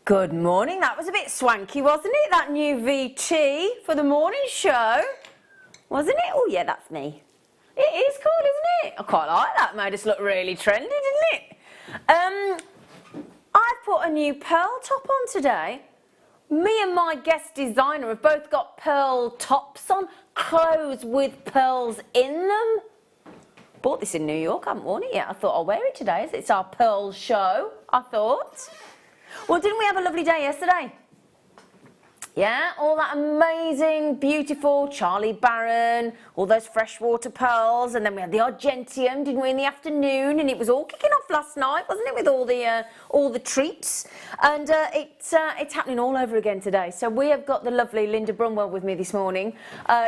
Good morning. That was a bit swanky, wasn't it? That new VT for the morning show. Wasn't it? Oh, yeah, that's me. It is cool, isn't it? I quite like that. Made us look really trendy, didn't it? I've put a new pearl top on today. Me and my guest designer have both got pearl tops on, clothes with pearls in them. Bought this in New York, I haven't worn it yet. I thought I'll wear it today as it's our pearl show, I thought. Well, didn't we have a lovely day yesterday? Yeah, all that amazing, beautiful Charlie Barron, all those freshwater pearls, and then we had the Argentium, didn't we, in the afternoon, and it was all kicking off last night, wasn't it, with all the treats, and it's happening all over again today. So we have got the lovely Linda Brumwell with me this morning.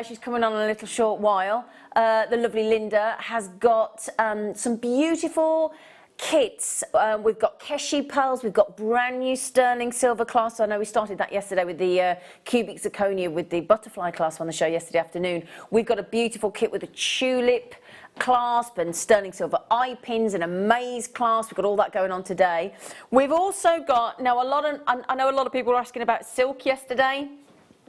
She's coming on in a little short while. The lovely Linda has got some beautiful kits. We've got Keshi pearls, we've got brand new sterling silver clasp. I know we started that yesterday with the cubic zirconia with the butterfly clasp on the show yesterday afternoon. We've got a beautiful kit with a tulip clasp and sterling silver eye pins and a maze clasp. We've got all that going on today. We've also got, now I know a lot of people were asking about silk yesterday.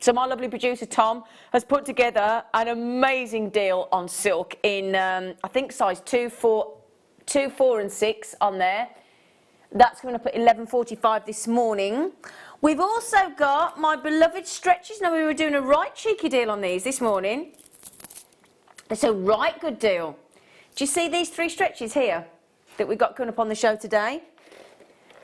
So my lovely producer Tom has put together an amazing deal on silk in I think size 2, 4 and 6 on there. That's coming up at 11:45 this morning. We've also got my beloved stretches. Now, we were doing a right cheeky deal on these this morning. It's a right good deal. Do you see these 3 stretches here that we've got coming up on the show today?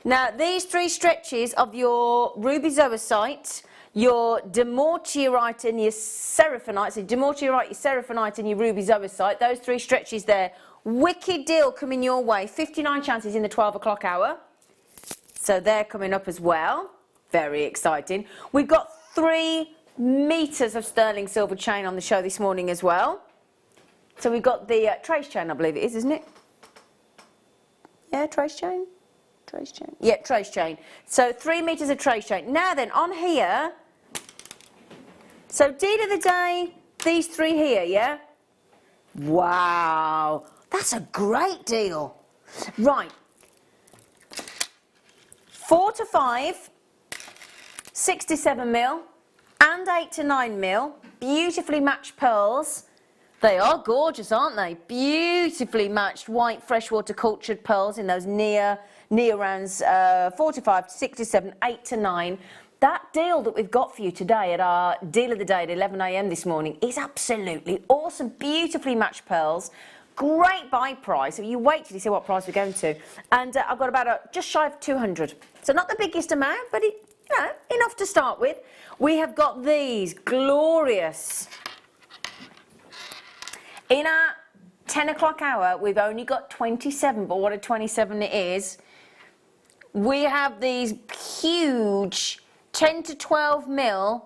Now, these 3 stretches of your ruby zoisite, your demortierite and your seraphinite, so demortierite, your seraphinite and your ruby zoisite, those 3 stretches there. Wicked deal coming your way, 59 chances in the 12 o'clock hour. So they're coming up as well. Very exciting. We've got 3 meters of sterling silver chain on the show this morning as well. So we've got the trace chain, I believe it is, isn't it? Yeah, trace chain? Trace chain. Yeah, trace chain. So 3 meters of trace chain. Now then, on here, so deal of the day, these 3 here, yeah? Wow. That's a great deal. Right. 4 to 5, 6 to 7 mil, and 8 to 9 mil. Beautifully matched pearls. They are gorgeous, aren't they? Beautifully matched white freshwater cultured pearls in those near rounds 4 to 5, 6 to 7, 8 to 9. That deal that we've got for you today at our deal of the day at 11 a.m. this morning is absolutely awesome. Beautifully matched pearls. Great buy price. So you wait till you see what price we're going to. And I've got about just shy of 200. So not the biggest amount, but enough to start with. We have got these glorious. In our 10 o'clock hour, we've only got 27, but what a 27 it is. We have these huge 10 to 12 mil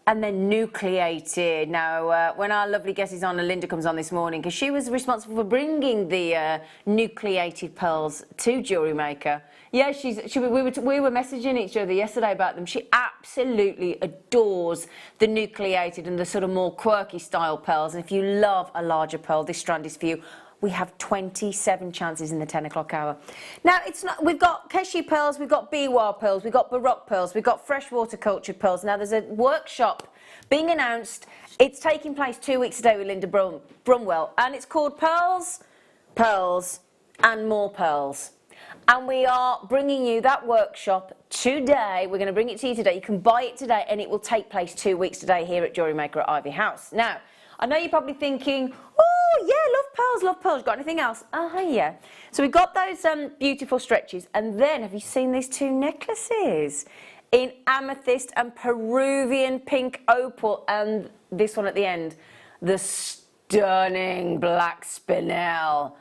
and then nucleated. Now, when our lovely guest is on, Linda comes on this morning, because she was responsible for bringing the nucleated pearls to JewelleryMaker. Yeah, we were messaging each other yesterday about them. She absolutely adores the nucleated and the sort of more quirky style pearls. And if you love a larger pearl, this strand is for you. We have 27 chances in the 10 o'clock hour. Now, we've got Keshi pearls, we've got Biwa pearls, we've got Baroque pearls, we've got freshwater cultured pearls. Now, there's a workshop being announced. It's taking place 2 weeks today with Linda Brumwell, and it's called Pearls, Pearls, and More Pearls. And we are bringing you that workshop today. We're going to bring it to you today. You can buy it today, and it will take place 2 weeks today here at JewelleryMaker at Ivy House. Now, I know you're probably thinking, oh, yeah, love pearls, love pearls. Got anything else? Yeah. So we've got those beautiful stretches. And then, have you seen these 2 necklaces? In amethyst and Peruvian pink opal. And this one at the end, the stunning black spinel.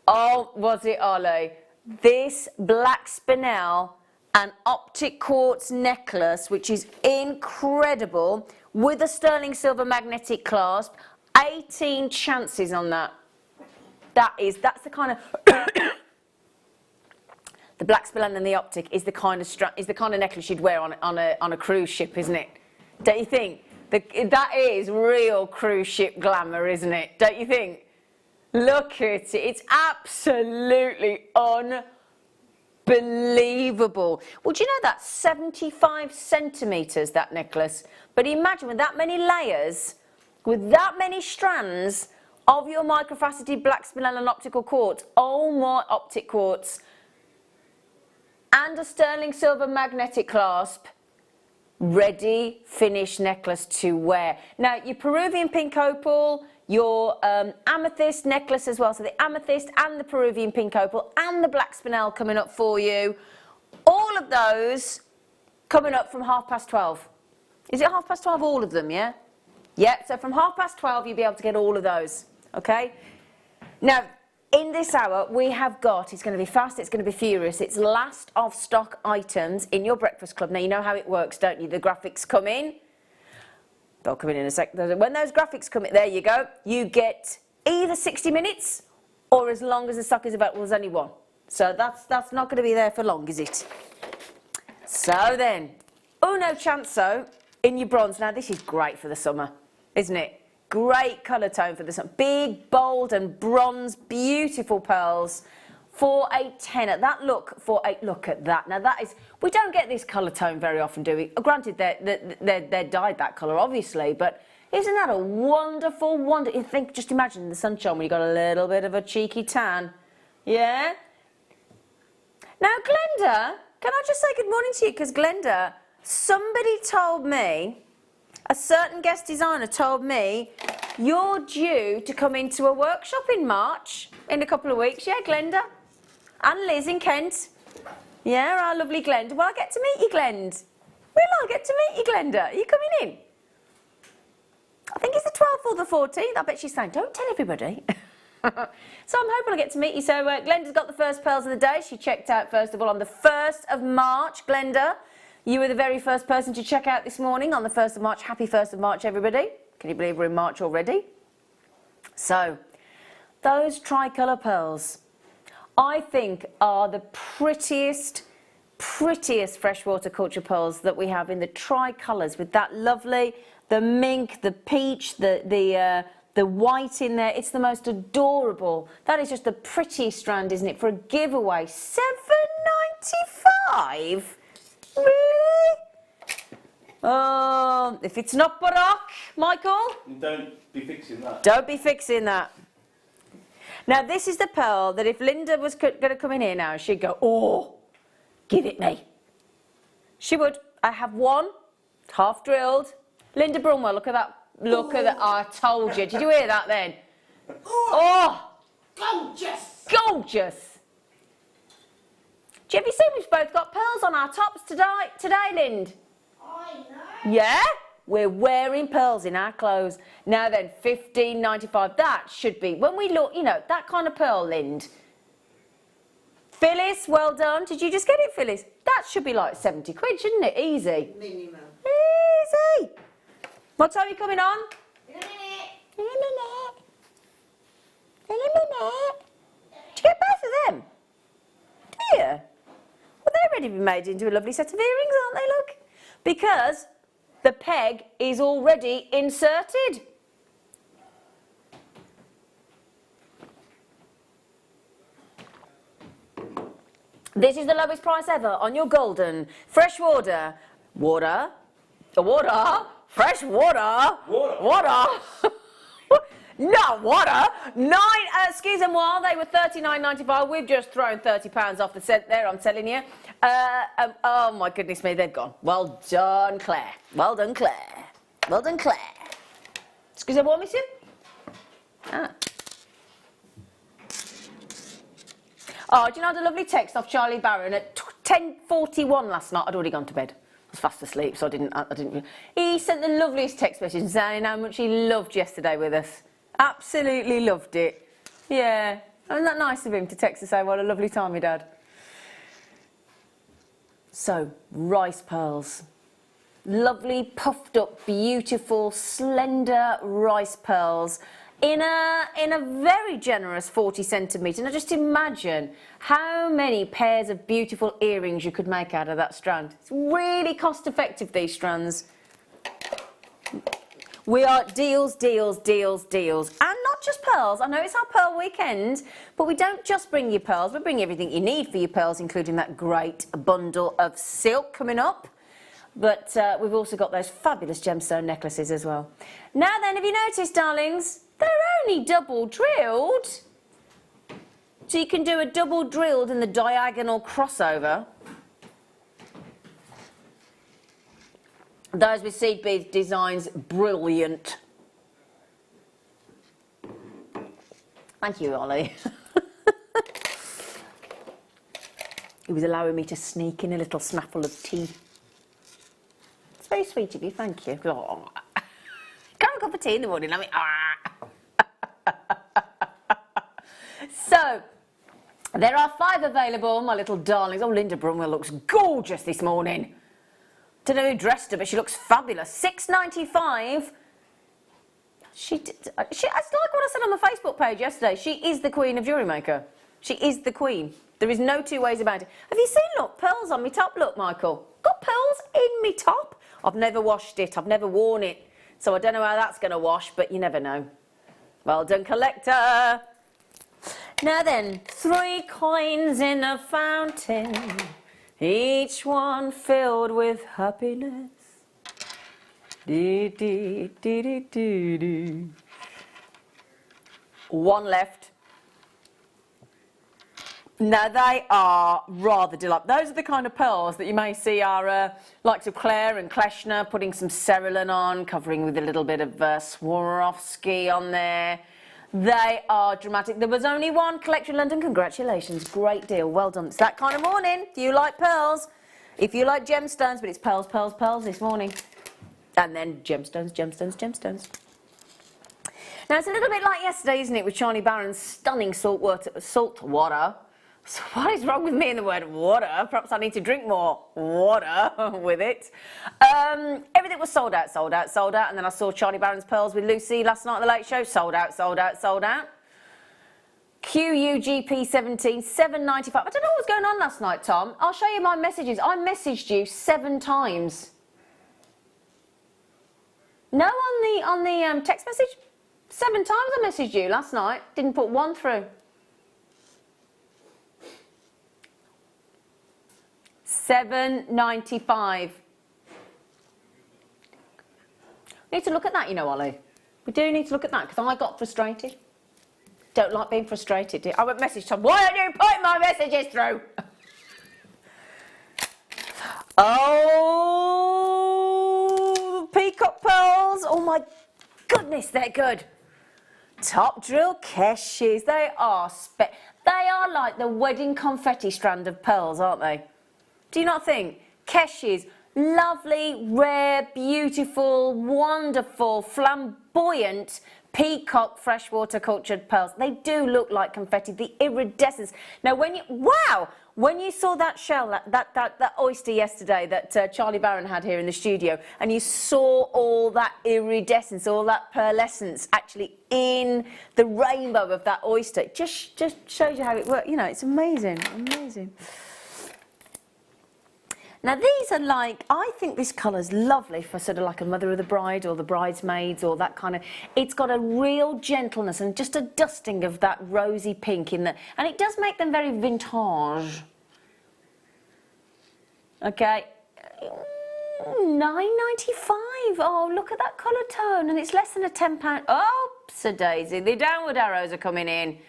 Oh, was it, Ollie? This black spinel and optic quartz necklace, which is incredible, with a sterling silver magnetic clasp. 18 chances on that. That's the kind of the black spinel and the optic is the kind of necklace you'd wear on a cruise ship, isn't it? Don't you think? That is real cruise ship glamour, isn't it? Don't you think? Look at it. It's absolutely unbelievable. Well, do you know that's 75 centimetres, that necklace? But imagine with that many layers, with that many strands of your microfaceted black spinel and optical quartz, oh my optic quartz, and a sterling silver magnetic clasp, ready, finished necklace to wear. Now, your Peruvian pink opal, your amethyst necklace as well, so the amethyst and the Peruvian pink opal and the black spinel coming up for you. All of those coming up from 12:30. Is it 12:30, all of them, yeah? Yeah, so from 12:30 you'll be able to get all of those, okay? Now, in this hour, we have got, it's going to be fast, it's going to be furious, it's last of stock items in your breakfast club. Now, you know how it works, don't you? The graphics come in. They'll come in a sec. When those graphics come in, there you go. You get either 60 minutes or as long as the stock is available, there's only one. So that's not going to be there for long, is it? So then, uno chanso in your bronze. Now, this is great for the summer, isn't it? Great colour tone for the summer. Big, bold and bronze, beautiful pearls. For a tenner. That look at that. Now that is, we don't get this colour tone very often, do we? Granted, they're dyed that colour, obviously, but isn't that a wonderful wonder? You think, just imagine the sunshine when you got a little bit of a cheeky tan. Yeah? Now, Glenda, can I just say good morning to you? Because Glenda, somebody told me, a certain guest designer told me, you're due to come into a workshop in March, in a couple of weeks. Yeah, Glenda? And Liz in Kent. Yeah, our lovely Glenda. Well, I get to meet you, Glend. Will I get to meet you, Glenda? Are you coming in? I think it's the 12th or the 14th. I bet she's saying, don't tell everybody. So I'm hoping I get to meet you. So Glenda's got the first pearls of the day. She checked out, first of all, on the 1st of March. Glenda, you were the very first person to check out this morning on the 1st of March. Happy 1st of March, everybody. Can you believe we're in March already? So, those tricolour pearls, I think, are the prettiest freshwater culture pearls that we have in the tricolours, with that lovely, the mink, the peach, the white in there. It's the most adorable. That is just the prettiest strand, isn't it? For a giveaway, $7.95. Really? Oh, if it's not Barack, Michael. Don't be fixing that. Don't be fixing that. Now, this is the pearl that if Linda was going to come in here now, she'd go, oh, give it me. She would. I have one, half drilled. Linda Brumwell, look at that. Look at that. Oh, I told you. Did you hear that then? Oh, gorgeous. Gorgeous. Do you ever see we've both got pearls on our tops today, Lind? I know. Yeah? We're wearing pearls in our clothes. Now then, $15.95. That should be, when we look, you know, that kind of pearl, Lind. Phyllis, well done. Did you just get it, Phyllis? That should be like 70 quid, shouldn't it? Easy. Minimum. Easy. What time are you coming on? In a minute. In a minute. In a minute. Did you get both of them? Do you? Well, they're ready to be made into a lovely set of earrings, aren't they, look? Because the peg is already inserted. This is the lowest price ever on your golden fresh water. Fresh water. Not water. Excusez-moi, they were $39.95. We've just thrown £30 off the cent there, I'm telling you. Oh my goodness me, they've gone. Well done, Claire. Well done, Claire. Well done, Claire. Excusez-moi, monsieur. Ah. Oh, do you know, I had a lovely text off Charlie Barron at 10:41 last night. I'd already gone to bed. I was fast asleep, so I didn't. He sent the loveliest text message saying how much he loved yesterday with us. Absolutely loved it. Yeah. Isn't that nice of him to text to say what a lovely time he'd had? So, rice pearls. Lovely, puffed up, beautiful, slender rice pearls in a very generous 40 centimetre. Now just imagine how many pairs of beautiful earrings you could make out of that strand. It's really cost effective, these strands. We are deals, deals, deals, deals. And not just pearls. I know it's our pearl weekend, but we don't just bring you pearls. We bring everything you need for your pearls, including that great bundle of silk coming up. But we've also got those fabulous gemstone necklaces as well. Now then, have you noticed, darlings, they're only double drilled. So you can do a double drilled in the diagonal crossover. Those with seed beads designs, brilliant. Thank you, Ollie. He was allowing me to sneak in a little snaffle of tea. It's very sweet of you, thank you. Oh. Can't have a cup of tea in the morning, I mean, So, there are 5 available, my little darlings. Oh, Linda Brumwell looks gorgeous this morning. Don't know who dressed her, but she looks fabulous. $6.95. It's like what I said on my Facebook page yesterday. She is the queen of JewelleryMaker. She is the queen. There is no two ways about it. Have you seen, look, pearls on my top? Look, Michael. Got pearls in my top. I've never washed it. I've never worn it. So I don't know how that's going to wash, but you never know. Well done, collector. Now then, 3 coins in a fountain, each one filled with happiness. Dee, dee, dee, dee, dee, dee. 1 left. Now they are rather delightful. Those are the kind of pearls that you may see our likes of Claire and Kleshner putting some Cerulean on, covering with a little bit of Swarovski on there. They are dramatic. There was only 1 collector in London. Congratulations. Great deal. Well done. It's that kind of morning. Do you like pearls? If you like gemstones, but it's pearls, pearls, pearls this morning. And then gemstones, gemstones, gemstones. Now, it's a little bit like yesterday, isn't it, with Charlie Barron's stunning salt water. So what is wrong with me and the word water? Perhaps I need to drink more water with it. Everything was sold out, sold out, sold out. And then I saw Charlie Barron's pearls with Lucy last night at the Late Show. Sold out, sold out, sold out. QUGP17, $7.95. I don't know what was going on last night, Tom. I'll show you my messages. I messaged you 7 times. No, on the text message? 7 times I messaged you last night. Didn't put 1 through. $7.95. We need to look at that, you know, Ollie. We do need to look at that, because I got frustrated. Don't like being frustrated. I went message Tom, why aren't you putting my messages through? Oh, peacock pearls. Oh my goodness, they're good. Top drill Keshis. They are like the wedding confetti strand of pearls, aren't they? Do you not think? Keshis, lovely, rare, beautiful, wonderful, flamboyant peacock freshwater cultured pearls. They do look like confetti, the iridescence. Now when you saw that shell, that oyster yesterday that Charlie Barron had here in the studio, and you saw all that iridescence, all that pearlescence actually in the rainbow of that oyster, it just shows you how it works. You know, it's amazing, amazing. Now these are like, I think this colour's lovely for sort of like a mother of the bride or the bridesmaids or that kind of, it's got a real gentleness and just a dusting of that rosy pink in the, and it does make them very vintage. Okay, $9.95, oh look at that colour tone, and it's less than a £10, oops-a-daisy, the downward arrows are coming in.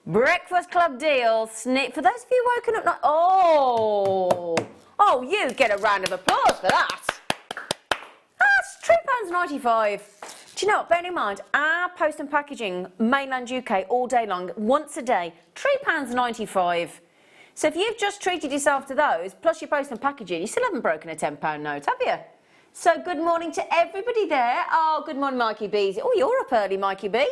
Breakfast Club deal, for those of you woken up, oh, you get a round of applause for that. That's £3.95. Do you know what, bear in mind, our post and packaging, mainland UK, all day long, once a day, £3.95. So if you've just treated yourself to those, plus your post and packaging, you still haven't broken a £10 note, have you? So good morning to everybody there. Oh, good morning, Mikey B. Oh, you're up early, Mikey B.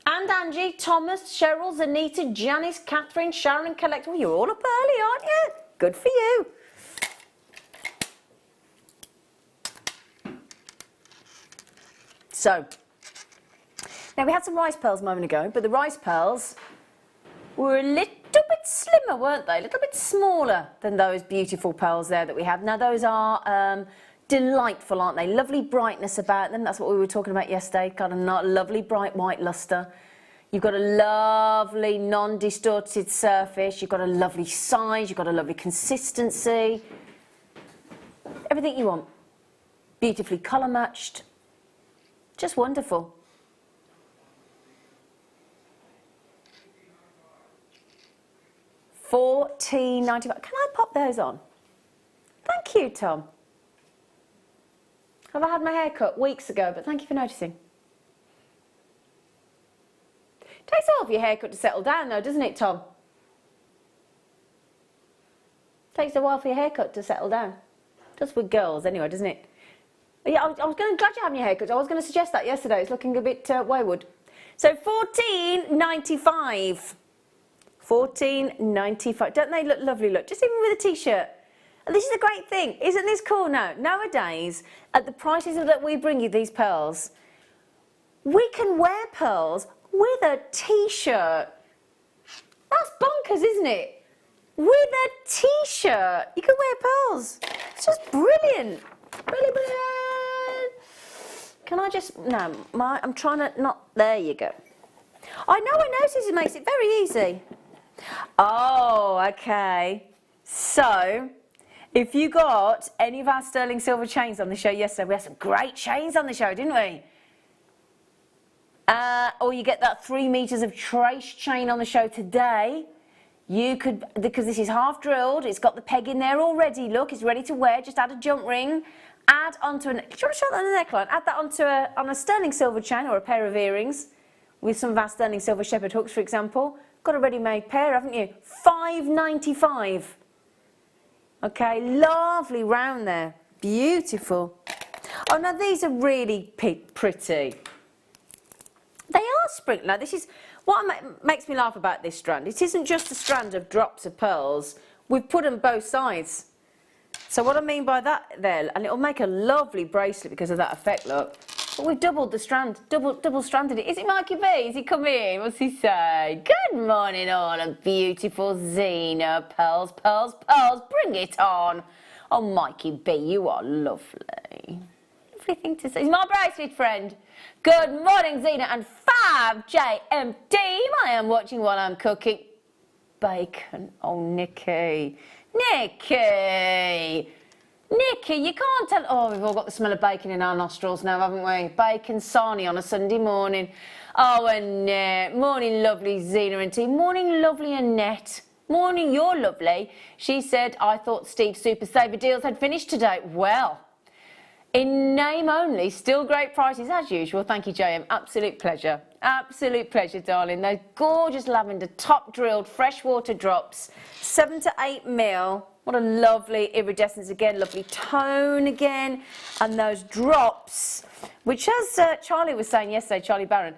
And Angie, Thomas, Cheryl, Zanita, Janice, Catherine, Sharon, Collect. Well, you're all up early, aren't you? Good for you. So, now we had some rice pearls a moment ago, but the rice pearls were a little bit slimmer, weren't they? A little bit smaller than those beautiful pearls there that we have. Now, those are delightful, aren't they? Lovely brightness about them. That's what we were talking about yesterday. Got a lovely bright white luster. You've got a lovely non-distorted surface. You've got a lovely size. You've got a lovely consistency. Everything you want. Beautifully colour matched. Just wonderful. $14.95. Can I pop those on? Thank you, Tom. Have I had my hair cut weeks ago, but thank you for noticing. Takes a while for your haircut to settle down though, doesn't it, Tom? Takes a while for your haircut to settle down. Just with girls anyway, doesn't it? Yeah, I was glad you're having your haircut. I was going to suggest that yesterday. It's looking a bit wayward. So $14.95. $14.95. Don't they look lovely? Look, just even with a t-shirt. And this is a great thing. Isn't this cool now? Nowadays, at the prices that we bring you these pearls, we can wear pearls with a t-shirt. That's bonkers, isn't it? With a t-shirt, you can wear pearls. It's just brilliant. Really brilliant. Can I just, no, I'm trying to not, there you go. I noticed it makes it very easy. Oh, okay. So, if you got any of our sterling silver chains on the show yesterday, we had some great chains on the show, didn't we? Or you get that 3 meters of trace chain on the show today. You could, because this is half drilled, it's got the peg in there already, look, it's ready to wear, just add a jump ring, add onto an, do you want to show that on the neckline? Add that onto on a sterling silver chain or a pair of earrings with some of our sterling silver shepherd hooks, for example. Got a ready-made pair, haven't you? $5.95. Okay, lovely round there, beautiful. Oh, now these are really pretty. They are sprinkled. Now this is what makes me laugh about this strand. It isn't just a strand of drops of pearls. We've put them both sides. So what I mean by that there, and it'll make a lovely bracelet because of that effect, look. But we've doubled the strand, double stranded it. Is it Mikey B? Is he come in? What's he say? Good morning all, a beautiful Zena. Pearls, pearls, pearls, bring it on. Oh, Mikey B, you are lovely. Lovely thing to say. He's my bracelet friend. Good morning, Zena and 5JM team. I am watching while I'm cooking bacon. Oh, Nikki. Nikki, you can't tell. Oh, we've all got the smell of bacon in our nostrils now, haven't we? Bacon sarnie on a Sunday morning. Oh, Annette. Morning, lovely Zena and team. Morning, lovely Annette. Morning, you're lovely. She said, I thought Steve's Super Saver deals had finished today. Well, in name only, still great prices as usual. Thank you, JM. Absolute pleasure. Absolute pleasure, darling. Those gorgeous lavender top drilled freshwater drops, 7 to 8 mil. What a lovely iridescence again, lovely tone again. And those drops, which as Charlie was saying yesterday, Charlie Barron,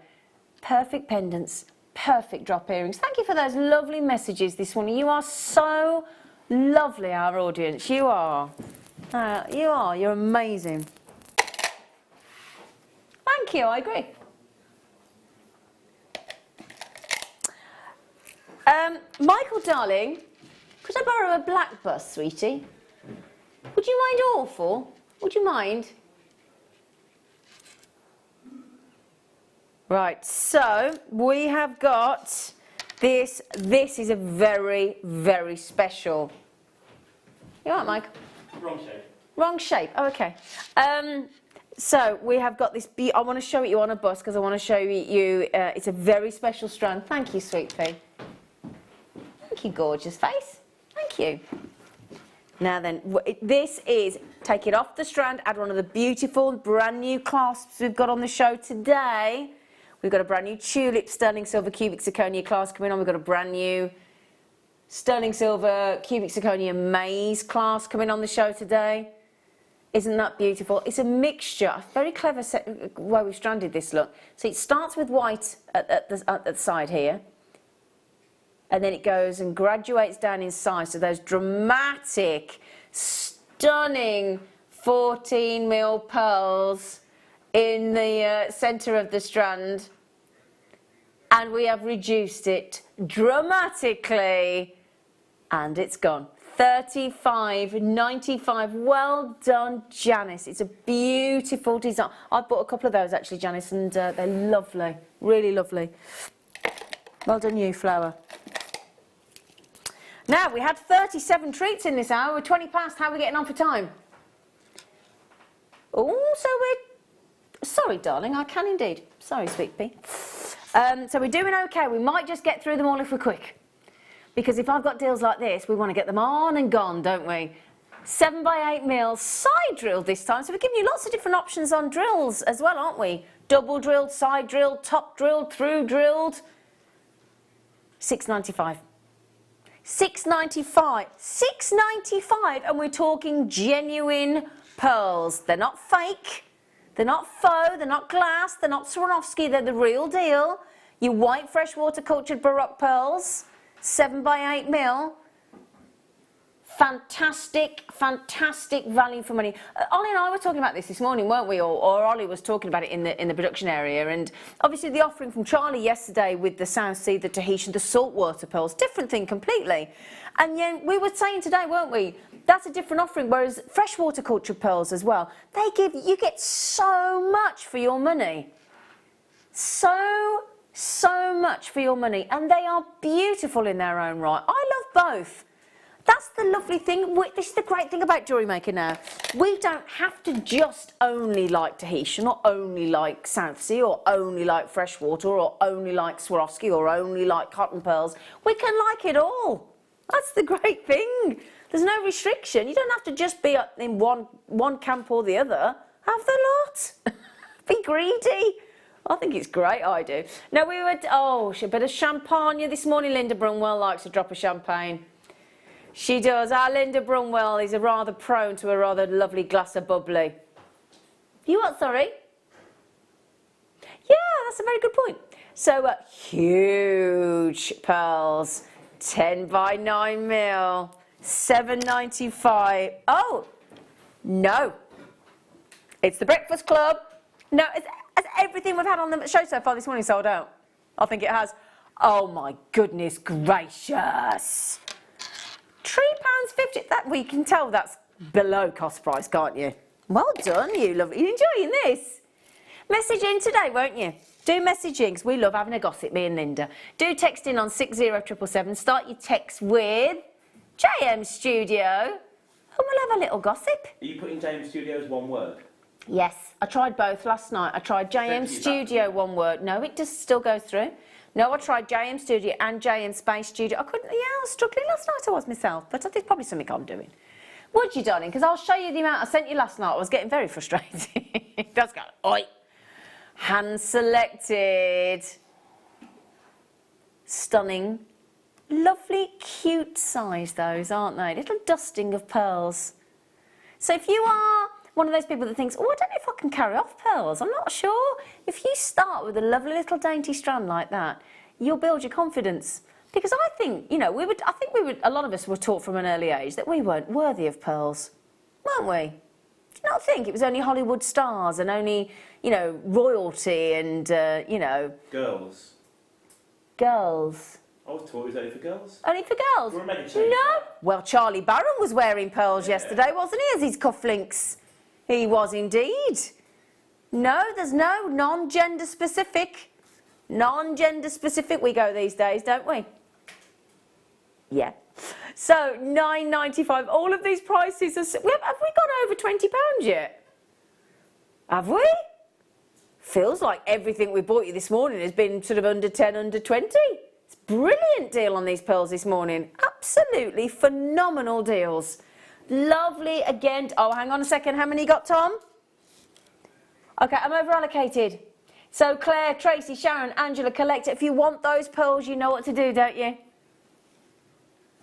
perfect pendants, perfect drop earrings. Thank you for those lovely messages this morning. You are so lovely, our audience. You are. You're amazing. Thank you, I agree. Michael, darling, could I borrow a black bus, sweetie? Would you mind awful? Would you mind? Right, so we have got this. This is a very, very special. You all right, Mike? Wrong shape. Wrong shape. Oh, okay. So we have got this. I want to show it you on a bus because I want to show you. It's a very special strand. Thank you, sweet pea. Thank you, gorgeous face. Thank you. Now then, this is, take it off the strand, add one of the beautiful brand new clasps we've got on the show today. We've got a brand new tulip sterling silver cubic zirconia clasp coming on. We've got a brand new sterling silver cubic zirconia maze clasp coming on the show today. Isn't that beautiful? It's a mixture, a very clever way we've stranded this look. So it starts with white at the side here. And then it goes and graduates down in size. So those dramatic, stunning 14 mil pearls in the centre of the strand. And we have reduced it dramatically. And it's gone. 35.95. Well done, Janice. It's a beautiful design. I've bought a couple of those actually, Janice, and they're lovely, really lovely. Well done you, Flower. Now, we had 37 treats in this hour. We're 20 past. How are we getting on for time? Oh, so we're... Sorry, darling, I can indeed. Sorry, sweet pea. So we're doing okay. We might just get through them all if we're quick. Because if I've got deals like this, we want to get them on and gone, don't we? 7x8mm side drill this time. So we're giving you lots of different options on drills as well, aren't we? Double drilled, side drilled, top drilled, through drilled. £6.95. £6.95. £6.95, and we're talking genuine pearls. They're not fake. They're not faux. They're not glass. They're not Swarovski. They're the real deal. Your white freshwater cultured Baroque pearls. 7x8mm. Fantastic, fantastic value for money. Ollie and I were talking about this morning, weren't we? Or Ollie was talking about it in the production area. And obviously the offering from Charlie yesterday with the South Sea, the Tahitian, the saltwater pearls, different thing completely. And then we were saying today, weren't we? That's a different offering. Whereas freshwater cultured pearls as well, you get so much for your money. So much for your money, and they are beautiful in their own right. I love both. That's the lovely thing. This is the great thing about JewelleryMaker now. We don't have to just only like Tahitian or only like South Sea or only like freshwater or only like Swarovski or only like cotton pearls. We can like it all. That's the great thing. There's no restriction. You don't have to just be in one camp or the other. Have the lot. Be greedy. I think it's great, I do. Now we were, a bit of champagne this morning. Linda Brumwell likes a drop of champagne. She does. Our Linda Brumwell is rather prone to a rather lovely glass of bubbly. You what, sorry? Yeah, that's a very good point. So, huge pearls, 10x9mm, £7.95. Oh, no. It's the Breakfast Club. No, has everything we've had on the show so far this morning sold out? I think it has. Oh my goodness gracious. £3.50. That we can tell that's below cost price, can't you? Well done, you lovely. You enjoying this? Message in today, won't you? Do message in, 'cause we love having a gossip, me and Linda. Do text in on 60777. Start your text with JM Studio, and we'll have a little gossip. Are you putting JM Studio as one word? Yes, I tried both last night. I tried JM Studio, one word. No, it just still goes through. No, I tried JM Studio and JM Space Studio. I couldn't, I was struggling last night, I was myself, but there's probably something I'm doing. Would you, darling? Because I'll show you the amount I sent you last night. I was getting very frustrated. That's got, oi. Hand selected. Stunning. Lovely, cute size, those, aren't they? Little dusting of pearls. So if you are one of those people that thinks, oh, I don't know if I can carry off pearls, I'm not sure. If you start with a lovely little dainty strand like that, you'll build your confidence. Because I think, a lot of us were taught from an early age that we weren't worthy of pearls, weren't we? Do you not think it was only Hollywood stars and only, royalty and, Girls. Girls. I was taught it was only for girls. Only for girls? No. Well, Charlie Barron was wearing pearls yesterday, wasn't he, as his cufflinks? He was indeed. No, there's no non-gender specific. Non-gender specific we go these days, don't we? Yeah. So, £9.95. All of these prices are... Have we gone over £20 yet? Have we? Feels like everything we bought you this morning has been sort of under 10, under 20. It's a brilliant deal on these pearls this morning. Absolutely phenomenal deals. Lovely again. Oh, hang on a second. How many got, Tom? Okay, I'm over allocated. So Claire, Tracy, Sharon, Angela, Collector, if you want those pearls, you know what to do, don't you?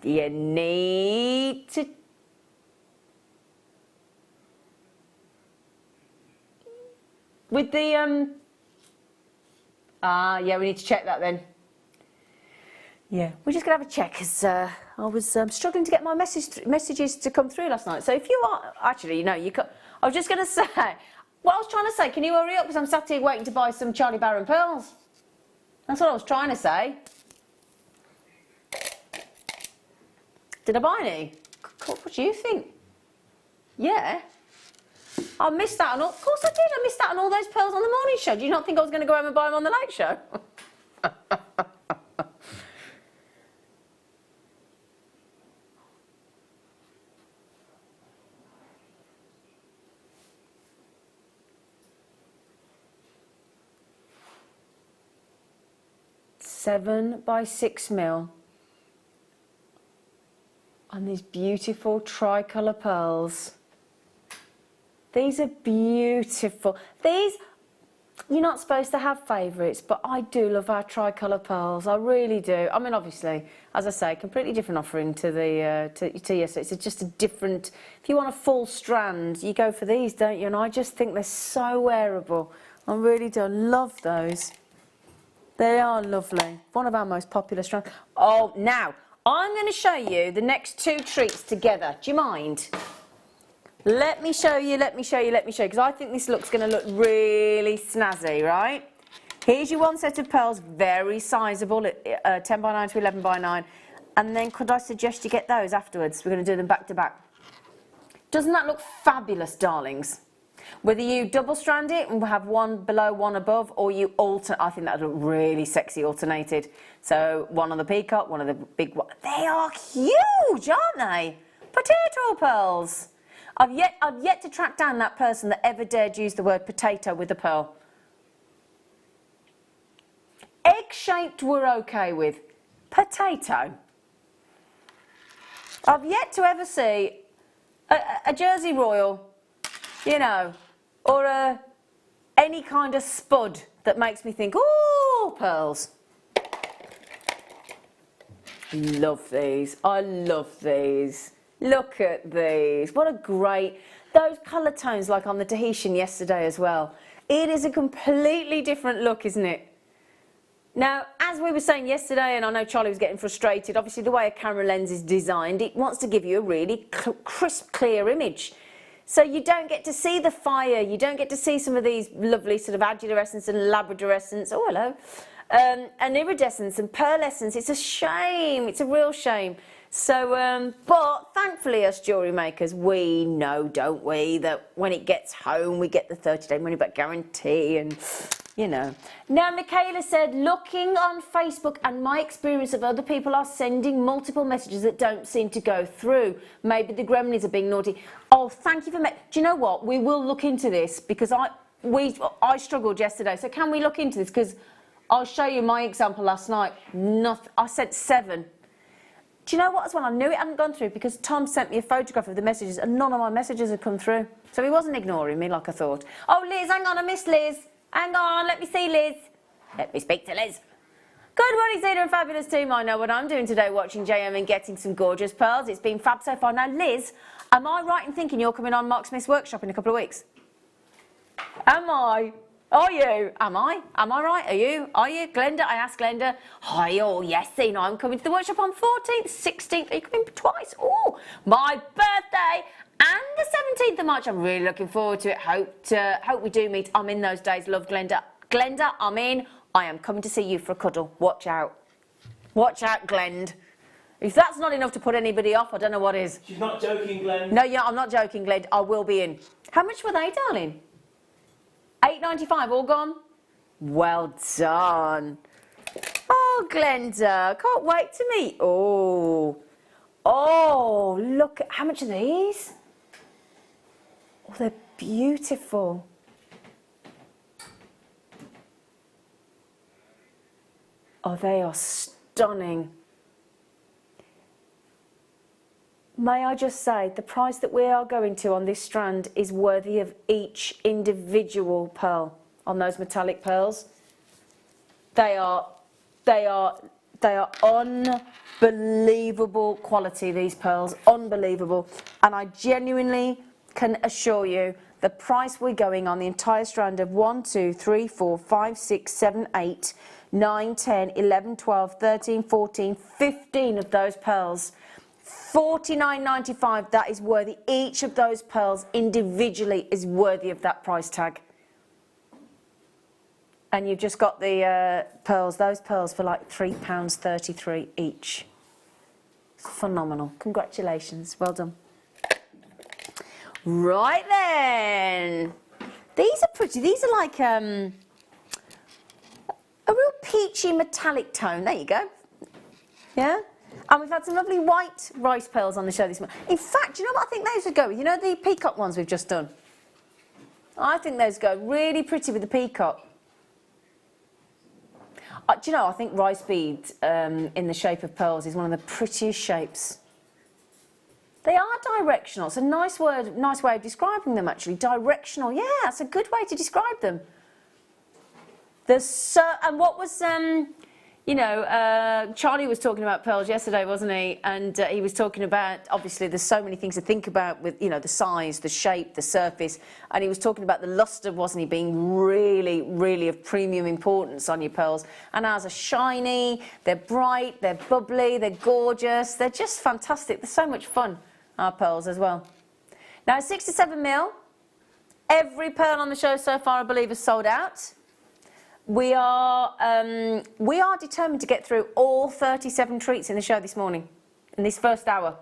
You need to... With the, yeah, we need to check that then. Yeah, we're just going to have a check because I was struggling to get my messages to come through last night. So if you are... Actually, no, you can't... I was just going to say... What I was trying to say, can you hurry up because I'm sat here waiting to buy some Charlie Barron pearls. That's what I was trying to say. Did I buy any? What do you think? Yeah. I missed out on all, of course I did, I missed out on all those pearls on the morning show. Do you not think I was going to go home and buy them on the late show? Seven by 6 mil. And these beautiful tricolour pearls. These are beautiful. These, you're not supposed to have favourites, but I do love our tricolour pearls. I really do. I mean, obviously, as I say, completely different offering to the to yesterday. It's just a different. If you want a full strand, you go for these, don't you? And I just think they're so wearable. I really do. I love those. They are lovely. One of our most popular strands. Oh, now I'm going to show you the next two treats together. Do you mind? Let me show you, because I think this look's going to look really snazzy, right? Here's your one set of pearls, very sizable, 10 by 9 to 11 by 9. And then could I suggest you get those afterwards? We're going to do them back to back. Doesn't that look fabulous, darlings? Whether you double strand it and have one below, one above, or you alternate, I think that would look really sexy alternated. So one on the peacock, one of the big ones. They are huge, aren't they? Potato pearls. I've yet to track down that person that ever dared use the word potato with a pearl. Egg-shaped we're okay with. Potato. I've yet to ever see a Jersey Royal, you know, or any kind of spud that makes me think, oh, pearls. Love these. I love these. Look at these. What a great, those colour tones like on the Tahitian yesterday as well. It is a completely different look, isn't it? Now, as we were saying yesterday, and I know Charlie was getting frustrated, obviously the way a camera lens is designed, it wants to give you a really crisp, clear image. So you don't get to see the fire, you don't get to see some of these lovely sort of adulorescence and labradorescence, oh hello, and iridescence and pearlescence. It's a shame, it's a real shame. So, but thankfully us jewellery makers, we know, don't we, that when it gets home, we get the 30-day money-back guarantee and, you know. Now, Michaela said, looking on Facebook and my experience of other people are sending multiple messages that don't seem to go through. Maybe the gremlins are being naughty. Oh, thank you for... Do you know what? We will look into this because I struggled yesterday. So can we look into this? Because I'll show you my example last night. I sent 7. Do you know what as well? I knew it hadn't gone through because Tom sent me a photograph of the messages and none of my messages had come through. So he wasn't ignoring me like I thought. Oh, Liz, hang on, I missed Liz. Hang on, let me see Liz. Let me speak to Liz. Good morning, Zena and fabulous team. I know what I'm doing today, watching JM and getting some gorgeous pearls. It's been fab so far. Now, Liz, am I right in thinking you're coming on Mark Smith's workshop in a couple of weeks? Am I? Are you? Am I? Am I right? Are you? Are you? Glenda, I asked Glenda. Hi, oh yes, Zena, I'm coming to the workshop on 14th, 16th. Are you coming twice? Oh, my birthday and the 17th of March. I'm really looking forward to it. Hope we do meet. I'm in those days. Love Glenda. Glenda, I'm in. I am coming to see you for a cuddle. Watch out. Watch out, Glend. If that's not enough to put anybody off, I don't know what is. She's not joking, Glenn. No, yeah, I'm not joking, Glend. I will be in. How much were they, darling? $8.95, all gone? Well done. Oh, Glenda, can't wait to meet. Oh, look, how much are these? Oh, they're beautiful. Oh, they are stunning. May I just say, the price that we are going to on this strand is worthy of each individual pearl on those metallic pearls. They are unbelievable quality, these pearls, unbelievable. And I genuinely can assure you, the price we're going on the entire strand of 1, 2, 3, 4, 5, 6, 7, 8, 9, 10, 11, 12, 13, 14, 15 of those pearls. $49.95, that is worthy. Each of those pearls individually is worthy of that price tag. And you've just got the pearls, those pearls for like £3.33 each. It's phenomenal. Congratulations. Well done. Right then. These are pretty. These are like a real peachy metallic tone. There you go. Yeah? And we've had some lovely white rice pearls on the show this morning. In fact, you know what I think those would go with? You know the peacock ones we've just done? I think those go really pretty with the peacock. Do you know, I think rice beads in the shape of pearls is one of the prettiest shapes. They are directional. It's a nice word, nice way of describing them, actually. Directional, yeah, that's a good way to describe them. And what was, you know, Charlie was talking about pearls yesterday, wasn't he? And he was talking about, obviously, there's so many things to think about with, you know, the size, the shape, the surface. And he was talking about the lustre, wasn't he, being really, really of premium importance on your pearls. And ours are shiny, they're bright, they're bubbly, they're gorgeous. They're just fantastic. They're so much fun, our pearls as well. Now, 6 to 7 mil. Every pearl on the show so far, I believe, is sold out. We are determined to get through all 37 treats in the show this morning, in this first hour.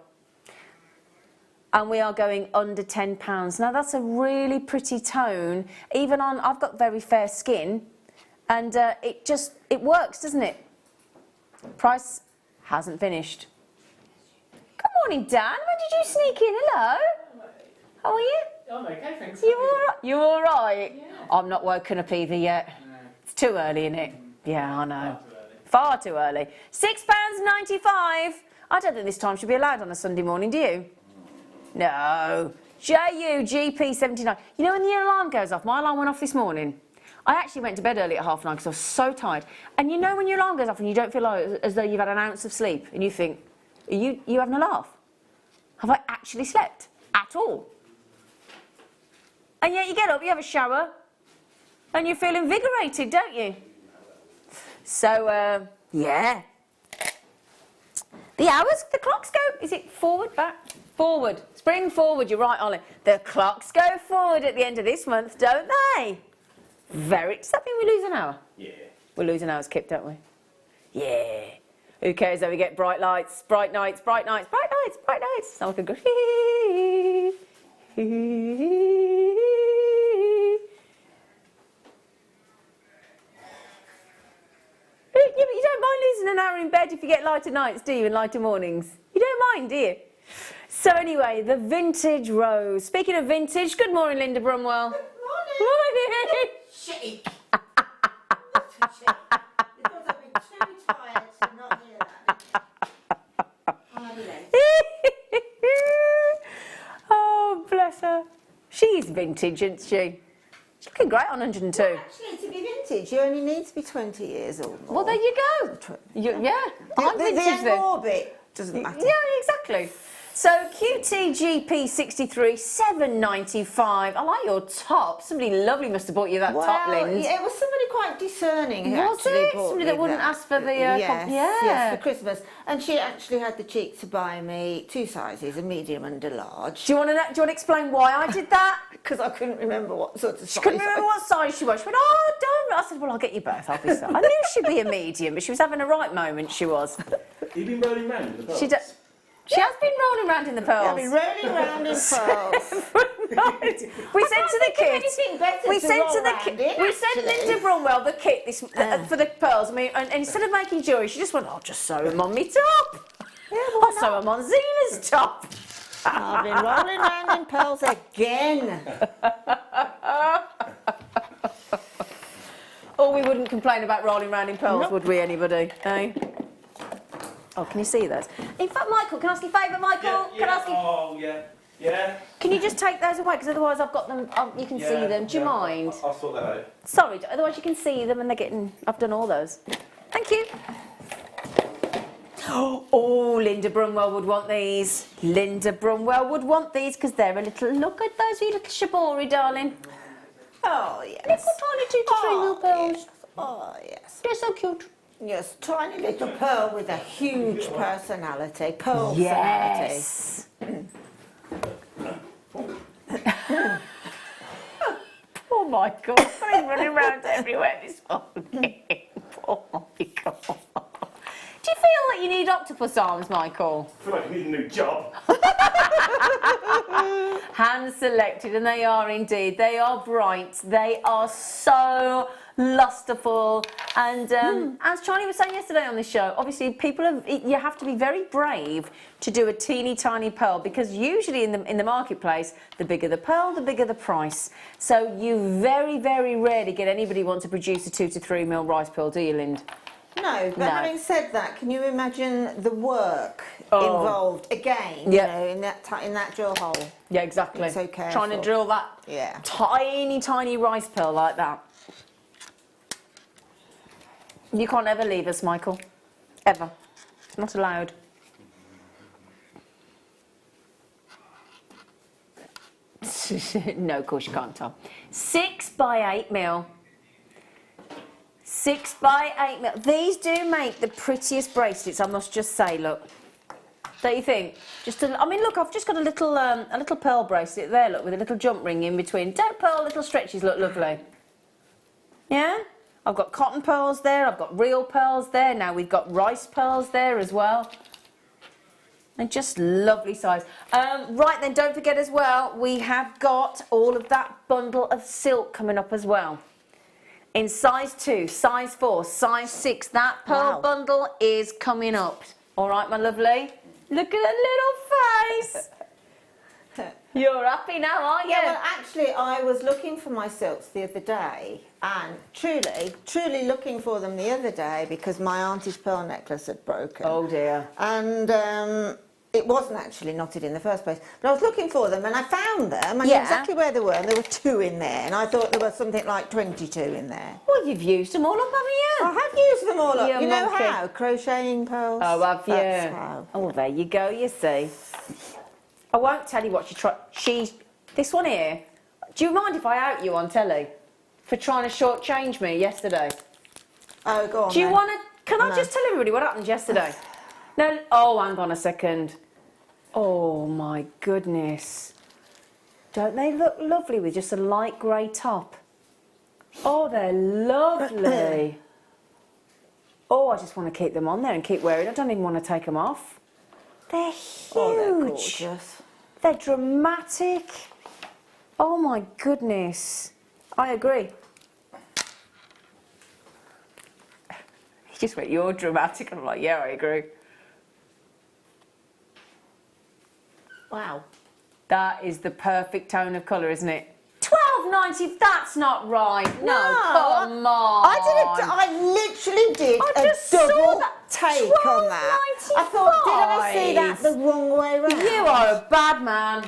And we are going under £10. Now that's a really pretty tone. Even on, I've got very fair skin, and it works, doesn't it? Price hasn't finished. Good morning, Dan. When did you sneak in? Hello. How are you? I'm okay, thanks. You all right? You all right? Yeah. I'm not woken up either yet. No. It's too early, isn't it? Yeah, I know. Far too early. Far too early. £6.95. I don't think this time should be allowed on a Sunday morning, do you? No. JUGP79. You know when the alarm goes off? My alarm went off this morning. I actually went to bed early at 9:30 because I was so tired. And you know when your alarm goes off and you don't feel like, as though you've had an ounce of sleep, and you think, are you having a laugh? Have I actually slept at all? And yet you get up, you have a shower, and you feel invigorated, don't you? So, yeah. The hours, the clocks go, is it forward, back? Forward. Spring forward, you're right, Ollie. The clocks go forward at the end of this month, don't they? Does that mean we lose an hour? Yeah. We lose an hour's kip, don't we? Yeah. Who cares though we get bright lights, bright nights, bright nights, bright nights, bright nights. Someone could go, hee, hee, hee. Yeah, but you don't mind losing an hour in bed if you get lighter nights, do you, and lighter mornings? You don't mind, do you? So anyway, the vintage rose. Speaking of vintage, good morning, Linda Brumwell. Morning. Morning. Shake. Not too shake. Because I've been too tired to not hear that. I'll be late. Oh, bless her. She's vintage, isn't she? She's looking great on 102. Actually, to be vintage, you only need to be 20 years or more. Well, there you go. Yeah, I'm the vintage end then. orbit doesn't matter. Yeah, exactly. So QTGP63, $7.95. I like your top. Somebody lovely must have bought you that top, Lind. Yeah, it was somebody quite discerning who Was actually it? bought Somebody me that wouldn't ask for the yes, yeah. yes, for Christmas. And she actually had the cheek to buy me 2 sizes, a medium and a large. Do you want to explain why I did that? Because I couldn't remember what sort of size. She couldn't remember what size she was. She went, oh, don't. I said, well, I'll get you both. I'll be sorry. I knew she'd be a medium, but she was having a right moment, she was. You've been rolling around with the pearls? She has been rolling around in the pearls. I've been rolling around in pearls. Right. We said to the kids. We sent Linda Brumwell the kit for the pearls. I mean, and instead of making jewellery, she just went, "I'll just sew them on my top. Yeah, I'll sew them on Zena's top." I've been rolling around in pearls again. Oh, we wouldn't complain about rolling around in pearls, would we, anybody? Eh? Oh, can you see those? In fact, Michael, can I ask you a favour, Michael? Yeah, Can I ask you? Oh, yeah. Yeah. Can you just take those away? Because otherwise I've got them, you can see them. Do you mind? I'll sort that out. Sorry, otherwise you can see them and they're getting... I've done all those. Thank you. Oh, Linda Brumwell would want these. Linda Brumwell would want these because they're a little... Look at those wee little shibori, darling. Oh, yes. Little tiny 2 to 3 mil pearls. Yes. Oh, yes. They're so cute. Yes, tiny little pearl with a huge personality. Pearl personality. Yes. Oh my God, I'm running around everywhere this morning. Oh my God. Do you feel like you need octopus arms, Michael. I feel like I need a new job. Hand selected, and they are indeed. They are bright. They are so lusterful. And as Charlie was saying yesterday on this show, obviously you have to be very brave to do a teeny tiny pearl, because usually in the marketplace, the bigger the pearl, the bigger the price. So you very, very rarely get anybody want to produce a 2 to 3 mil rice pearl, do you, Lind? No, but No. having said that, can you imagine the work Oh. involved again? Yeah. You know, in that drill hole. Yeah, exactly. It's so Trying to careful. drill that Yeah. tiny, tiny rice pearl like that. You can't ever leave us, Michael. Ever. It's not allowed. No, of course you can't, Tom. 6 by 8 mil. 6 by 8 mil. These do make the prettiest bracelets, I must just say, look. Don't you think? I mean, look, I've just got a little pearl bracelet there, look, with a little jump ring in between. Don't pearl, little stretches look lovely. Yeah? I've got cotton pearls there, I've got real pearls there, now we've got rice pearls there as well. And just lovely size. Right then, don't forget as well, we have got all of that bundle of silk coming up as well. In size 2, size 4, size 6, that pearl Wow. bundle is coming up. All right, my lovely? Look at that little face. You're happy now, aren't you? Yeah, well, actually, I was looking for my silks the other day, and truly looking for them the other day because my auntie's pearl necklace had broken. Oh dear. And it wasn't actually knotted in the first place. But I was looking for them, and I found them. I knew Yeah. exactly where they were, and there were 2 in there, and I thought there was something like 22 in there. Well, you've used them all up, I haven't you? have used them all up. You You know monkey. how? Crocheting pearls. Oh, have you? That's how. Oh, there you go, you see. I won't tell you what this one here, do you mind if I out you on telly for trying to shortchange me yesterday? Oh, go on. Do you then. want to, can I No. just tell everybody what happened yesterday? No, oh, hang on a second. Oh my goodness. Don't they look lovely with just a light grey top? Oh, they're lovely. Oh, I just want to keep them on there and keep wearing. I don't even want to take them off. They're huge. Oh, they're gorgeous. They're dramatic. Oh my goodness. I agree. He just went, you're dramatic. I'm like, yeah, I agree. Wow. That is the perfect tone of colour, isn't it? £12.90, that's not right. No, come on. I literally did I a just saw double that. take on that. I thought, did I see that the wrong way round? You are a bad man.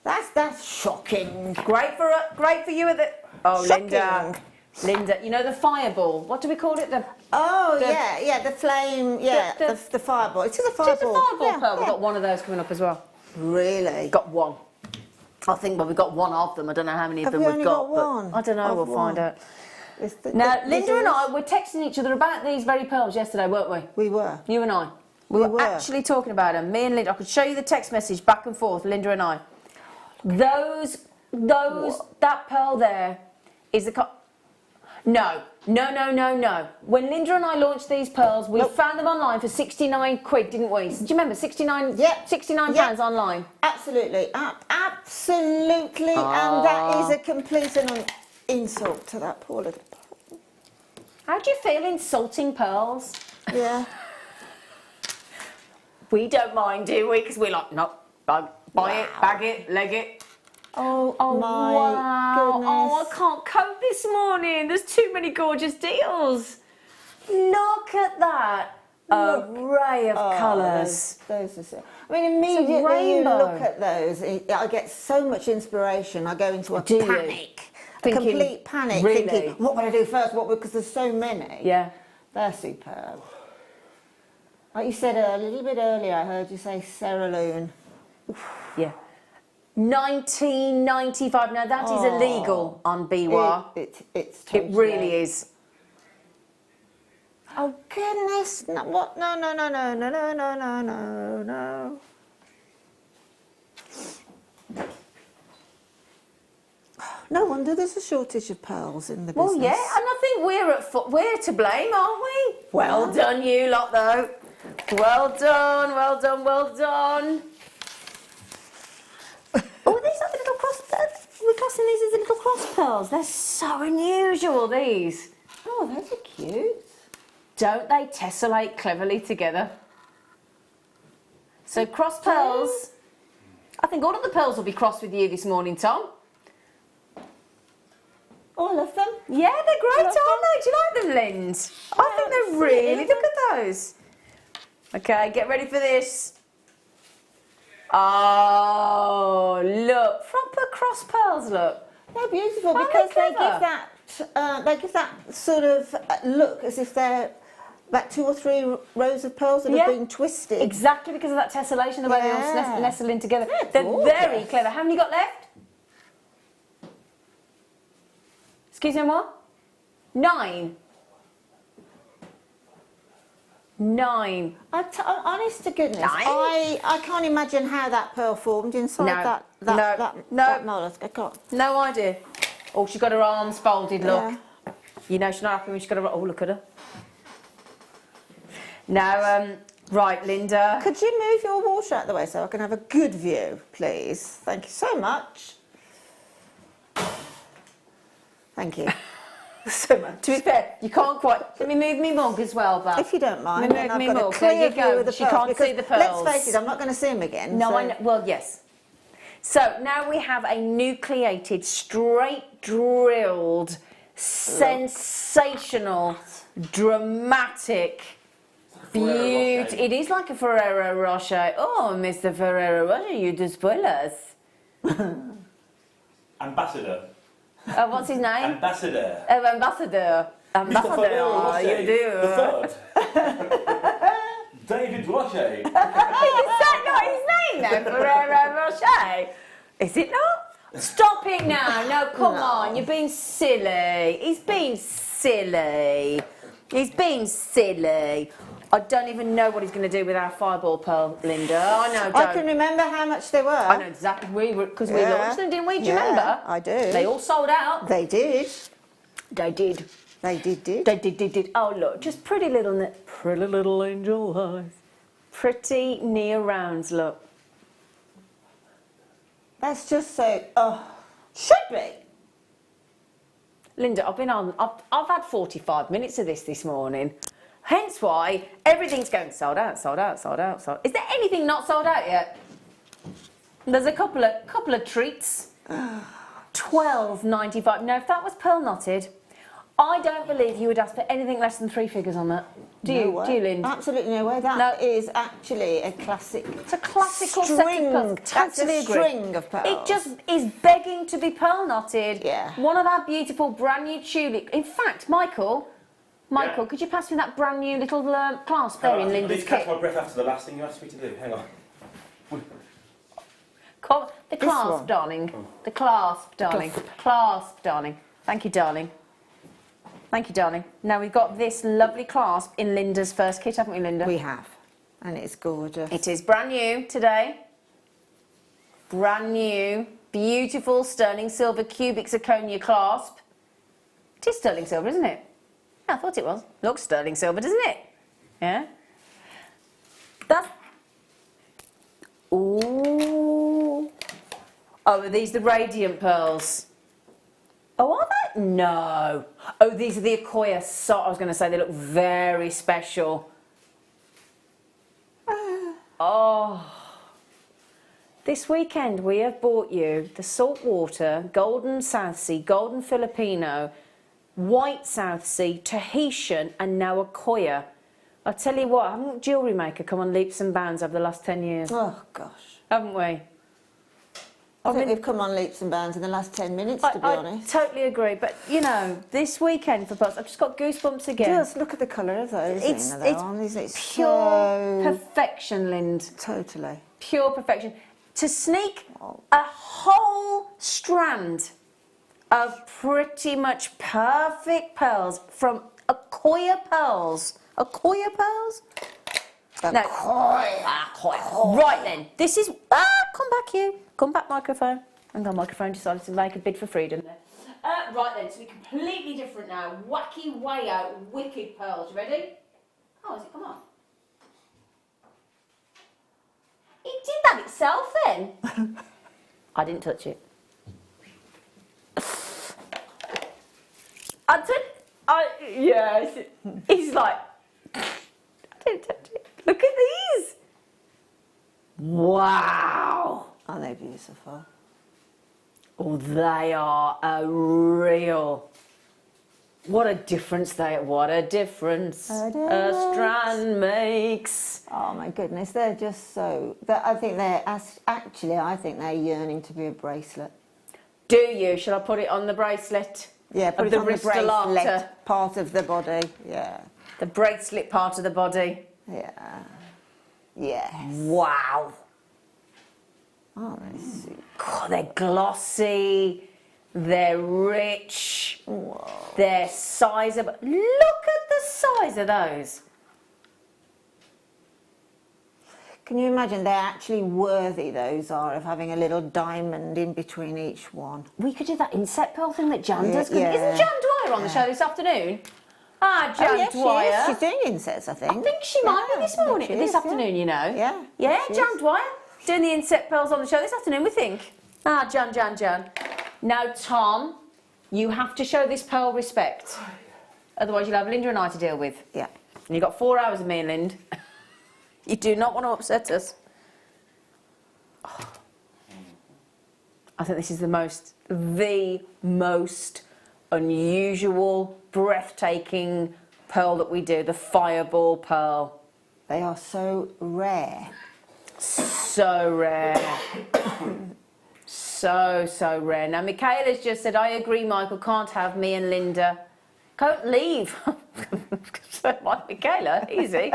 That's shocking. Great for you at the... Oh, Shocking. Linda, you know the fireball. What do we call it? Oh, The- yeah, the flame, yeah, the fireball. It is a fireball. It's a fireball Yeah, pearl. We've yeah. got one of those coming up as well. Really? Got one. I think, well, we've got one of them. I don't know how many of Have them we we've only got. got one? But I don't know. Of We'll find one. out. Is the- Now, the- Linda and is- I were texting each other about these very pearls yesterday, weren't we? We were. You and I. We were actually talking about them. Me and Linda. I could show you the text message back and forth, Linda and I. That pearl there is the... No. When Linda and I launched these pearls, we found them online for 69 quid, didn't we? Do you remember? 69 Yep. 69 Yep. pounds online. Absolutely. Absolutely. And that is a complete and insult to that poor little pearl. How do you feel insulting pearls? Yeah. We don't mind, do we? Because we're like, no, buy it, bag it, leg it. Oh, my wow. goodness. Oh, I can't cope this morning. There's too many gorgeous deals. Look at that array of colours. Those are so... I mean, immediately you rainbow. look at those, I get so much inspiration. I go into a Do you? panic. Thinking, a complete panic. really? Thinking, what will I do first? Because there's so many. Yeah. They're superb. Like you said a little bit earlier, I heard you say cerulean. Yeah. 1995. Now that is illegal on Biwa. It's It totally... really is. Oh goodness! No, what? No! No wonder there's a shortage of pearls in the business. Well, yeah, and I think we're to blame, aren't we? Well done, you lot, though. Well done, well done, well done. Oh, these are the little cross pearls. We're classing these as the little cross pearls. They're so unusual, these. Oh, those are cute. Don't they tessellate cleverly together? So cross pearls. I think all of the pearls will be crossed with you this morning, Tom. All of them. Yeah, they're great, Love aren't they? Do you like them, Lind? I think they're really. Look at those. Okay, get ready for this. Oh, look, proper cross pearls. Look. They're beautiful Aren't because they they clever? give that sort of look as if they're about 2 or 3 rows of pearls that Yeah. have been twisted. Exactly because of that tessellation, the way they all Yeah. nestle in together. They're They're gorgeous. very clever. How many got left? Excuse me, what? 9. 9. Honest to goodness, 9? I can't imagine how that pearl formed inside No. that mollusk. I can't. No idea. Oh, she's got her arms folded, look. Yeah. You know she's not happy when she's got her... Oh, look at her. Now, right, Linda. Could you move your water out of the way so I can have a good view, please? Thank you so much. Thank you. So much. To be fair, you can't quite... Let me move me mug as well, back. If you don't mind, Let then me I've move got a me mug. clear There you view go. of the She pearls. can't because see the pearls. Let's face it, I'm not going to see them again. No, so. I know. Well, yes. So now we have a nucleated, straight drilled, sensational, dramatic, beauty. It is like a Ferrero Rocher. Oh, Mr. Ferrero Rocher, you do spoil us. Ambassador. What's his name? Ambassador. Oh, Ambassador. Ambassador. Ferrero Oh, Rocher, you do. The third. David Rocher. Is that not his name then, Ferrero Rocher? Is it not? Stop it now. No, come on. You're being silly. He's being silly. He's being silly. I don't even know what he's going to do with our fireball pearl, Linda. I know, don't. I can remember how much they were. I know exactly. Because we launched them, didn't we? Do you remember? I do. They all sold out. They did. They did. They did. They did. Oh, look. Just pretty little angel eyes. Pretty near rounds, look. That's just so. Oh, should be. Linda, I've had 45 minutes of this morning. Hence why everything's going sold out. Is there anything not sold out yet? There's a couple of treats. $12.95. Now, if that was pearl knotted, I don't believe you would ask for anything less than 3 figures on that. Do you, Linda? Absolutely no way. That is actually a classic. It's a classical string. set of pearls. That's Totally a agree. string of pearls. It just is begging to be pearl knotted. Yeah. One of our beautiful brand new tulip. In fact, Michael, Yeah. could you pass me that brand new little clasp there in I Linda's need to catch kit? my breath after the last thing you asked me to do. Hang on. The clasp, one. darling. The clasp, darling. Clasp, darling. Thank you, darling. Thank you, darling. Now we've got this lovely clasp in Linda's first kit, haven't we, Linda? We have, and it's gorgeous. It is brand new today. Brand new, beautiful sterling silver cubic zirconia clasp. It is sterling silver, isn't it? Yeah, I thought it was. Looks sterling silver, doesn't it? Yeah. That's... Ooh. Oh, are these the radiant pearls? Oh, are they? No. Oh, these are the Akoya. So I was going to say they look very special. Oh. This weekend we have bought you the saltwater, golden South Sea, golden Filipino, white South Sea, Tahitian and now Akoya. I'll tell you what, haven't JewelleryMaker come on leaps and bounds over the last 10 years? Oh gosh. Haven't we? I think we've come on leaps and bounds in the last 10 minutes, to be honest. I totally agree, but you know, this weekend for pearls, I've just got goosebumps again. Just look at the colour of those. It's Zena, though, aren't they? It's pure so... perfection, Lind. Totally. Pure perfection. To sneak a whole strand of pretty much perfect pearls from Akoya pearls. Akoya pearls? No. Right then, this is... come back you. Come back, microphone. Hang on, microphone decided to make a bid for freedom there. Right then, so we're completely different now. Wacky way out, wicked pearls. You ready? Oh, has it come on? It did that itself then. I didn't touch it. Yes. He's like, I didn't touch it. Look at these. Wow. Are they beautiful? Oh, they are a real. What a difference what a difference A a strand makes. Oh my goodness, they're just so. I think they're yearning to be a bracelet. Do you? Shall I put it on the bracelet? Yeah, put Of it the on the wristolata. bracelet part of the body. Yeah, The bracelet part of the body. yeah, yes. Wow. Oh, they're super. God, they're glossy. They're rich. Whoa. They're sizable. Look at the size of those. Can you imagine they're actually worthy, those are, of having a little diamond in between each one? We could do that inset pearl thing that Jan does. 'Cause Yeah. Isn't Jan Dwyer on the show this afternoon? Ah, Jan yes, Dwyer. she is. She's doing insets, I think. I think she might be Yeah, this I think morning, she this is, afternoon, you know. Yeah. Yeah, she Jan is. Dwyer doing the inset pearls on the show this afternoon, we think. Ah, Jan. Now, Tom, you have to show this pearl respect. Otherwise, you'll have Linda and I to deal with. Yeah. And you've got 4 hours of me and Lind. You do not want to upset us. Oh. I think this is the most unusual, breathtaking pearl that we do, the fireball pearl. They are so rare. So rare. So rare. Now, Michaela's just said, I agree, Michael, can't have me and Linda. Can't leave. So, Michaela, easy.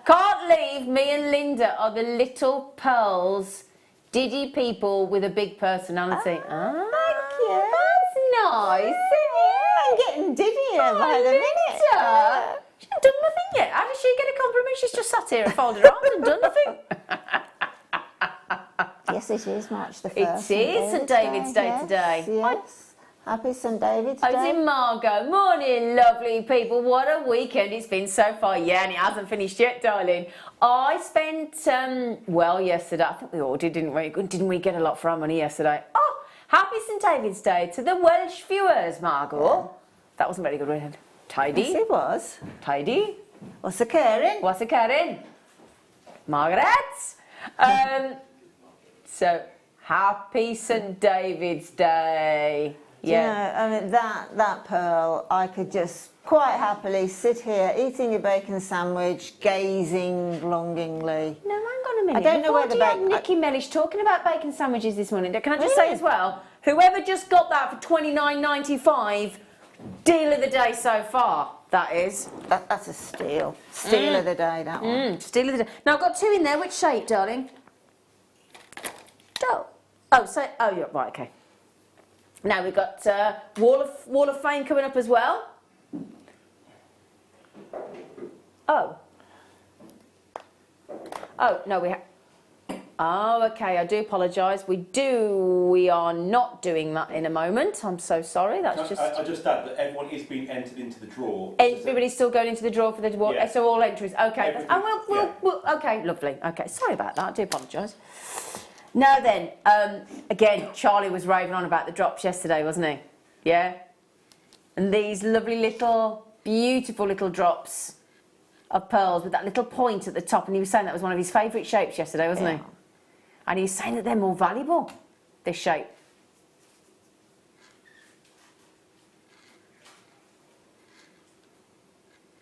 Can't leave, me and Linda are the little pearls, diddy people with a big personality. Thank you. That's nice. I'm getting dizzier by the minute. Linda. She hasn't done nothing yet. How did she get a compliment? She's just sat here and folded her arms and done nothing. Yes, it is March the 1st. It is St David's Day today. Yes. Happy St David's Oh, Day. it's in Margot. Morning, lovely people. What a weekend it's been so far. Yeah, and it hasn't finished yet, darling. I spent, yesterday, I think we all did, didn't we? Didn't we get a lot for our money yesterday? Oh, happy St David's Day to the Welsh viewers, Margot. Yeah. That wasn't very good, was it? Tidy. Yes, it was. Tidy. What's occurring? What's occurring? Margaret. So, happy St David's Day. Yeah. You know, I mean, that pearl, I could just quite happily sit here eating a bacon sandwich, gazing longingly. No, hang on a minute. I don't know where the bacon. Nikki Mellish talking about bacon sandwiches this morning. Can I just say as well, whoever just got that for $29.95, deal of the day so far. That is. That's a steal. Steal of the day, that one. Steal of the day. Now I've got two in there. Which shape, darling? Oh, yeah, right, okay. Now we've got Wall of Fame coming up as well. Oh, no, we have. Oh, okay, I do apologise. We are not doing that in a moment. I'm so sorry. That's just. I just add that everyone is being entered into the draw. Everybody's still going into the draw for the draw. Yeah. So all entries. Okay. Everything, We'll, okay, lovely. Okay, sorry about that. I do apologise. Now then, again, Charlie was raving on about the drops yesterday, wasn't he? Yeah? And these lovely little, beautiful little drops of pearls with that little point at the top. And he was saying that was one of his favourite shapes yesterday, wasn't he? And he was saying that they're more valuable, this shape.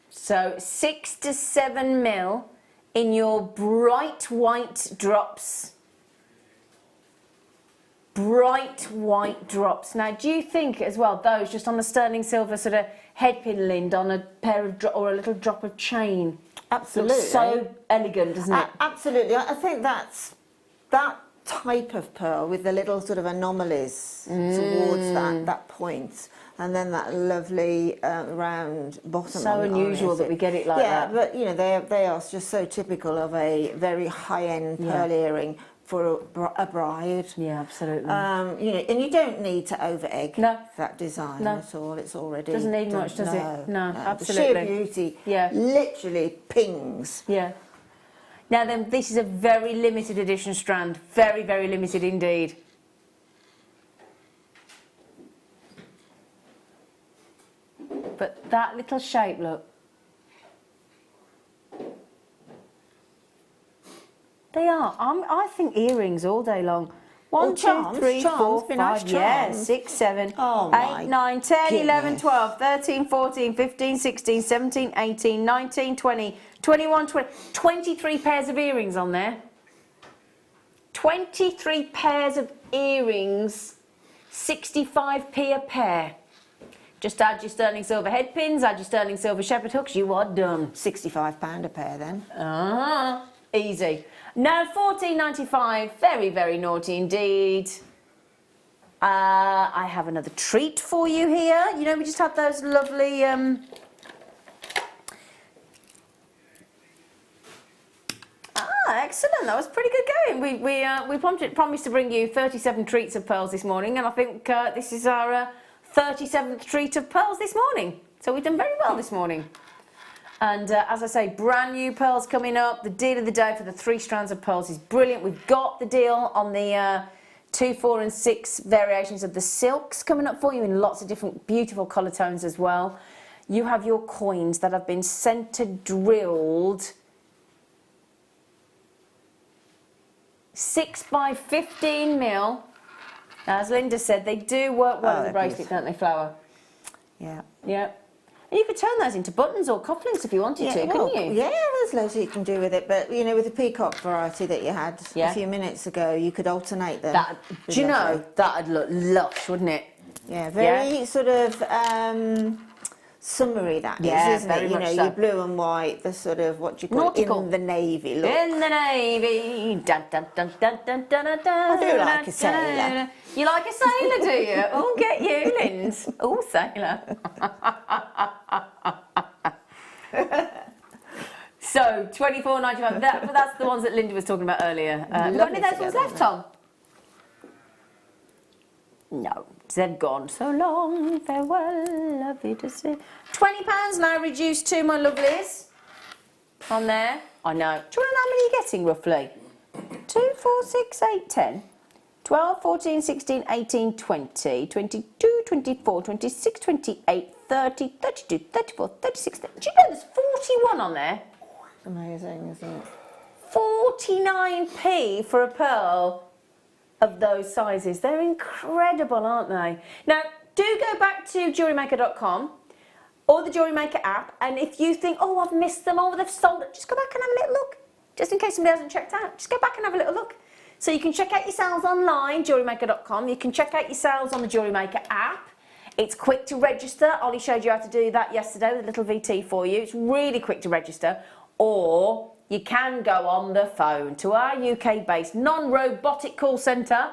So 6 to 7 mil in your bright white drops. Bright white drops. Now, do you think as well, those just on the sterling silver sort of headpin lind on a pair of or a little drop of chain? Absolutely. Looks so elegant, doesn't it? Absolutely. I think that's that type of pearl with the little sort of anomalies towards that point, and then that lovely round bottom. So unusual that we get it like that. Yeah, but you know they are just so typical of a very high-end pearl earring for a bride. Yeah, absolutely. You know, and you don't need to over-egg that design at all. It's already Doesn't need done. much, does it? No, The absolutely. sheer beauty Yeah. literally pings. Yeah. Now then, this is a very limited edition strand. Very, very limited indeed. But that little shape, look. They are. I think earrings all day long. 1, 2, charms, 3, charms, 4, be nice 5, yeah, charms. 6, 7, Oh 8, my 9, 10, 11, goodness. 12, 13, 14, 15, 16, 17, 18, 19, 20, 21, 20, 23 pairs of earrings on there. 23 pairs of earrings, 65p a pair. Just add your sterling silver head pins, add your sterling silver shepherd hooks, you are done. £65 a pair then. Easy. Now £14.95, very, very naughty indeed. I have another treat for you here. You know, we just had those lovely excellent. That was pretty good going. We promised to bring you 37 treats of pearls this morning, and I think this is our 37th treat of pearls this morning. So we've done very well this morning. And as I say, brand new pearls coming up. The deal of the day for the 3 strands of pearls is brilliant. We've got the deal on the 2, 4 and 6 variations of the silks coming up for you in lots of different beautiful colour tones as well. You have your coins that have been centre drilled 6 by 15 mil. As Linda said, they do work well Oh, as a they're bracelet, don't they, Flower? Yeah. Yeah. And you could turn those into buttons or cufflinks if you wanted to, couldn't you? Yeah, there's loads you can do with it. But, you know, with the peacock variety that you had Yeah. a few minutes ago, you could alternate them. Do you know, that'd look lush, wouldn't it? Yeah, very sort of summery that Yeah, is, isn't very it? You much know, so. your blue and white, the sort of, what do you call Nautical. it, in the navy look. In the navy. Dun, dun, dun, dun, dun, dun, dun, dun, I do like a sailor. You like a sailor, do you? Oh, get you, Linz. Oh, sailor. So, £24.95. That's the ones that Linda was talking about earlier. Have you got any of those ones left, Tom? No, they've gone so long. Farewell, love you to see. £20 now reduced to my lovelies. On there. I know. Do you want to know how many you're getting roughly? 2, 4, 6, 8, 10, 12, 14, 16, 18, 20, 22, 24, 26, 28, 30, 32, 34, 36. Do you know there's 41 on there? Amazing, isn't it? 49p for a pearl of those sizes. They're incredible, aren't they? Now, do go back to JewelleryMaker.com or the Jewellery Maker app, and if you think, oh, I've missed them, oh, they've sold it, just go back and have a little look. Just in case somebody hasn't checked out, just go back and have a little look. So you can check out your sales online, JewelleryMaker.com. You can check out your sales on the Jewellery Maker app. It's quick to register. Ollie showed you how to do that yesterday with a little VT for you. It's really quick to register. Or you can go on the phone to our UK-based non-robotic call centre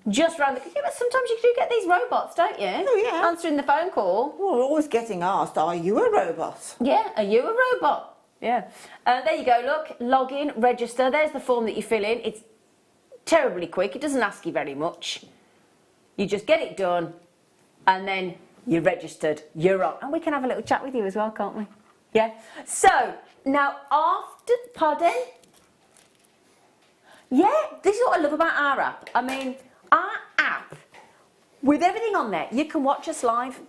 just round the... Yeah, but sometimes you do get these robots, don't you? Oh, yeah. Answering the phone call. Well, we're always getting asked, are you a robot? Yeah, are you a robot? Yeah. There you go, look, log in, register. There's the form that you fill in. It's terribly quick. It doesn't ask you very much. You just get it done and then you're registered, you're on. And we can have a little chat with you as well, can't we? Yeah. So, now after, pardon? Yeah, this is what I love about our app. I mean, our app, with everything on there, you can watch us live.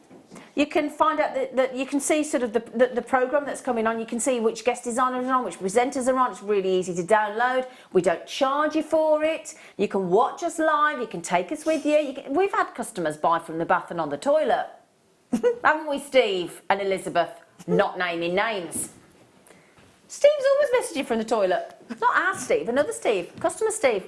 You can find out that you can see sort of the programme that's coming on. You can see which guest designers are on, which presenters are on. It's really easy to download. We don't charge you for it. You can watch us live. You can take us with you. We've had customers buy from the bath and on the toilet. Haven't we, Steve and Elizabeth? Not naming names. Steve's always messaging from the toilet. Not our Steve, another Steve. Customer Steve.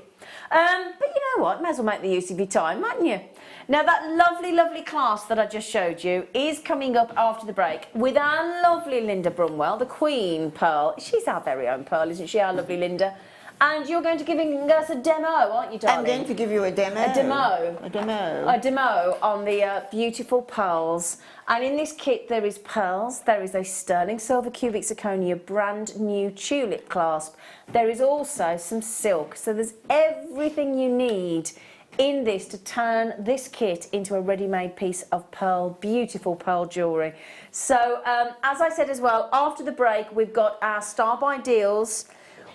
But you know what? May as well make the use of your time, mightn't you? Now, that lovely, lovely class that I just showed you is coming up after the break with our lovely Linda Brumwell, the Queen Pearl. She's our very own Pearl, isn't she, our lovely Linda? And you're going to give us a demo, aren't you, darling? I'm going to give you a demo. A demo. A demo. A demo on the beautiful pearls. And in this kit there is pearls, there is a sterling silver cubic zirconia brand new tulip clasp. There is also some silk. So there's everything you need in this to turn this kit into a ready-made piece of pearl, beautiful pearl jewellery. So as I said as well, after the break we've got our Star By deals.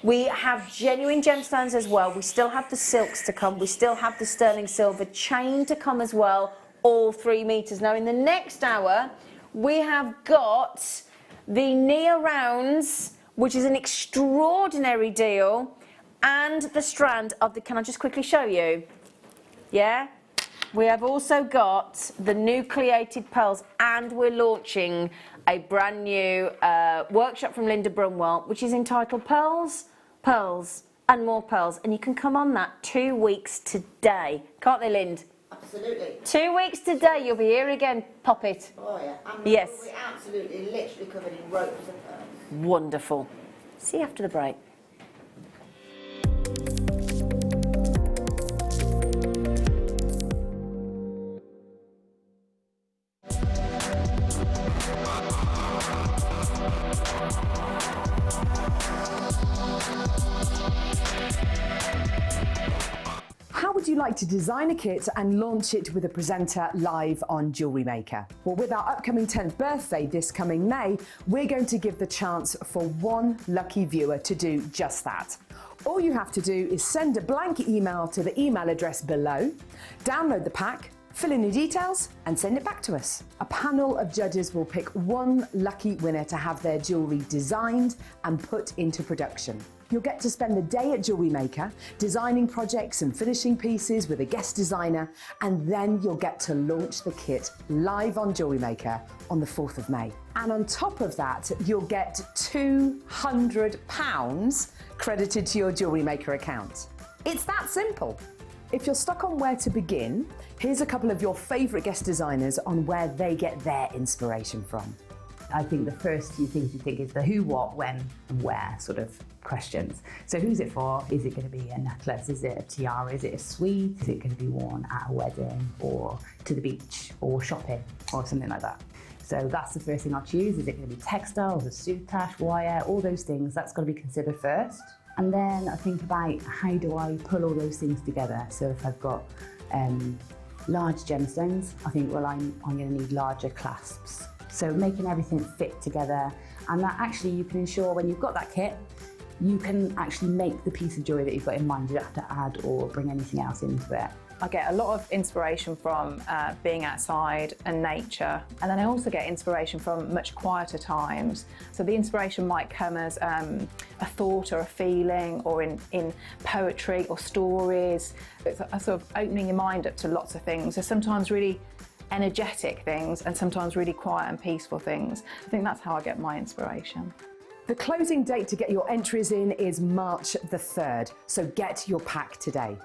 We have genuine gemstones as well. We still have the silks to come. We still have the sterling silver chain to come as well, all 3 meters. Now in the next hour, we have got the Nia rounds, which is an extraordinary deal, and the strand of the, can I just quickly show you? Yeah? We have also got the nucleated pearls, and we're launching a brand new workshop from Linda Brumwell, which is entitled Pearls, Pearls and More Pearls. And you can come on that 2 weeks today. Can't they, Lind? Absolutely. 2 weeks today, you'll be here again, pop it. Oh yeah. And Yes. we're absolutely literally covered in ropes of pearls. Wonderful. See you after the break. How would you like to design a kit and launch it with a presenter live on JewelleryMaker? Well, with our upcoming 10th birthday this coming May, we're going to give the chance for one lucky viewer to do just that. All you have to do is send a blank email to the email address below, download the pack, fill in your details and send it back to us. A panel of judges will pick one lucky winner to have their jewellery designed and put into production. You'll get to spend the day at JewelleryMaker designing projects and finishing pieces with a guest designer, and then you'll get to launch the kit live on JewelleryMaker on the 4th of May. And on top of that, you'll get £200 credited to your JewelleryMaker account. It's that simple. If you're stuck on where to begin, here's a couple of your favourite guest designers on where they get their inspiration from. I think the first few things you think is the who, what, when, and where sort of questions. So who's it for? Is it going to be a necklace? Is it a tiara? Is it a suite? Is it going to be worn at a wedding or to the beach or shopping or something like that? So that's the first thing I'll choose. Is it going to be textiles, a soutache, wire, all those things? That's got to be considered first. And then I think about how do I pull all those things together? So if I've got large gemstones, I think, well, I'm going to need larger clasps. So making everything fit together, and that actually you can ensure when you've got that kit, you can actually make the piece of jewellery that you've got in mind. You don't have to add or bring anything else into it. I get a lot of inspiration from being outside and nature, and then I also get inspiration from much quieter times. So the inspiration might come as a thought or a feeling, or in poetry or stories. It's a sort of opening your mind up to lots of things. There's sometimes really energetic things and sometimes really quiet and peaceful things. I think that's how I get my inspiration. The closing date to get your entries in is March the 3rd, so get your pack today.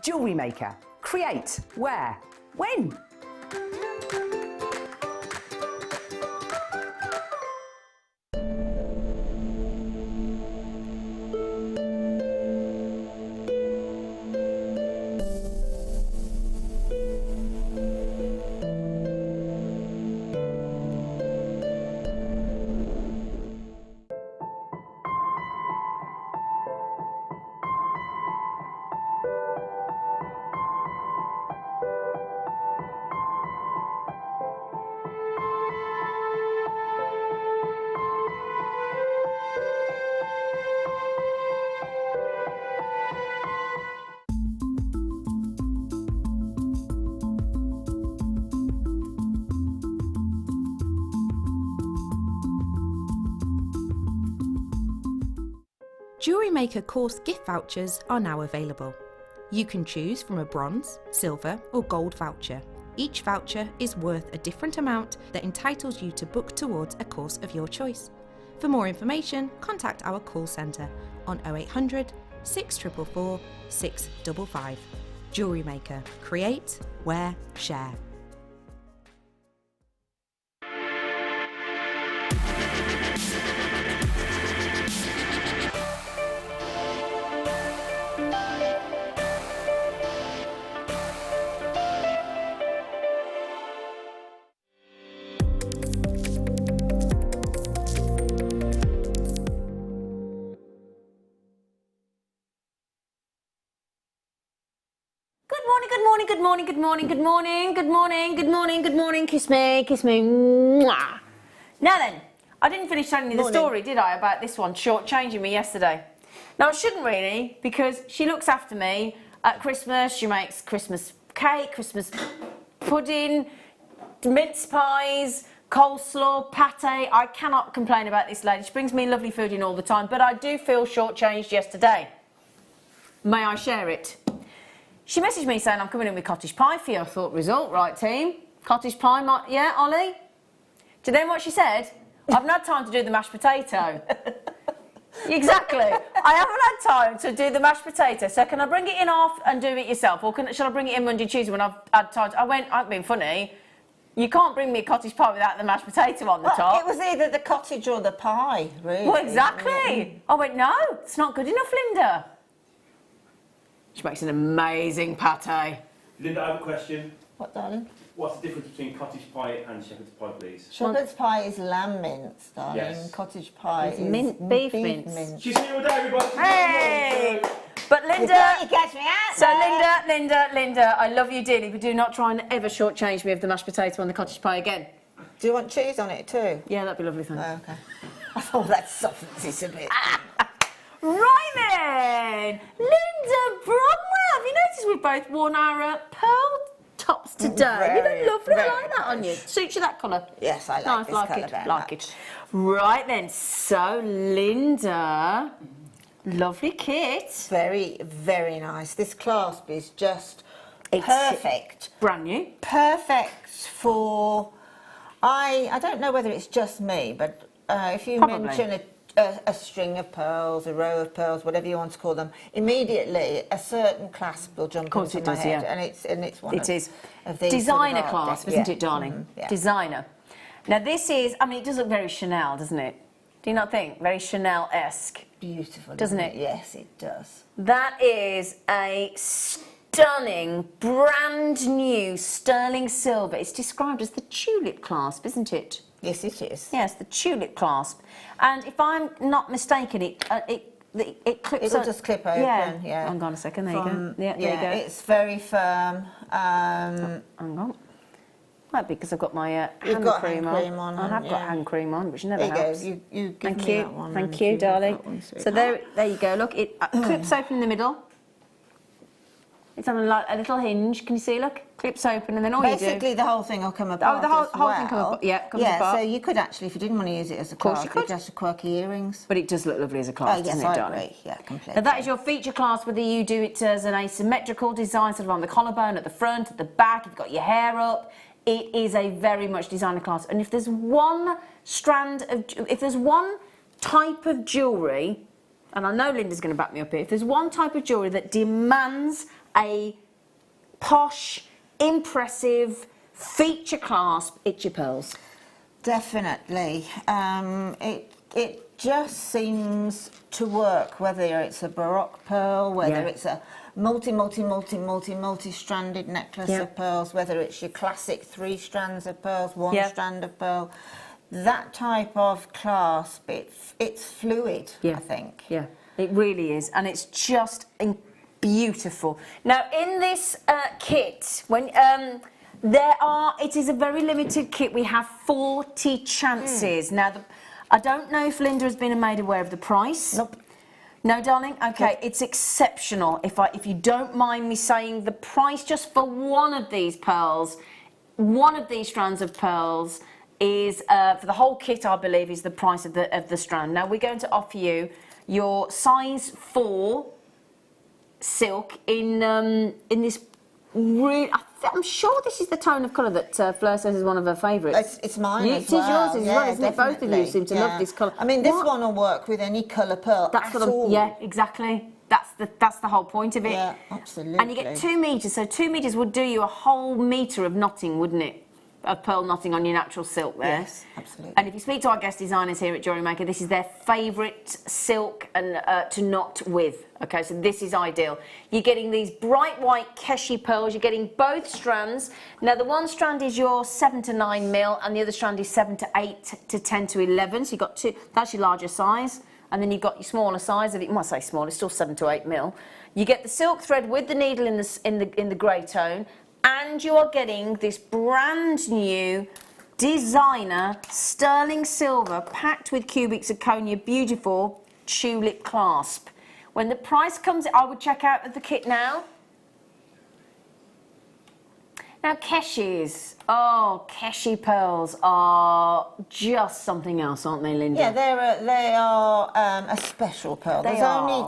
JewelleryMaker. Create. Where? When? JewelleryMaker course gift vouchers are now available. You can choose from a bronze, silver or gold voucher. Each voucher is worth a different amount that entitles you to book towards a course of your choice. For more information, contact our call centre on 0800 644 655. JewelleryMaker. Create, wear, share. Good morning, good morning, good morning, good morning, good morning, good morning. Kiss me, mwah. Now then, I didn't finish telling you the story, did I, about this one shortchanging me yesterday? Now, I shouldn't really, because she looks after me. At Christmas, she makes Christmas cake, Christmas pudding, mince pies, coleslaw, pate. I cannot complain about this lady. She brings me lovely food in all the time, but I do feel shortchanged yesterday. May I share it? She messaged me saying, I'm coming in with cottage pie for you. I thought, result, right, team? Cottage pie, yeah, Ollie? Do you know what she said? I haven't had time to do the mashed potato. Exactly. I haven't had time to do the mashed potato, so can I bring it in half and do it yourself? Or shall I bring it in Monday, Tuesday when I've had time? I went, I've been funny. You can't bring me a cottage pie without the mashed potato on the top. It was either the cottage or the pie, really. Well, exactly. I went, no, it's not good enough, Linda. She makes an amazing pate. Linda, I have a question. What, darling? What's the difference between cottage pie and shepherd's pie, please? Shepherd's pie is lamb mince, darling. Yes. Cottage pie is beef mince. She's here all day, everybody. Hey! But Linda, You catch me out so there. Linda, I love you dearly, but do not try and ever shortchange me of the mashed potato and the cottage pie again. Do you want cheese on it too? Yeah, that'd be lovely, thanks. Oh, okay. I thought that softens it a bit. Right then, Linda Brumwell. Have you noticed we've both worn our pearl tops today? You look lovely. I like that on you. Suits you that colour. Yes, I like Nice, this like colour it. very Like much. it. Right then, so Linda, lovely kit. Very, very nice. This clasp is just It's perfect. Brand new. Perfect for... I don't know whether it's just me, but if you Probably. mention a string of pearls, a row of pearls, whatever you want to call them, immediately a certain clasp will jump course into it my does, head, yeah. and it's one It is. of these Designer sort of clasp, art isn't yeah. it, darling? Yeah. Designer. Now this is, I mean, it does look very Chanel, doesn't it? Do you not think? Very Chanel-esque. Beautiful, Doesn't it? Yes, it does. That is a stunning, brand new sterling silver. It's described as the tulip clasp, isn't it? Yes, it is. Yes, the tulip clasp. And if I'm not mistaken, it clips. It'll just clip open. Yeah. Hang on a second. There you go. Yeah, there you go. It's very firm. Hang on. Might be because I've got my hand got cream hand cream on, I have got yeah. hand cream on, which never There you go. helps. You give Thank me you. that one. Thank and you, have darling. that one, So there you go. Look, it clips open in the middle. It's on a little hinge. Can you see? Look, clips open, and then all you do. Basically, the whole thing will come apart. the whole as thing comes well. apart. Yeah, comes apart. So you could actually, if you didn't want to use it as a course clasp, you could. just have quirky earrings. But it does look lovely as a clasp, Yes, doesn't it, I darling? agree. Yeah, completely. Now that is your feature clasp, whether you do it as an asymmetrical design, sort of on the collarbone, at the front, at the back, if you've got your hair up. It is a very much designer clasp. And if there's one type of jewellery, and I know Linda's going to back me up here, if there's one type of jewellery that demands a posh, impressive feature clasp, it's your pearls. Definitely. It just seems to work, whether it's a Baroque pearl, whether it's a multi-stranded necklace of pearls, whether it's your classic 3 strands of pearls, 1 strand of pearl. That type of clasp, it's fluid, I think. Yeah, it really is, and it's just beautiful. Now, in this kit, when it is a very limited kit. We have 40 chances. Now, I don't know if Linda has been made aware of the price. Nope. No, darling? Okay, it's exceptional. If you don't mind me saying, the price just for one of these pearls, one of these strands of pearls is, for the whole kit, I believe, is the price of the strand. Now, we're going to offer you your size 4 silk in this really... I'm sure this is the tone of colour that Fleur says is one of her favourites. It's mine as It is well. yours as well, isn't it? Both of you seem to love this colour. I mean, this one will work with any colour pearl That's at what all. yeah, exactly. That's the whole point of it. Yeah, absolutely. And you get 2 metres, so 2 metres would do you a whole metre of knotting, wouldn't it? Of pearl knotting on your natural silk there. Yes, absolutely. And if you speak to our guest designers here at JewelleryMaker, this is their favourite silk and to knot with. Okay, so this is ideal. You're getting these bright white Keshi pearls. You're getting both strands. Now, the one strand is your 7 to 9 mil, and the other strand is 7 to 8 to 10 to 11. So you've got 2. That's your larger size, and then you've got your smaller size of it. You might say small. It's still 7 to 8 mil. You get the silk thread with the needle in the grey tone. And you are getting this brand new designer sterling silver packed with cubic zirconia beautiful tulip clasp. When the price comes, I would check out the kit now. Now Keshi's, Keshi pearls are just something else, aren't they, Linda? Yeah, they are a special pearl. They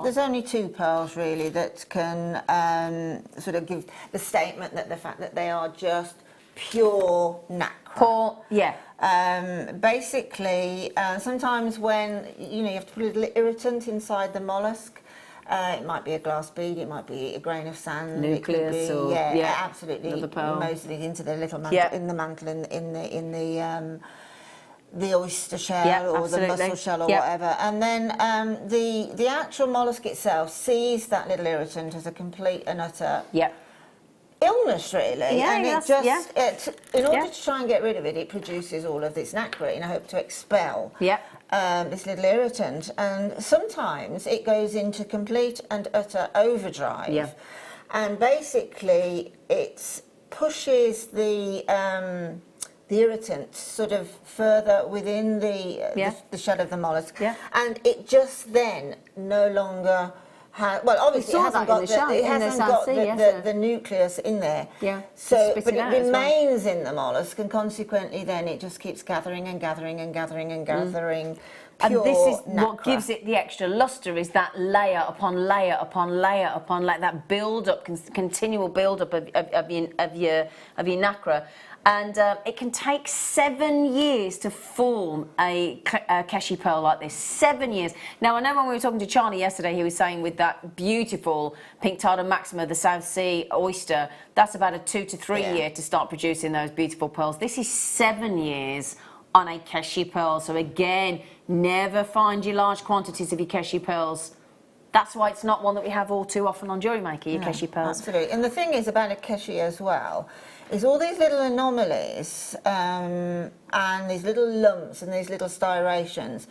There's only two pearls really that can sort of give the statement that the fact that they are just pure nacre. Basically, sometimes when you have to put a little irritant inside the mollusk. It might be a glass bead, it might be a grain of sand, nucleus, it could be, absolutely. Another pearl. Most of it into the little mantle, in the mantle, in the oyster shell or the mussel shell or whatever. And then the actual mollusk itself sees that little irritant as a complete and utter illness, really. And it just, in order to try and get rid of it, it produces all of this nacre in a hope to expel this little irritant. And sometimes it goes into complete and utter overdrive. And basically, it pushes the irritant sort of further within the shell of the mollusk. And it just then no longer... well, obviously it hasn't got the nucleus in there. So, but it remains in the mollusk, and consequently, then it just keeps gathering and gathering and gathering and gathering. And this is what gives it the extra luster, is that layer upon layer upon layer upon that build-up, continual build-up of your nacre. And it can take 7 years to form a Keshi pearl like this. 7 years. Now, I know when we were talking to Charlie yesterday, he was saying with that beautiful Pink Tartar Maxima, the South Sea oyster, that's about a 2 to 3 year to start producing those beautiful pearls. This is 7 years on a Keshi pearl. So again, never find your large quantities of your Keshi pearls. That's why it's not one that we have all too often on JewelleryMaker, your Keshi pearls. Absolutely. And the thing is about a Keshi as well, is all these little anomalies and these little lumps and these little styrations,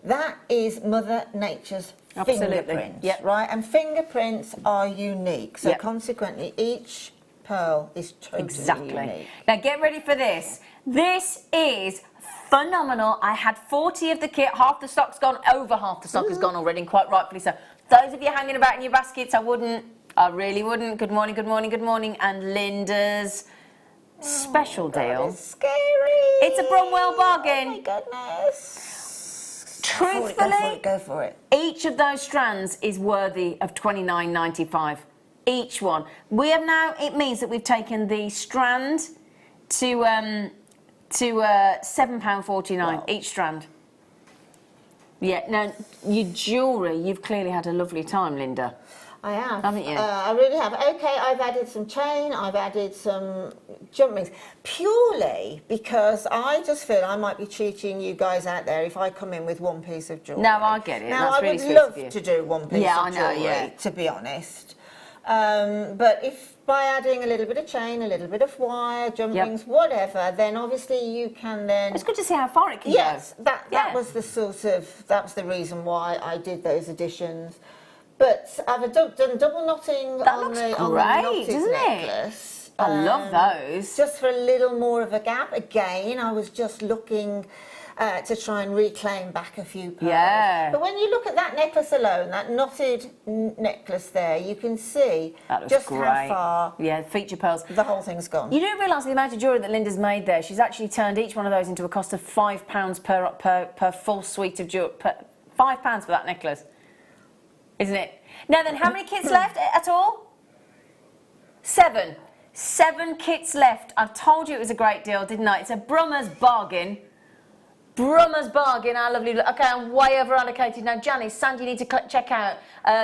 that is Mother Nature's fingerprints, right? And fingerprints are unique, so consequently each pearl is totally unique. Now get ready for this. This is phenomenal. I had 40 of the kit, half the stock's gone, over half the stock has gone already, and quite rightfully so. Those of you hanging about in your baskets, I really wouldn't. Good morning, good morning, good morning. And Linda's special deal. It's scary. It's a Brumwell bargain. Oh my goodness. Truthfully, go for it. Each of those strands is worthy of $29.95. Each one. We have now, it means that we've taken the strand to £7.49 each strand. Yeah, now, your jewellery, you've clearly had a lovely time, Linda. I have. Haven't you? I really have. Okay, I've added some chain, I've added some jump rings, purely because I just feel I might be cheating you guys out there if I come in with one piece of jewellery. No, I get it. Now, That's I really would sweet love of you. to do one piece of jewellery, to be honest. But if by adding a little bit of chain, a little bit of wire, jump rings, whatever, then obviously you can then... It's good to see how far it can go. That was the sort of, that was the reason why I did those additions. But I've done double knotting on the knotted necklace. I love those. Just for a little more of a gap. Again, I was just looking to try and reclaim back a few pearls. Yeah. But when you look at that necklace alone, that knotted necklace there, you can see just how far feature pearls. The whole thing's gone. You do realise the amount of jewellery that Linda's made there. She's actually turned each one of those into a cost of £5 per full suite of jewellery. £5 for that necklace. Isn't it? Now then, how many kits left at all? 7. 7 kits left. I've told you it was a great deal, didn't I? It's a Brummer's bargain. Brummer's bargain, our lovely... Okay, I'm way over allocated now. Janice, Sandy, you need to check out.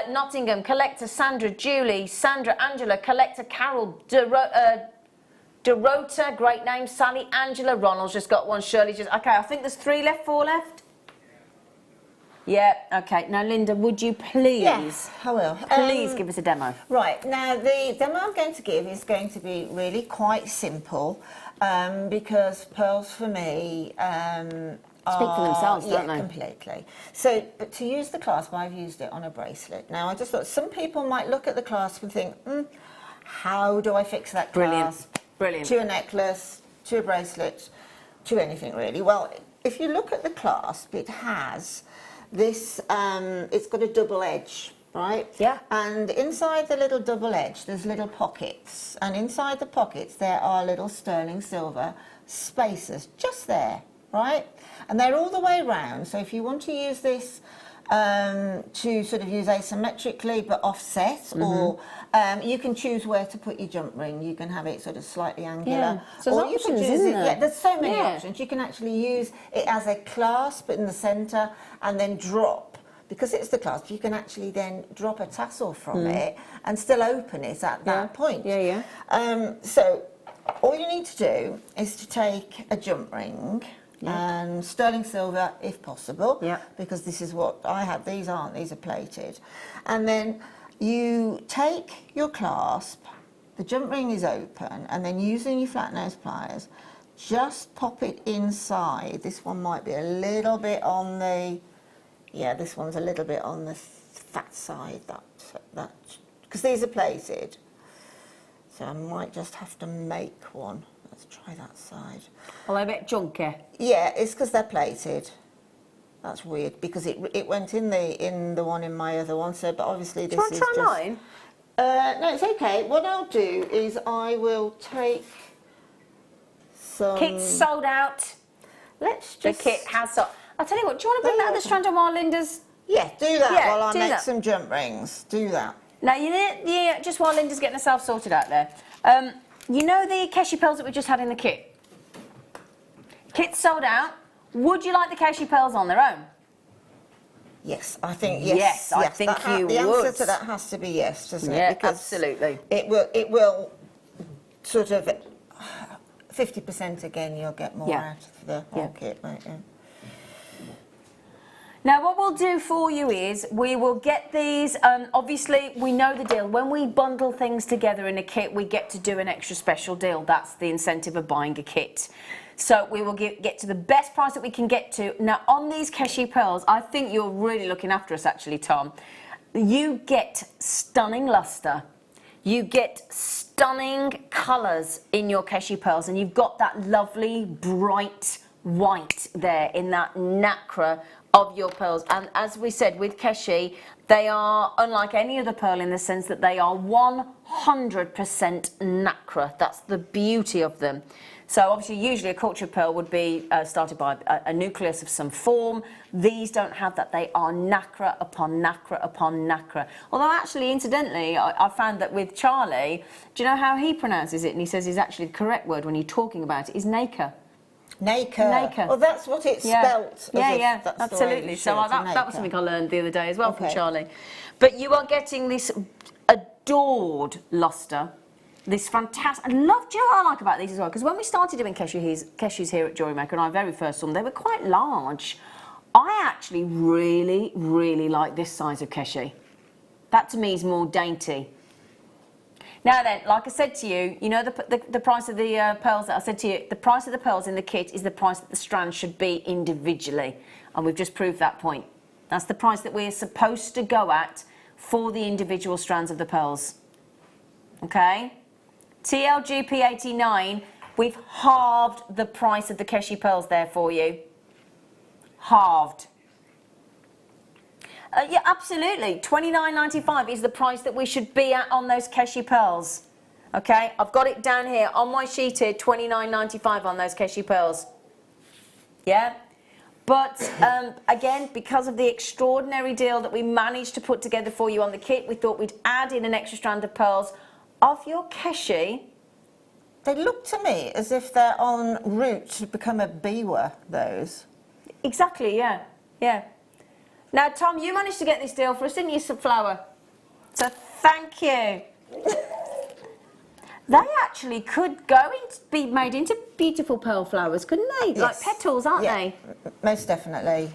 Nottingham, Collector, Sandra, Julie, Sandra, Angela, Collector, Carol, Dorota, great name, Sally, Angela, Ronald's just got one, Shirley just... Okay, I think there's 3 left, 4 left. Yeah, okay. Now, Linda, would you please... Yes, I will. Please give us a demo. Right, now the demo I'm going to give is going to be really quite simple because pearls for me speak for themselves, don't they? Completely. So, but to use the clasp, I've used it on a bracelet. Now, I just thought some people might look at the clasp and think, how do I fix that clasp? Brilliant. To a necklace, to a bracelet, to anything really. Well, if you look at the clasp, it has... This, it's got a double edge right? Yeah. And inside the little double edge, there's little pockets. And inside the pockets, there are little sterling silver spacers, just there, right? And they're all the way round. So if you want to use this to sort of use asymmetrically but offset, or you can choose where to put your jump ring. You can have it sort of slightly angular. Yeah. So or there's you can options, use isn't it, there? yeah, there's so many Yeah. options. You can actually use it as a clasp in the centre and then drop. Because it's the clasp, you can actually then drop a tassel from it and still open it at that point. Yeah, yeah. So all you need to do is to take a jump ring, and sterling silver if possible, because this is what I had. These aren't, these are plated. And then you take your clasp, the jump ring is open, and then using your flat nose pliers, just pop it inside. This one might be a little bit on the, this one's a little bit on the fat side, that because these are plated. So I might just have to make one. Let's try that side. Well, they're a bit junky. Yeah, it's because they're plated. That's weird because it went in the one in my other one. So, but obviously this is Try just. mine. No, it's okay. What I'll do is I will take some. Kit's sold out. Let's The just. kit has sold. I'll tell you what. Do you want to bring that other strand on while Linda's? Yeah, do that Yeah, while I do make that. some jump rings. Do that. Now you know, just while Linda's getting herself sorted out there. You know the Keshi pearls that we just had in the kit? Kit's sold out. Would you like the Keshi pearls on their own? Yes, I think yes. Yes, I think you the would. answer to that has to be yes, doesn't Yeah, it? Because absolutely. It will sort of 50% again. You'll get more out of the whole kit, won't you? Now what we'll do for you is we will get these, obviously we know the deal. When we bundle things together in a kit, we get to do an extra special deal. That's the incentive of buying a kit. So we will get to the best price that we can get to. Now on these Keshi pearls, I think you're really looking after us actually, Tom. You get stunning luster. You get stunning colours in your Keshi pearls, and you've got that lovely bright white there in that nacre of your pearls. And as we said with Keshi, they are unlike any other pearl in the sense that they are 100% nacre. That's the beauty of them. So obviously usually a cultured pearl would be started by a nucleus of some form. These don't have that. They are nacre upon nacre upon nacre. Although actually incidentally I found that with Charlie, do you know how he pronounces it? And he says is actually the correct word when you're talking about it is nacre. Nacre. Nacre. Well, that's what it's spelt. Yeah, absolutely. So that was something I learned the other day as well from Charlie. But you are getting this adored luster, this fantastic. I love. Do you know what I like about these as well? Because when we started doing Keshis here at JewelleryMaker, and I very first saw them, they were quite large. I actually really, really like this size of Keshi. That to me is more dainty. Now then, like I said to you, you know the price of the pearls that I said to you, the price of the pearls in the kit is the price that the strands should be individually. And we've just proved that point. That's the price that we're supposed to go at for the individual strands of the pearls. Okay? TLGP89, we've halved the price of the Keshi pearls there for you. Halved. Yeah, absolutely. $29.95 is the price that we should be at on those Keshi pearls. Okay, I've got it down here on my sheet here, $29.95 on those Keshi pearls. Yeah, but again, because of the extraordinary deal that we managed to put together for you on the kit, we thought we'd add in an extra strand of pearls of your Keshi. They look to me as if they're en route to become a biwa, those. Exactly, yeah, yeah. Now, Tom, you managed to get this deal for us, didn't you, Flower? So thank you. They actually could be made into beautiful pearl flowers, couldn't they? Yes. Like petals, aren't they? Most definitely.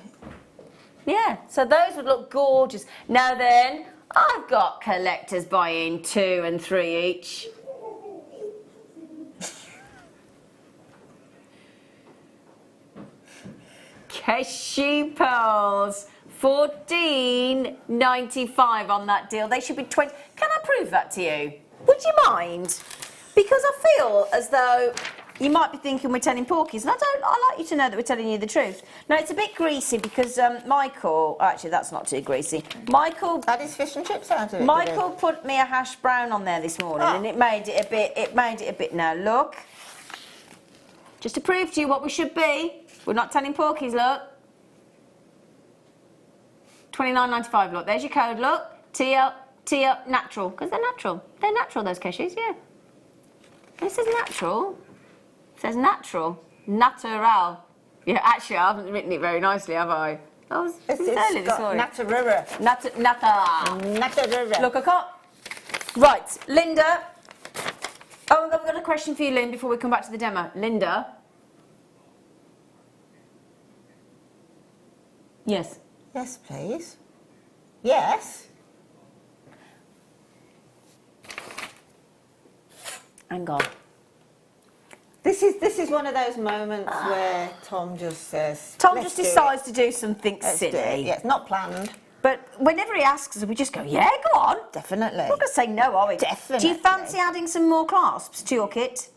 Yeah, so those would look gorgeous. Now then, I've got collectors buying 2 and 3 each. Keshi pearls. $14.95 on that deal. They should be 20. Can I prove that to you? Would you mind? Because I feel as though you might be thinking we're telling porkies, and I like you to know that we're telling you the truth. Now, it's a bit greasy because Michael, actually, that's not too greasy. Michael... That is fish and chips out of it. Michael put me a hash brown on there this morning, and it made it a bit, now look. Just to prove to you what we should be, we're not telling porkies, look. $29.95, look, there's your code, look. TL, natural, because they're natural. They're natural, those Keshis, yeah. It says natural. It says natural. Natural. Yeah, actually, I haven't written it very nicely, have I? It's got naturura. Naturura. Look, I can't... Right, Linda. Oh, I've got a question for you, Lynn, before we come back to the demo. Linda. Yes. Yes, please. Yes. Hang on. This is one of those moments where Tom just says... Tom just decides to do something silly. Yeah, it's not planned. But whenever he asks us, we just go, yeah, go on. Definitely. We're not going to say no, are we? Definitely. Do you fancy adding some more clasps to your kit?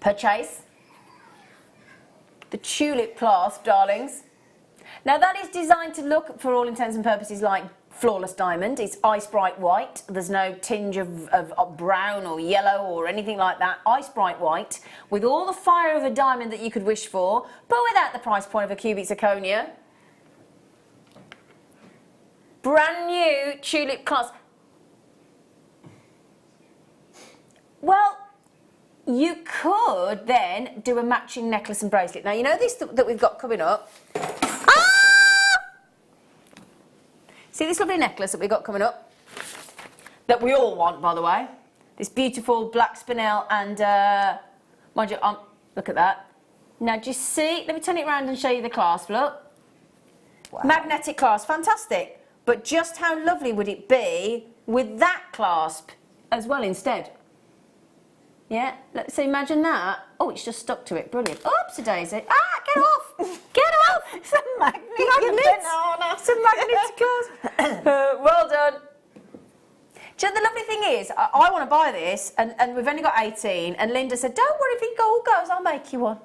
Purchase. The tulip clasp, darlings. Now, that is designed to look, for all intents and purposes, like flawless diamond. It's ice bright white. There's no tinge of brown or yellow or anything like that. Ice bright white with all the fire of a diamond that you could wish for, but without the price point of a cubic zirconia. Brand new tulip clasp. Well, you could then do a matching necklace and bracelet. Now, you know this that we've got coming up? See this lovely necklace that we've got coming up? That we all want, by the way. This beautiful black spinel and, mind you, look at that. Now, do you see? Let me turn it around and show you the clasp, look. Wow. Magnetic clasp, fantastic. But just how lovely would it be with that clasp as well instead? Yeah, so imagine that. Oh, it's just stuck to it, brilliant. Oops, a daisy. Ah, get off! Get off! It's a magnet. It's a magnetic clasp. Well done. Do you know, the lovely thing is, I want to buy this, and we've only got 18, and Linda said, don't worry, if it all goes, I'll make you one.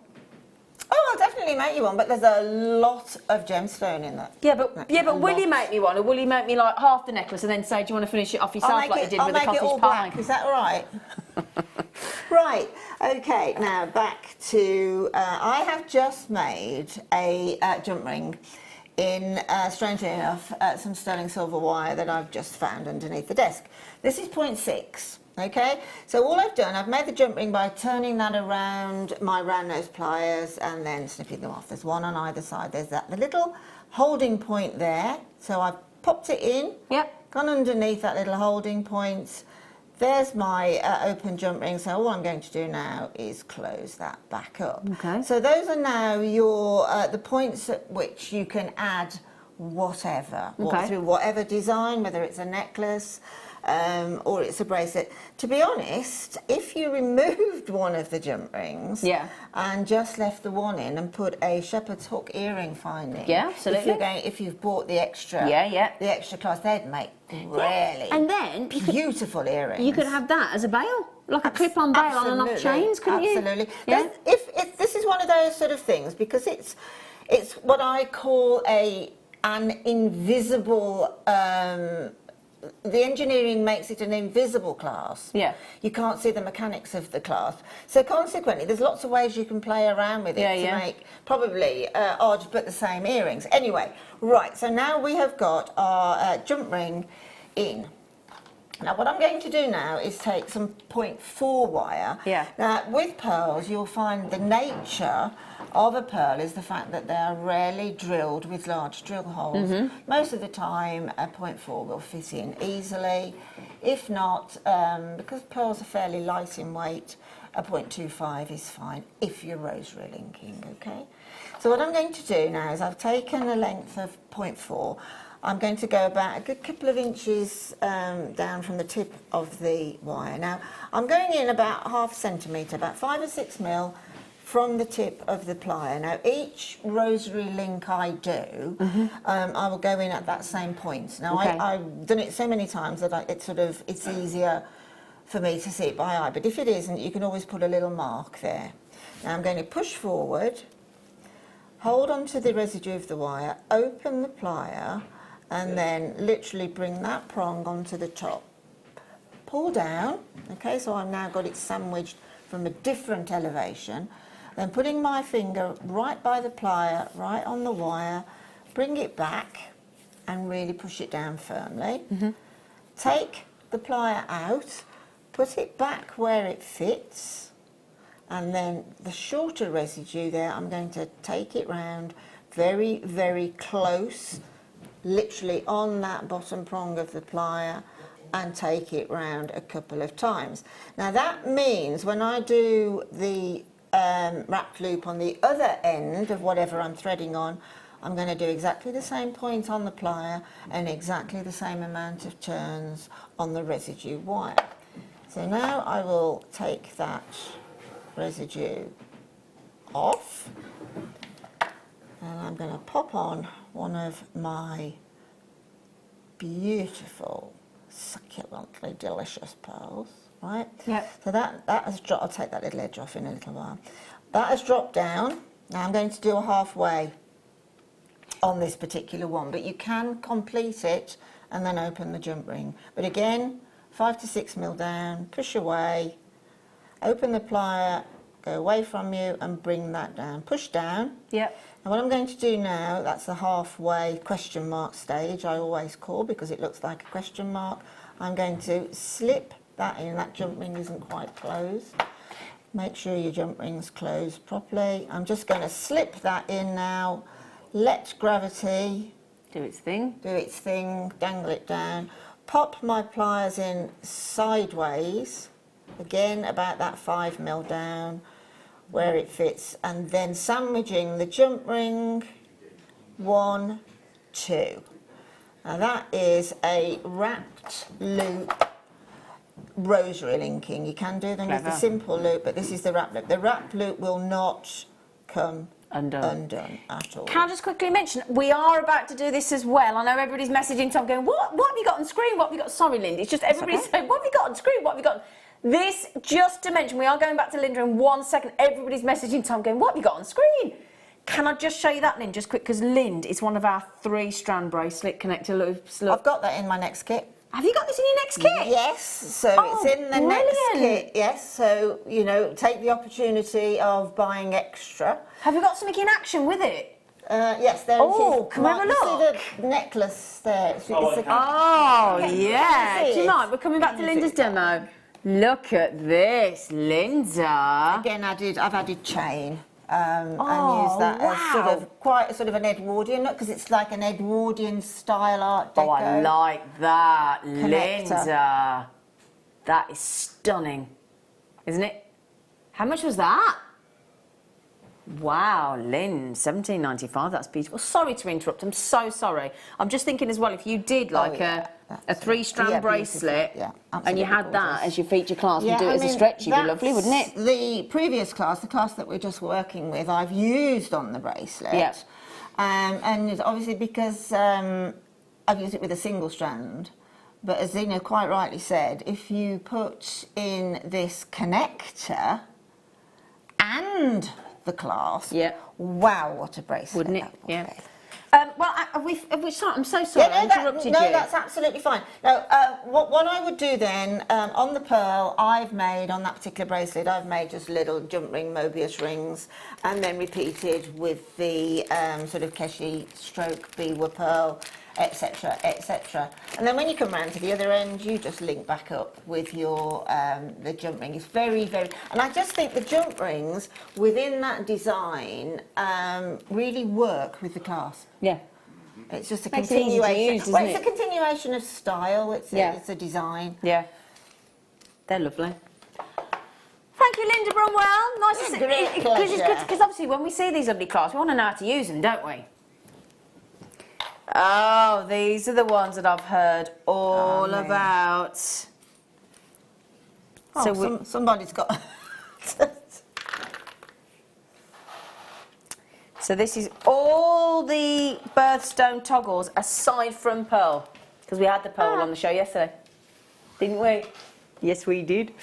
Oh, I'll definitely make you one, but there's a lot of gemstone in that. Yeah, but will you make me one, or will you make me like half the necklace and then say, do you want to finish it off yourself like you did with the cottage pie? Black. Is that all right? Right, okay, now back to, I have just made a jump ring in, strangely enough, some sterling silver wire that I've just found underneath the desk. This is 0.6. Okay, so all I've done, I've made the jump ring by turning that around my round nose pliers and then snipping them off. There's one on either side. There's the little holding point there. So I've popped it in, gone underneath that little holding point. There's my open jump ring. So all I'm going to do now is close that back up. Okay. So those are now your the points at which you can add whatever, through whatever design, whether it's a necklace, or it's a bracelet. To be honest, if you removed one of the jump rings and just left the one in and put a shepherd's hook earring finding, absolutely. If you've bought the extra, the extra class, they'd make really and then beautiful earrings. You could have that as a bail, like a clip-on bail on and off chains, couldn't you? Absolutely. Yeah. If this is one of those sort of things, because it's what I call an invisible. The engineering makes it an invisible clasp. Yeah. You can't see the mechanics of the clasp. So consequently, there's lots of ways you can play around with it to make probably odd but the same earrings. Anyway, right, so now we have got our jump ring in. Now what I'm going to do now is take some 0.4 wire. Yeah. Now with pearls, you'll find the nature of a pearl is the fact that they are rarely drilled with large drill holes. Most of the time a 0.4 will fit in easily. If not, because pearls are fairly light in weight, a 0.25 is fine if you're rosary linking, okay? So what I'm going to do now is I've taken a length of 0.4. I'm going to go about a good couple of inches down from the tip of the wire. Now, I'm going in about ½ centimetre, about 5 or 6 mil from the tip of the plier. Now, each rosary link I do, I will go in at that same point. Now, I've done it so many times that it's easier for me to see it by eye, but if it isn't, you can always put a little mark there. Now I'm going to push forward, hold on to the residue of the wire, open the plier, and then literally bring that prong onto the top. Pull down, okay, so I've now got it sandwiched from a different elevation. Then putting my finger right by the plier, right on the wire, bring it back and really push it down firmly. Take the plier out, put it back where it fits, and then the shorter residue there, I'm going to take it round very, very close, literally on that bottom prong of the plier, and take it round a couple of times. Now that means when I do the wrapped loop on the other end of whatever I'm threading on, I'm going to do exactly the same point on the plier and exactly the same amount of turns on the residue wire. So now I will take that residue off, and I'm going to pop on one of my beautiful, succulently delicious pearls, right? Yep. So that has dropped. I'll take that little edge off in a little while. That has dropped down. Now I'm going to do a halfway on this particular one, but you can complete it and then open the jump ring. But again, 5 to 6 mil down, push away, open the plier, go away from you and bring that down. Push down. Yep. And what I'm going to do now, that's the halfway question mark stage, I always call, because it looks like a question mark. I'm going to slip that in. That jump ring isn't quite closed. Make sure your jump ring's closed properly. I'm just going to slip that in now. Let gravity Do its thing. do its thing, dangle it down. Pop my pliers in sideways, again about that 5 mil down where it fits, and then sandwiching the jump ring, 1, 2. Now that is a wrapped loop rosary linking. You can do them with the Clever. simple loop, but this is the wrap loop. The wrap loop will not come undone at all. Can I just quickly mention, we are about to do this as well. I know everybody's messaging Tom going, what have you got on screen? What have you got? Sorry, Linda. It's just everybody's saying, what have you got on screen? What have you got? This, just to mention, we are going back to Linda in 1 second. Everybody's messaging Tom going, what have you got on screen? Can I just show you that, Lind, just quick? Because Lind is one of our 3-strand bracelet connector loops. Look. I've got that in my next kit. Have you got this in your next kit? Yes, so Oh, it's in the next brilliant. kit, yes, so, you know, take the opportunity of buying extra. Have you got something in action with it? Yes, there Oh, it is. can we have a You look? see the necklace there? It's Oh, a- okay. Oh, Okay, yeah. can you see Do you it? mind? We're coming back to Can you Linda's see it? demo. Look at this, Linda. Again, I've added chain and Oh, used that as sort wow. of quite sort of an Edwardian look, because it's like an Edwardian style art deco. Oh, I like that, Connector. Linda. That is stunning, isn't it? How much was that? Wow, Lynn, $17.95. That's beautiful. Sorry to interrupt. I'm so sorry. I'm just thinking as well, if you did like yeah, a that's 3-strand yeah, bracelet, beautiful. Yeah, and you absolutely had that gorgeous. as your feature class, Yeah, and do it I as a mean, stretch, it'd be lovely, that's wouldn't it? The previous class, the class that we're just working with, I've used on the bracelet. Yeah. And it's obviously because I've used it with a single strand, but as Zena quite rightly said, if you put in this connector and the clasp, Yeah. wow, what a bracelet. Wouldn't it? that would Yeah. be. Well, I'm so sorry, I interrupted no, you. that's absolutely fine. Now, what I would do then, on the pearl, I've made, on that particular bracelet, I've made just little jump ring Mobius rings, and then repeated with the sort of Keshi stroke Biwa pearl, etc., etc. And then when you come round to the other end, you just link back up with your the jump ring. It's very, very, and I just think the jump rings within that design really work with the clasp. Yeah. It's just a Makes it easy to continuation. use, doesn't Well, it's it? a continuation of style. It's Yeah. it's a design. Yeah. They're lovely. Thank you, Linda Brumwell. Nice to Yeah, see great Because pleasure. obviously when we see these lovely clasps, we want to know how to use them, don't we? Oh, these are the ones that I've heard all Amen. about. Oh, So somebody's got. So this is all the birthstone toggles aside from pearl, because we had the pearl on the show yesterday, didn't we? Yes, we did.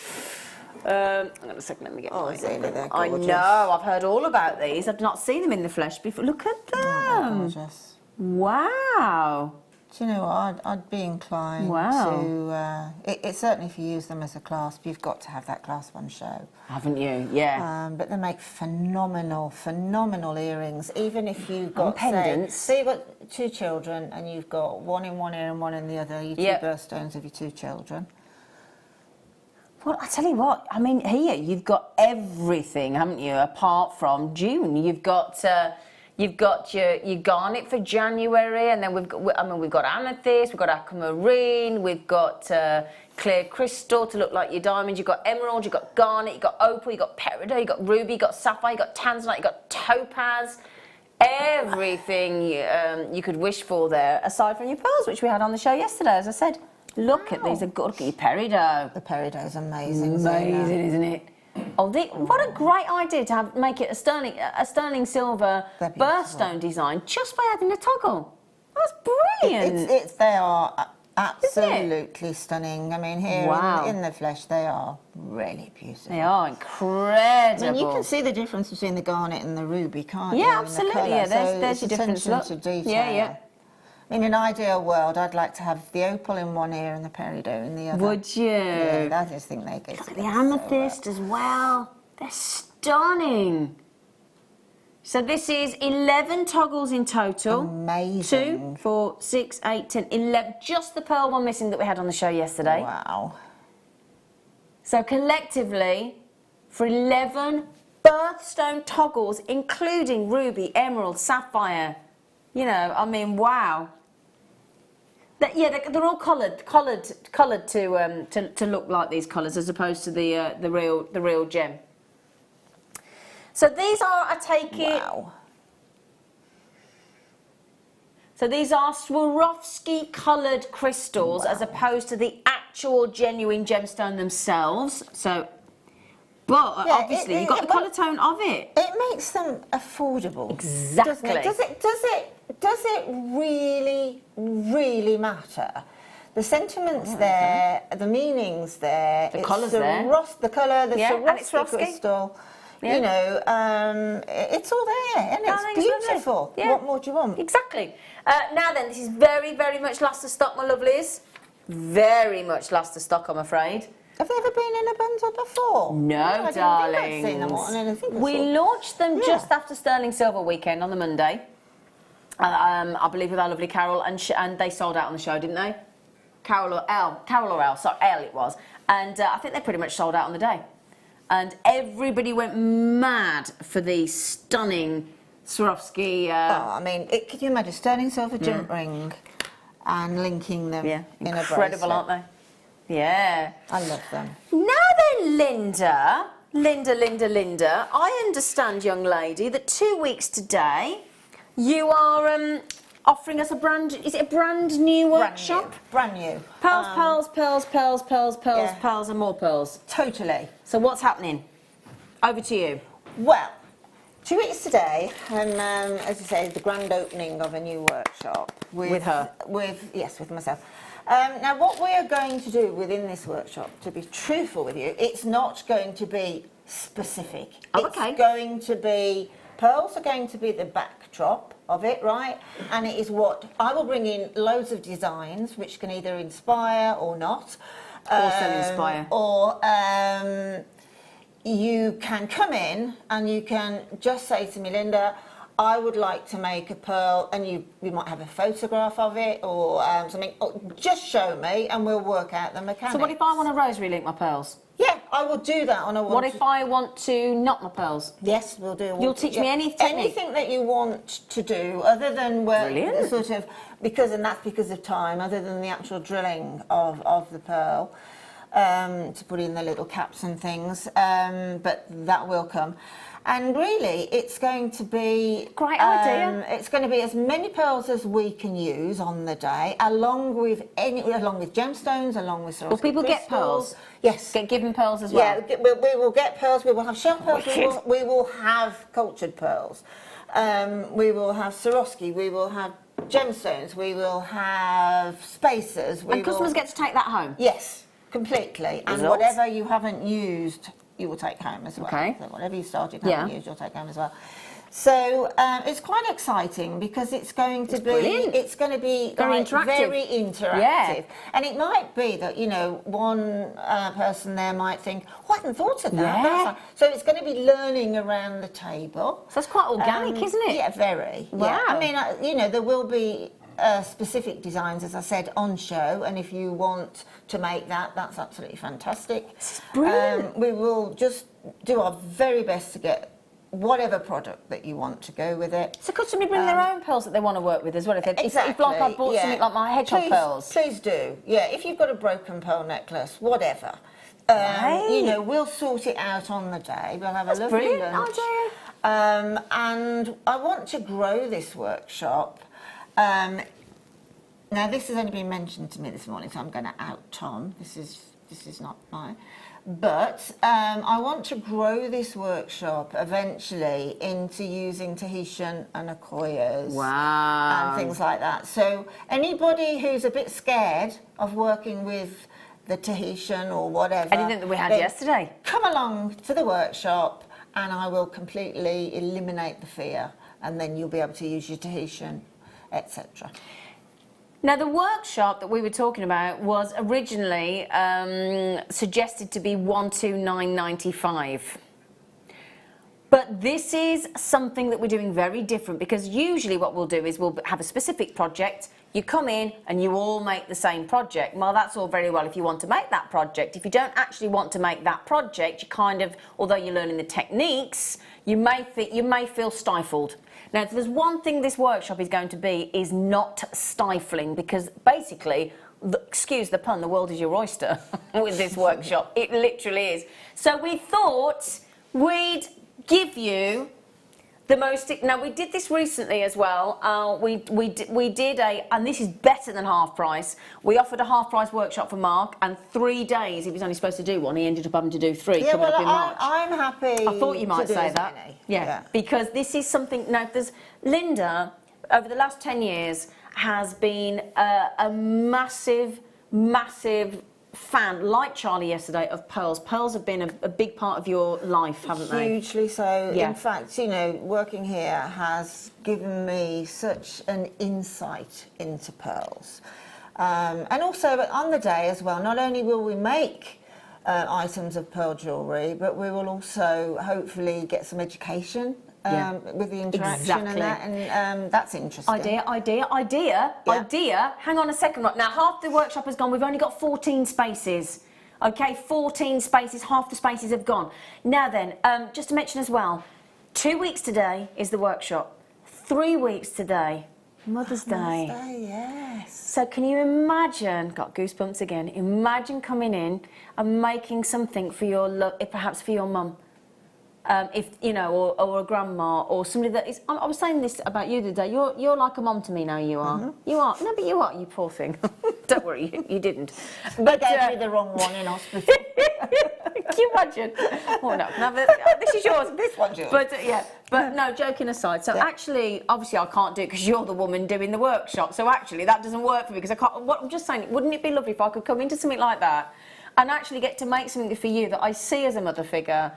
Hang on a second, let me get Oh, mine. Zena, they're I gorgeous. know, I've heard all about these. I've not seen them in the flesh before. Look at Oh, them. gorgeous. Wow. Do you know what? I'd be inclined Wow. to. Certainly, if you use them as a clasp, you've got to have that clasp on show. Haven't you? Yeah. But they make phenomenal earrings. Even if you've got pendants. Say you've got 2 children and you've got one in one ear and one in the other. Your 2 birthstones of your 2 children. Well, I tell you what. I mean, here you've got everything, haven't you? Apart from June, you've got your garnet for January, and then we've got amethyst, we've got aquamarine, we've got clear crystal to look like your diamond. You've got emerald, you've got garnet, you've got opal, you've got peridot, you've got ruby, you've got sapphire, you've got tanzanite, you've got topaz. Everything you could wish for there, aside from your pearls, which we had on the show yesterday, as I said. Look at these, are good. Look at your peridot. The peridot is amazing. Amazing, Zena. isn't it? Oh, what a great idea to make it a sterling silver birthstone design just by adding a toggle. That's brilliant. They are absolutely stunning. I mean, here in the flesh, they are really beautiful. They are incredible. I mean, you can see the difference between the garnet and the ruby, can't you? Yeah, absolutely. Yeah, there's your difference. Attention to detail. Yeah. In an ideal world, I'd like to have the opal in one ear and the peridot in the other. Would you? Yeah, I just think they go together. The amethyst as well. They're stunning. So this is 11 toggles in total. Amazing. 2, 4, 6, 8, 10, 11. Just the pearl one missing that we had on the show yesterday. Wow. So collectively, for 11 birthstone toggles, including ruby, emerald, sapphire. You know, I mean, wow. They're all coloured to look like these colours as opposed to the real gem. So these are, I take it. Wow. So these are Swarovski coloured crystals as opposed to the actual genuine gemstone themselves. So, but obviously you've got the colour tone of it. It makes them affordable. Exactly. Does it really matter? The sentiments there, the meanings there, the colours there, the colour, the Swarovski crystal. Yeah. You know, it's all there, and it's beautiful. Yeah. What more do you want? Exactly. Now then, this is very much last of stock, my lovelies. Very much last of stock, I'm afraid. Have they ever been in a bundle before? No, darling. I don't think I've seen them on anything before. We launched them just after Sterling Silver weekend on the Monday. I believe with our lovely Carol, and they sold out on the show, didn't they? Carol or Elle, sorry, Elle it was. And I think they pretty much sold out on the day. And everybody went mad for the stunning Swarovski. I mean, could you imagine sterling silver jump ring and linking them in a bracelet? Incredible, aren't they? Yeah. I love them. Now then, Linda, I understand, young lady, that 2 weeks today you are offering us a brand new workshop? Brand new. Pearls, pearls, and more pearls. Totally. So what's happening? Over to you. Well, 2 weeks today, and as you say, the grand opening of a new workshop. With her? With myself. Now, what we are going to do within this workshop, to be truthful with you, it's not going to be specific. Oh, okay. It's going to be, pearls are going to be the backdrop of it, right? And it is what, I will bring in loads of designs which can either inspire or not. Also inspire. Or you can come in and you can just say to me, Linda, I would like to make a pearl, and you might have a photograph of it or something. Or just show me, and we'll work out the mechanics. So what if I want to rosary link my pearls? Yeah, I will do that on a. What if I want to knot my pearls? Yes, we'll do. You'll teach me any technique? Anything that you want to do, other than sort of because of time, other than the actual drilling of the pearl. To put in the little caps and things, but that will come. And really, it's going to be... Great idea. It's going to be as many pearls as we can use on the day, along with gemstones, along with Swarovski Will people get crystals. pearls? Yes. Get given pearls as well? Yeah, we will get pearls, we will have shell pearls, Wicked. we will have cultured pearls. We will have Swarovski, we will have gemstones, we will have spacers. And customers get to take that home? Yes. completely. And Results? whatever you haven't used, you will take home as well. Okay. So whatever you started Yeah. haven't used, you'll take home as well. So it's quite exciting because it's going to be brilliant. it's going to be Very like, interactive. very interactive. Yeah. And it might be that one person there might think, "Oh, I hadn't thought of that." Yeah. That's like-" So it's going to be learning around the table. So that's quite organic, isn't it? Yeah, very. Wow. Yeah. I mean, there will be specific designs, as I said, on show, and if you want to make that, that's absolutely fantastic. It's brilliant. We will just do our very best to get whatever product that you want to go with it. So could somebody bring their own pearls that they want to work with as well? If Exactly. like I bought yeah. something like my hedgehog pearls. Please do. Yeah, if you've got a broken pearl necklace, whatever. Right. We'll sort it out on the day. We'll have a lovely Brilliant lunch. idea. And I want to grow this workshop. Now, this has only been mentioned to me this morning, so I'm going to out Tom. This is not mine. But I want to grow this workshop eventually into using Tahitian and Akoyas Wow. and things like that. So anybody who's a bit scared of working with the Tahitian or whatever, Anything that we had then yesterday. come along to the workshop and I will completely eliminate the fear, and then you'll be able to use your Tahitian, etc. Now, the workshop that we were talking about was originally suggested to be $129.95. But this is something that we're doing very different, because usually what we'll do is we'll have a specific project, you come in and you all make the same project. Well, that's all very well if you want to make that project. If you don't actually want to make that project, you kind of, although you're learning the techniques, you may feel stifled. Now, if there's one thing this workshop is going to be, is not stifling, because basically, excuse the pun, the world is your oyster with this workshop. It literally is. So we thought we'd give you the most. Now, we did this recently as well. We did and this is better than half price. We offered a half price workshop for Mark, and 3 days, he was only supposed to do one. He ended up having to do 3 Yeah, coming well, up in March. I'm happy. I thought you might to do say as that. many. Yeah, because this is something. Now, there's Linda over the last 10 years has been a massive fan, like Charlie yesterday, of pearls. Pearls have been a big part of your life, haven't they? Hugely so. Yeah. In fact, working here has given me such an insight into pearls. And also on the day as well, not only will we make items of pearl jewellery, but we will also hopefully get some education with the interaction and that, and that's interesting. Idea. Hang on a second. Right now, half the workshop has gone. We've only got 14 spaces. Okay, 14 spaces. Half the spaces have gone. Now then, just to mention as well, 2 weeks today is the workshop. 3 weeks today, Mother's Day. Yes. So can you imagine? Got goosebumps again. Imagine coming in and making something for your perhaps for your mum. Or a grandma, or somebody that is. I was saying this about you the other day. You're like a mum to me now. You are. Mm-hmm. You are. No, but you are. You poor thing. Don't worry, you didn't. But gave me the wrong one in hospital. Can you imagine? Oh no, this is yours. This one's yours. But no, joking aside. So actually, obviously, I can't do it because you're the woman doing the workshop. So actually, that doesn't work for me because I can't. What I'm just saying, wouldn't it be lovely if I could come into something like that and actually get to make something for you that I see as a mother figure,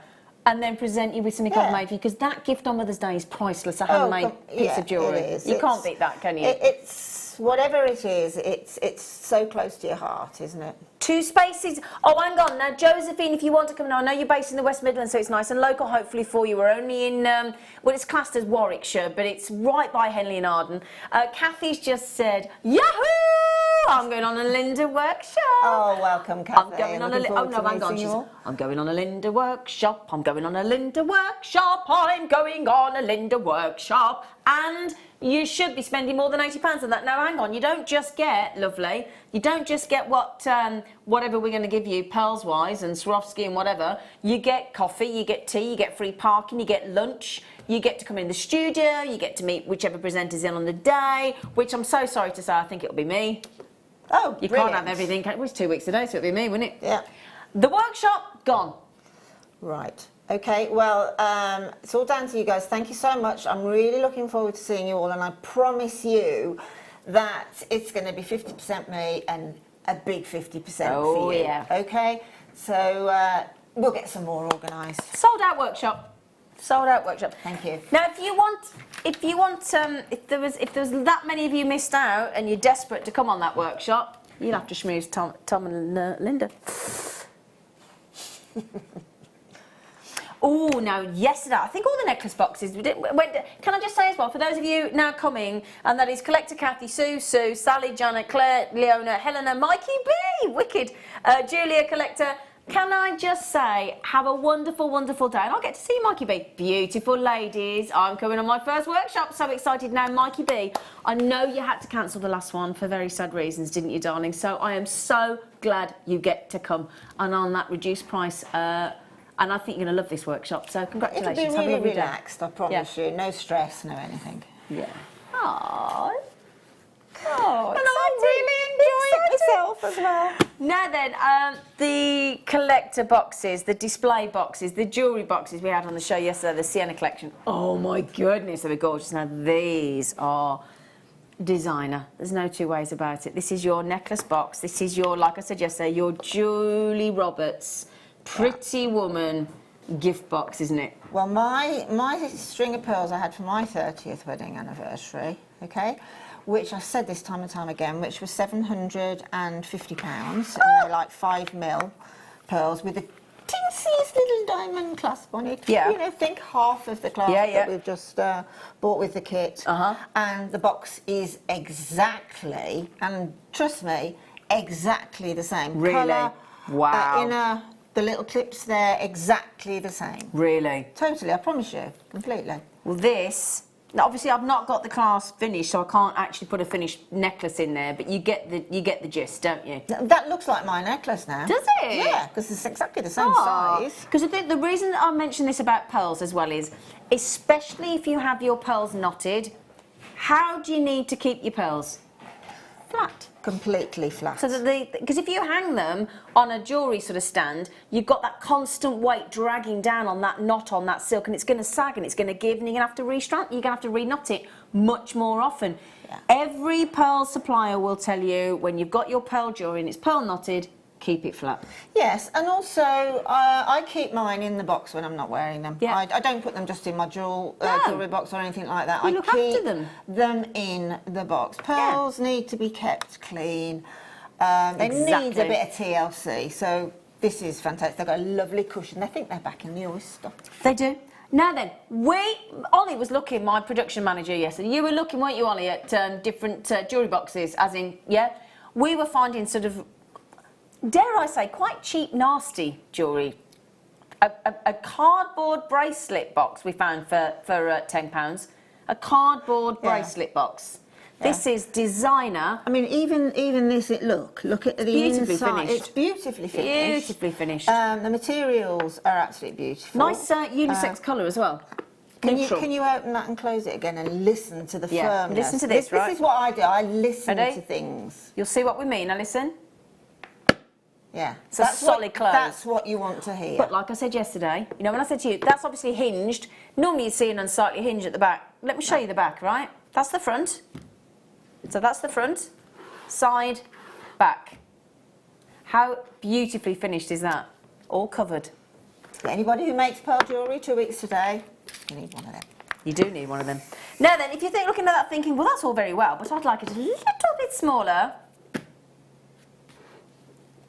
and then present you with something I've made for you, because that gift on Mother's Day is priceless. A handmade piece of jewellery. It is. You can't beat that, can you? It's whatever it is. It's so close to your heart, isn't it? 2 spaces. Oh, hang on. Now, Josephine, if you want to come in, I know you're based in the West Midlands, so it's nice and local, hopefully, for you. We're only in, it's classed as Warwickshire, but it's right by Henley and Arden. Kathy's just said, Yahoo! I'm going on a Linda workshop. Oh, welcome, Kathy. I'm going on I'm going on a Linda workshop. I'm going on a Linda workshop. I'm going on a Linda workshop. And you should be spending more than £80 on that. Now, hang on. You don't just get, lovely, you don't just get whatever we're going to give you, pearls-wise, and Swarovski and whatever. You get coffee, you get tea, you get free parking, you get lunch, you get to come in the studio, you get to meet whichever presenter's in on the day, which I'm so sorry to say, I think it'll be me. Oh, You brilliant. can't have everything. It was 2 weeks today, so it'll be me, wouldn't it? Yeah. The workshop, gone. Right. Okay, well, it's all down to you guys. Thank you so much. I'm really looking forward to seeing you all, and I promise you that it's going to be 50% me and a big 50% Oh, for you. yeah. Okay, so we'll get some more organised. Sold out workshop. Sold out workshop. Thank you. Now, if there was that many of you missed out and you're desperate to come on that workshop, you'll have to schmooze Tom and Linda. Oh, now, yesterday, I think all the necklace boxes went. Can I just say as well, for those of you now coming, and that is Collector Kathy, Sue, Sally, Janet, Claire, Leona, Helena, Mikey B, wicked, Julia, Collector. Can I just say, have a wonderful, wonderful day. And I'll get to see Mikey B. Beautiful ladies. I'm coming on my first workshop. So excited now, Mikey B. I know you had to cancel the last one for very sad reasons, didn't you, darling? So I am so glad you get to come. And on that reduced price, and I think you're going to love this workshop. So congratulations. It'll be Have a really lovely relaxed, I promise you. No stress, no anything. day. Yeah. Aww. Oh, and I'm really enjoying myself as well. Now then, the collector boxes, the display boxes, the jewellery boxes we had on the show yesterday, the Sienna collection. Oh my goodness, they were gorgeous. Now these are designer. There's no two ways about it. This is your necklace box. This is your, like I said yesterday, your Julie Roberts Pretty Woman gift box, isn't it? Well, my string of pearls I had for my 30th wedding anniversary, okay, which I said this time and time again, which was £750, and they're like 5mm pearls with a teensiest little diamond clasp on it. Yeah. You know, think half of the clasp that we've just bought with the kit. And the box is exactly, and trust me, exactly the same. Really? Colour, Wow. the little clips there, exactly the same. Really? Totally, I promise you, completely. Well, this. Now, obviously, I've not got the clasp finished, so I can't actually put a finished necklace in there. But you get the gist, don't you? That looks like my necklace now. Does it? Yeah, because it's exactly the same size. Because I think the reason I mention this about pearls as well is, especially if you have your pearls knotted, how do you need to keep your pearls? Flat. Completely flat. So that because if you hang them on a jewellery sort of stand, you've got that constant weight dragging down on that knot on that silk, and it's going to sag and it's going to give, and you're going to have to re-strand, you're going to have to re-knot it much more often. Yeah. Every pearl supplier will tell you when you've got your pearl jewellery and it's pearl knotted, keep it flat. Yes, and also I keep mine in the box when I'm not wearing them. Yeah. I don't put them just in my jewellery box or anything like that. You I look keep after them in the box. Pearls need to be kept clean. They need a bit of TLC. So this is fantastic. They've got a lovely cushion. I think they're back in the oyster. They do. Now then, Ollie was looking, my production manager yesterday. You were looking, weren't you, Ollie, at different jewellery boxes, as in, yeah? We were finding sort of, dare I say, quite cheap, nasty jewellery. A cardboard bracelet box we found for £10. A cardboard bracelet box. Yeah. This is designer. I mean, even this. Look at the beautifully inside. finished. It's beautifully finished. Beautifully finished. The materials are absolutely beautiful. Nice unisex colour as well. Can you open that and close it again and listen to the firmness? Listen to this, right? This is what I do. I listen to things. You'll see what we mean. Now listen. Yeah. It's a solid close. That's what you want to hear. But like I said yesterday, you know, when I said to you, that's obviously hinged. Normally you see an unsightly hinge at the back. Let me show you the back, right? That's the front. So that's the front, side, back. How beautifully finished is that? All covered. Anybody who makes pearl jewellery 2 weeks today, you need one of them. You do need one of them. Now then, if you're looking at that thinking, well, that's all very well, but I'd like it a little bit smaller.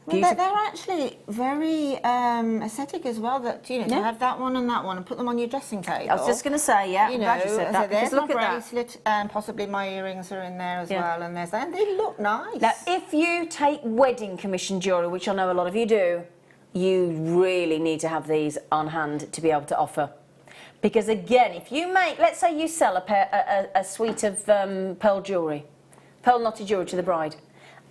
Well, they're actually very aesthetic as well. That to have that one and put them on your dressing table. I was just going to say, yeah. You know, I'm glad you said that. there's Look my at bracelet, and possibly my earrings are in there as well, and there's that. And they look nice. Now, if you take wedding commission jewellery, which I know a lot of you do, you really need to have these on hand to be able to offer. Because again, if you make, let's say you sell a suite of pearl jewellery, pearl knotted jewellery to the bride,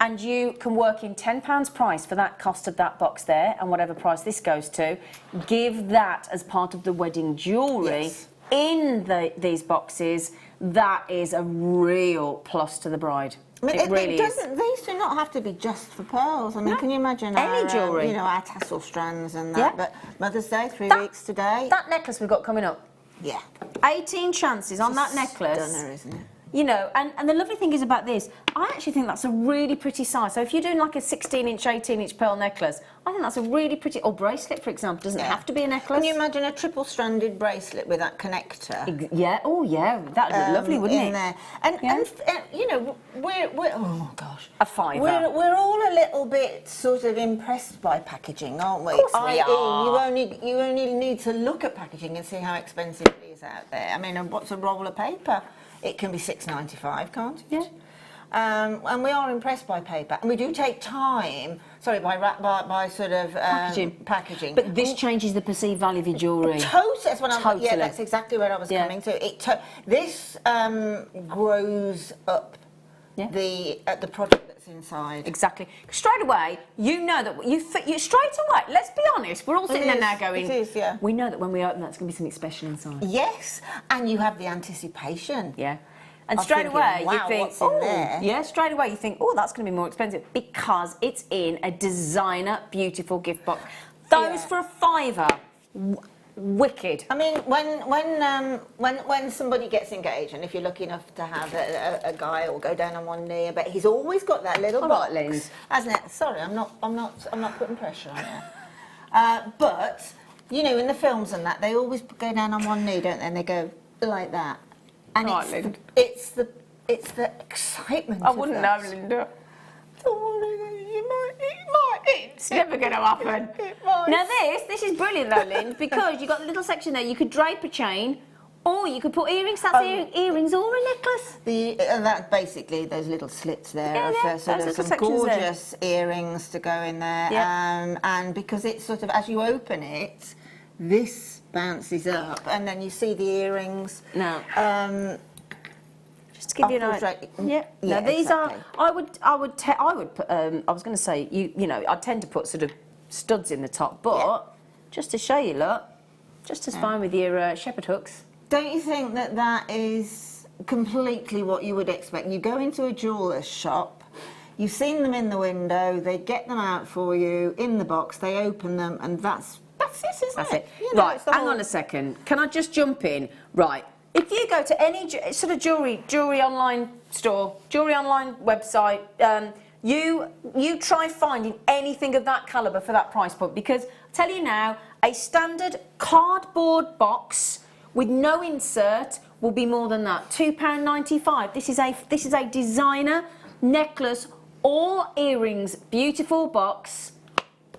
and you can work in £10 price for that cost of that box there, and whatever price this goes to, give that as part of the wedding jewellery in these boxes. That is a real plus to the bride. I mean, it really is. These do not have to be just for pearls. I mean, can you imagine any jewellery? Our tassel strands and that. But Mother's Day, 3 weeks today. That necklace we've got coming up. Yeah. 18 chances on that necklace. Stunner, isn't it? You know, and the lovely thing is about this, I actually think that's a really pretty size. So if you're doing like a 16-inch, 18-inch pearl necklace, I think that's a really pretty, or bracelet, for example, doesn't have to be a necklace. Can you imagine a triple-stranded bracelet with that connector? Yeah, oh yeah, that would look lovely, wouldn't it? There. And you know, we're oh my gosh, a fiver. We're all a little bit sort of impressed by packaging, aren't we? Of course we are. You only need to look at packaging and see how expensive it is out there. I mean, what's a roll of paper? It can be £6.95, can't it? Yeah. And we are impressed by paper, and we do take time. Sorry, by sort of packaging. But this changes the perceived value of your jewellery. Totally. That's what Totally. Yeah, that's exactly where I was coming to. This grows up the product that's inside. Exactly. Straight away, you know that you straight away. Let's be honest. We're all sitting there now going. It is, yeah. We know that when we open, that's going to be something special inside. Yes, and you have the anticipation. Yeah. And of straight thinking, away wow, you think, what's in there? Yeah, straight away you think, oh, that's going to be more expensive because it's in a designer, beautiful gift box. Those for a fiver, wicked. I mean, when somebody gets engaged, and if you're lucky enough to have a guy or go down on one knee, but he's always got that little box, Lind. hasn't it? Sorry, I'm not putting pressure on you. But you know, in the films and that, they always go down on one knee, don't they? And they go like that. And it's the excitement. I wouldn't know, Linda. It's never going to happen. Now this is brilliant though, Lynn, because you've got a little section there. You could drape a chain, or you could put earrings. That's earrings or a necklace. That basically those little slits there for sort of some gorgeous earrings to go in there. Yeah. And because it's sort of as you open it, this bounces up, and then you see the earrings. No. Just to give you an idea. Yeah. Now these are. I would put. I was going to say you know I tend to put sort of studs in the top, but just to show you, look, just as fine with your shepherd hooks. Don't you think that is completely what you would expect? You go into a jeweller's shop. You've seen them in the window. They get them out for you in the box. They open them, and that's this, isn't it? You know, right, hang on a second. Can I just jump in? Right, if you go to any sort of jewellery online store, jewellery online website, you try finding anything of that calibre for that price point, because I tell you now, a standard cardboard box with no insert will be more than that. £2.95. This is a designer necklace, all earrings, beautiful box.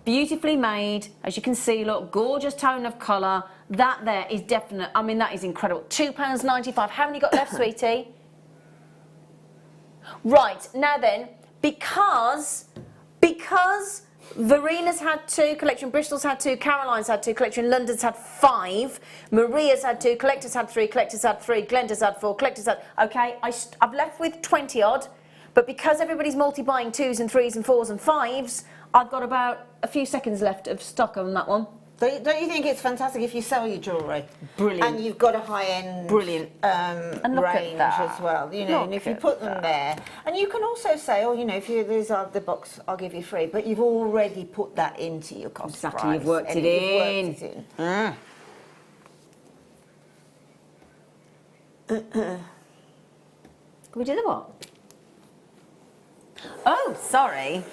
Beautifully made, as you can see, look, gorgeous tone of colour. That there is definite, I mean, that is incredible. £2.95. How many got left, sweetie? Right, now then, because Verena's had 2, Collection Bristol's had 2, Caroline's had 2, Collection London's had 5, Maria's had 2, Collector's had 3, Collector's had 3, Glenda's had 4, Collector's had... Okay, I've left with 20 odd, but because everybody's multi-buying 2s and 3s and 4s and 5s, I've got about a few seconds left of stock on that one. Don't you think it's fantastic if you sell your jewellery? Brilliant. And you've got a high-end brilliant range as well, you know, and if you put them there. And you can also say, oh, you know, if these are the box, I'll give you free, but you've already put that into your cost price. Exactly, you've worked it in. Can we do the what? Oh, sorry.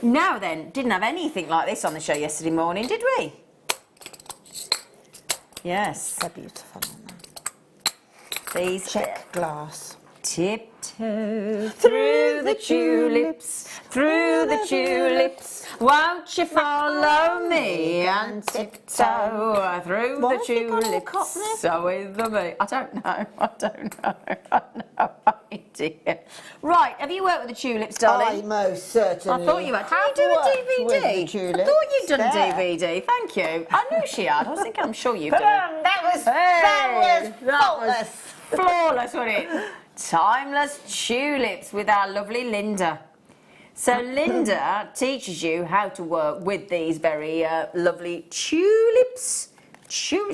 Now then, didn't have anything like this on the show yesterday morning, did we? Yes. They're beautiful, aren't they? These Czech glass. Tiptoe through the tulips, through the tulips. Won't you follow me and tiptoe through the tulips? So with me. I don't know. I no idea. Right, have you worked with the tulips, darling? I most certainly. I thought you had. Did you do a DVD? Tulips. I thought you'd done a DVD. Thank you. I knew she had. I was thinking, I'm sure you've done it. That was faultless. Flawless, wasn't it? Timeless tulips with our lovely Linda. So Linda teaches you how to work with these very lovely tulips.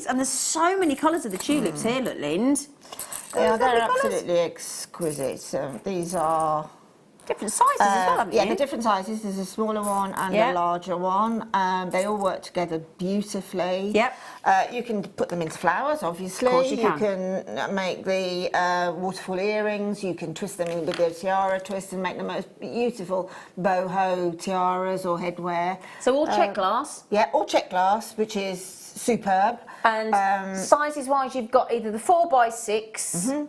And there's so many colours of the tulips here, look, Lind. Yeah, they're absolutely exquisite. These are Different sizes as well, haven't you? Yeah, the different sizes. There's a smaller one and a larger one. They all work together beautifully. Yep. You can put them into flowers, obviously. Of course you can make the waterfall earrings. You can twist them in with a tiara twist and make the most beautiful boho tiaras or headwear. So all Czech glass. Yeah, all Czech glass, which is superb. And sizes-wise, you've got either the 4x6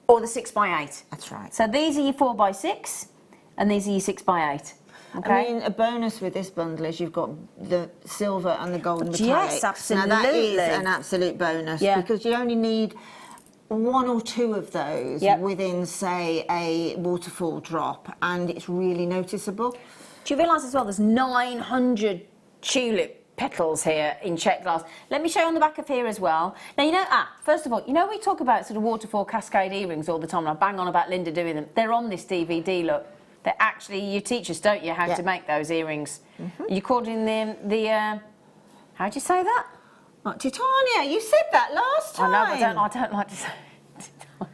or the 6x8. That's right. So these are your 4x6 and these are your 6x8. Okay. I mean, a bonus with this bundle is you've got the silver and the golden metallics. Yes, absolutely. Now that is an absolute bonus because you only need one or two of those within, say, a waterfall drop, and it's really noticeable. Do you realise as well there's 900 tulip petals here in Czech glass? Let me show you on the back of here as well. Now, you know, first of all, you know we talk about sort of waterfall cascade earrings all the time, and I bang on about Linda doing them. They're on this DVD, look. They're actually, you teach us, don't you, how to make those earrings. You called in them the, how'd you say that? Titania, you said that last time. I know, I don't like to say Titania.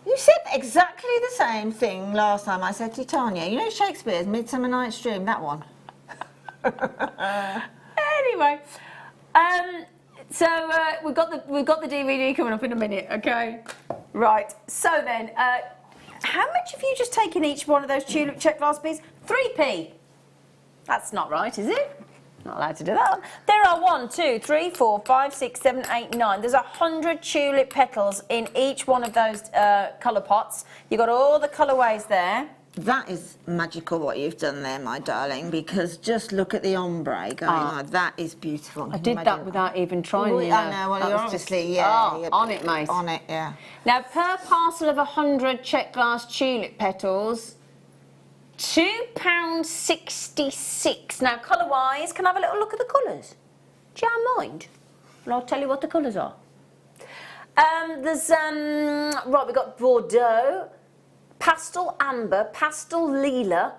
You said exactly the same thing last time I said Titania. You know Shakespeare's Midsummer Night's Dream, that one? Anyway, so we've got the DVD coming up in a minute, okay? Right. So then, how much have you just taken each one of those tulip Czech glass beads? 3p. That's not right, is it? Not allowed to do that. There are 1, 2, 3, 4, 5, 6, 7, 8, 9. There's 100 tulip petals in each one of those colour pots. You've got all the colourways there. That is magical what you've done there, my darling, because just look at the ombre going on. That is beautiful. I did that without even trying, you know. I know, well, you're obviously, on it, mate. On it, yeah. Now, per parcel of 100 Czech glass tulip petals, £2.66. Now, colour-wise, can I have a little look at the colours? Do you mind? And I'll tell you what the colours are. There's, right, we've got Bordeaux, pastel amber, pastel lila,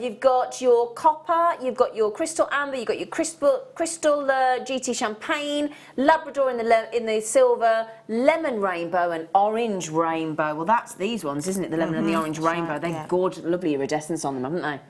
you've got your copper, you've got your crystal amber, you've got your crystal GT champagne, Labrador in the silver, lemon rainbow and orange rainbow. Well, that's these ones, isn't it? The lemon and the orange rainbow. They're gorgeous, lovely iridescence on them, haven't they?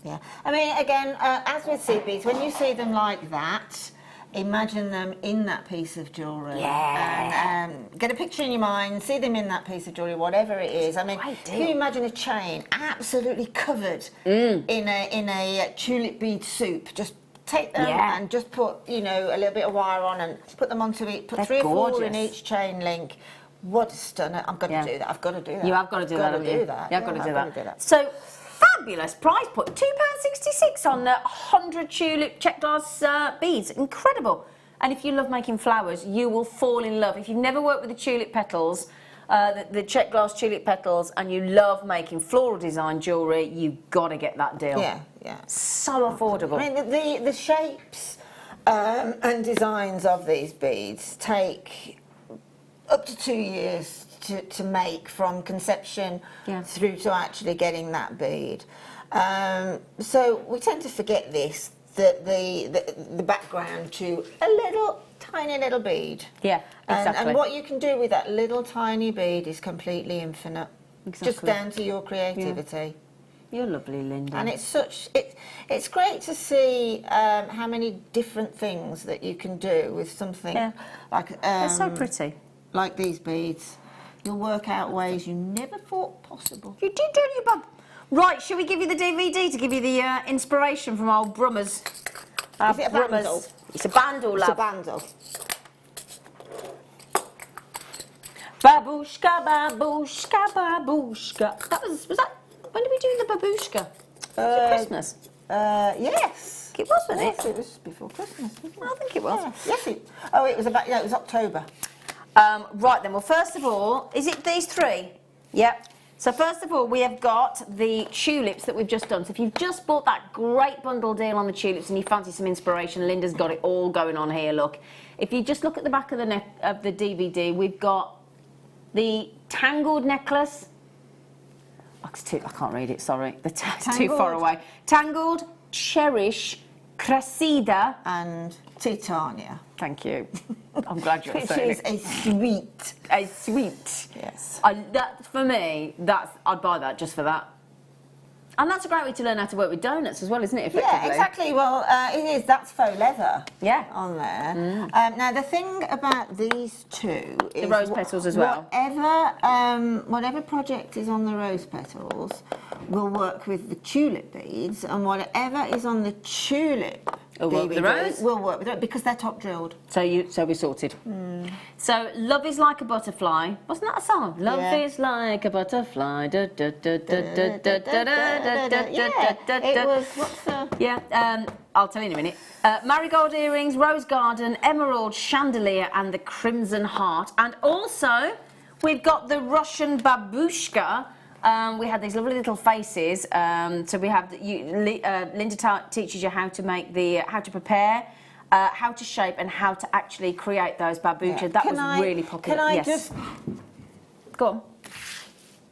Yeah. I mean, again, as with seed beads, when you see them like that, imagine them in that piece of jewellery. Yeah. And get a picture in your mind, see them in that piece of jewellery, whatever it is. I mean, can you imagine a chain absolutely covered in a tulip bead soup? Just take them and just put, you know, a little bit of wire on and put them onto it. Put 3 or 4 in each chain link. What a stunner. I've got to do that. I've got to do that. You have got to do that, haven't you? You've got to do that. that. So, fabulous price put, £2.66 on 100 tulip Czech glass beads. Incredible. And if you love making flowers, you will fall in love. If you've never worked with the tulip petals, the Czech glass tulip petals, and you love making floral design jewellery, you've got to get that deal. Yeah, yeah. So affordable. I mean, the shapes and designs of these beads take up to 2 years to make, from conception through to actually getting that bead. So we tend to forget this, that the background to a little tiny little bead. Yeah, exactly. And what you can do with that little tiny bead is completely infinite. Exactly. Just down to your creativity. You're lovely, Linda. And it's it's great to see how many different things that you can do with something like they're so pretty. Like these beads. You'll work out ways you never thought possible. You did, don't you, Bob? Right, shall we give you the DVD to give you the inspiration from old Brummers? Is it a bundle? It's a bundle, love. It's a bundle. Babushka, babushka, babushka. Was that, when did we do the babushka? Was it Christmas? Yes. It was, wasn't it? Yes, it was before Christmas, wasn't it? I think it was. Yeah. Yes, it was about, it was October. Right then, well, first of all, is it these 3? Yep. So first of all, we have got the tulips that we've just done. So if you've just bought that great bundle deal on the tulips and you fancy some inspiration, Linda's got it all going on here, look. If you just look at the back of the DVD, we've got the tangled necklace. Oh, I can't read it, sorry. It's too far away. Tangled, cherish, Cressida. and Titania. Thank you. I'm glad you're Which saying is it. a sweet. A sweet. Yes. That for me, I'd buy that just for that. And that's a great way to learn how to work with donuts as well, isn't it? Effectively. Yeah, exactly. Well, it is. That's faux leather. Yeah. On there. Now the thing about these two is The rose petals as well. Whatever project is on the rose petals will work with the tulip beads, and whatever is on the tulip Will work with the DVD rose? will work with it because they're top drilled. So we're sorted. So love is like a butterfly. Wasn't that a song? Love Yeah. is like a butterfly. Da, da, da, da, da, da, da, da, da, Yeah, da, da, it da. was. What's the? Yeah, I'll tell you in a minute. Marigold earrings, rose garden, emerald chandelier, and the crimson heart. And also, we've got the Russian babushka. We had these lovely little faces. So we have Linda teaches you how to make how to prepare, how to shape, and how to actually create those babushkas. Yeah. That was really popular. Can I yes. just? Go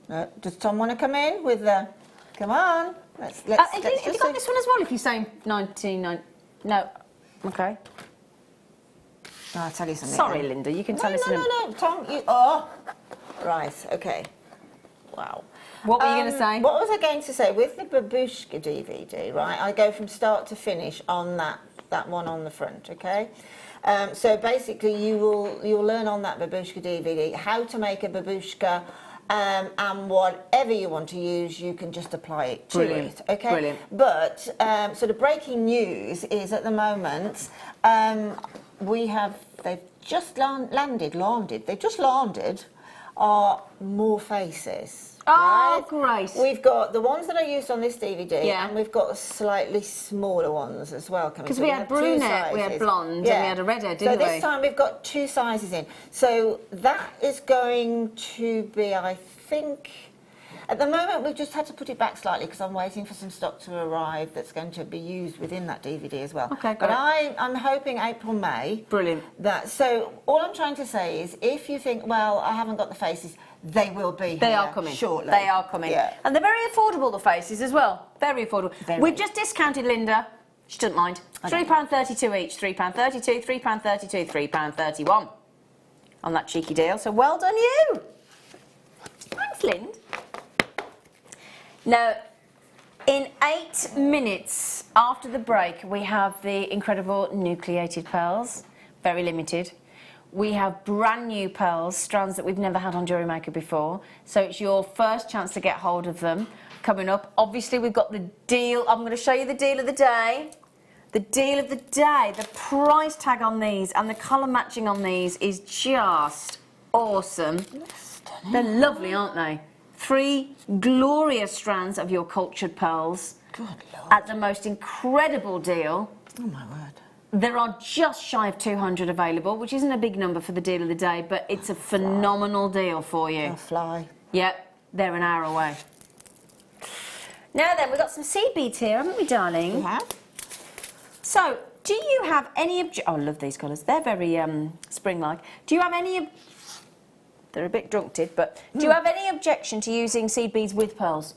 on? Does Tom want to come in with the? Come on. Let's Have you just got see. this one as well? If you say 1990, no. Okay. No, I'll tell you something. Sorry, then. Linda. You can tell us in a No, Tom. Oh, right. Okay. Wow. What were you going to say? What was I going to say? With the babushka DVD, right? I go from start to finish on that one on the front. Okay. So basically, you'll learn on that babushka DVD how to make a babushka. And whatever you want to use, you can just apply it to Brilliant. it. Okay. Brilliant. But sort of breaking news is at the moment they've just landed more faces. Oh, right? great. We've got the ones that I used on this DVD, Yeah. and we've got slightly smaller ones as well coming. Because through. we had two brunette, we had sizes. blonde, and we had a redhead, didn't So we? this time we've got 2 sizes in. So that is going to be, I think, at the moment we've just had to put it back slightly because I'm waiting for some stock to arrive that's going to be used within that DVD as well. Okay, but great. I'm hoping April, May. Brilliant. So all I'm trying to say is, if you think, well, I haven't got the faces, they will be. They here are coming. shortly. They are coming. Yeah. And they're very affordable, the faces, as well. Very affordable. Very. We've just discounted Linda. She doesn't mind. £3.32 each. £3.32, £3.32, £3.31 on that cheeky deal. So well done you. Thanks, Lind. Now, in 8 minutes after the break, we have the incredible nucleated pearls. Very limited. We have brand new pearls, strands that we've never had on JewelleryMaker before. So it's your first chance to get hold of them. Coming up, obviously we've got the deal. I'm going to show you the deal of the day. The deal of the day, the price tag on these and the colour matching on these is just awesome. They're lovely, aren't they? 3 glorious strands of your cultured pearls. Good Lord. At the most incredible deal. Oh my word. There are just shy of 200 available, which isn't a big number for the deal of the day, but it's a phenomenal deal for you. They'll fly. Yep, they're an hour away. Now then, we've got some seed beads here, haven't we, darling? You have? So, do you have any oh, I love these colours. They're very spring-like. Do you have any... They're a bit drunked, but do you have any objection to using seed beads with pearls?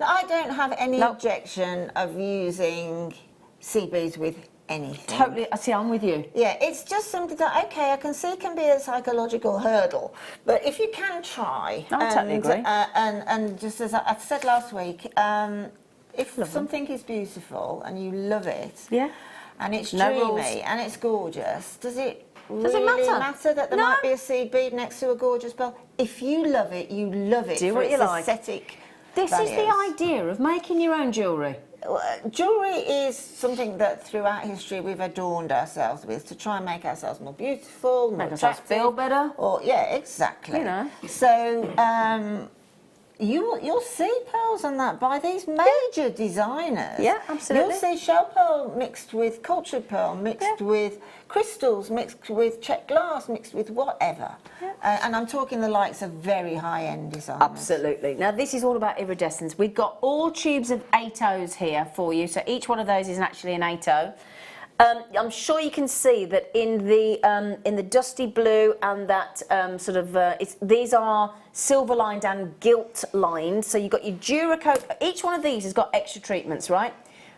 No, I don't have any Nope. objection of using seed beads with anything. Totally, I see, I'm with you. Yeah, it's just something that, okay, I can see can be a psychological hurdle, but if you can try, I totally agree. And just as I said last week, if something is beautiful and you love it, Yeah. and it's No dreamy rules. and it's gorgeous, does it Does it really matter? that there No. might be a seed bead next to a gorgeous pearl? If you love it, you love it Do for what its you like. aesthetic This is the values. idea of making your own jewellery. Jewellery is something that throughout history we've adorned ourselves with to try and make ourselves more beautiful, more Make ourselves attractive. feel better. Or, yeah, exactly. You know. So, you'll see pearls on that by these major designers. Yeah, absolutely. You'll see shell pearl mixed with cultured pearl, mixed with crystals, mixed with Czech glass, mixed with whatever. And I'm talking the likes of very high-end designers. Absolutely. Now, this is all about iridescence. We've got all tubes of 8Os here for you. So each one of those is actually an 8O. I'm sure you can see that in the dusty blue and that these are silver lined and gilt lined. So you've got your Duracoat. Each one of these has got extra treatments, right?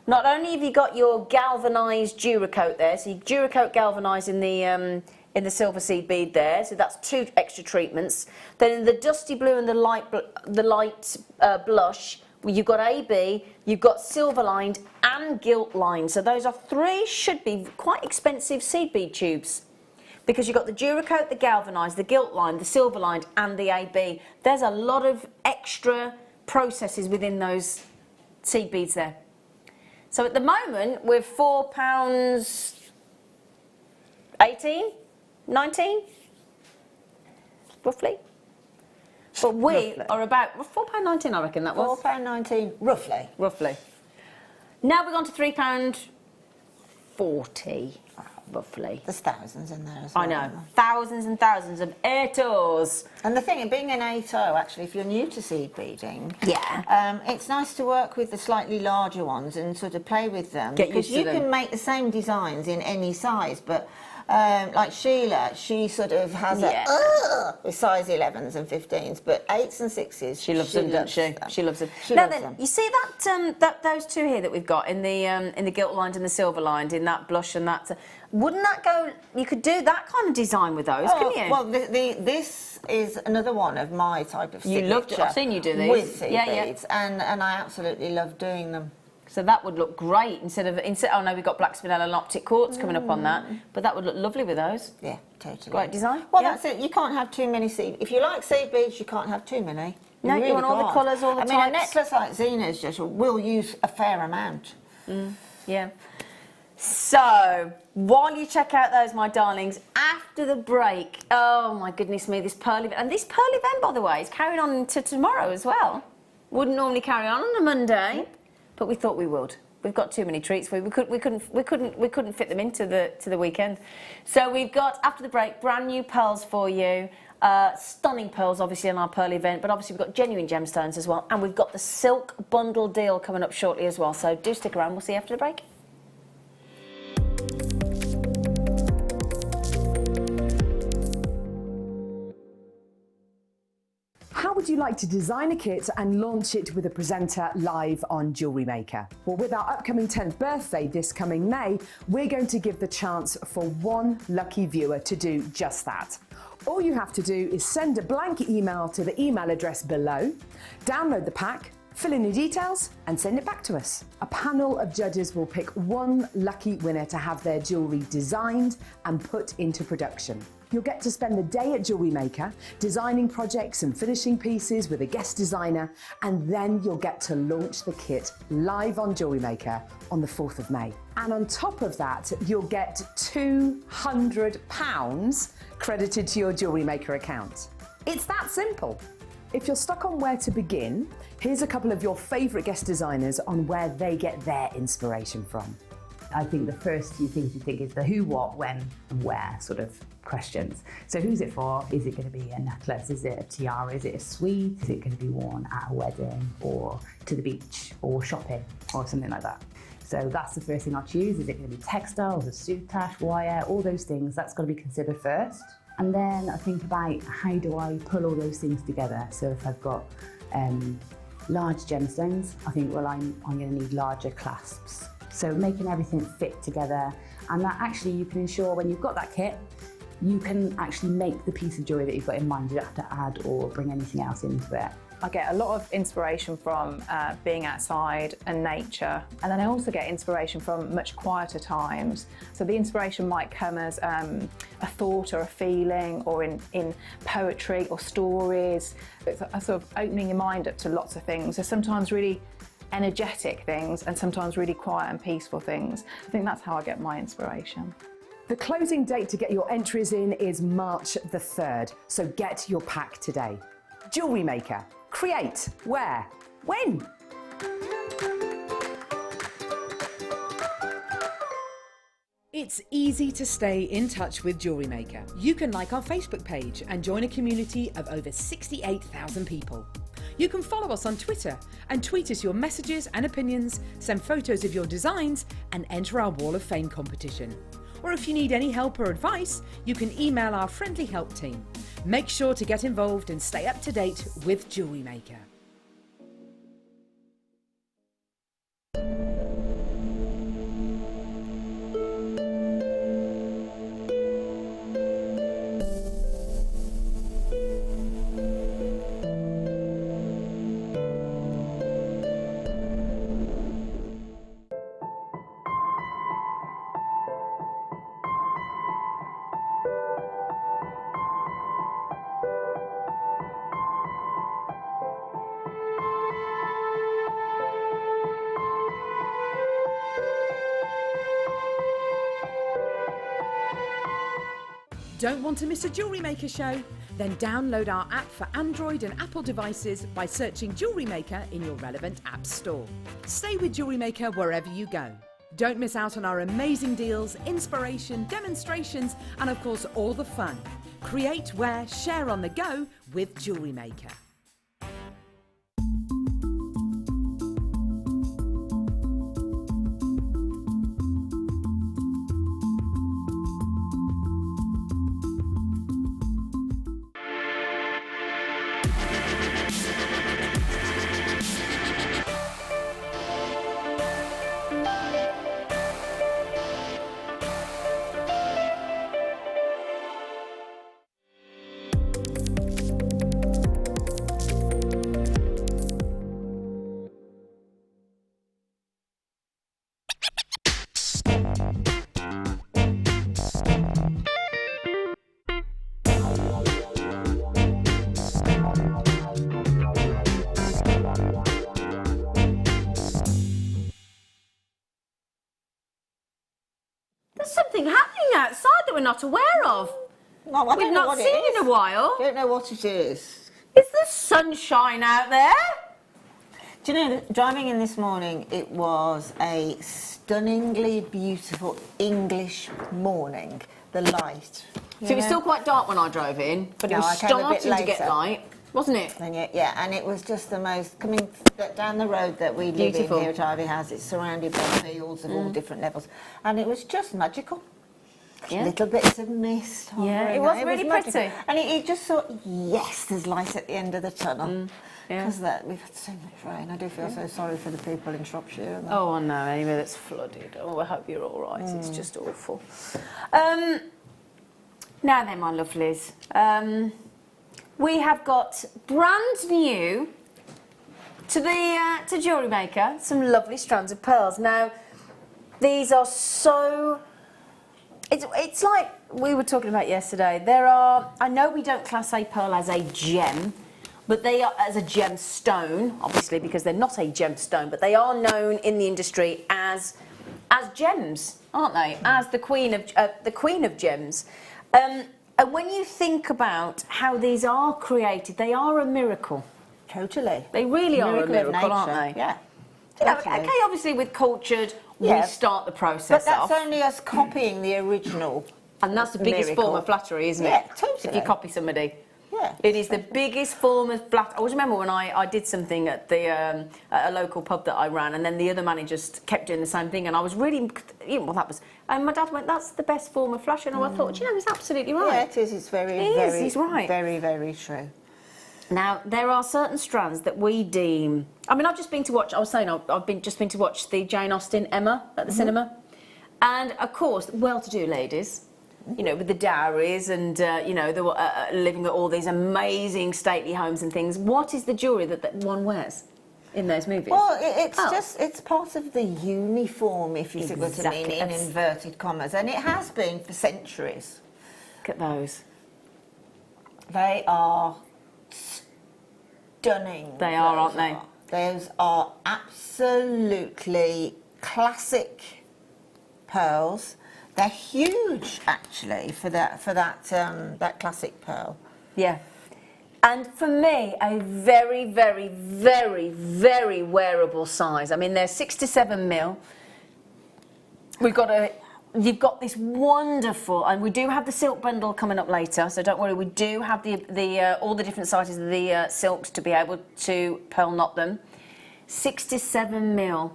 Not only have you got your galvanised Duracoat there, so your Duracoat galvanised in the silver seed bead there, so that's 2 extra treatments. Then in the dusty blue and the light blush, you've got AB, you've got silver lined and gilt lined. So those are 3 should be quite expensive seed bead tubes, because you've got the Duracoat, the galvanised, the gilt lined, the silver lined and the AB. There's a lot of extra processes within those seed beads there. So at the moment we're £4.18, 19, roughly. But we are about £4.19, I reckon that was. £4.19, roughly. Roughly. Now we've gone to £3.40, roughly. There's thousands in there as well. I know, thousands and thousands of ATOs. And the thing, being an ATO, actually, if you're new to seed beading, Yeah. it's nice to work with the slightly larger ones and sort of play with them. Get because used to you them. can make the same designs in any size, but like Sheila, she sort of has with size 11s and 15s, but 8s and 6s. She loves them, doesn't she? She loves them. She Now loves then, them. you see that those 2 here that we've got in the gilt lined and the silver lined, in that blush and that. Wouldn't that go? You could do that kind of design with those, couldn't you? Well, this is another one of my type of You loved it. I've seen you do these. with seed Yeah. beads, and I absolutely love doing them. So that would look great instead. Oh no, we've got black spinel and optic quartz coming up on that, but that would look lovely with those. Yeah, totally. Great design. Well, Yeah. that's it. You can't have too many seed. If you like seed beads, you can't have too many. No, you want all the can't. colours, all the I mean, a types. necklace like Zena's just will use a fair amount. Yeah. So while you check out those, my darlings, after the break, oh my goodness me, this pearl event, and this pearl event, by the way, is carrying on into tomorrow as well. Wouldn't normally carry on a Monday, but we thought we would. We've got too many treats for you. We couldn't fit them into the weekend. So we've got, after the break, brand new pearls for you. Stunning pearls, obviously, on our pearl event, but obviously we've got genuine gemstones as well, and we've got the silk bundle deal coming up shortly as well. So do stick around. We'll see you after the break. How would you like to design a kit and launch it with a presenter live on JewelleryMaker? Well, with our upcoming 10th birthday this coming May, we're going to give the chance for 1 lucky viewer to do just that. All you have to do is send a blank email to the email address below, download the pack, fill in your details and send it back to us. A panel of judges will pick 1 lucky winner to have their jewellery designed and put into production. You'll get to spend the day at JewelleryMaker designing projects and finishing pieces with a guest designer, and then you'll get to launch the kit live on JewelleryMaker on the 4th of May. And on top of that, you'll get £200 credited to your JewelleryMaker account. It's that simple. If you're stuck on where to begin, here's a couple of your favourite guest designers on where they get their inspiration from. I think the first few things you think is the who, what, when and where sort of questions. So who's it for? Is it going to be a necklace? Is it a tiara? Is it a suite? Is it going to be worn at a wedding or to the beach or shopping or something like that? So that's the first thing I'll choose. Is it going to be textiles, a soutache, wire, all those things? That's got to be considered first. And then I think about how do I pull all those things together? So if I've got large gemstones, I think, well, I'm going to need larger clasps. So making everything fit together, and that actually you can ensure when you've got that kit, you can actually make the piece of jewellery that you've got in mind. You don't have to add or bring anything else into it. I get a lot of inspiration from being outside and nature, and then I also get inspiration from much quieter times. So the inspiration might come as a thought or a feeling, or in poetry or stories. It's a sort of opening your mind up to lots of things. There's sometimes really energetic things and sometimes really quiet and peaceful things. I think that's how I get my inspiration. The closing date to get your entries in is March the 3rd, so get your pack today. JewelleryMaker. Create. Wear. When? It's easy to stay in touch with JewelleryMaker. You can like our Facebook page and join a community of over 68,000 people. You can follow us on Twitter and tweet us your messages and opinions, send photos of your designs and enter our Wall of Fame competition. Or if you need any help or advice, you can email our friendly help team. Make sure to get involved and stay up to date with JewelleryMaker. Don't want to miss a Jewellery Maker show? Then download our app for Android and Apple devices by searching Jewellery Maker in your relevant app store. Stay with Jewellery Maker wherever you go. Don't miss out on our amazing deals, inspiration, demonstrations, and of course all the fun. Create, wear, share on the go with Jewellery Maker. There's something happening outside that we're not aware of. No, I We've don't know not what it seen is. in a while. Don't know what it is. Is there sunshine out there? Do you know, driving in this morning, it was a stunningly beautiful English morning. The light. So it was still quite dark when I drove in, but it No, was I came a bit starting to get later. light, wasn't it? And and it was just the most, coming down the road that we live Beautiful. in here at Ivy House, it's surrounded by fields of all different levels, and it was just magical. Yeah. Little bits of mist. Yeah, hovering it was there. really magical. pretty. And it just thought, yes, there's light at the end of the tunnel. Yeah. Because we've had so much rain. I do feel so sorry for the people in Shropshire. And that. Oh, I know, Amy, that's flooded. Oh, I hope you're all right. It's just awful. Now then, my lovelies, we have got brand new to Jewellery Maker some lovely strands of pearls. Now, these are so. It's like we were talking about yesterday. There are. I know we don't class a pearl as a gem. But they are as a gemstone, obviously, because they're not a gemstone, but they are known in the industry as gems, aren't they? As the queen of gems. And when you think about how these are created, they are a miracle. Totally. They really are a of miracle, aren't nature. they? Yeah. You know, Totally. okay, obviously with cultured, Yeah. we start the process But that's off. only us copying the original. And that's the biggest miracle. form of flattery, isn't Yeah, it? totally. If you copy somebody. Yeah. It is the biggest form of flattery. I always remember when I did something at at a local pub that I ran, and then the other managers kept doing the same thing, and I was really, well, that was, and my dad went, that's the best form of flattery, and I thought, you know, he's absolutely right. Yeah, it is. It's very, It is, very, he's right. very, very true. Now, there are certain strands that we deem... I mean, I've just been to watch... I was saying, I've just been to watch the Jane Austen Emma at the cinema. And, of course, well-to-do ladies, you know, with the dowries and, you know, they were living at all these amazing stately homes and things. What is the jewellery that one wears in those movies? Well, it's Oh. just, it's part of the uniform, if you see what I mean, Exactly. in inverted commas. And it has been for centuries. Look at those. They are stunning. They are, aren't they? Those are absolutely classic pearls. They're huge, actually, for that classic pearl. Yeah. And for me, a very, very, very, very wearable size. I mean, they're 6 to 7 mil. You've got this wonderful, and we do have the silk bundle coming up later, so don't worry, we do have all the different sizes of the silks to be able to pearl knot them. 6 to 7 mil.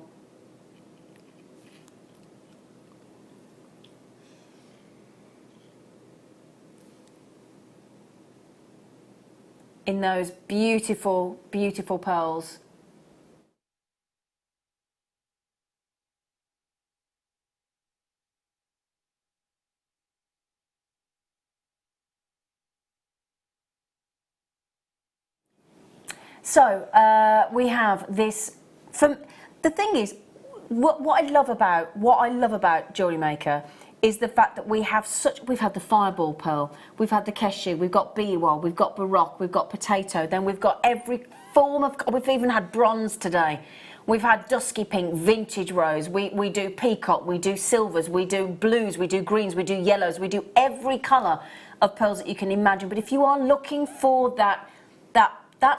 In those beautiful, beautiful pearls. So we have this. The thing is, what I love about Jewellery Maker is the fact that we've had the fireball pearl, we've had the Keshi, we've got Biwa, we've got Baroque, we've got potato, then we've got every form of, we've even had bronze today. We've had dusky pink, vintage rose. We do peacock, we do silvers, we do blues, we do greens, we do yellows, we do every colour of pearls that you can imagine. But if you are looking for that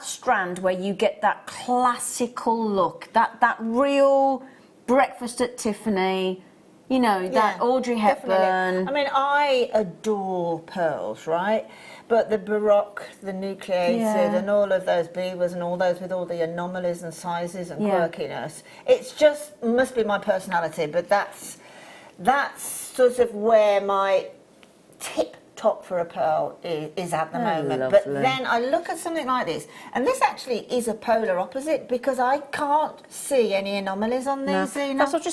strand where you get that classical look, that real Breakfast at Tiffany, you know, that Audrey Hepburn. Definitely. I mean, I adore pearls, right? But the Baroque, the nucleated, and all of those beavers and all those with all the anomalies and sizes and quirkiness, it's just, must be my personality, but that's sort of where my tip top for a pearl is at the moment. Lovely. But then I look at something like this, and this actually is a polar opposite because I can't see any anomalies on these. Zena. That's what I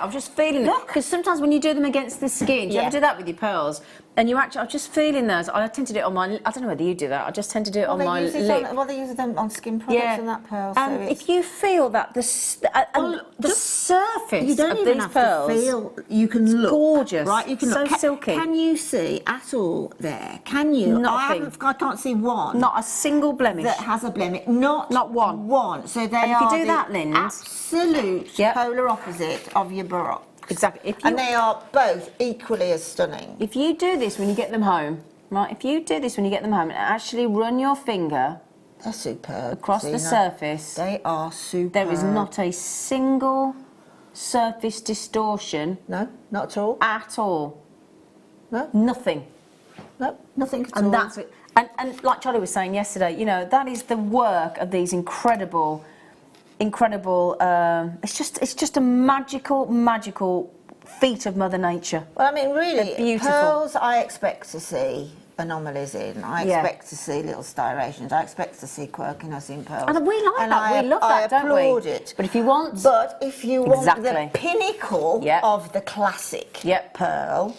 was just feeling it. Because sometimes when you do them against the skin, do you ever do that with your pearls? And you actually, I'm just feeling those. I tend to do it on my, I don't know whether you do that, I just tend to do it on my lip. They use them on skin products and that pearl. So if you feel that the surface you don't of even these have pearls, to feel, you can look. Gorgeous. Right, you can so look. silky. Can you see at all there? Can you? Nothing. I can't see one. Not a single blemish. That has a blemish. Not one. One. So they and are if you do the that, Lind, absolute polar opposite of your Baroque. Exactly. And they are both equally as stunning. If you do this when you get them home, right? If you do this when you get them home and actually run your finger they're superb, across the surface, they are superb. There is not a single surface distortion. No, not at all. At all. No. Nothing. No, nothing at all. And that's it. And like Charlie was saying yesterday, you know, that is the work of these incredible. It's just a magical feat of Mother Nature. Well, I mean, really, they're beautiful. Pearls I expect to see anomalies in. I expect to see little striations. I expect to see quirkiness in pearls. And we like that. We love that, don't we? I applaud it. But if you want the pinnacle of the classic pearl,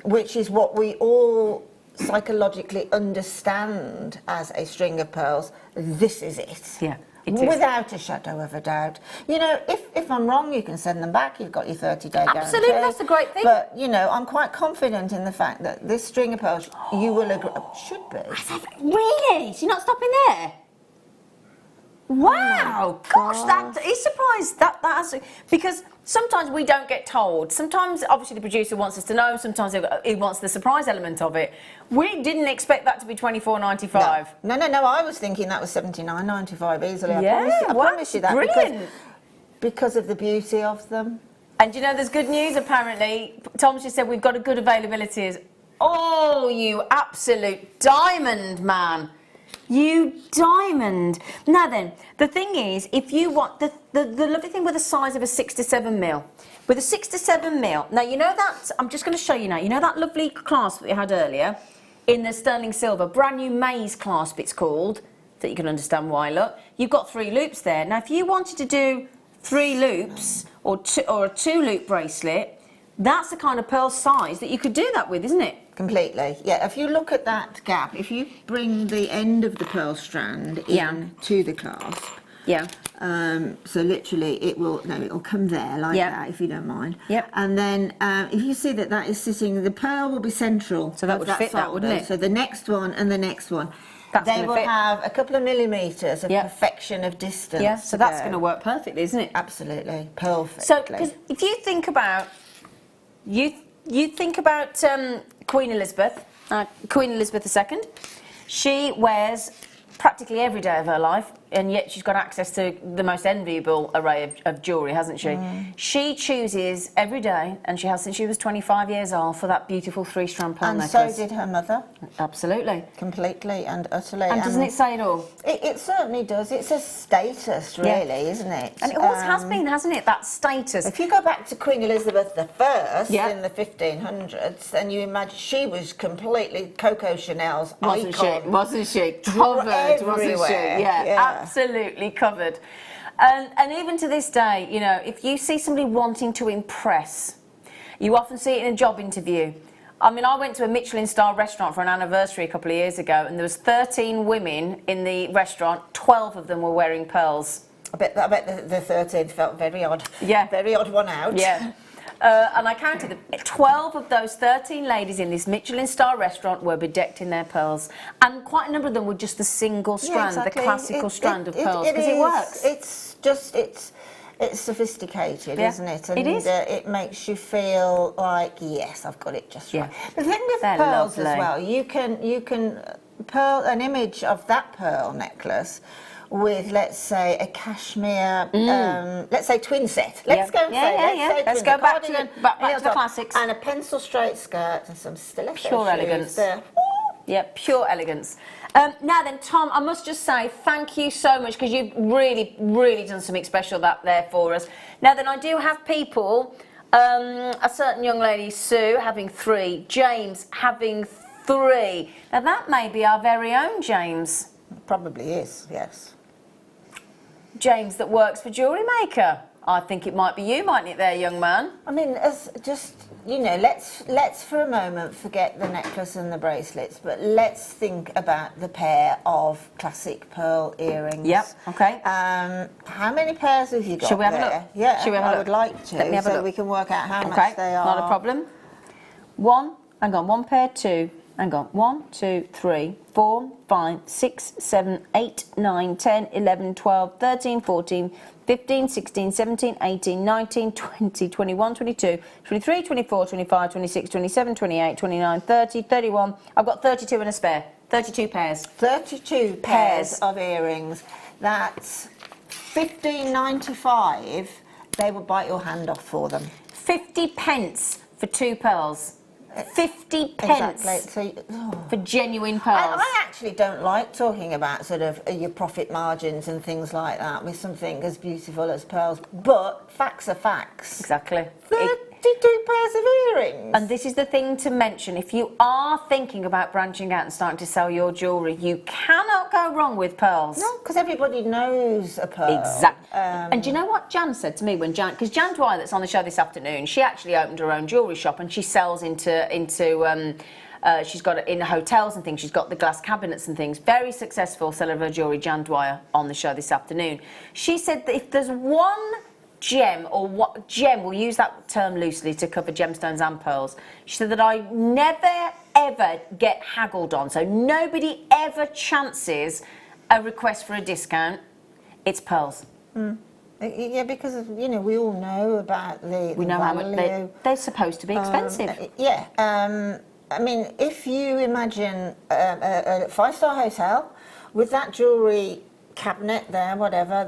which is what we all psychologically understand as a string of pearls, this is it. Yeah. Without a shadow of a doubt. You know, if I'm wrong, you can send them back. You've got your 30-day guarantee. Absolutely, that's a great thing. But, you know, I'm quite confident in the fact that this string of pearls, you will agree, should be. Really? So you're not stopping there? Wow, gosh, that is surprised. That has, because sometimes we don't get told. Sometimes, obviously, the producer wants us to know. Sometimes he wants the surprise element of it. We didn't expect that to be $24.95. No. I was thinking that was $79.95 easily. Yeah, I promise you that. Brilliant. Because of the beauty of them. And you know, there's good news. Apparently, Tom's just said we've got a good availability. Oh, you absolute diamond, man. You diamond. Now then, the thing is, if you want the lovely thing with the size of a 6 to 7 mil, with a 6 to 7 mil. Now you know that I'm just going to show you now. You know that lovely clasp that we had earlier in the sterling silver, brand new maize clasp it's called. That you can understand why. Look, you've got 3 loops there. Now if you wanted to do 3 loops or a 2-loop bracelet, that's the kind of pearl size that you could do that with, isn't it? Completely, yeah. If you look at that gap, if you bring the end of the pearl strand in to the clasp, so literally it'll come there like that, if you don't mind. Yep. And then if you see that is sitting, the pearl will be central. So that would fit that, wouldn't it? So the next one and the next one. That's they will have a couple of millimetres of perfection of distance. Yeah, so that's going to work perfectly, isn't it? Absolutely, perfectly. So, because if you think about, you think about Queen Elizabeth II, she wears practically every day of her life, and yet she's got access to the most enviable array of jewellery, hasn't she? She chooses every day, and she has since she was 25 years old, for that beautiful 3-strand pearl necklace. And so did her mother. Absolutely. Completely and utterly. And doesn't it say it all? It certainly does. It's a status, really, isn't it? And it always has been, hasn't it, that status? If you go back to Queen Elizabeth I in the 1500s, and you imagine she was completely Coco Chanel's icon. Wasn't she? Covered, wasn't she? Yeah, absolutely covered. And even to this day, you know, if you see somebody wanting to impress, you often see it in a job interview. I mean, I went to a Michelin-star restaurant for an anniversary a couple of years ago, and there was 13 women in the restaurant. 12 of them were wearing pearls. I bet the 13th felt very odd. Yeah. Very odd one out. Yeah. And I counted them. 12 of those 13 ladies in this Michelin star restaurant were bedecked in their pearls. And quite a number of them were just the single strand, the classical strand of pearls, because it works. It's just, it's sophisticated, isn't it? And it is. It makes you feel like, yes, I've got it just right. The thing with They're pearls lovely. as well, you can pearl an image of that pearl necklace with, let's say, a cashmere, let's say twin set. Let's go and say, Let's go back to the classics. And a pencil straight skirt and some stiletto Pure shoes. elegance. There. Yeah, pure elegance. Now then, Tom, I must just say thank you so much, because you've really, really done something special there for us. Now then, I do have people, a certain young lady, Sue, having 3, James having 3. Now that may be our very own James. Probably is, yes. James that works for JewelleryMaker. I think it might be you, mightn't it there, young man? I mean, as just, you know, let's for a moment forget the necklace and the bracelets, but let's think about the pair of classic pearl earrings. Yep, okay. How many pairs have you got? Shall we have there? a look? Yeah, Shall we have a I look? would like to, Let me have a so look. we can work out how much they are. Not a problem. 1 pair, 2, hang on, 1, 2, 3, 4, 5, 6, 7, 8, 9, 10, 11, 12, 13, 14, 15, 16, 17, 18, 19, 20, 21, 22, 23, 24, 25, 26, 27, 28, 29, 30, 31. I've got 32 and a spare. 32 pairs. 32 pairs of earrings. That's $15.95. They would bite your hand off for them. 50 pence for 2 pearls. 50 pence Exactly. So, for genuine pearls. I actually don't like talking about sort of your profit margins and things like that with something as beautiful as pearls, but facts are facts. Exactly. 32 pairs of earrings. And this is the thing to mention, if you are thinking about branching out and starting to sell your jewellery, you cannot go wrong with pearls. No, because everybody knows a pearl. Exactly. And do you know what Jan said to me when because Jan Dwyer, that's on the show this afternoon, she actually opened her own jewellery shop and she sells into she's got it in hotels and things. She's got the glass cabinets and things. Very successful seller of her jewellery, Jan Dwyer, on the show this afternoon. She said that if there's one gem, or what gem, we'll use that term loosely to cover gemstones and pearls, she said that I never ever get haggled on, so nobody ever chances a request for a discount. It's pearls. Yeah, because you know we all know about the We know how much they're supposed to be expensive. I mean, if you imagine a 5-star hotel with that jewellery cabinet there, whatever,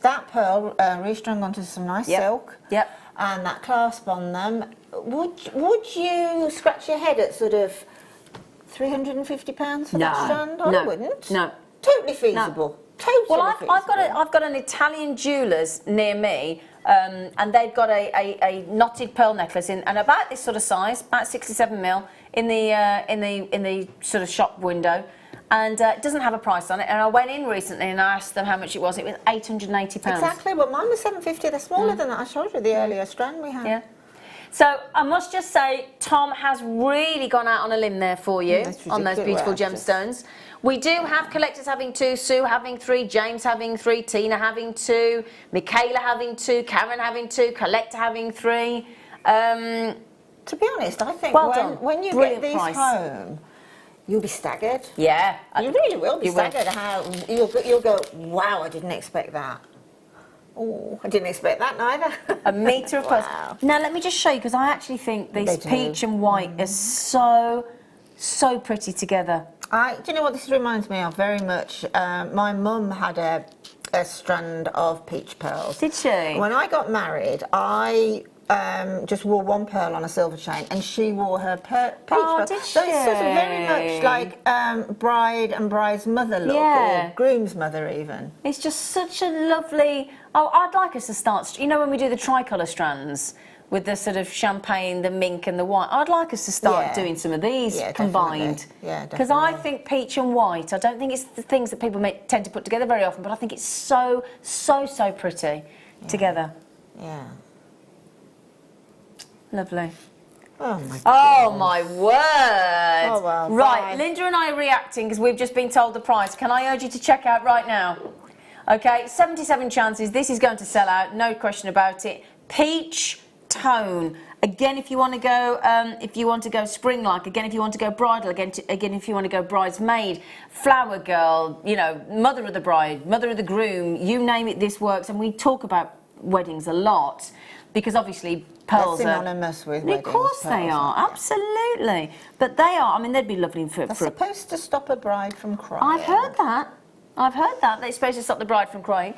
that pearl restrung onto some nice silk, and that clasp on them, would you scratch your head at sort of £350 for that strand? I wouldn't. No. Totally feasible. Totally Well, feasible. I've got an Italian jewellers near me, and they've got a knotted pearl necklace in, and about this sort of size, about 67mm, in the sort of shop window. And it doesn't have a price on it. And I went in recently and I asked them how much it was. It was £880. Exactly. Well, mine was £750. They're smaller than that. I showed you the earlier strand we had. Yeah. So I must just say, Tom has really gone out on a limb there for you on those beautiful gemstones. We do have collectors having 2, Sue having 3, James having 3, Tina having 2, Michaela having 2, Karen having 2, collector having 3. To be honest, I think when you get these home, you'll be staggered. Yeah. You really will be staggered. How you'll go, wow, I didn't expect that. Oh, I didn't expect that neither. A metre of pearls. Wow. Now let me just show you, because I actually think this peach and white is so pretty together. Do you know what this reminds me of very much? My mum had a strand of peach pearls. Did she? When I got married, I just wore one pearl on a silver chain, and she wore her peach pearl. Did So it's sort of very much like bride and bride's mother look, or groom's mother even. It's just such a lovely... Oh, I'd like us to start... You know when we do the tricolour strands with the sort of champagne, the mink and the white, I'd like us to start doing some of these combined. Definitely. Yeah, because I think peach and white, I don't think it's the things that people tend to put together very often, but I think it's so pretty together. Yeah. Lovely. Oh my God. Oh my word! Oh well. Right, bye. Linda and I are reacting because we've just been told the price. Can I urge you to check out right now? Okay, 77 chances this is going to sell out, no question about it. Peach tone. Again, if you want to go, spring-like. Again, if you want to go bridal. Again, if you want to go bridesmaid, flower girl. You know, mother of the bride, mother of the groom. You name it, this works. And we talk about weddings a lot because obviously pearls They're are synonymous with weddings. Of course they are, absolutely. But they are. I mean, they'd be lovely for. They're supposed to stop a bride from crying. I've heard that. They're supposed to stop the bride from crying.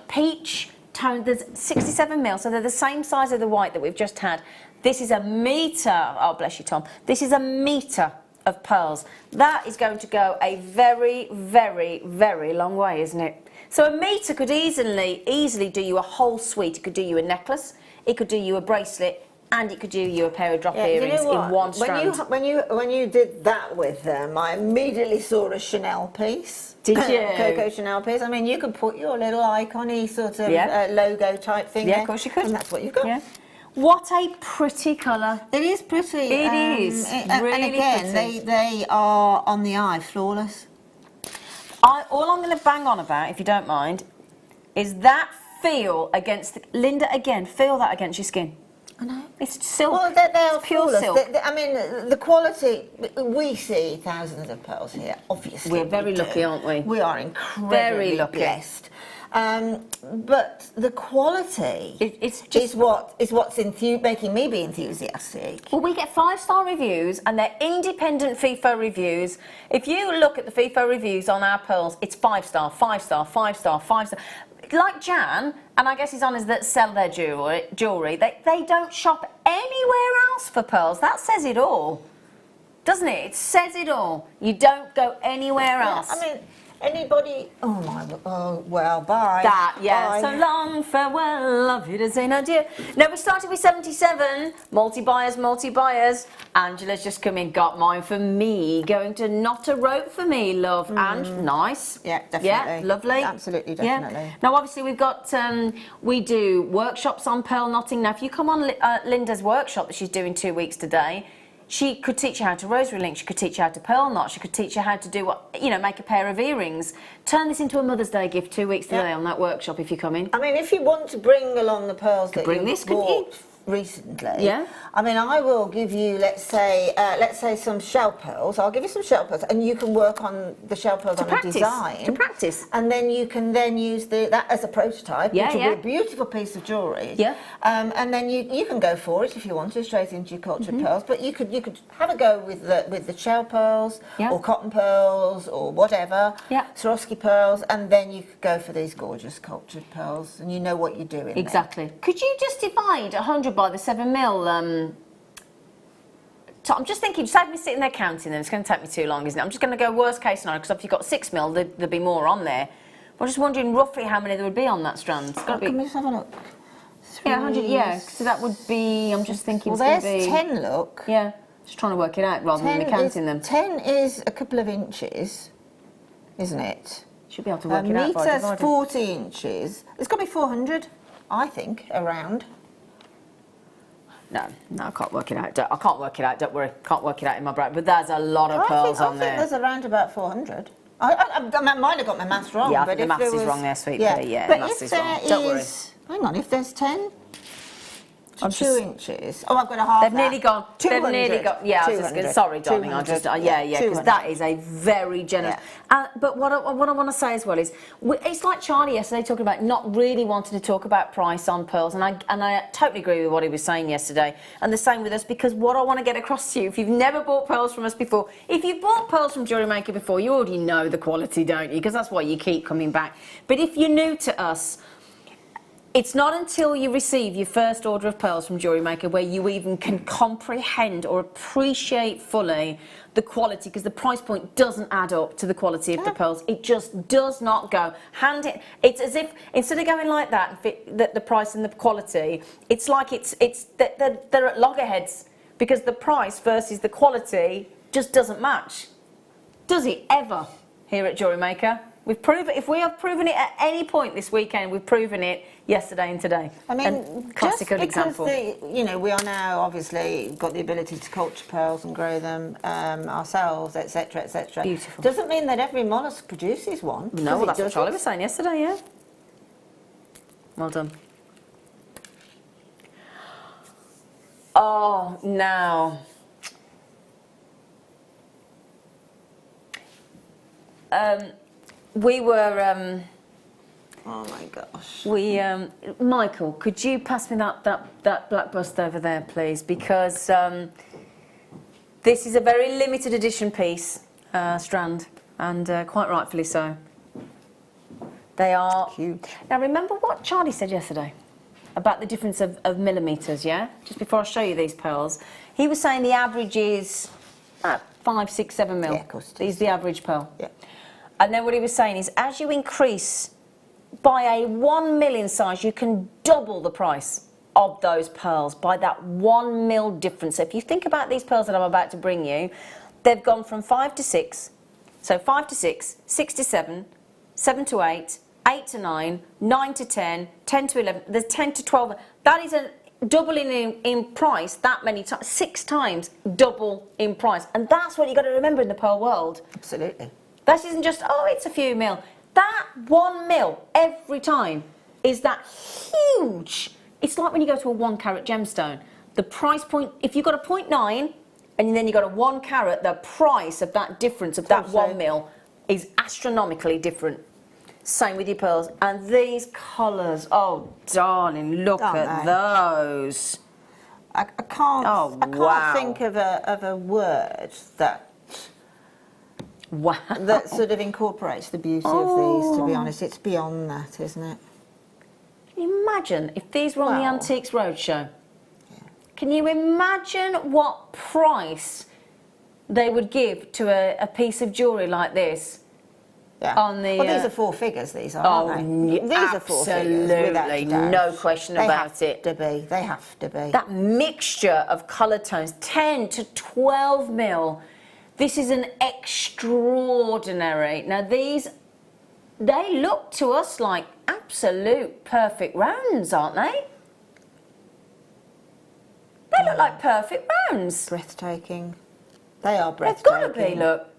Peach tone. There's 67 mil, so they're the same size of the white that we've just had. This is a metre. Oh, bless you, Tom. This is a metre of pearls. That is going to go a very, very, very long way, isn't it? So a metre could easily do you a whole suite. It could do you a necklace. It could do you a bracelet. And it could do you a pair of drop earrings in one strand. When you did that with them, I immediately saw a Chanel piece. Did you? Coco Chanel piece. I mean, you could put your little icon-y sort of logo type thing there. Yeah, of course you could. And that's what you've got. Yeah. What a pretty colour. It is pretty. It is. Really and again, pretty. they are on the eye, flawless. All I'm going to bang on about, if you don't mind, is that feel against... Linda, again, feel that against your skin. I know. It's silk. Well, they're pure flawless. silk. I mean, the quality, we see thousands of pearls here, obviously. We're very lucky, aren't we? We are incredibly blessed. But the quality is what's making me be enthusiastic. Well, we get 5-star reviews, and they're independent FIFA reviews. If you look at the FIFA reviews on our pearls, it's 5-star, 5-star, 5-star, 5-star. Like Jan, and I guess he's honest that sell their jewellery, they don't shop anywhere else for pearls. That says it all, doesn't it? It says it all. You don't go anywhere else. I mean, anybody... well, bye. Bye. So long, farewell, love you to Zena, dear. Now, we started with 77, multi-buyers. Angela's just come in, got mine for me, going to knot a rope for me, love. And nice. Yeah, definitely. Yeah, lovely. Absolutely, definitely. Yeah. Now, obviously, we've got, we do workshops on pearl knotting. Now, if you come on Linda's workshop that she's doing 2 weeks today, she could teach you how to rosary link, she could teach you how to pearl knot, she could teach you how to do make a pair of earrings. Turn this into a Mother's Day gift 2 weeks today on that workshop if you come in. I mean, if you want to bring along the pearls that you bought recently, yeah. I mean, I will give you, let's say some shell pearls. I'll give you some shell pearls, and you can work on the shell pearls on a design. To practice. And then you can use that as a prototype, which will be a beautiful piece of jewellery. Yeah. And then you can go for it if you want to, straight into your cultured pearls. But you could have a go with the shell pearls, or cotton pearls, or whatever. Yeah. Swarovski pearls, and then you could go for these gorgeous cultured pearls, and you know what you're doing. Exactly. Could you just divide 100 by the 7 mil? I'm just thinking, just have me sitting there counting them. It's going to take me too long, isn't it? I'm just going to go worst case scenario, because if you've got 6 mil, there'd be more on there. I'm just wondering roughly how many there would be on that strand. It's got to be. Can we just have a look? Yeah, 100. Yeah, so that would be. I'm just thinking. Well, it's there's gonna be, 10. Look. Yeah, just trying to work it out rather than me counting them. 10 is a couple of inches, isn't it? Should be able to work it out. A meter's 40 inches. It's got to be 400, I think, around. No, I can't work it out. I can't work it out. Don't worry, can't work it out in my brain. But there's a lot of pearls on there. I think there's around about 400. I might have got my maths wrong. Yeah, I but think the maths is wrong there, sweet pea. Yeah, but maths if is wrong. there Don't worry. Hang on, if there's 10 to 2 inches. Oh, I've got a half. They've nearly gone. 200. They've nearly got. Yeah, I was just going. Sorry, darling. I just. Because that is a very generous. Yeah. But what I want to say as well is, it's like Charlie yesterday talking about not really wanting to talk about price on pearls, and I totally agree with what he was saying yesterday, and the same with us, because what I want to get across to you, if you've never bought pearls from us before, if you've bought pearls from JewelleryMaker before, you already know the quality, don't you? Because that's why you keep coming back. But if you're new to us, it's not until you receive your first order of pearls from JewelleryMaker where you even can comprehend or appreciate fully the quality, because the price point doesn't add up to the quality of the pearls. It just does not go. It's as if instead of going like that, the price and the quality, it's like they're at loggerheads, because the price versus the quality just doesn't match. Does it ever here at JewelleryMaker? We've proven, if we have proven it at any point this weekend, we've proven it yesterday and today. I mean, classical example. We are now obviously got the ability to culture pearls and grow them ourselves, etc., etc. Beautiful. Doesn't mean that every mollusk produces one. No, well, that's what Charlie was saying yesterday. Yeah. Well done. Oh, now. We were. Oh my gosh. We, Michael, could you pass me that black bust over there, please? Because this is a very limited edition piece, strand, and quite rightfully so. They are Cute. Now, remember what Charlie said yesterday about the difference of millimetres, yeah? Just before I show you these pearls, he was saying the average is 5, 6, 7 mil. Yeah, of course it Is the average pearl. Yeah. And then what he was saying is, as you increase by a 1 mil in size, you can double the price of those pearls by that 1 mil difference. So if you think about these pearls that I'm about to bring you, they've gone from 5 to 6, so 5 to 6, 6 to 7, 7 to 8, 8 to 9, 9 to 10, 10 to 11, there's 10 to 12. That is a doubling in price that many times, 6 times double in price. And that's what you've got to remember in the pearl world. Absolutely. That isn't just, oh, it's a few mil. That 1 mil every time is that huge. It's like when you go to a 1 carat gemstone. The price point, if you've got a 0.9 and then you've got a 1 carat, the price of that difference of that 1 mil is astronomically different. Same with your pearls. And these colours, oh, darling, look at those. I can't think of a word that that sort of incorporates the beauty of these, to be honest. It's beyond that, isn't it? Imagine if these were on the Antiques Roadshow. Yeah. Can you imagine what price they would give to a piece of jewellery like this? Yeah. On the, well, these are 4 figures, these are, aren't they? These are 4 figures, without a doubt. No question about it. They have to be. That mixture of colour tones, 10 to 12 mil. This is an extraordinary. Now these, they look to us like absolute perfect rounds, aren't they? They look like perfect rounds. Breathtaking. They are breathtaking. They've got to be, look.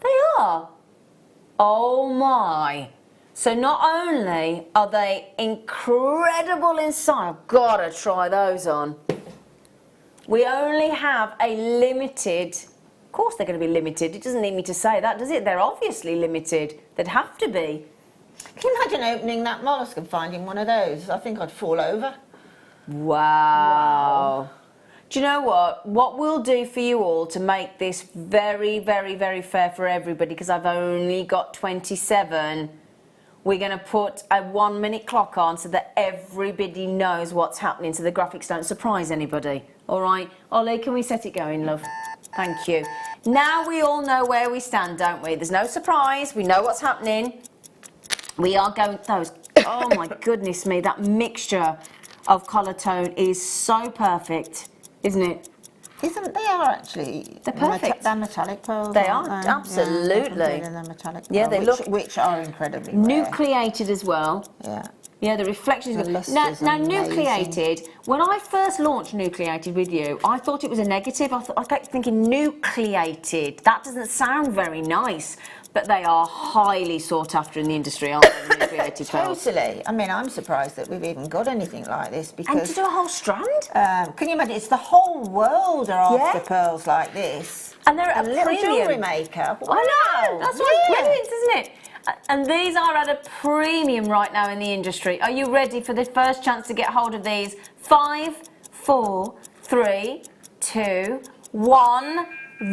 They are. Oh my. So not only are they incredible inside, I've got to try those on. We only have a limited, of course they're going to be limited, it doesn't need me to say that, does it? They're obviously limited, they'd have to be. Can you imagine opening that mollusk and finding one of those? I think I'd fall over. Wow. Do you know what? What we'll do for you all to make this very, very, very fair for everybody, because I've only got 27, we're going to put a 1-minute clock on so that everybody knows what's happening so the graphics don't surprise anybody. All right? Ollie, can we set it going, love? Thank you. Now we all know where we stand, don't we? There's no surprise. We know what's happening. We are going... Those... Oh, my goodness me. That mixture of colour tone is so perfect, isn't it? Isn't they are actually? They're perfect. They're metallic pearls. They are, absolutely. Yeah, they're metallic pearls, yeah, they look... Which are incredibly rare. Nucleated as well. Yeah. Yeah, the reflections. Now, nucleated, when I first launched nucleated with you, I thought it was a negative. I kept thinking nucleated. That doesn't sound very nice, but they are highly sought after in the industry, aren't they, the nucleated pearls? Totally. I mean, I'm surprised that we've even got anything like this because... And to do a whole strand? Can you imagine? It's the whole world are after pearls like this. And they're at a little premium. jewellery maker. Wow. I know. That's what's brilliant, isn't it? And these are at a premium right now in the industry. Are you ready for the first chance to get hold of these? 5, 4, 3, 2, 1.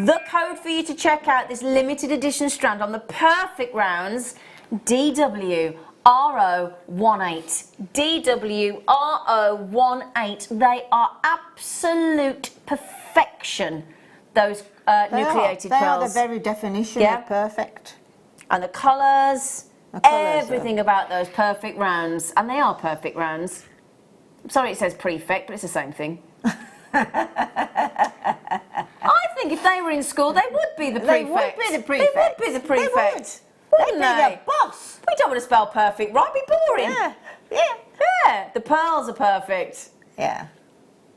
The code for you to check out this limited edition strand on the perfect rounds, DWRO18. DWRO18. They are absolute perfection, those nucleated pearls. They are the very definition of perfect. And the colours, everything about those perfect rounds. And they are perfect rounds. I'm sorry it says prefect, but it's the same thing. I think if they were in school, they would be the prefect. They would be the prefect. They would be the prefect. They'd be the boss. We don't want to spell perfect, right? It'd be boring. Yeah. The pearls are perfect. Yeah.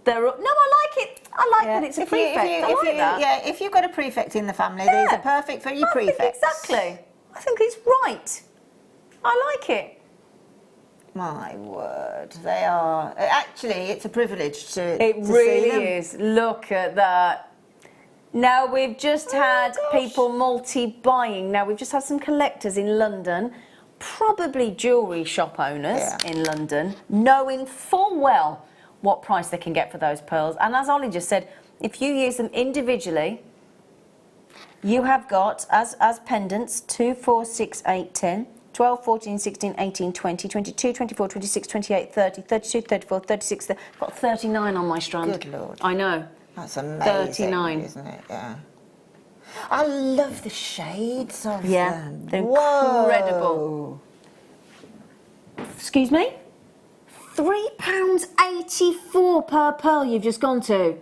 No, I like it. I like that it's a prefect. I like that. Yeah, if you've got a prefect in the family, these are perfect for your prefects. Exactly. I think it's right. I like it. My word, they are. Actually, it's a privilege to. It to see really them. is. Look at that. Now, we've just had people multi-buying. Now, we've just had some collectors in London, probably jewellery shop owners in London, knowing full well what price they can get for those pearls. And as Ollie just said, if you use them individually, you have got, as pendants, 2, 4, 6, 8, 10, 12, 14, 16, 18, 20, 22, 24, 26, 28, 30, 32, 34, 36, I've got 39 on my strand. Good Lord. I know. That's amazing, 39. isn't it? Yeah. I love the shades of them. They're Whoa. incredible. Excuse me? £3.84 per pearl you've just gone to.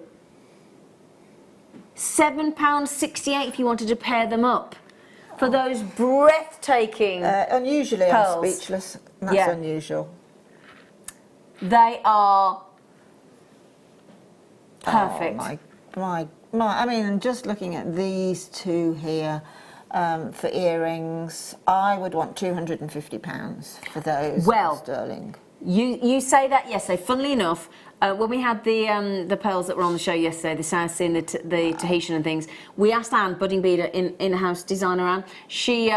£7.68 if you wanted to pair them up. For those breathtaking unusually, pearls. I'm speechless. That's unusual. They are perfect. Oh, my. I mean, just looking at these two here for earrings, I would want £250 for those. Well, sterling. You say that yesterday. Funnily enough, when we had the pearls that were on the show yesterday, the South Sea and the Tahitian and things, we asked Anne, budding beader, in-house designer Anne. She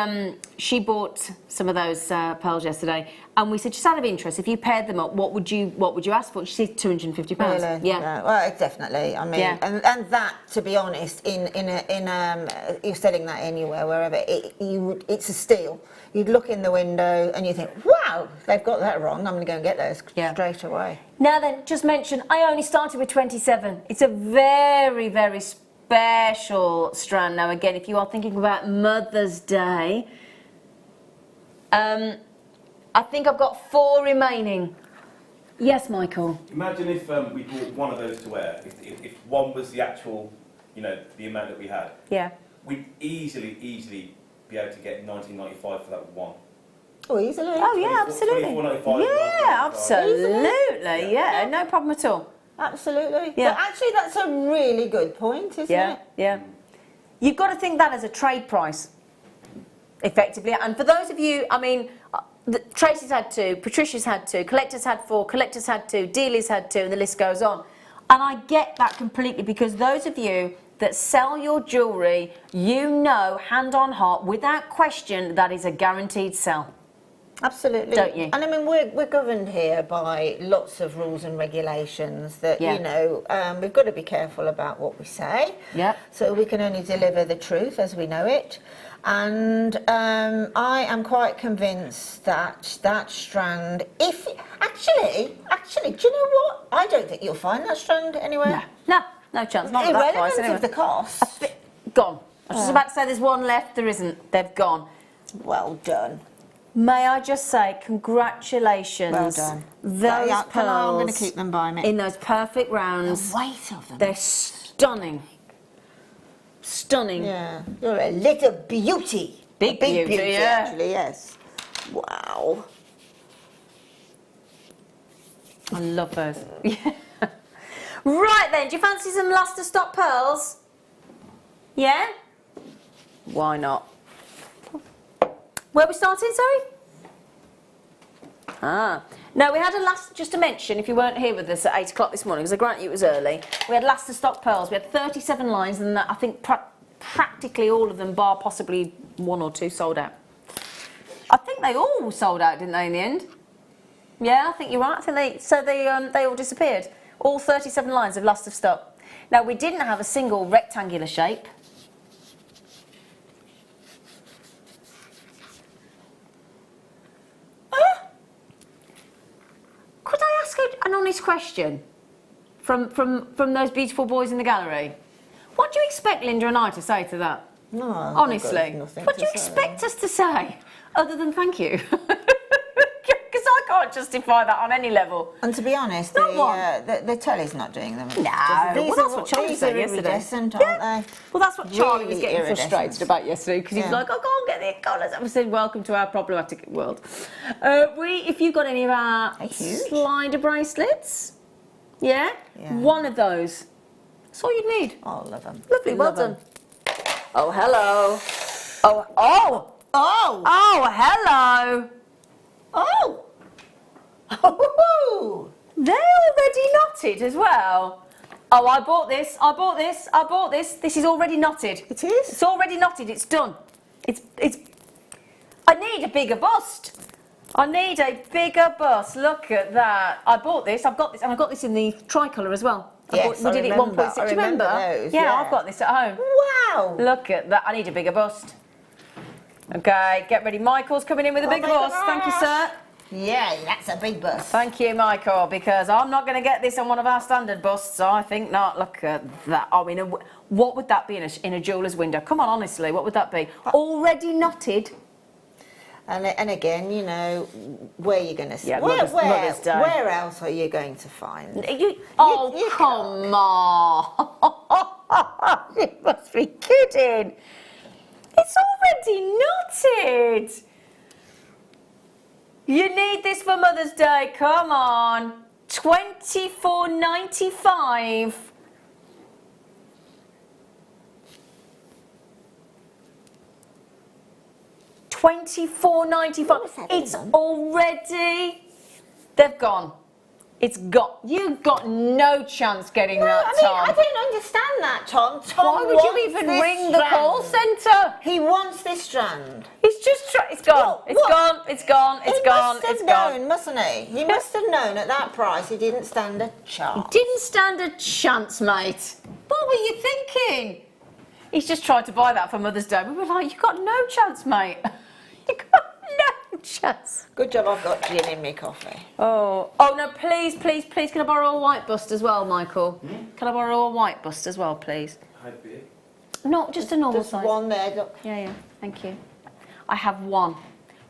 bought some of those pearls yesterday, and we said, just out of interest, if you paired them up, what would you ask for? She said £250. Really? Yeah. Well, definitely. I mean, and that, to be honest, in you're selling that anywhere, wherever, it's a steal. You'd look in the window and you think, wow, they've got that wrong. I'm going to go and get those straight away. Now then, just mention, I only started with 27. It's a very, very special strand. Now again, if you are thinking about Mother's Day, I think I've got 4 remaining. Yes, Michael? Imagine if we bought one of those to wear, if one was the actual, the amount that we had. Yeah. We'd easily be able to get £19.95 for that one. Oh, easily? Oh, yeah, absolutely. Yeah, absolutely. Yeah, no problem at all. Absolutely. Yeah. But actually, that's a really good point, isn't it? Yeah. You've got to think that as a trade price, effectively. And for those of you, I mean, Tracy's had 2, Patricia's had 2, Collector's had 4, Collector's had 2, Dealey's had 2, and the list goes on. And I get that completely, because those of you that sell your jewellery, hand on heart, without question, that is a guaranteed sell. Absolutely. Don't you? And I mean, we're governed here by lots of rules and regulations that, we've got to be careful about what we say. Yeah. So we can only deliver the truth as we know it. And I am quite convinced that that strand, if actually, do you know what? I don't think you'll find that strand anywhere. No chance. Not at that price, anyway. Of the cost. Gone. I was just about to say there's one left. There isn't. They've gone. Well done. May I just say congratulations. Well done. Those pearls, I'm going to keep them by me. in those perfect rounds. The weight of them. They're stunning. Stunning. Yeah. You're a little beauty. Big beauty, yeah. Actually, yes. Wow. I love those. Right then, do you fancy some luster stock pearls? Yeah? Why not? Where are we starting, sorry? No, we had just to mention, if you weren't here with us at 8 o'clock this morning, because I grant you it was early, we had luster stock pearls. We had 37 lines, and I think practically all of them, bar possibly 1 or 2, sold out. I think they all sold out, didn't they, in the end? Yeah, I think you're right. I think they all disappeared. All 37 lines of luster stock. Now, we didn't have a single rectangular shape. Could I ask an honest question from those beautiful boys in the gallery? What do you expect Linda and I to say to that? No, honestly, what do you expect us to say other than thank you? Because I can't justify that on any level. And to be honest, the telly's not doing them. No, well, that's what Charlie said yesterday. Iridescent, aren't they? Well, that's what Charlie was Really getting iridescent. frustrated about yesterday, because he was like, I can't get the colours. I said, welcome to our problematic world. If you've got any of our slider bracelets, one of those. That's all you need. Oh, love them. Lovely, well done. Oh, hello. Oh, hello. Oh! Ooh. They're already knotted as well. Oh, I bought this. This is already knotted. It is? It's already knotted. It's done. It's. I need a bigger bust. I need a bigger bust. Look at that. I bought this. I've got this, and I've got this in the tricolour as well. Yes, we did it 1.6. Do you remember? Those, yeah, I've got this at home. Wow. Look at that. I need a bigger bust. Okay, get ready. Michael's coming in with a big bust. Thank you, sir. Yeah, that's a big bust. Thank you, Michael, because I'm not going to get this on one of our standard busts. I think not. Look at that. I mean, what would that be in a jeweller's window? Come on, honestly, what would that be? Already knotted. And again, you know, where you're going to see. Yeah, Mother's Day. Where else are you going to find? You come on. You must be kidding. It's already knotted. You need this for Mother's Day. Come on. $24.95. $24.95. It's already. They've gone. It's got. You've got no chance getting that, Tom. I don't understand that, Tom. Why would you even ring the call centre? He wants this strand. It's just. It's gone. It's gone. It's gone. It's gone. He must have known, mustn't he? He must have known at that price he didn't stand a chance. He didn't stand a chance, mate. What were you thinking? He's just tried to buy that for Mother's Day. We were like, you've got no chance, mate. You've got no chance. Good job I've got gin in my coffee. Oh no, please, please, please, can I borrow a white bust as well, Michael? Can I borrow a white bust as well, please? How big? No, just a normal There's size. one there, look. Yeah, thank you. I have one.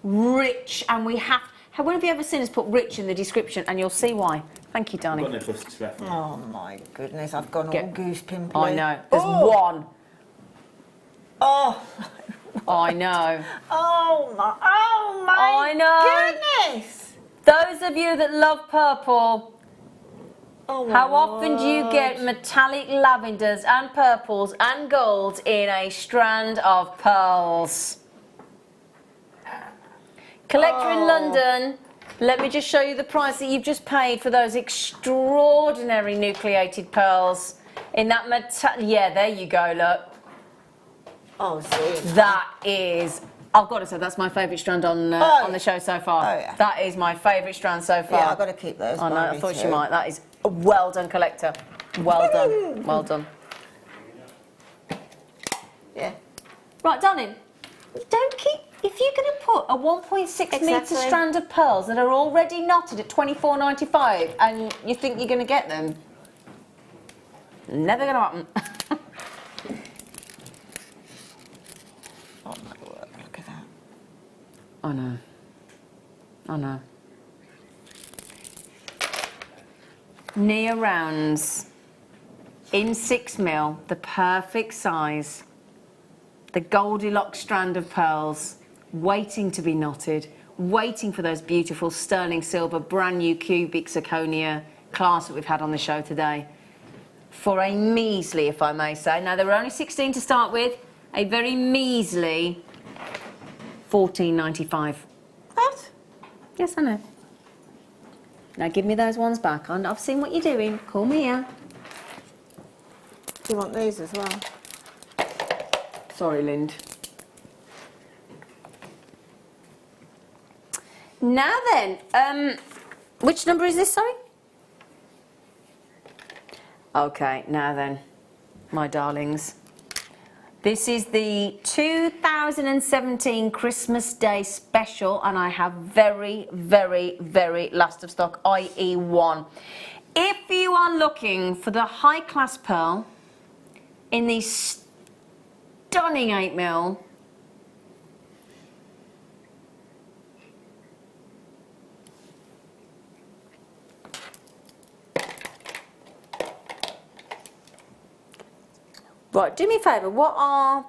Rich, and we have... When have you ever seen us put rich in the description? And you'll see why. Thank you, darling. I've got no busts left. Oh my goodness, I've gone all goose pimply. I know. There's one. Oh. I know. Oh my I know. goodness. Those of you that love purple, Oh my how often do you word. get metallic lavenders and purples and golds in a strand of pearls? Collector in London, let me just show you the price that you've just paid for those extraordinary nucleated pearls in that metal. Yeah, there you go, look. Oh, Zena. That is, I've got to say, that's my favourite strand on the show so far. Oh, yeah. That is my favourite strand so far. Yeah, I've got to keep those. I know, by I me thought too. you might. That is a well done, collector. Well done. Well done. Yeah. Right, darling, don't keep, if you're going to put a 1.6 metre strand of pearls that are already knotted at $24.95 and you think you're going to get them, never going to happen. Oh my word, look at that. I know. I know. Nia rounds in 6mm, the perfect size. The Goldilocks strand of pearls, waiting to be knotted, waiting for those beautiful sterling silver, brand new cubic zirconia clasp that we've had on the show today. For a measly, if I may say. Now, there were only 16 to start with, a very measly $14.95. What? Yes, I know. Now give me those ones back. I've seen what you're doing. Call me here. Do you want these as well? Sorry, Lind. Now then, which number is this, sorry? Okay, now then, my darlings. This is the 2017 Christmas Day special, and I have very, very, very last of stock, i.e. one. If you are looking for the high class pearl in the stunning 8mm, right, do me a favour, what are...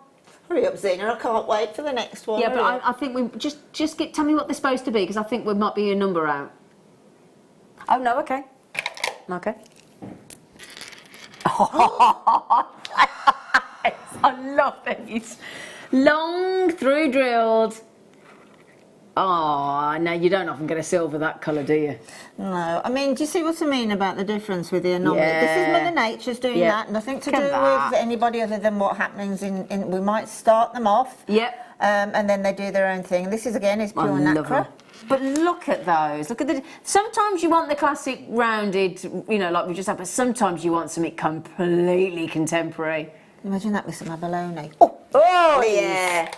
Hurry up, Zena, I can't wait for the next one. Yeah, but I think we just tell me what they're supposed to be, because I think we might be a number out. Oh, no, okay. Okay. I love these. Long through drilled. Oh, no, you don't often get a silver that colour, do you? No, I mean, do you see what I mean about the difference with the anomaly? This is Mother Nature's doing that, nothing to do with anybody other than what happens in. We might start them off, and then they do their own thing. This is again is pure nacre. But look at those. Look at the. Sometimes you want the classic rounded, you know, like we just had, but sometimes you want something completely contemporary. Imagine that with some abalone. Oh yeah.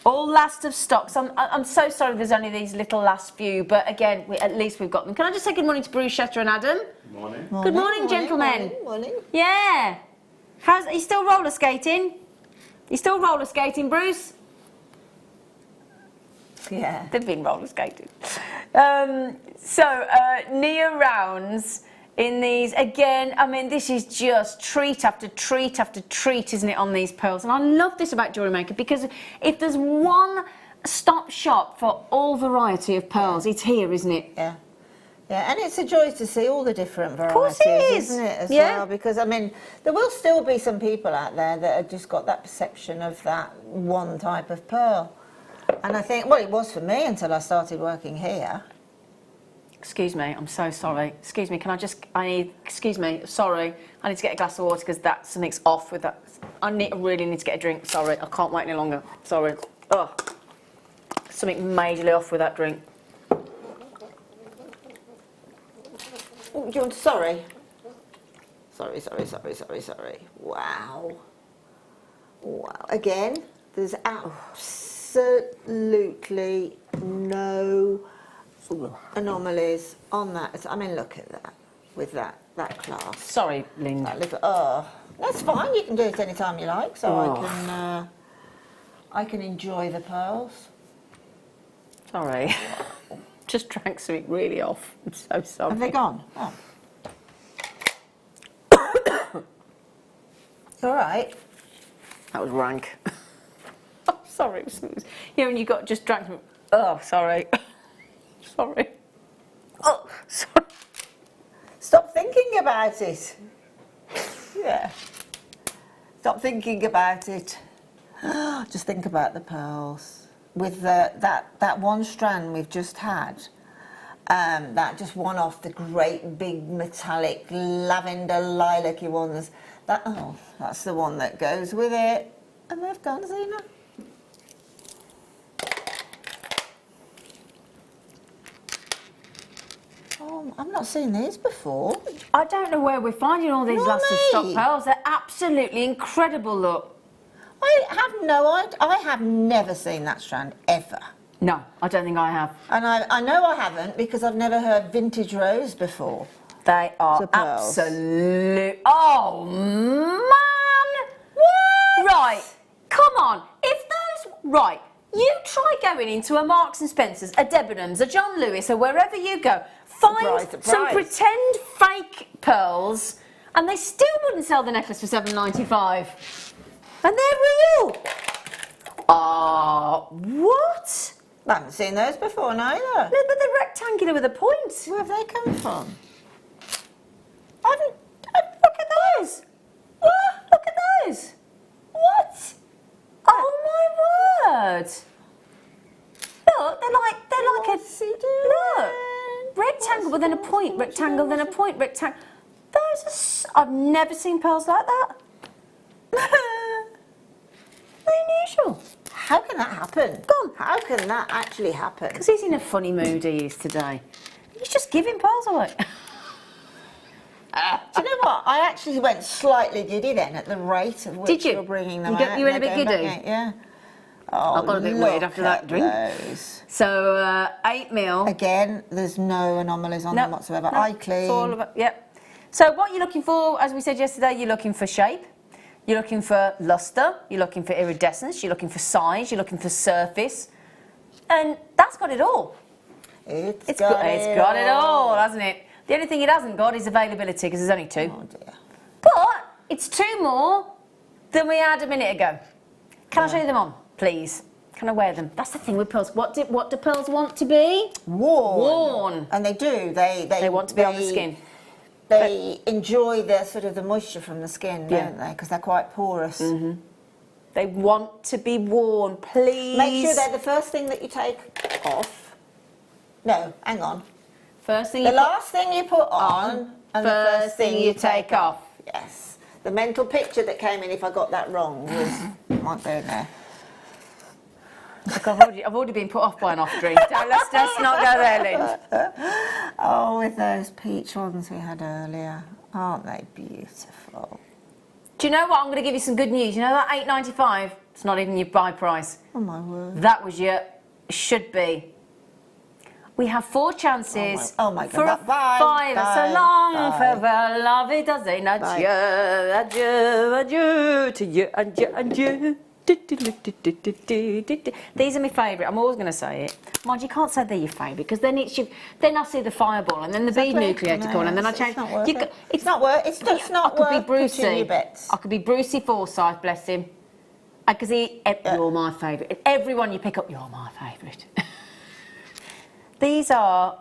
All last of stock. So I'm so sorry there's only these little last few, but again, at least we've got them. Can I just say good morning to Bruschetta and Adam? Good morning. Good morning, gentlemen. Morning. Yeah. Are you still roller skating? You still roller skating, Bruce? Yeah. They've been roller skating. Nia rounds in these. Again, I mean, this is just treat after treat after treat, isn't it, on these pearls? And I love this about JewelleryMaker, because if there's one stop shop for all variety of pearls, it's here, isn't it? Yeah. Yeah, and it's a joy to see all the different varieties, course it is. Isn't it, as well? Because, I mean, there will still be some people out there that have just got that perception of that one type of pearl. And I think, well, it was for me until I started working here. Excuse me, I'm so sorry. Excuse me, excuse me, sorry. I need to get a glass of water because something's off with that. I really need to get a drink, sorry. I can't wait any longer, sorry. Oh, something majorly off with that drink. Oh, do you want, sorry. Sorry. Wow. Again, there's absolutely no anomalies on that. I mean, look at that, with that clasp. Sorry, Linda. That's fine. You can do it any time you like. So I can enjoy the pearls. Sorry. Just drank something really off. I'm so sorry. Have they gone? Oh. It's all right. That was rank. Oh, sorry. It was, you know, when you just drank some. Oh, sorry. Sorry. Oh, sorry. Stop thinking about it. Yeah. Stop thinking about it. Just think about the pearls. With that one strand we've just had, that just one off the great big metallic lavender lilac-y ones. That's the one that goes with it. And they've gone, Zena. Oh, I've not seen these before. I don't know where we're finding all these last of stock pearls. They're absolutely incredible, look. I have never seen that strand, ever. No, I don't think I have. And I know I haven't because I've never heard vintage rose before. They are absolute. Oh, man! What? Right, come on. Right, you try going into a Marks and Spencer's, a Debenhams, a John Lewis, or wherever you go. Find some pretend fake pearls, and they still wouldn't sell the necklace for $7.95. And they're real. What? I haven't seen those before neither. No, but they're rectangular with a point. Where have they come from? Look at those. What? Look at those. What? Oh my word. Look, they're like look. Rectangle, but then a point. Rectangle, then a point. Rectangle. Those are. I've never seen pearls like that. Unusual. How can that happen? Go on. How can that actually happen? Because he's in a funny mood, he is today. He's just giving pearls away. Do you know what? I actually went slightly giddy then at the rate of which you're bringing them out. You went a bit giddy? Yeah. Oh, I got a bit weird after that drink. Those. So 8 mil. Again, there's no anomalies on them whatsoever. Eye clean. It's all of it. Yep. So what you're looking for, as we said yesterday, you're looking for shape. You're looking for luster, you're looking for iridescence, you're looking for size, you're looking for surface, and that's got it all. It's got it all, hasn't it? The only thing it hasn't got is availability, because there's only 2. Oh dear. But it's 2 more than we had a minute ago. Can I show you them on, please? Can I wear them? That's the thing with pearls. What do pearls want to be? Worn. And they do. They want to be on the skin. They enjoy the moisture from the skin, don't they? Because they're quite porous. Mm-hmm. They want to be worn, please. Make sure they're the first thing that you take off. No, hang on. First thing The you last thing you put on, and the first thing you take off. off. Yes. The mental picture that came in, if I got that wrong, might go in there. Look, I've already been put off by an off drink. Let's not go there, Lynn. Oh, with those peach ones we had earlier. Aren't they beautiful? Do you know what? I'm going to give you some good news. You know that $8.95? It's not even your buy price. Oh, my word. That was your should be. We have 4 chances Oh my for God. a Bye, fiver. bye, So long, bye. farewell, love it does it. Adieu, adieu, adieu to you, adieu, adieu. These are my favourite. I'm always going to say it. Mind you, can't say they're your favourite because then it's your, then I see the fireball and then the bead nucleator call and then I change. It's not worth. It's just not worth. I could be putting your Brucey. bets. I could be Brucey Forsyth, bless him. Because you're my favourite. Everyone you pick up, you're my favourite. These are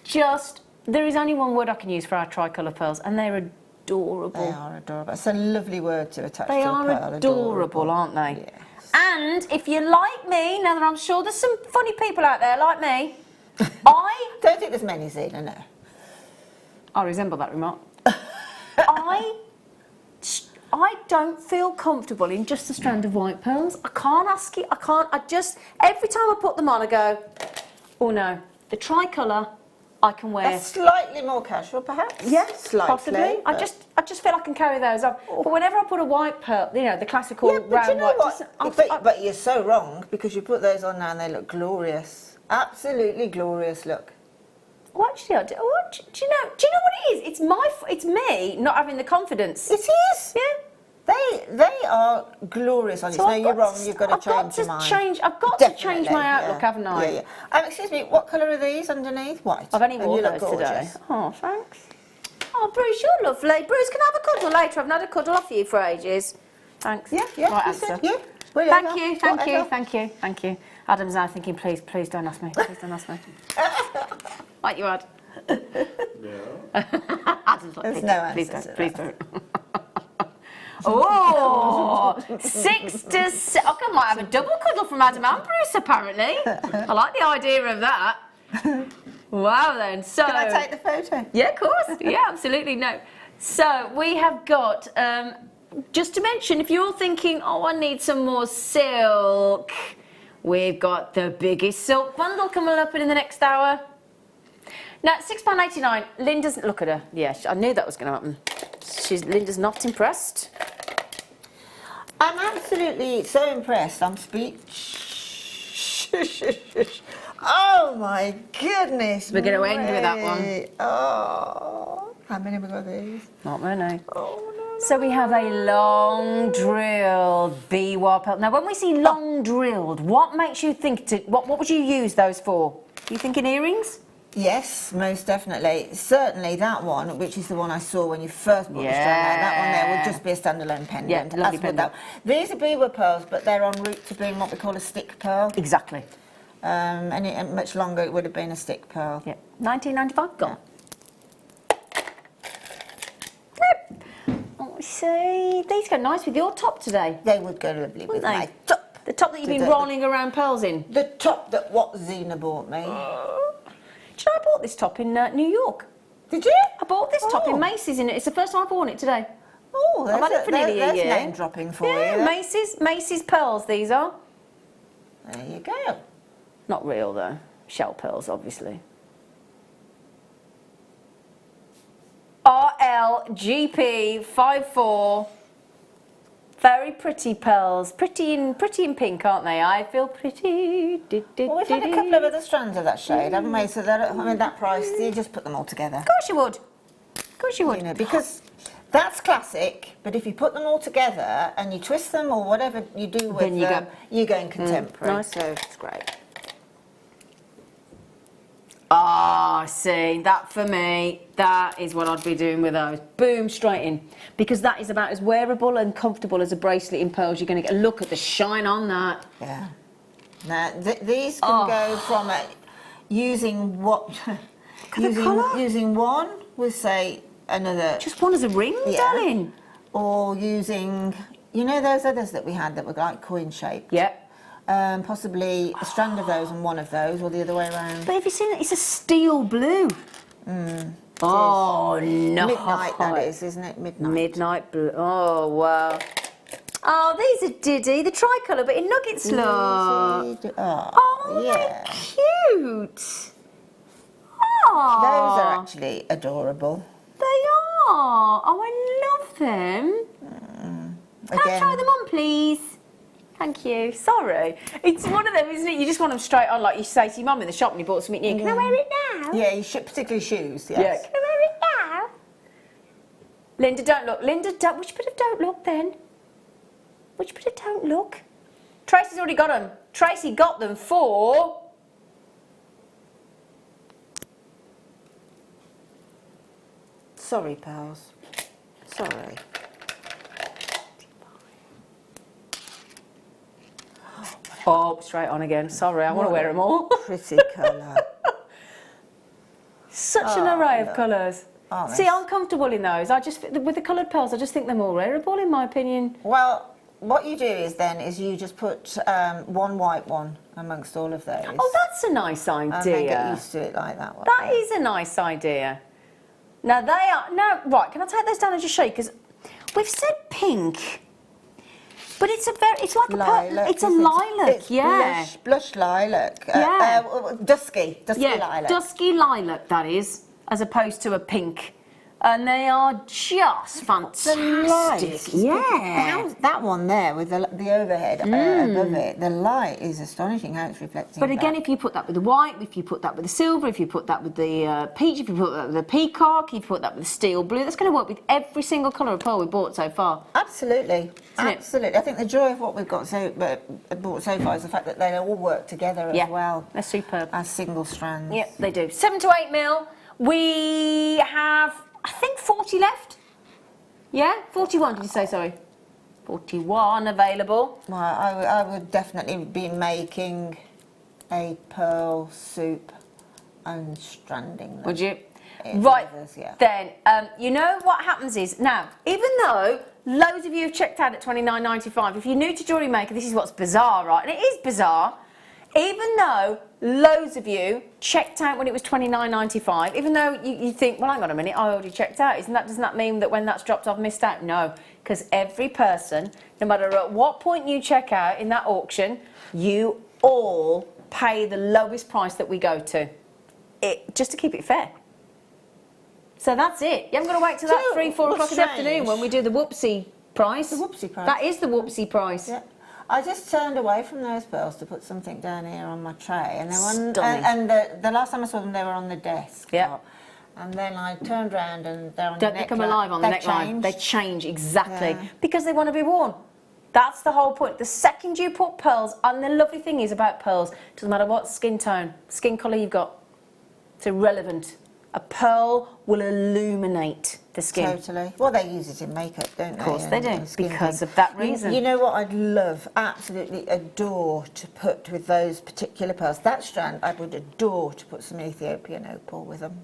just. There is only one word I can use for our tricolour pearls, and they're adorable. They are adorable. It's a lovely word to attach They to a are pearl. adorable, aren't they? Yes. And if you like me, now that I'm sure there's some funny people out there like me, I don't think there's many, Zena, no. I resemble that remark. I don't feel comfortable in just a strand of white pearls. I can't ask you. Every time I put them on, I go, oh no, the tricolour I can wear. They're slightly more casual, perhaps. Yes, slightly. possibly. I just feel I can carry those on. But whenever I put a white pearl, you know, the classical round but you know white. but you're so wrong because you put those on now and they look glorious. Absolutely glorious look. Well, actually, do you know what it is? It's me not having the confidence. It is. Yeah. They are glorious on you. So No, you're wrong. You've got to change your mind. I've got to change my outlook, haven't I? Yeah, yeah. Excuse me, what colour are these underneath? White. I've only And worn you look those today. gorgeous. Oh, thanks. Oh, Bruce, you're lovely. Bruce, can I have a cuddle later? I've not had a cuddle off you for ages. Thanks. Yeah. Right you answer. said, yeah. Thank you. Adam's now thinking, please don't ask me. Please don't ask me. Like you had. No. Adam's like, There's no answer please to don't. that. Please don't. Oh, 6 to 6. I might have a double cuddle from Adam and Bruce, apparently. I like the idea of that. Wow, then. So, Can I take the photo? yeah, of course. Yeah, absolutely. No. So we have got, just to mention, if you're thinking, oh, I need some more silk, we've got the biggest silk bundle coming up in the next hour. Now, £6.89. Linda's, look at her. Yeah, I knew that was going to happen. Linda's not impressed. I'm absolutely so impressed. I'm Oh my goodness. We're going to end with that one. Oh, how many have we got these? Not many. Oh, no. So we have a long drilled biwa pearl. Now, when we see long drilled, what makes you think what would you use those for? You thinking earrings? Yes, most definitely. Certainly that one, which is the one I saw when you first bought the strand out, that one there would just be a standalone pendant. Yeah, lovely as would pendant. that. These are biwa pearls, but they're en route to being what we call a stick pearl. Exactly. And much longer it would have been a stick pearl. Yeah. $19.95 gone. Oh, see, these go nice with your top today. They would go lovely with Wouldn't my they? top. The top that you've been rolling around pearls in. The top that what Zena bought me. Do you know I bought this top in New York? Did you? I bought this top in Macy's and it's the first time I've worn it today. Oh, I've had it for nearly a year. name dropping for Yeah, you. Macy's pearls these are. There you go. Not real though. Shell pearls, obviously. RLGP54. Very pretty pearls. Pretty in pink, aren't they? I feel pretty. Well, we've had a couple of other strands of that shade, haven't we? So that price, you just put them all together. Of course you would. Of course you would. You know, because that's classic, but if you put them all together and you twist them or whatever you do with Then them, you're going contemporary. nice. So it's great. Ah, see, that for me, that is what I'd be doing with those. Boom, straight in. Because that is about as wearable and comfortable as a bracelet in pearls you're going to get. Look at the shine on that. Yeah. Now, these can go from using what... using one with, say, another... Just one as a ring, darling. Or using you know those others that we had that were like coin shaped? Yeah. Possibly a strand of those and one of those, or the other way around. But have you seen it? It's a steel blue. Oh, no. Midnight, that is, isn't it? Midnight. Midnight blue. Oh, wow. Oh, these are Diddy, the tricolour, but in nuggets, look. Oh, yeah. they're cute. Oh. Those are actually adorable. They are. Oh, I love them. Can I try them on, please? Thank you. Sorry. It's one of them, isn't it? You just want them straight on, like you say to your mum in the shop when you bought something new. Can I wear it now? Yeah, you should, particularly shoes. Yes. Yeah. Can I wear it now? Linda, don't look. Linda, don't. Which bit of don't look then? Which bit of don't look? Tracy's already got them. Tracy got them for... Sorry, pals. Sorry. Oh, straight on again. Sorry, I want to wear them all. Pretty colour. Such an array of colours. Oh, See, I'm comfortable in those. I just, with the coloured pearls, I just think they're more wearable, in my opinion. Well, what you do is you just put one white one amongst all of those. Oh, that's a nice idea. And then get used to it like that one. That is a nice idea. Now they are, now, right, can I take those down and just show you? Because we've said pink, but it's a very, it's like lilac, it's a lilac, it's yeah. Blush lilac. Yeah. Dusky Yeah, lilac. dusky lilac, that is, as opposed to a pink. And they are just fantastic. The light, yeah. that one there with the overhead above it, the light is astonishing how it's reflecting. But again, if you put that with the white, if you put that with the silver, if you put that with the peach, if you put that with the peacock, if you put that with the steel blue, that's going to work with every single colour of pearl we bought so far. Absolutely, absolutely. I think the joy of what we've got bought so far is the fact that they all work together as well. They're superb. As single strands. Yep, they do. 7 to 8 mil. We have, I think, 40 left. Yeah, 41. Did you say? Sorry, 41 available. Well, I would definitely be making a pearl soup and stranding them. Would you? Right, then, you know what happens is, now, even though loads of you have checked out at $29.95, if you're new to Jewellery Maker, this is what's bizarre, right? And it is bizarre. Even though loads of you checked out when it was $29.95, even though you think, well, hang on a minute, I already checked out. Doesn't that mean that when that's dropped, I've missed out? No, because every person, no matter at what point you check out in that auction, you all pay the lowest price that we go to, just to keep it fair. So that's it. You haven't got to wait till that 3, 4 o'clock in the afternoon when we do the whoopsie price. The whoopsie price. That is the whoopsie price. Yeah. I just turned away from those pearls to put something down here on my tray, and they were Stunning. the last time I saw them, they were on the desk. Yeah. And then I turned around and they're on Don't the they neckline. come alive on the neckline? They change, exactly. Yeah. Because they want to be worn. That's the whole point. The second you put pearls, and the lovely thing is about pearls, doesn't matter what skin tone, skin colour you've got, it's irrelevant. A pearl will illuminate the skin. Totally. Well, they use it in makeup, don't they? Of course they do, because of that reason. You know what I'd love, absolutely adore to put with those particular pearls? That strand, I would adore to put some Ethiopian opal with them.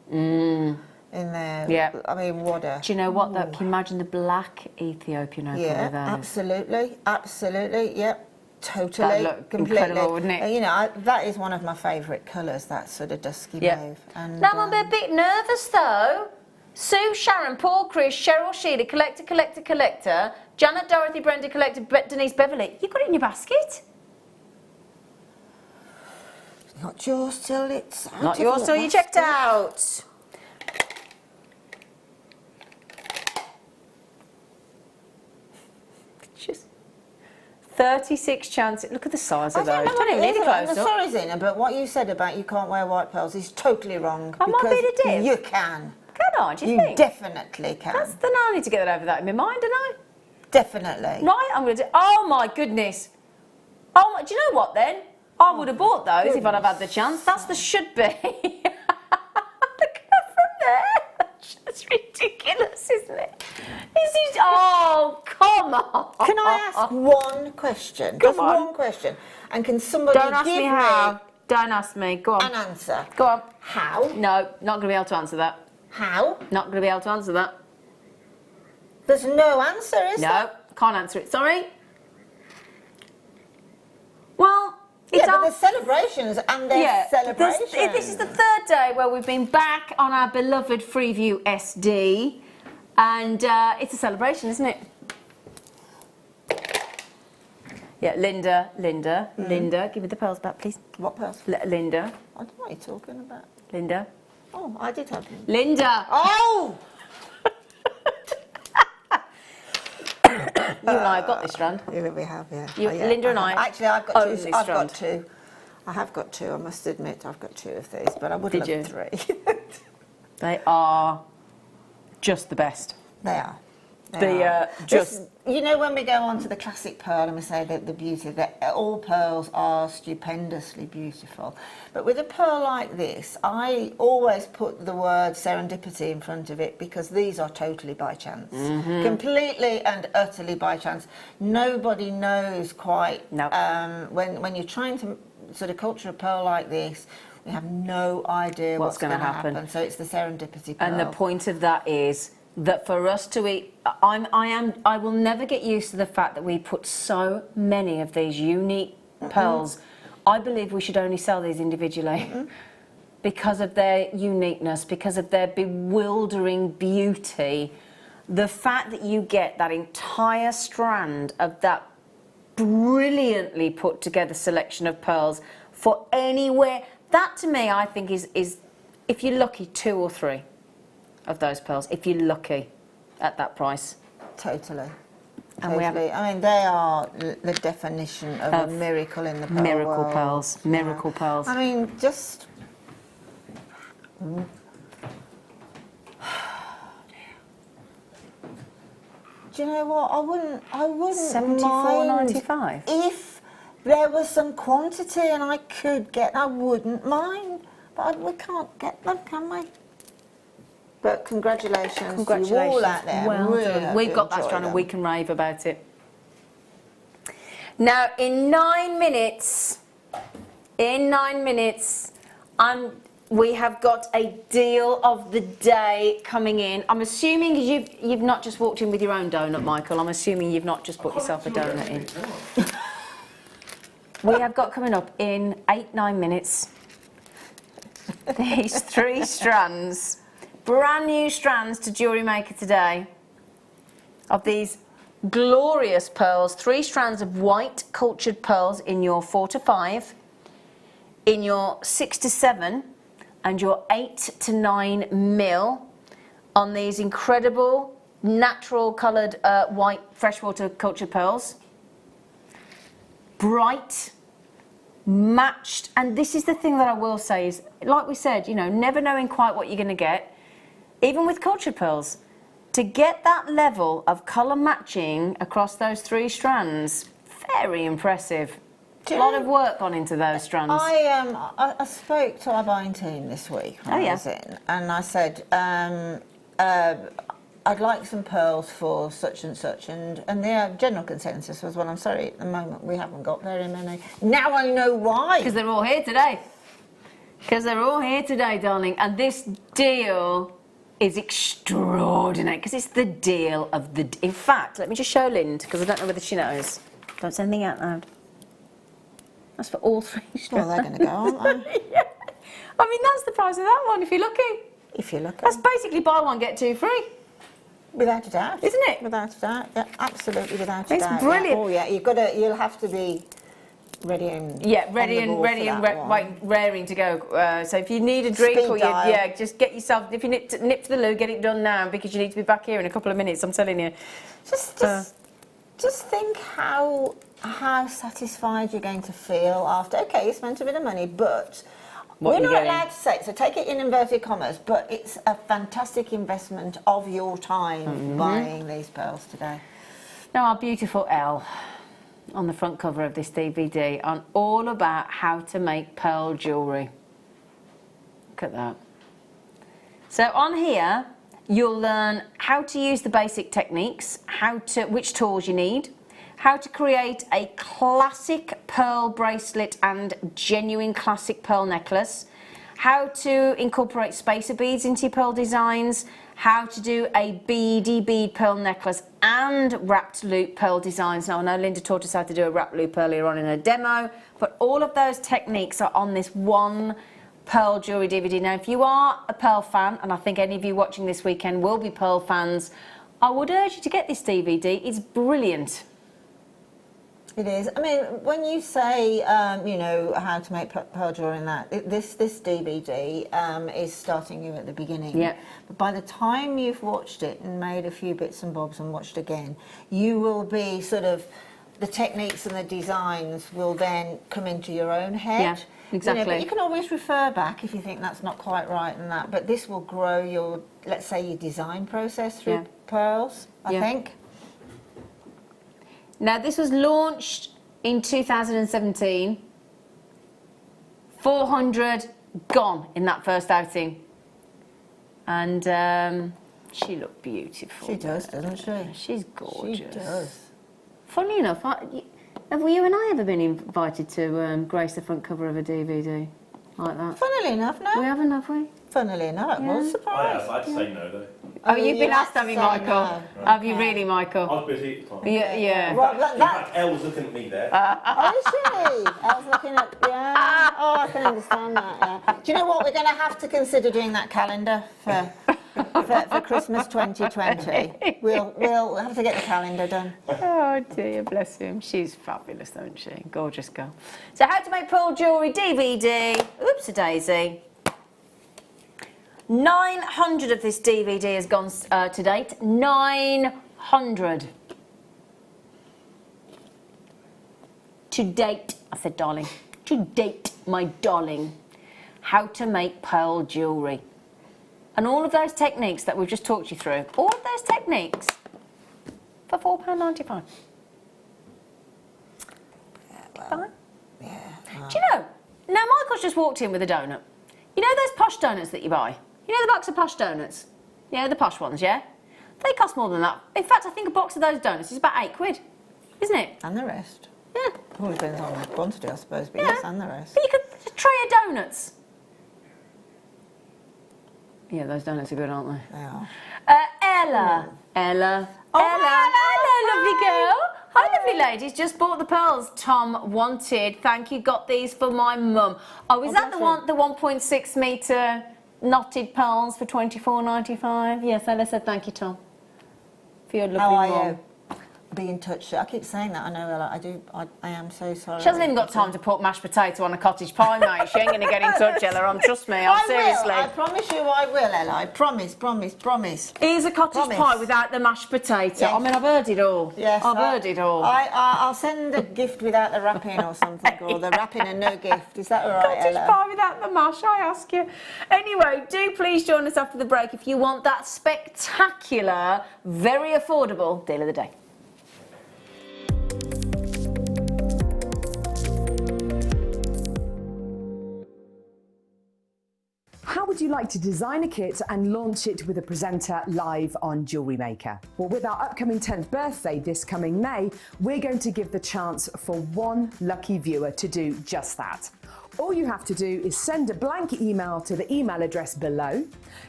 In there. Yeah. I mean, what a... Do you know what, though? Can you imagine the black Ethiopian opal with those? Absolutely. Absolutely, yep. Totally. That'd look completely. incredible, wouldn't it? You know, that is one of my favourite colours, that sort of dusky mauve. And, now, I'm a bit nervous, though. Sue, Sharon, Paul, Chris, Cheryl, Sheila, Collector, Janet, Dorothy, Brenda, Collector, Denise, Beverly. You got it in your basket? Not yours till it's out. Not yours till you checked out. Just 36 chances. Look at the size of those. Don't even need a close up. Sorry, Zena, but what you said about you can't wear white pearls is totally wrong. I might be the div. You can. Can I? Do you think? Definitely can. Then I need to get that over that in my mind, don't I? Definitely. Right, I'm going to do... Oh, my goodness. Oh, do you know what, then? I would have bought those if I'd have had the chance. That's the should be. Look at that from there. That's just ridiculous, isn't it? This is... Oh, come on. Can I ask one question? Just one question. And can somebody Don't ask give me how. Don't ask me. Go on. an answer? Go on. How? No, not going to be able to answer that. How? Not going to be able to answer that. There's no answer, is there? No. Can't answer it, sorry. Well, it's Yeah, but our... there's celebrations and there's celebrations. This is the third day where we've been back on our beloved Freeview SD, and it's a celebration, isn't it? Yeah, Linda, give me the pearls back, please. What pearls? Linda. I don't know what you're talking about. Linda. Oh, I did have them. Linda! Oh! You and I have got this strand. Yeah, we have, yeah. You, Oh, yeah, Linda and I Actually, I've got own two. this I've strand. got two. I have got two, I must admit. I've got two of these, but I would Did love you? three. They are just the best. They are. They are just... You know, when we go on to the classic pearl and we say that the beauty, that all pearls are stupendously beautiful. But with a pearl like this, I always put the word serendipity in front of it because these are totally by chance. Completely and utterly by chance. Nobody knows quite... No. When you're trying to sort of culture a pearl like this, we have no idea what's going to happen. So it's the serendipity pearl. And the point of that is that for us to eat, I will never get used to the fact that we put so many of these unique pearls. I believe we should only sell these individually because of their uniqueness, because of their bewildering beauty. The fact that you get that entire strand of that brilliantly put together selection of pearls for anywhere, that to me I think is if you're lucky, 2 or 3 of those pearls, if you're lucky at that price. Totally. And we have I mean, they are the definition of a miracle in the pearl miracle world. pearls, miracle pearls. I mean, just... Do you know what? I wouldn't mind £74.95. if there was some quantity and I could get. I wouldn't mind, but we can't get them, can we? But congratulations to you all out there. Well Really done. hope We've you got that enjoy strand and them. we can rave about it. Now, in 9 minutes, we have got a deal of the day coming in. I'm assuming you've not just walked in with your own donut, Michael. I'm assuming you've not just put yourself a donut in. We have got coming up in 8-9 minutes these 3 strands, brand new strands to JewelleryMaker today, of these glorious pearls. 3 strands of white cultured pearls in your 4 to 5, in your 6 to 7, and your 8 to 9 mil on these incredible natural coloured white freshwater cultured pearls. Bright, matched, and this is the thing that I will say is, like we said, you know, never knowing quite what you're going to get, even with cultured pearls, to get that level of colour matching across those 3 strands, very impressive. A lot of work gone into those strands. I spoke to our buying team this week when I was in, and I said, I'd like some pearls for such and such, and the general consensus was, well, I'm sorry, at the moment we haven't got very many. Now I know why. Because they're all here today. Because they're all here today, darling. And this deal is extraordinary, because it's the deal of the... In fact, let me just show Lind, because I don't know whether she knows. Don't say anything out loud. That's for all 3 strands. Well, they're going to go, aren't they? Yeah. I mean, that's the price of that one, if you're lucky. If you're lucky. That's basically buy 1, get 2 free. Without a doubt. Isn't it? Without a doubt. Yeah, absolutely without a It's doubt. brilliant. Yeah. Oh, yeah, you'll have to be ready and raring to go. So if you need a drink Speed or dial. just get yourself. If you nip to the loo, get it done now, because you need to be back here in a couple of minutes. I'm telling you. Just think how satisfied you're going to feel after. Okay, you spent a bit of money, but we're not allowed to say it, so take it in inverted commas. But it's a fantastic investment of your time buying these pearls today. Now, our beautiful Elle on the front cover of this DVD on all about how to make pearl jewellery. Look at that. So on here, you'll learn how to use the basic techniques, which tools you need, how to create a classic pearl bracelet and genuine classic pearl necklace, how to incorporate spacer beads into your pearl designs, how to do a beady bead pearl necklace and wrapped loop pearl designs. Now, I know Linda taught us how to do a wrapped loop earlier on in her demo, but all of those techniques are on this one pearl jewellery DVD. Now, if you are a pearl fan, and I think any of you watching this weekend will be pearl fans, I would urge you to get this DVD. It's brilliant. It is. I mean, when you say, you know, how to make pearl jewellery and that, this DVD is starting you at the beginning. Yeah. But by the time you've watched it and made a few bits and bobs and watched again, you will be sort of, the techniques and the designs will then come into your own head. Yeah, exactly. You know, but you can always refer back if you think that's not quite right and that, but this will grow your, let's say, your design process through pearls, I think. Now, this was launched in 2017. 400 gone in that first outing. And she looked beautiful. She does, doesn't she? She's gorgeous. She does. Funny enough, have you and I ever been invited to grace the front cover of a DVD like that? Funnily enough, no. We haven't, have we? Funnily enough, I was surprised. I'd say no, though. Oh, you've been asked, have you, say Michael? no. Have you really, Michael? I was busy at the time. Yeah. Well, In fact, Elle was looking at me there. Oh, is she? I was looking at, yeah. Oh, I can understand that, yeah. Do you know what? We're going to have to consider doing that calendar for Christmas 2020. We'll have to get the calendar done. Oh dear, bless him. She's fabulous, isn't she? Gorgeous girl. So, how to make pearl jewellery DVD. Oops-a-daisy. 900 of this DVD has gone to date. 900. To date, I said darling. To date, my darling. How to make pearl jewellery. And all of those techniques that we've just talked you through, all of those techniques for £4.95. Fine. Yeah. Do you know, now Michael's just walked in with a donut. You know those posh donuts that you buy? You know the box of posh donuts? Yeah, the posh ones, yeah? They cost more than that. In fact, I think a box of those donuts is about £8, isn't it? And the rest. Yeah. All depends on the quantity, I suppose, but yes, and the rest. But you could, a tray of donuts. Yeah, those donuts are good, aren't they? They are. Ella. Ella. Oh, Ella. hello, Hello, lovely girl. Hi, lovely ladies. Just bought the pearls Tom wanted. Thank you. Got these for my mum. Oh, is that the one, the 1.6 metre knotted pearls for £24.95? Yes, Ella said thank you, Tom, for your lovely How are mum. you? Be in touch. I keep saying that. I know, Ella. I am so sorry. She hasn't even got time to put mashed potato on a cottage pie, mate. She ain't going to get in touch, Ella. Trust me. Seriously. I promise you I will, Ella. I promise. Here's a cottage pie without the mashed potato. Yes. I mean, I've heard it all. Yes, I've heard it all. I'll send a gift without the wrapping or something, or the wrapping and no gift. Is that all right, Cottage Ella? pie without the mash, I ask you. Anyway, do please join us after the break if you want that spectacular, very affordable deal of the day. How would you like to design a kit and launch it with a presenter live on JewelleryMaker? Well, with our upcoming 10th birthday this coming May, we're going to give the chance for one lucky viewer to do just that. All you have to do is send a blank email to the email address below,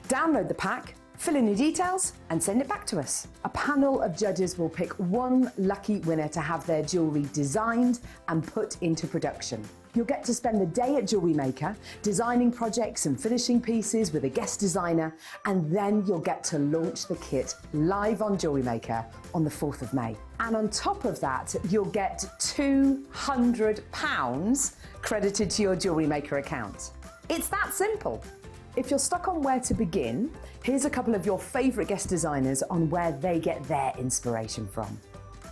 download the pack, fill in your details and send it back to us. A panel of judges will pick one lucky winner to have their jewellery designed and put into production. You'll get to spend the day at JewelleryMaker designing projects and finishing pieces with a guest designer, and then you'll get to launch the kit live on JewelleryMaker on the 4th of May. And on top of that, you'll get £200 credited to your JewelleryMaker account. It's that simple. If you're stuck on where to begin, here's a couple of your favourite guest designers on where they get their inspiration from.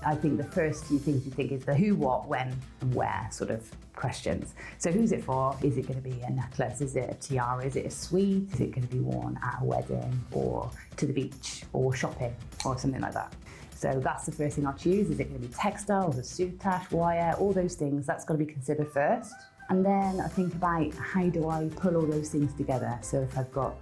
I think the first few things you think is the who, what, when and where sort of questions. So who's it for? Is it going to be a necklace? Is it a tiara? Is it a suite? Is it going to be worn at a wedding or to the beach or shopping or something like that? So that's the first thing I'll choose. Is it going to be textiles, a soutache, wire, all those things? That's got to be considered first. And then I think about how do I pull all those things together. So if I've got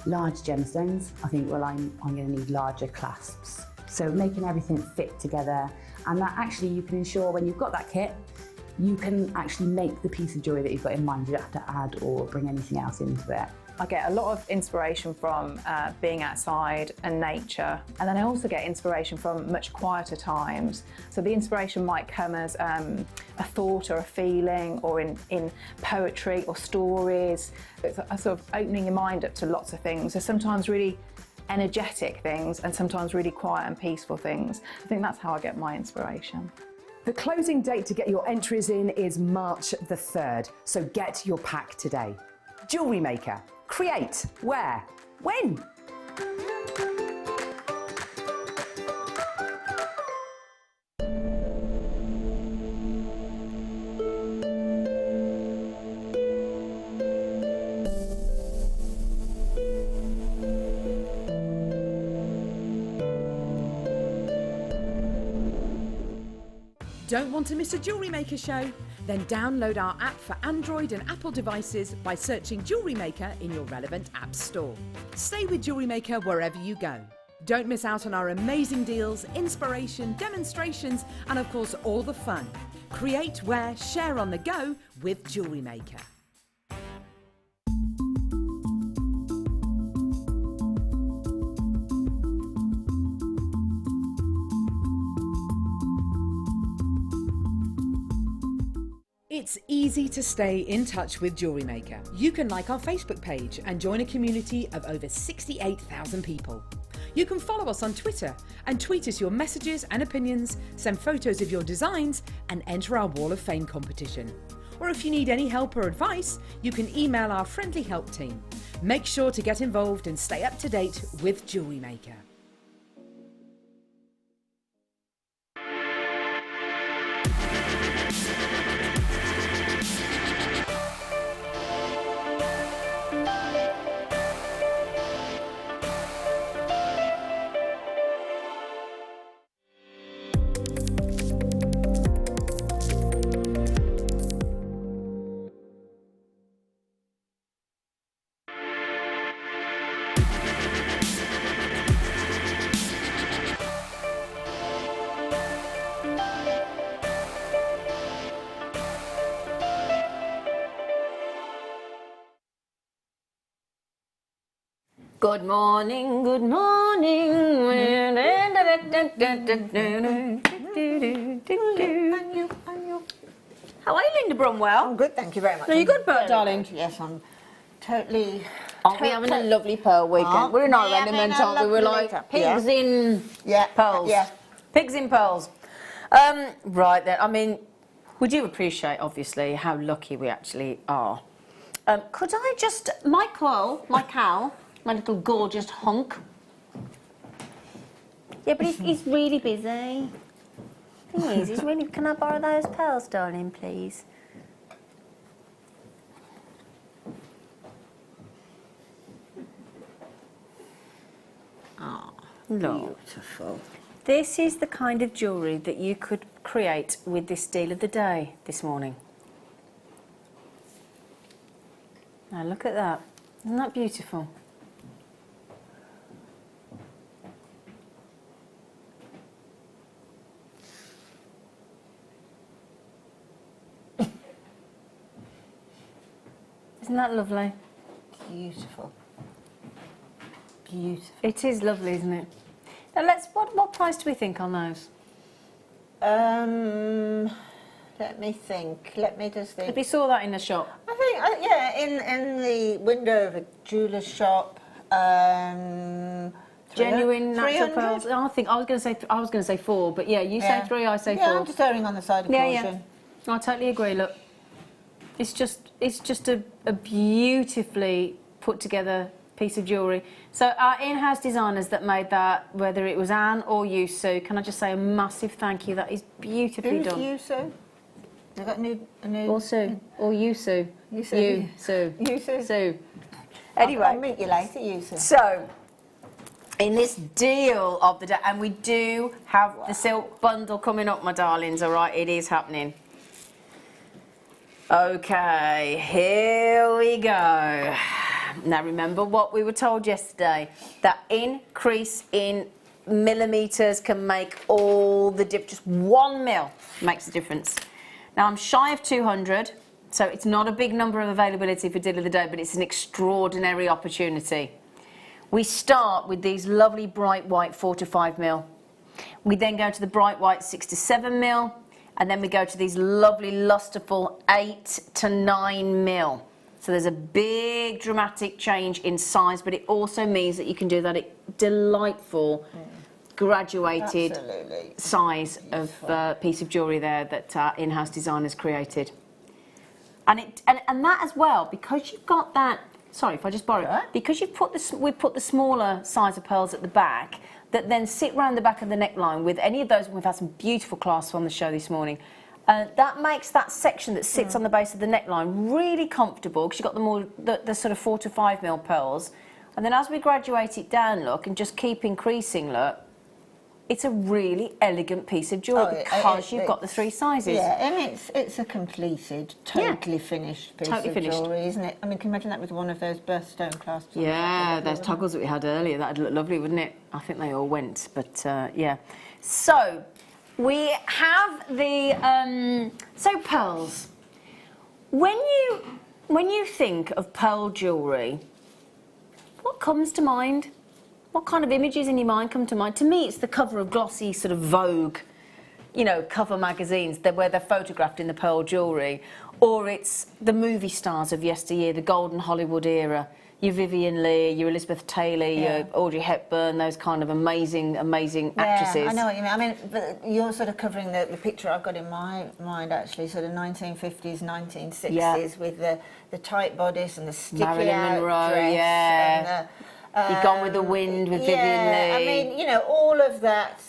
large gemstones, I think, well, I'm going to need larger clasps. So making everything fit together, and that actually you can ensure when you've got that kit, you can actually make the piece of jewellery that you've got in mind. You don't have to add or bring anything else into it. I get a lot of inspiration from being outside and nature, and then I also get inspiration from much quieter times. So the inspiration might come as a thought or a feeling, or in poetry or stories. It's a sort of opening your mind up to lots of things. There's sometimes really energetic things and sometimes really quiet and peaceful things. I think that's how I get my inspiration. The closing date to get your entries in is March the 3rd, so get your pack today. Jewellery Maker. Create, wear, win! Don't want to miss a Jewellery Maker show? Then download our app for Android and Apple devices by searching Jewellery Maker in your relevant app store. Stay with Jewellery Maker wherever you go. Don't miss out on our amazing deals, inspiration, demonstrations, and of course all the fun. Create, wear, share on the go with Jewellery Maker. It's easy to stay in touch with Jewellery Maker. You can like our Facebook page and join a community of over 68,000 people. You can follow us on Twitter and tweet us your messages and opinions, send photos of your designs, and enter our Wall of Fame competition. Or if you need any help or advice, you can email our friendly help team. Make sure to get involved and stay up to date with Jewellery Maker. Good morning, good morning. How are you, Linda Brumwell? I'm good, thank you very much. Are you good, Bert, darling? Yes, I'm totally... Aren't we having a lovely pearl weekend? We're in our element, aren't we? We're like pigs in pearls. Yeah. Pigs in pearls. Right then, I mean, we do appreciate, obviously, how lucky we actually are. Could I just... my cow, my little gorgeous hunk. Yeah, but he's really busy. He's really... Can I borrow those pearls, darling, please? Oh, Beautiful. This is the kind of jewellery that you could create with this deal of the day this morning. Now look at that. Isn't that beautiful? Isn't that lovely? Beautiful. Beautiful. It is lovely, isn't it? Now let's, what price do we think on those? Let me think. Let me just think. If you saw that in the shop. I think, yeah, in the window of a jeweller's shop. Genuine natural 300? pearls. I think I was going to say 4, but yeah, you say 3, I say 4. Yeah, I'm just erring on the side of caution. I totally agree. Look, it's just a beautifully put together piece of jewellery. So our in-house designers that made that, whether it was Anne or you, Sue, can I just say a massive thank you? That is beautifully Who's done. you, Sue? You got a new... Or Sue. Or you, Sue. You, Sue. You, Sue. You, Sue. Sue. Anyway. I'll meet you later, you, Sue. So, in this deal of the day, and we do have the silk bundle coming up, my darlings, all right? It is happening. Okay, here we go. Now, remember what we were told yesterday, that increase in millimetres can make all the difference. Just 1 mil makes a difference. Now, I'm shy of 200, So it's not a big number of availability for deal of the day, but it's an extraordinary opportunity. We start with these lovely bright white 4 to 5 mil. We then go to the bright white 6 to 7 mil, and then we go to these lovely lusterful 8 to 9 mil. So there's a big dramatic change in size, but it also means that you can do that delightful graduated size of piece of jewellery there that our in-house designers created. And that as well, because you've got that, sorry if I just borrow, because we've put the smaller size of pearls at the back that then sit round the back of the neckline with any of those. We've had some beautiful clasps on the show this morning. That makes that section that sits on the base of the neckline really comfortable because you've got the sort of 4 to 5 mil pearls. And then as we graduate it down, look, and just keep increasing, look, it's a really elegant piece of jewellery because you've got the 3 sizes. Yeah, and it's a completed, totally finished piece of jewellery, isn't it? I mean, can you imagine that with one of those birthstone clasps? Yeah, those toggles that we had earlier, that'd look lovely, wouldn't it? I think they all went, but yeah. So, we have the, so pearls. When you think of pearl jewellery, what comes to mind? What kind of images in your mind come to mind? To me, it's the cover of glossy sort of Vogue, you know, cover magazines where they're photographed in the pearl jewellery, or it's the movie stars of yesteryear, the golden Hollywood era, your Vivian Leigh, your Elizabeth Taylor, your Audrey Hepburn, those kind of amazing actresses. I know what you mean. I mean, but you're sort of covering the picture I've got in my mind, actually, sort of 1950s, 1960s, with the tight bodice and the sticky out Monroe, dress. And You've Gone with the Wind with Vivian Leigh. I mean, you know, all of that.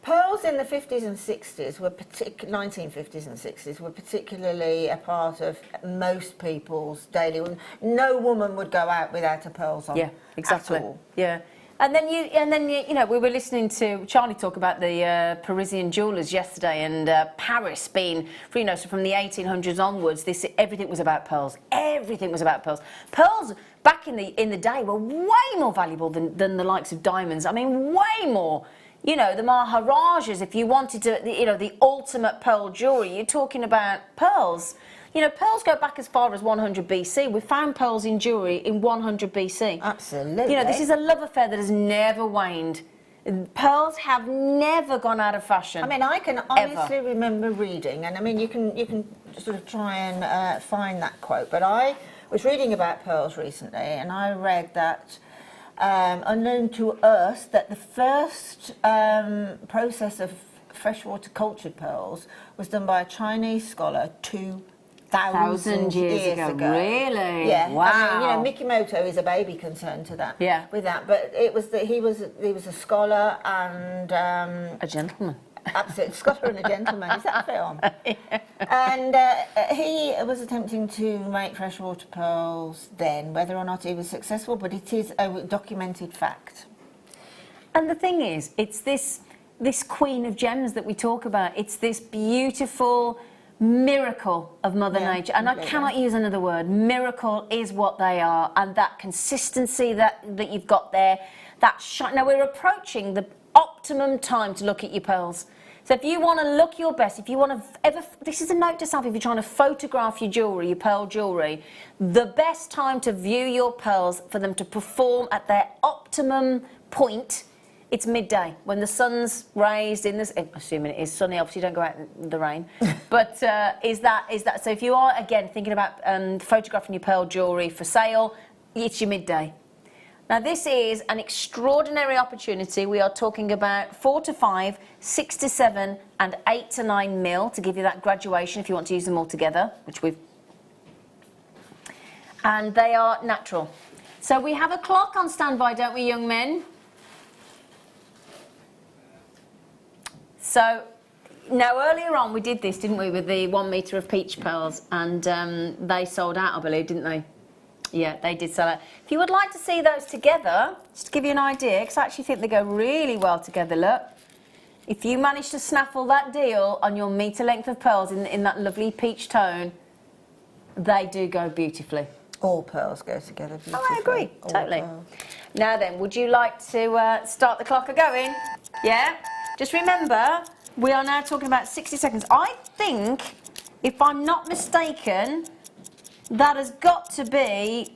Pearls in the 50s and 60s were 1950s and 60s were particularly a part of most people's daily. No woman would go out without her pearls on. Yeah, exactly. At all. Yeah. And then you know, we were listening to Charlie talk about the Parisian jewellers yesterday, and Paris being, you know, so from the 1800s onwards, everything was about pearls. Everything was about pearls. Pearls back in the day were way more valuable than the likes of diamonds. I mean, way more. You know, the Maharajas, if you wanted to, you know, the ultimate pearl jewellery, you're talking about pearls. You know, pearls go back as far as 100 BC. We found pearls in jewellery in 100 BC. Absolutely. You know, this is a love affair that has never waned. Pearls have never gone out of fashion. I mean, I can honestly remember reading, and I mean, you can sort of try and find that quote, but I was reading about pearls recently, and I read that, unknown to us, that the first process of freshwater cultured pearls was done by a Chinese scholar 2,000 years ago. Really? Yeah. Wow. I mean, you know, Mikimoto is a baby concerned to that. Yeah. With that, but it was that he was a scholar and a gentleman. Absolutely, scholar and a gentleman. Is that a film? Yeah. And he was attempting to make freshwater pearls then. Whether or not he was successful, but it is a documented fact. And the thing is, it's this queen of gems that we talk about. It's this beautiful miracle of Mother Nature, and completely. I cannot use another word. Miracle is what they are, and that consistency that you've got there, that shine. Now we're approaching the optimum time to look at your pearls. So if you want to look your best, if you want to this is a note to self, if you're trying to photograph your jewellery, your pearl jewellery, the best time to view your pearls for them to perform at their optimum point, it's midday, when the sun's raised in this, assuming it is sunny, obviously don't go out in the rain, but is that, so if you are, again, thinking about photographing your pearl jewellery for sale, it's your midday. Now this is an extraordinary opportunity. We are talking about 4 to 5, 6 to 7 and 8 to 9 mil to give you that graduation if you want to use them all together, which we've... And they are natural. So we have a clock on standby, don't we, young men? So, now earlier on we did this, didn't we, with the 1 metre of peach pearls, and they sold out, I believe, didn't they? Yeah, they did sell out. If you would like to see those together, just to give you an idea, because I actually think they go really well together, look. If you manage to snaffle that deal on your metre length of pearls in that lovely peach tone, they do go beautifully. All pearls go together beautifully. Oh, I agree, All totally. pearls. Now then, would you like to start the clock going? Yeah? Just remember, we are now talking about 60 seconds. I think, if I'm not mistaken, That has got to be.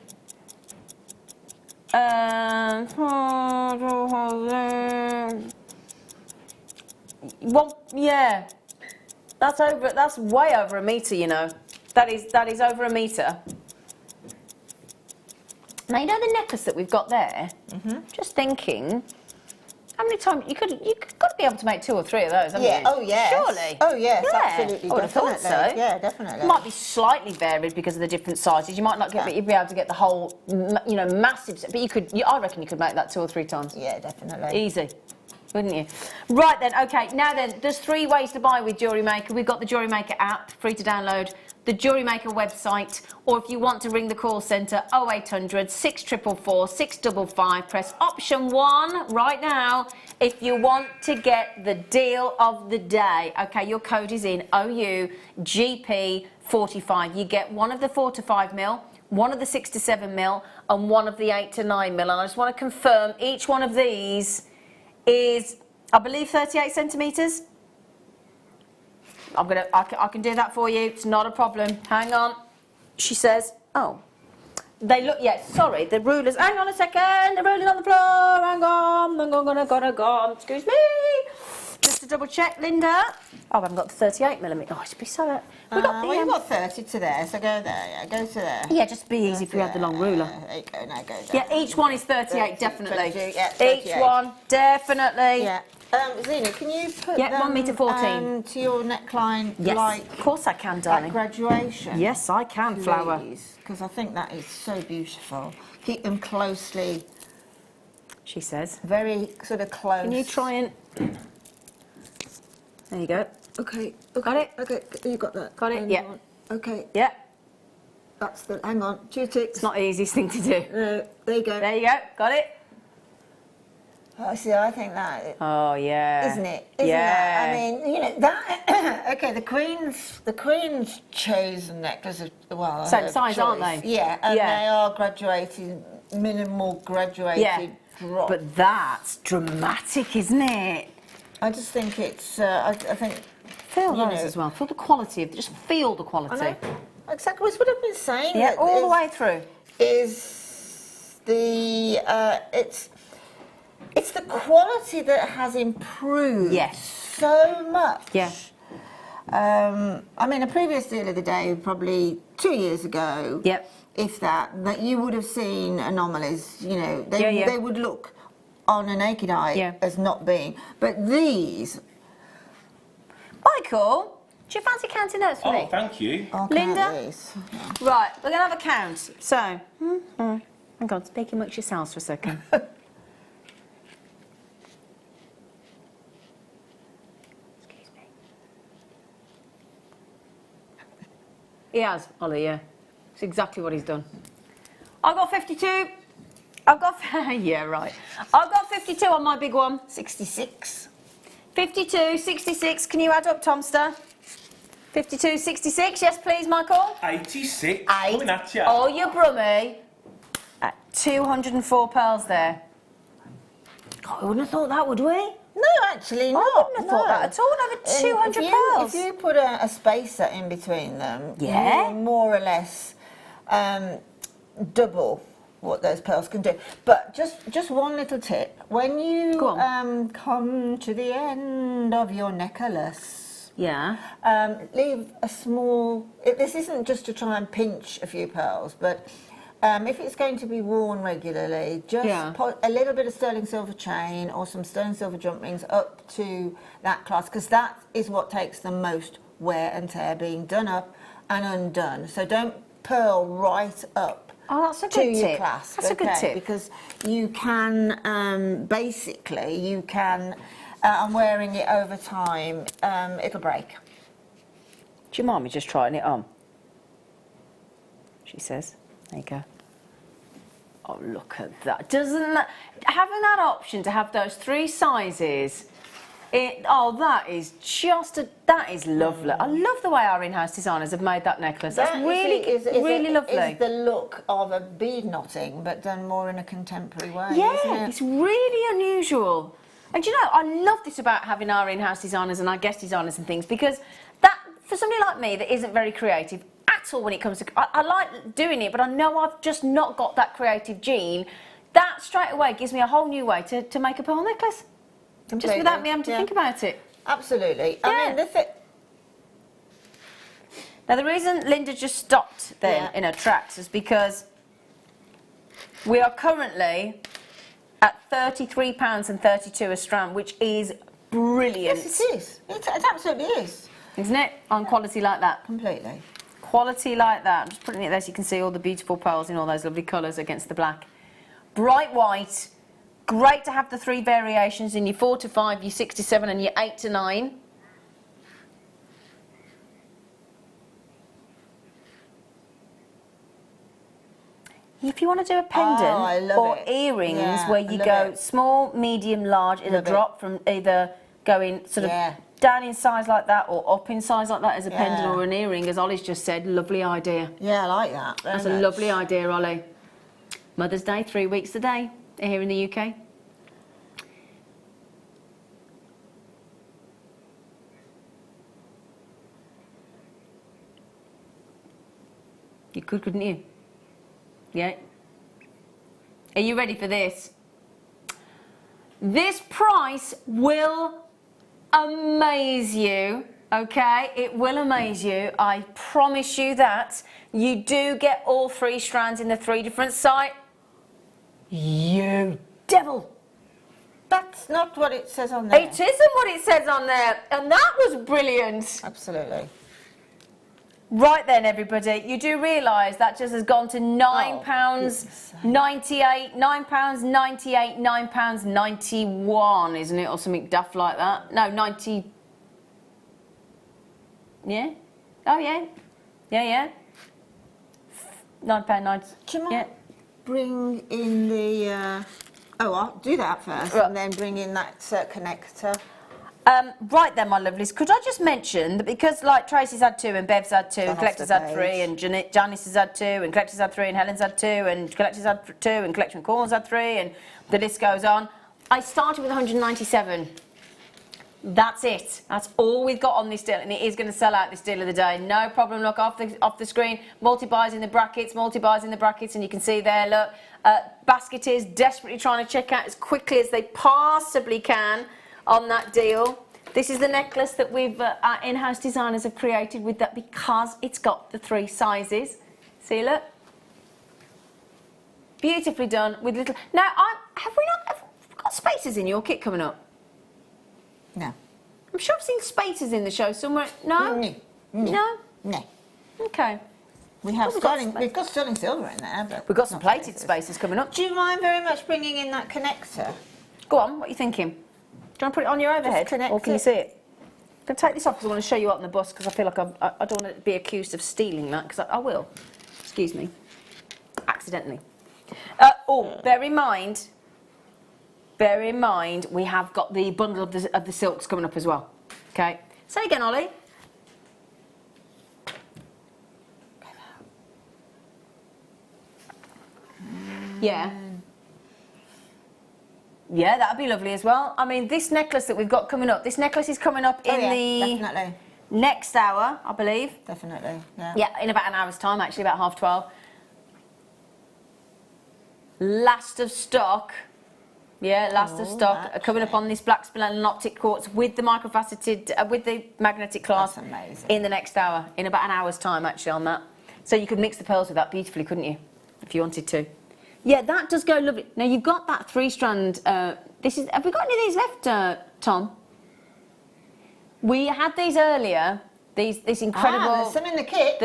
Well, yeah. That's way over a metre, you know. That is over a metre. Now you know the necklace that we've got there. Just thinking, how many times you've got to be able to make 2 or 3 of those, haven't you? Oh yes. Surely. Oh yes, Yeah. absolutely. I would have thought definitely. so. Yeah, definitely. It might be slightly varied because of the different sizes. You might not get, but you'd be able to get the whole, you know, massive set. But you could. I reckon you could make that 2 or 3 times. Yeah, definitely. Easy, wouldn't you? Right then. Okay. Now then, there's 3 ways to buy with Jewellery Maker. We've got the Jewellery Maker app, free to download. The Jewellery Maker website, or if you want to ring the call centre, 0800 644 655, press option 1 right now if you want to get the deal of the day. Okay, your code is in OUGP45. You get one of the 4 to 5 mil, one of the 6 to 7 mil, and one of the 8 to 9 mil. And I just want to confirm each one of these is, I believe, 38 centimetres. I can do that for you. It's not a problem. Hang on. She says, oh, they look, yes, sorry, the rulers, hang on a second, they're rolling on the floor, hang on, excuse me. Just to double check, Linda. Oh, I haven't got the 38mm. Oh, it'd be so, we've got the, well, you've got 30 to there, so go there, yeah, go to there. yeah, just be easy if we had the long ruler. There you go, now go there. Yeah, each one is 38, definitely. 22, yeah, 38. Each one, definitely. Yeah. Zena, can you put Yeah, them 1 metre 14. To your neckline, Yes, like of course I can, at darling. graduation? Yes, I can, flower. Because I think that is so beautiful. Keep them closely, She says. very sort of close. Can you try and... There you go. Okay. Got it? Okay, you got that. Got it? Hang Yeah. on. Okay, Yeah, that's the, hang on, 2 ticks. it's not the easiest thing to do. No, there you go. There you go, got it? Oh, see, I think that, Oh, yeah. isn't it? Isn't Yeah. that? I mean, you know, that, okay, the Queen's chosen necklaces, well, Same her size, aren't choice. they? Yeah, and Yeah. they are graduated, minimal graduated Yeah. drop. But that's dramatic, isn't it? I just think it's, I think, Feel you those know, as well. Feel the quality of, just feel the I quality. know, exactly what I've been saying. Yeah, that all the is- way through. Is the, it's the quality that has improved Yes. so much. Yeah. I mean, a previous deal of the day, probably 2 years ago, Yep. if that you would have seen anomalies, you know, they, Yeah. they would look on a naked eye Yeah. as not being. But these, Michael, do you fancy counting those for Oh, me? thank you. I'll Linda? count these. Right, we're going to have a count. So, hang on, speak amongst yourselves for a second. Excuse me. He has, Ollie, yeah. It's exactly what he's done. I've got 52. I've got, yeah, right. I've got 52 on my big one. 66. 52, 66. Can you add up, Tomster? 52, 66. Yes, please, Michael. 86. Coming at you. Oh, you brummy. At 204 pearls there. God, we wouldn't have thought that, would we? No, actually, not. I wouldn't have thought that at all. Over 200 pearls. If you put a spacer in between them, Yeah. you more or less double what those pearls can do. But just one little tip: when you Go on. come to the end of your necklace, Yeah. leave a small. This isn't just to try and pinch a few pearls, but. If it's going to be worn regularly, just Yeah. put a little bit of sterling silver chain or some sterling silver jump rings up to that clasp, because that is what takes the most wear and tear, being done up and undone. So don't pearl right up Oh, that's a to good your tip. clasp. That's a good tip. Because you can, basically, you can, and wearing it over time, it'll break. Do you mind me just trying it on? She says. There you go. Oh, look at that. Doesn't that... Having that option to have those 3 sizes... that is just that is lovely. I love the way our in-house designers have made that necklace. That's That, really, is really lovely. Is the look of a bead knotting, but done more in a contemporary way, isn't Yeah, it? it's really unusual. And you know, I love this about having our in-house designers and our guest designers and things, because that, for somebody like me that isn't very creative, at all when it comes to... I like doing it, but I know I've just not got that creative gene. That straight away gives me a whole new way to make a pearl necklace. Completely. Just without me having to think about it. Absolutely. Yeah. I mean, Now, the reason Linda just stopped then in her tracks is because we are currently at £33.32 a strand, which is brilliant. yes, it is. It absolutely is. Isn't it? On quality like that. Completely. Quality like that. I'm just putting it there so you can see all the beautiful pearls in all those lovely colours against the black. Bright white. Great to have the 3 variations in your 4 to 5, your 6 to 7 and your 8 to 9. If you want to do a pendant or earrings where you go small, medium, large, it'll drop from either going sort of down in size like that or up in size like that as a pendant or an earring, as Ollie's just said. Lovely idea. Yeah, I like that. That's a lovely idea, Ollie. Mother's Day, 3 weeks today here in the UK. You could, couldn't you? Yeah. Are you ready for this? This price will amaze you, okay? It will amaze you. I promise you that. You do get all 3 strands in the 3 different size. You devil! That's not what it says on there. It isn't what it says on there, and that was brilliant. Absolutely. Right then, everybody, you do realise that just has gone to £9.98, £9.98, £9.91, isn't it, or something daft like that? No, 90. Yeah. Oh yeah. Yeah. £9.90. Do you mind bring in the? I'll do that first, and then bring in that connector. Right then, my lovelies, could I just mention that because like Tracy's had 2 and Bev's had 2 and Collector's had 3 and Janice has had 2 and Collector's had 3 and Helen's had 2 and Collector's had 2 and Collection Corners had 3 and the list goes on. I started with 197. That's it. That's all we've got on this deal, and it is going to sell out this deal of the day. No problem. Look off the screen. Multi-buys in the brackets, and you can see there. Look, basketeers desperately trying to check out as quickly as they possibly can on that deal. This is the necklace that we've our in-house designers have created with that because it's got the 3 sizes. See, look, beautifully done with little. Now, have we got spacers in your kit coming up? No. I'm sure I've seen spacers in the show somewhere. No. No. Okay. We've got sterling silver in there, but we've got some plated spacers coming up. Do you mind very much bringing in that connector? Go on. What are you thinking? Do you want to put it on your overhead, or can you see it? I'm going to take this off because I want to show you out on the bus because I feel like I don't want to be accused of stealing that because I will. Excuse me. Accidentally. Bear in mind, we have got the bundle of the silks coming up as well. Okay. Say again, Ollie. Yeah. Yeah, that'd be lovely as well. I mean, this necklace that we've got coming up, this necklace is coming up in the definitely. Next hour, I believe. Definitely, yeah. Yeah, in about an hour's time, actually, about 12:30. Last of stock. Yeah, last of stock coming up on this black splendour optic quartz with the microfaceted, with the magnetic clasp. That's amazing. In the next hour, in about an hour's time, actually, on that. So you could mix the pearls with that beautifully, couldn't you? If you wanted to. Yeah, that does go lovely. Now, you've got that 3-strand... have we got any of these left, Tom? We had these earlier. These incredible... there's some in the kit.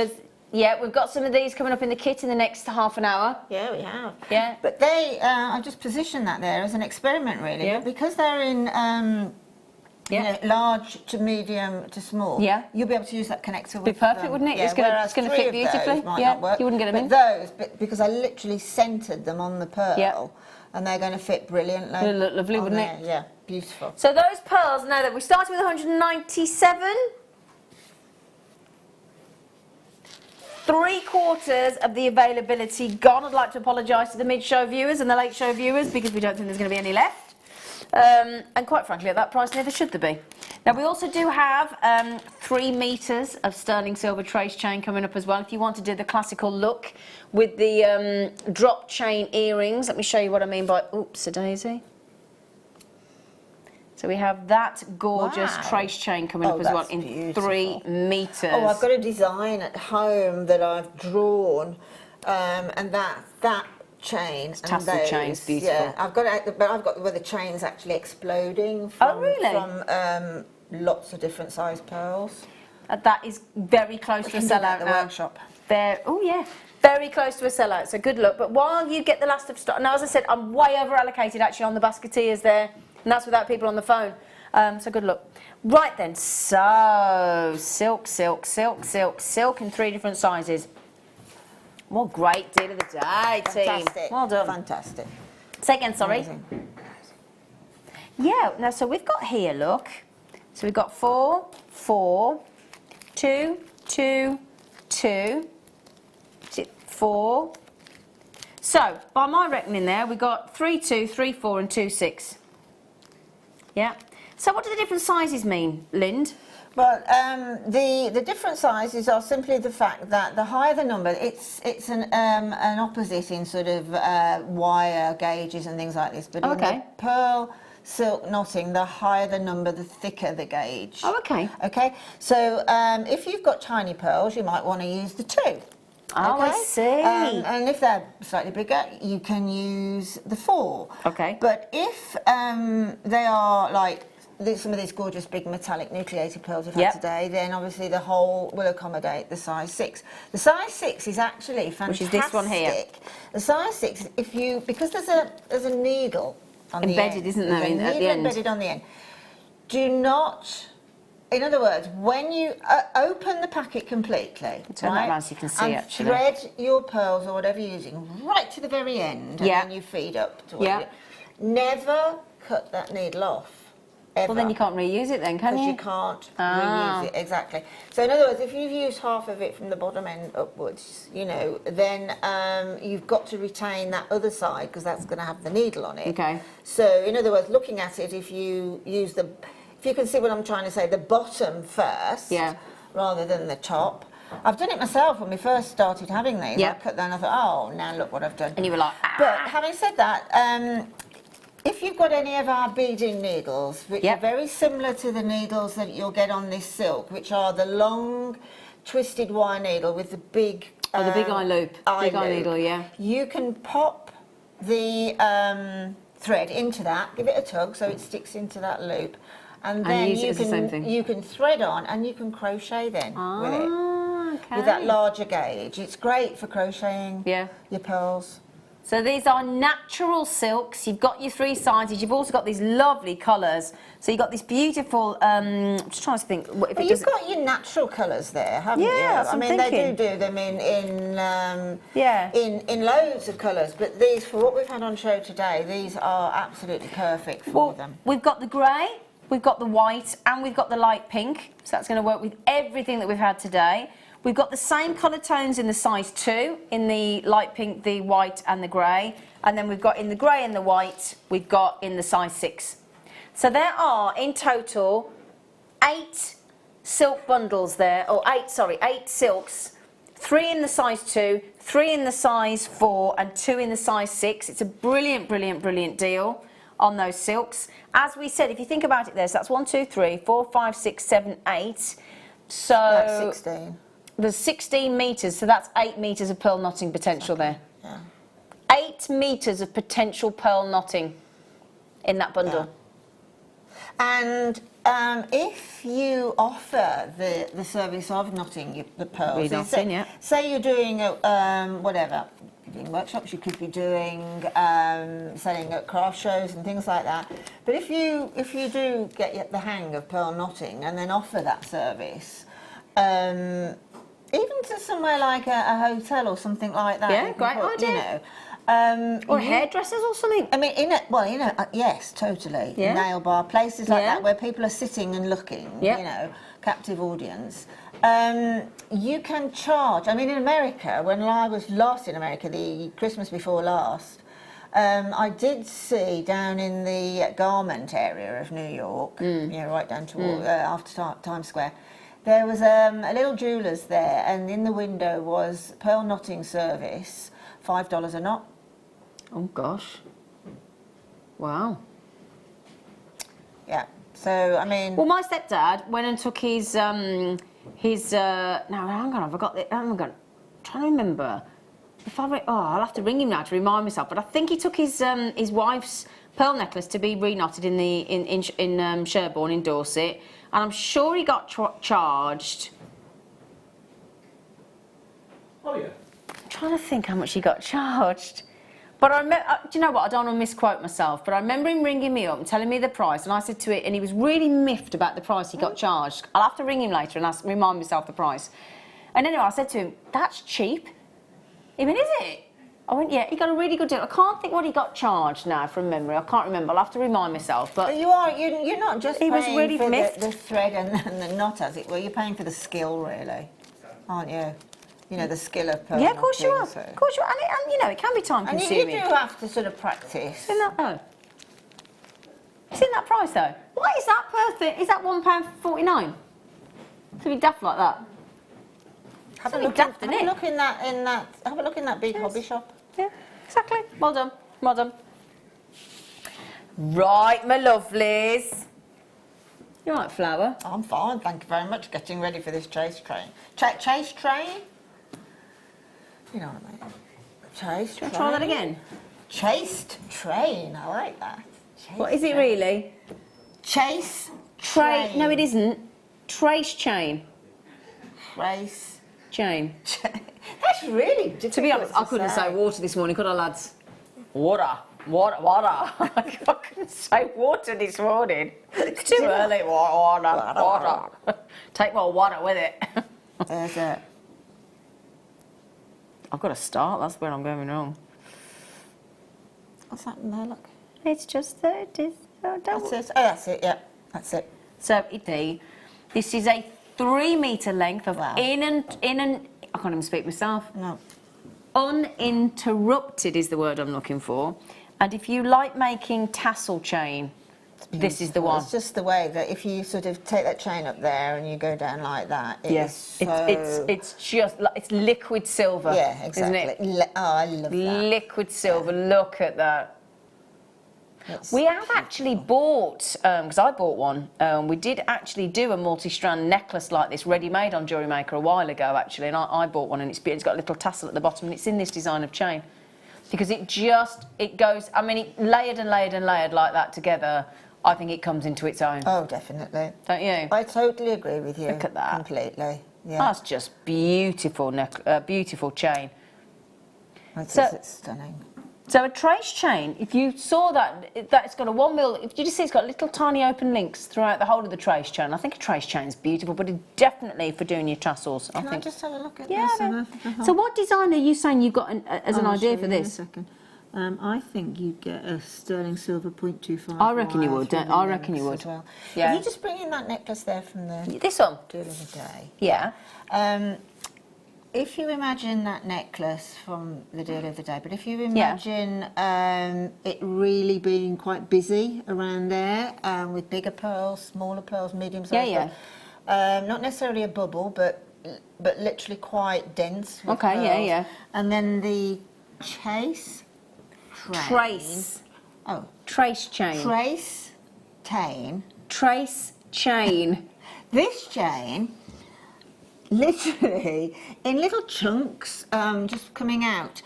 Yeah, we've got some of these coming up in the kit in the next half an hour. Yeah, we have. Yeah. But I've just positioned that there as an experiment, really. Yeah. But because they're in you know, large to medium to small, you'll be able to use that connector with be perfect, wouldn't it? Yeah, it's going to fit beautifully. Not work. You wouldn't get them in. Those, because I literally centred them on the pearl, and they're going to fit brilliantly. It'll look lovely, wouldn't it? Yeah, beautiful. So those pearls, now that we started with 197, 3/4 of the availability gone. I'd like to apologise to the mid-show viewers and the late-show viewers because we don't think there's going to be any left. And quite frankly, at that price, neither should there be. Now, we also do have 3 metres of sterling silver trace chain coming up as well. If you want to do the classical look with the drop chain earrings, let me show you what I mean by oops-a-daisy. So we have that gorgeous trace chain coming up as well in beautiful. 3 metres. Oh, I've got a design at home that I've drawn, and that chain and tassel those, chain's beautiful. Yeah, I've got it, but I've got where the chain's actually exploding from, from lots of different size pearls. That is very close to a sellout the now. workshop. Oh yeah, very close to a sellout. So good luck. But while you get the last of stock, now as I said, I'm way over allocated actually on the basketeers there, and that's without people on the phone. So good luck. Right then, so silk, silk, silk, silk, silk in 3 different sizes. What great deal of the day, team. Fantastic. Well done. Fantastic. Say again, sorry. Amazing. Yeah, now so we've got here, look. So we've got 4, 4, 2, 2, 2, 4. So, by my reckoning there, we've got 3, 2, 3, 4 and 2, 6. Yeah. So what do the different sizes mean, Lind? Well, the different sizes are simply the fact that the higher the number, it's an opposite in sort of wire gauges and things like this. But in the pearl silk knotting, the higher the number, the thicker the gauge. Oh, okay. Okay. So if you've got tiny pearls, you might want to use the 2. Oh, okay? I see. And if they're slightly bigger, you can use the 4. Okay. But if they are like some of these gorgeous big metallic nucleated pearls we've had today, then obviously the whole will accommodate the size 6. The size 6 is actually fantastic. Which is this one here. The size 6, because there's a needle on embedded, the end. isn't there, There's a at the needle end? embedded on the end. Do not. In other words, when you open the packet completely, turn that around so you can see and actually. thread your pearls or whatever you're using right to the very end, and then you feed up to it. Never cut that needle off. Ever. Well, then you can't reuse it then, can you? Because you can't reuse it, exactly. So in other words, if you've used half of it from the bottom end upwards, you know, then you've got to retain that other side because that's going to have the needle on it. Okay. So in other words, looking at it, if you use if you can see what I'm trying to say, the bottom first, rather than the top. I've done it myself when we first started having these. I cut that and I thought, oh, now look what I've done. And you were like, But having said that, if you've got any of our beading needles, which are very similar to the needles that you'll get on this silk, which are the long, twisted wire needle with the big... the big eye loop. Big eye needle, You can pop the thread into that, give it a tug so it sticks into that loop, and then you can thread on and you can crochet then with it. With that larger gauge. It's great for crocheting your pearls. So these are natural silks. You've got your 3 sizes. You've also got these lovely colours. So you've got this beautiful. I'm just trying to think. If you've got your natural colours there, haven't you? That's I mean, they do them in loads of colours. But these, for what we've had on show today, these are absolutely perfect for them. We've got the grey, we've got the white, and we've got the light pink. So that's going to work with everything that we've had today. We've got the same colour tones in the size 2, in the light pink, the white and the grey. And then we've got in the grey and the white, we've got in the size 6. So there are, in total, 8 silk bundles there, or 8 silks. 3 in the size 2, 3 in the size 4 and 2 in the size 6. It's a brilliant, brilliant, brilliant deal on those silks. As we said, if you think about it there, so that's 1, 2, 3, 4, 5, 6, 7, 8. So that's 16. There's 16 metres, so that's 8 metres of pearl knotting potential there. 8 metres of potential pearl knotting in that bundle. And if you offer the service of knotting the pearls, say you're doing whatever, you're doing workshops, you could be doing selling at craft shows and things like that. But if you do get the hang of pearl knotting and then offer that service, even to somewhere like a hotel or something like that. Yeah, great idea. Or hairdressers or something. I mean, yes, totally. Nail bar, places like that where people are sitting and looking, you know, captive audience. You can charge. I mean, in America, when I was last in America, the Christmas before last, I did see down in the garment area of New York, you know, right down toward after Times Square, there was a little jeweller's there, and in the window was pearl knotting service, $5 a knot. Oh gosh. Wow. Yeah. So I mean, Well, my stepdad went and took his no, hang on, I've got it. Hang on, I'm trying to remember. I'll have to ring him now to remind myself. But I think he took his wife's pearl necklace to be reknotted in Sherborne in Dorset, and I'm sure he got charged. Oh yeah. I'm trying to think how much he got charged. But I remember, do you know what? I don't want to misquote myself, but I remember him ringing me up and telling me the price, and I said to it, and he was really miffed about the price he got charged. I'll have to ring him later and remind myself the price. And anyway, I said to him, "That's cheap." He went, "Is it?" I went, "Yeah." He got a really good deal. I can't think what he got charged now from memory. I can't remember. I'll have to remind myself. But you're not just he paying was really for miffed. the thread and the knot, as it were. You're paying for the skill, really, aren't you? You know, the skill of pearl Yeah, of course you are. knotting, so. Of course you are. And you know, it can be time And consuming. you do have to sort of practice. Isn't that though? It's in that price though. What is that per thing? Is that £1.49? To be daft like that. Have a Something look, daft, have innit? a look in that. Have a look in that big hobby shop. Yeah, exactly. Well done. Well done. Right, my lovelies. You all right, Flower? I'm fine, thank you very much. Getting ready for this chase train. Chase train? You know what I mean? Chase train. Try that again. Chased train. I like that. Chase What is it train. really? Chase Trace. train. No, it isn't. Trace chain. Trace. Chain. That's really difficult. To be honest, I couldn't say water this morning, could I, lads? Water. I couldn't say water this morning. It's too early. Water. Take more water with it. There's it. I've got to start. That's where I'm going wrong. What's that in there? Look. It's just that it is. That's it. Oh, that's it. Yeah, that's it. So this is a 3 metre length of Wow. in and I can't even speak myself. No. Uninterrupted is the word I'm looking for. And if you like making tassel chain, this is the one. It's just the way that if you sort of take that chain up there and you go down like that, it's it's just like, it's liquid silver. Yeah, exactly. Isn't it? Oh, I love that. Liquid silver. Look at that. We have actually bought, because I bought one, we did actually do a multi-strand necklace like this, ready-made on JewelleryMaker a while ago, actually, and I bought one, and it's got a little tassel at the bottom, and it's in this design of chain. Because it goes, I mean, it layered and layered and layered like that together, I think it comes into its own. Oh, definitely. Don't you? I totally agree with you. Look at that. Completely. Yeah. That's just beautiful, beautiful chain. It's stunning. So a trace chain, if you saw that's got a 1 mil, if you just see it's got little tiny open links throughout the whole of the trace chain. I think a trace chain is beautiful, but it's definitely for doing your tassels. Can I think. just have a look at Yeah. this? So what design are you saying you've got as an idea for this? Second. I think you'd get a sterling silver 0.25. I reckon you would. I reckon you would. As well. Yeah. Can you just bring in that necklace there from the This one? deal of the day? Yeah. If you imagine that necklace from the deal of the day, but if you imagine it really being quite busy around there with bigger pearls, smaller pearls, medium size, not necessarily a bubble, but literally quite dense. With Okay, pearls. yeah. And then the trace chain. This chain, literally in little chunks, just coming out.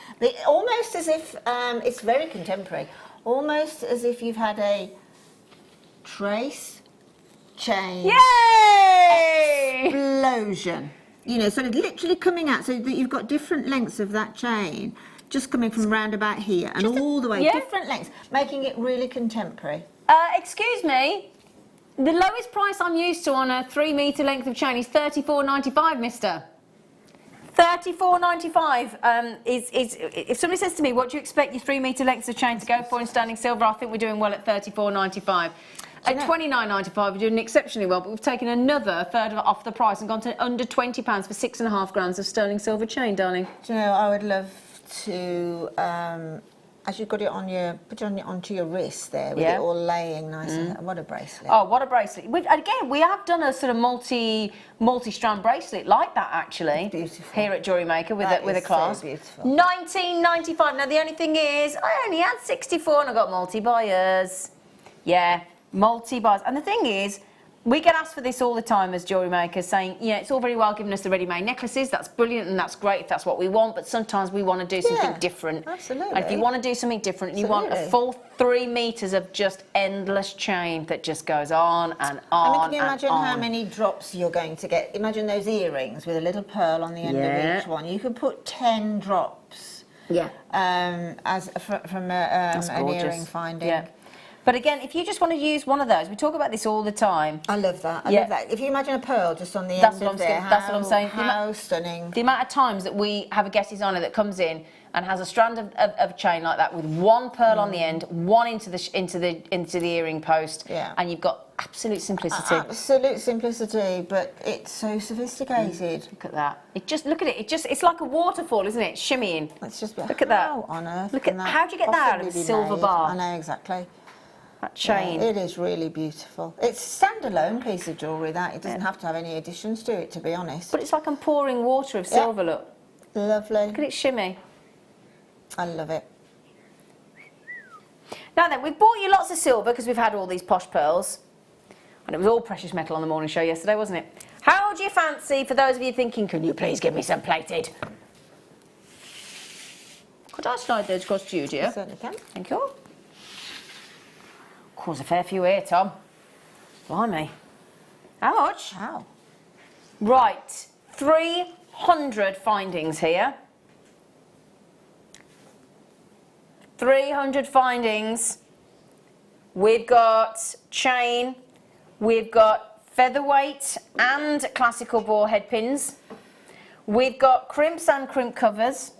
Almost as if it's very contemporary. Almost as if you've had a trace chain explosion. You know, sort of literally coming out, so that you've got different lengths of that chain, just coming from round about here and all the way, different lengths, making it really contemporary. Excuse me. The lowest price I'm used to on a 3 metre length of chain is $34.95, mister. $34.95 is if somebody says to me, what do you expect your 3 metre lengths of chain to go for in sterling silver, I think we're doing well at $34.95. At $29.95 we're doing exceptionally well, but we've taken another third off the price and gone to under £20 for 6.5 grams of sterling silver chain, darling. Do you know, I would love to as you've got it on your, put it on onto your wrist there, with it all laying nice. What a bracelet. Oh, what a bracelet. Again, we have done a sort of multi-strand bracelet like that, actually. Beautiful. Here at JewelleryMaker with a clasp. So beautiful. $19.95. Now, the only thing is, I only had 64 and I got multi-buyers. Yeah, multi-buyers. And the thing is, we get asked for this all the time as jewellery makers, saying, yeah, it's all very well giving us the ready-made necklaces. That's brilliant and that's great if that's what we want, but sometimes we want to do something different. Absolutely. And if you want to do something different, and you want a full 3 meters of just endless chain that just goes on and on. I mean, can you imagine how many drops you're going to get? Imagine those earrings with a little pearl on the end of each one. You could put 10 drops. Yeah. From an earring finding. Yeah. But again, if you just want to use one of those, we talk about this all the time. I love that. I love that. If you imagine a pearl just on the That's end what of there, that's what I'm saying. How stunning. The amount of times that we have a guest designer that comes in and has a strand of chain like that with one pearl on the end, one into the earring post, and you've got absolute simplicity. Absolute simplicity, but it's so sophisticated. Look at that. Look at it. It's like a waterfall, isn't it? Shimmying. It's just look at that. How on earth? Look at how do you get that out of a silver bar? I know exactly. That chain. Yeah, it is really beautiful. It's a standalone piece of jewellery, that. It doesn't have to have any additions to it, to be honest. But it's like I'm pouring water of silver, look. Lovely. Look at it shimmy. I love it. Now then, we've bought you lots of silver because we've had all these posh pearls. And it was all precious metal on the morning show yesterday, wasn't it? How do you fancy, for those of you thinking, can you please give me some plated? Could I slide those across to you, dear? I certainly can. Thank you. Of course, a fair few here, Tom. Blimey. How much? Wow. Right, 300 findings here. 300 findings. We've got chain, we've got featherweight and classical boar head pins. We've got crimps and crimp covers.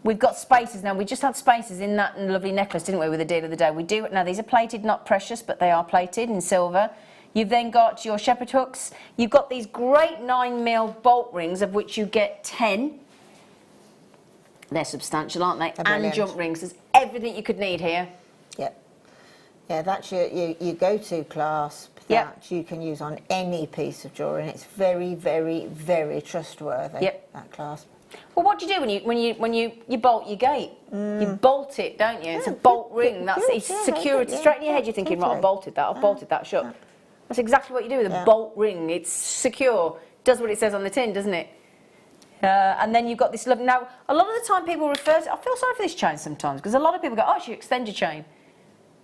We've got spacers. Now, we just had spacers in that lovely necklace, didn't we, with the deal of the day? We do. Now, these are plated, not precious, but they are plated in silver. You've then got your shepherd hooks. You've got these great 9mm bolt rings, of which you get 10. They're substantial, aren't they? And jump rings. There's everything you could need here. Yep. Yeah, that's your go-to clasp that you can use on any piece of jewellery, and it's very, very, very trustworthy, that clasp. Well, what do you do when you bolt your gate? You bolt it, don't you? It's a bolt ring. That's security. Straight in your head, you're thinking, right, I've bolted that shut. That's exactly what you do with a bolt ring. It's secure. Does what it says on the tin, doesn't it? And then you've got this lovely... Now, a lot of the time people refer to... I feel sorry for this chain sometimes, because a lot of people go, oh, it's your extender chain.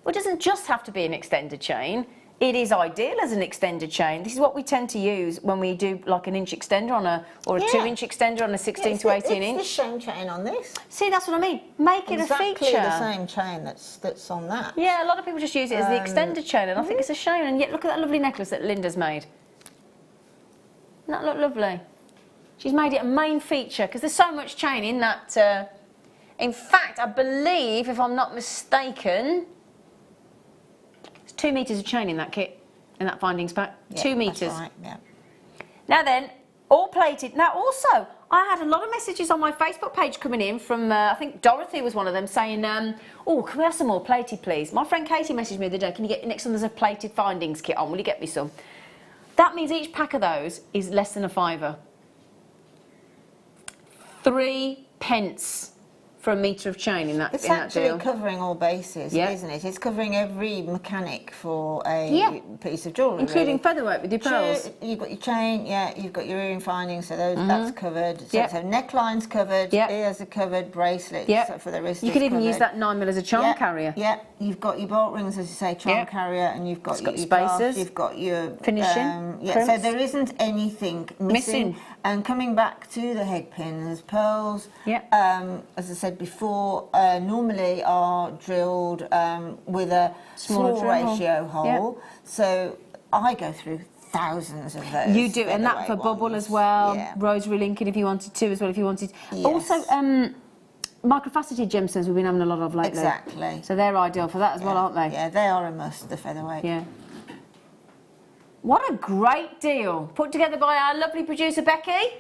Well, it doesn't just have to be an extender chain. It is ideal as an extended chain. This is what we tend to use when we do like an inch extender on or a 2-inch extender on a 16 to 18 inch. It's the same chain on this. See, that's what I mean. Make it a feature. Exactly the same chain that's on that. Yeah, a lot of people just use it as the extended chain, and I think it's a shame. And yet, look at that lovely necklace that Linda's made. Doesn't that look lovely? She's made it a main feature because there's so much chain in that. In fact, I believe, if I'm not mistaken, 2 meters of chain in that kit, in that findings pack. 2 meters. That's right, yeah. Now then, all plated. Now also, I had a lot of messages on my Facebook page coming in from, I think Dorothy was one of them, saying, oh, can we have some more plated, please? My friend Katie messaged me the other day, can you get, next time there's a plated findings kit on, will you get me some? That means each pack of those is less than a £5. 3 pence for a metre of chain in that deal. It's actually covering all bases, isn't it? It's covering every mechanic for a piece of jewellery, including featherweight with your pearls. You've got your chain, you've got your earring findings, so that's covered. So neckline's covered, ears are covered, bracelets for the wrist. You could even use that 9mm as a charm carrier. Yeah, you've got your bolt rings, as you say, charm carrier, and you've got your spacers. You've got your finishing. So there isn't anything missing. And coming back to the head pins, pearls, as I said before, normally are drilled with a small ratio hole. So I go through thousands of those. You do, and that for bubble as well. Rosary linking if you wanted to as well, if you wanted. Also, microfaceted gemstones we've been having a lot of lately. Exactly. So they're ideal for that as well, aren't they? Yeah, they are a must, the featherweight. Yeah. What a great deal. Put together by our lovely producer, Becky.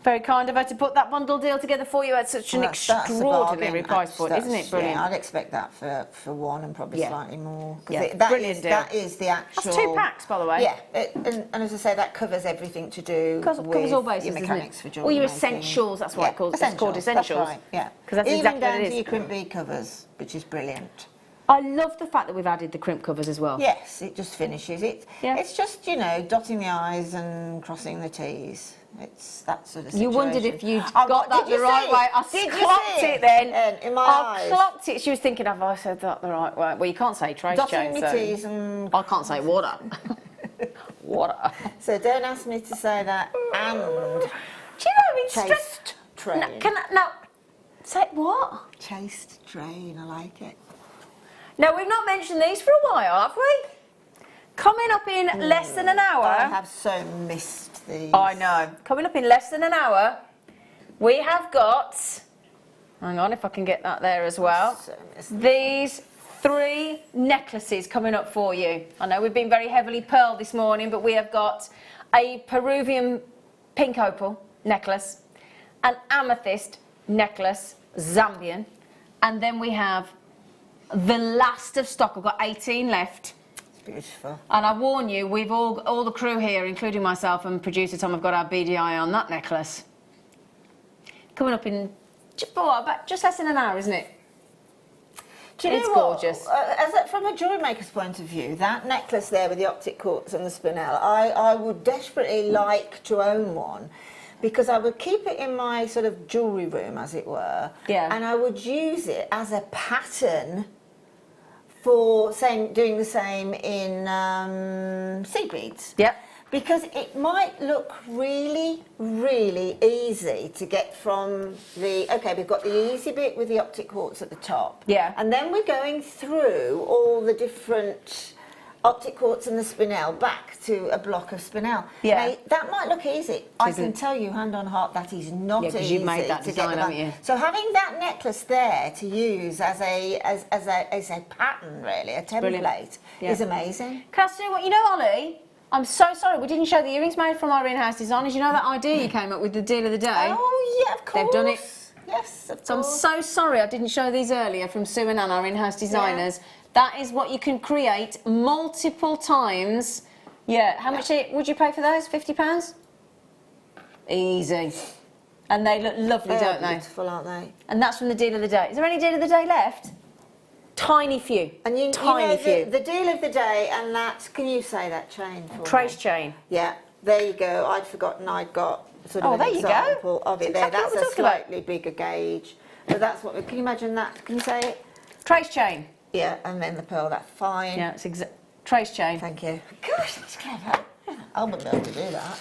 Very kind of her to put that bundle deal together for you at such an That's a extraordinary bargain. price point, isn't it? Brilliant. Yeah, I'd expect that for one and probably Yeah. slightly more. 'Cause Yeah, that brilliant is, deal. that is the actual... That's 2 packs, by the way. Yeah, and as I say, that covers everything to do Covers with all bases, your doesn't mechanics it? for Or jewellery your making. essentials, that's what Yeah, it's called essentials. That's right, yeah. 'Cause that's even exactly what down it to is. your crimp bead covers, which is brilliant. I love the fact that we've added the crimp covers as well. Yes, it just finishes it. Yeah. It's just, you know, dotting the I's and crossing the T's. It's that sort of situation. You wondered if you'd Oh, got that did you the right see way. I Did you clocked see it then. In my I eyes. clocked it. She was thinking, have I said that the right way? Well, you can't say trace Dotting chain, my so... T's and... I can't say water. Water. So don't ask me to say that and... Do you know, it's Chased train. No, can I... No. Say what? Chased train, I like it. No, we've not mentioned these for a while, have we? Coming up in less than an hour... I have so missed these. I know. Coming up in less than an hour, we have got... Hang on, if I can get that there as well. So missed These 3 necklaces coming up for you. I know we've been very heavily pearl this morning, but we have got a Peruvian pink opal necklace, an amethyst necklace, Zambian, and then we have the last of stock. I've got 18 left. It's beautiful. And I warn you, we've all the crew here, including myself and producer Tom, have got our BDI on that necklace. Coming up in about just less than an hour, isn't it? Do you It's know what? gorgeous. From a jewellery maker's point of view, that necklace there with the optic quartz and the spinel, I would desperately like to own one, because I would keep it in my sort of jewellery room, as it were, Yeah. and I would use it as a pattern for doing the same in seed beads. Yep. Because it might look really, really easy to get from the... OK, we've got the easy bit with the optic quartz at the top. Yeah. And then we're going through all the different optic quartz and the spinel back to a block of spinel. Yeah. Now, that might look easy. I Isn't can it? tell you, hand on heart, that is not Yeah, 'cause easy you've made that to design, get haven't you? So having that necklace there to use as a pattern, really, a template, Brilliant. Yeah. is amazing. Can I say what? You know, Ollie, I'm so sorry we didn't show the earrings made from our in-house designers. You know that idea you came up with, the deal of the day? Oh, yeah, of course. They've done it. Yes, of So I'm course. so sorry I didn't show these earlier from Sue and Anna, our in-house designers. That is what you can create multiple times. Yeah, how much would you pay for those? £50? Easy. And they look lovely, don't they? Beautiful, aren't they? And that's from the deal of the day. Is there any deal of the day left? Tiny few. And you Tiny know, few. the deal of the day, and that, can you say that chain for Trace me? chain. Yeah, there you go. I'd forgotten I'd got sort of Oh, an there you go. example of it That's there. exactly what That's we're a talking about. slightly bigger gauge. But that's what, can you imagine that? Can you say it? Trace chain. Yeah, and then the pearl, that's fine. Yeah, it's trace chain. Thank you. Gosh, that's clever. I wouldn't be able to do that.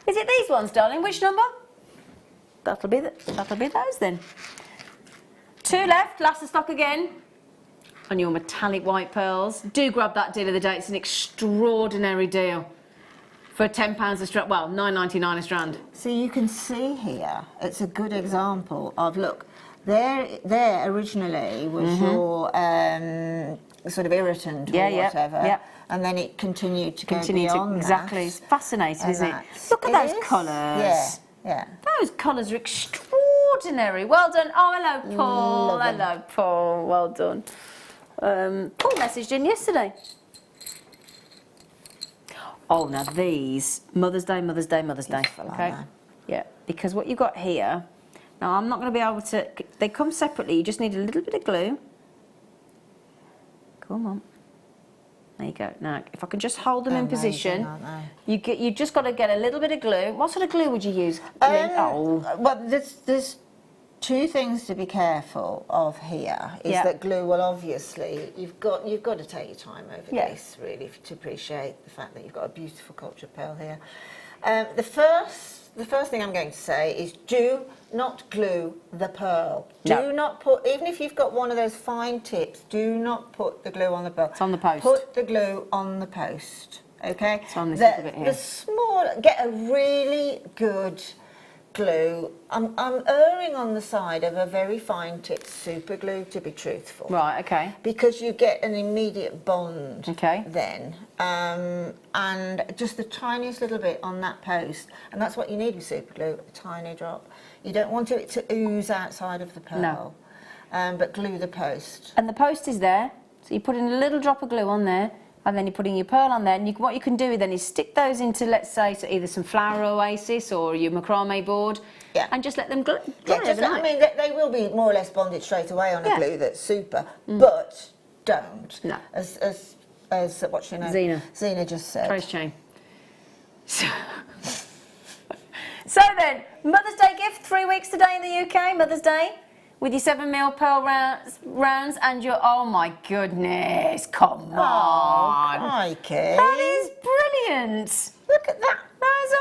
Is it these ones, darling? Which number? That'll be those then. 2 left, last of stock again. On your metallic white pearls. Do grab that deal of the day. It's an extraordinary deal. For £10 a strand, well, $9.99 a strand. So you can see here, it's a good example of, look, there originally was your sort of irritant or whatever, and then it continued to go beyond exactly. that. It's fascinating, And isn't it? that's- Look at it those is. colours. Yeah, yeah. Those colours are extraordinary. Well done. Oh, hello, Paul. Love 'em. Hello, Paul. Well done. Paul messaged in yesterday. Oh, now these, Mother's Day, Mother's Day, Mother's Day. Beautiful, Okay. aren't Yeah, because what you've got here, now I'm not going to be able to, they come separately, you just need a little bit of glue. Come on. There you go. Now, if I can just hold them in Amazing, position, aren't you just got to get a little bit of glue. What sort of glue would you use? Lynn? Well, there's 2 things to be careful of here. Is Yeah. that glue will obviously you've got to take your time over Yeah. this really to appreciate the fact that you've got a beautiful cultured pearl here. The first thing I'm going to say is do not glue the pearl. No. Do not put, even if you've got one of those fine tips, do not put the glue on the pearl. It's on the post. Put the glue on the post. Okay. It's on this little bit here. The small, get a really good glue, I'm erring on the side of a very fine tip super glue, to be truthful. Right, okay. Because you get an immediate bond Okay. then. And just the tiniest little bit on that post. And that's what you need with super glue, a tiny drop. You don't want it to ooze outside of the pearl. No. But glue the post. And the post is there, so you put in a little drop of glue on there, and then you're putting your pearl on there, and what you can do then is stick those into, let's say, so either some flower oasis or your macrame board, and just let them dry overnight. I mean, they will be more or less bonded straight away on a glue that's super, but don't. No. As what's your name? Zena. Zena just said. Trace chain. So then, Mother's Day gift, 3 weeks today in the UK, Mother's Day, with your 7mm pearl rounds and your, oh my goodness, come on. Crikey. That is brilliant. Look at that. That is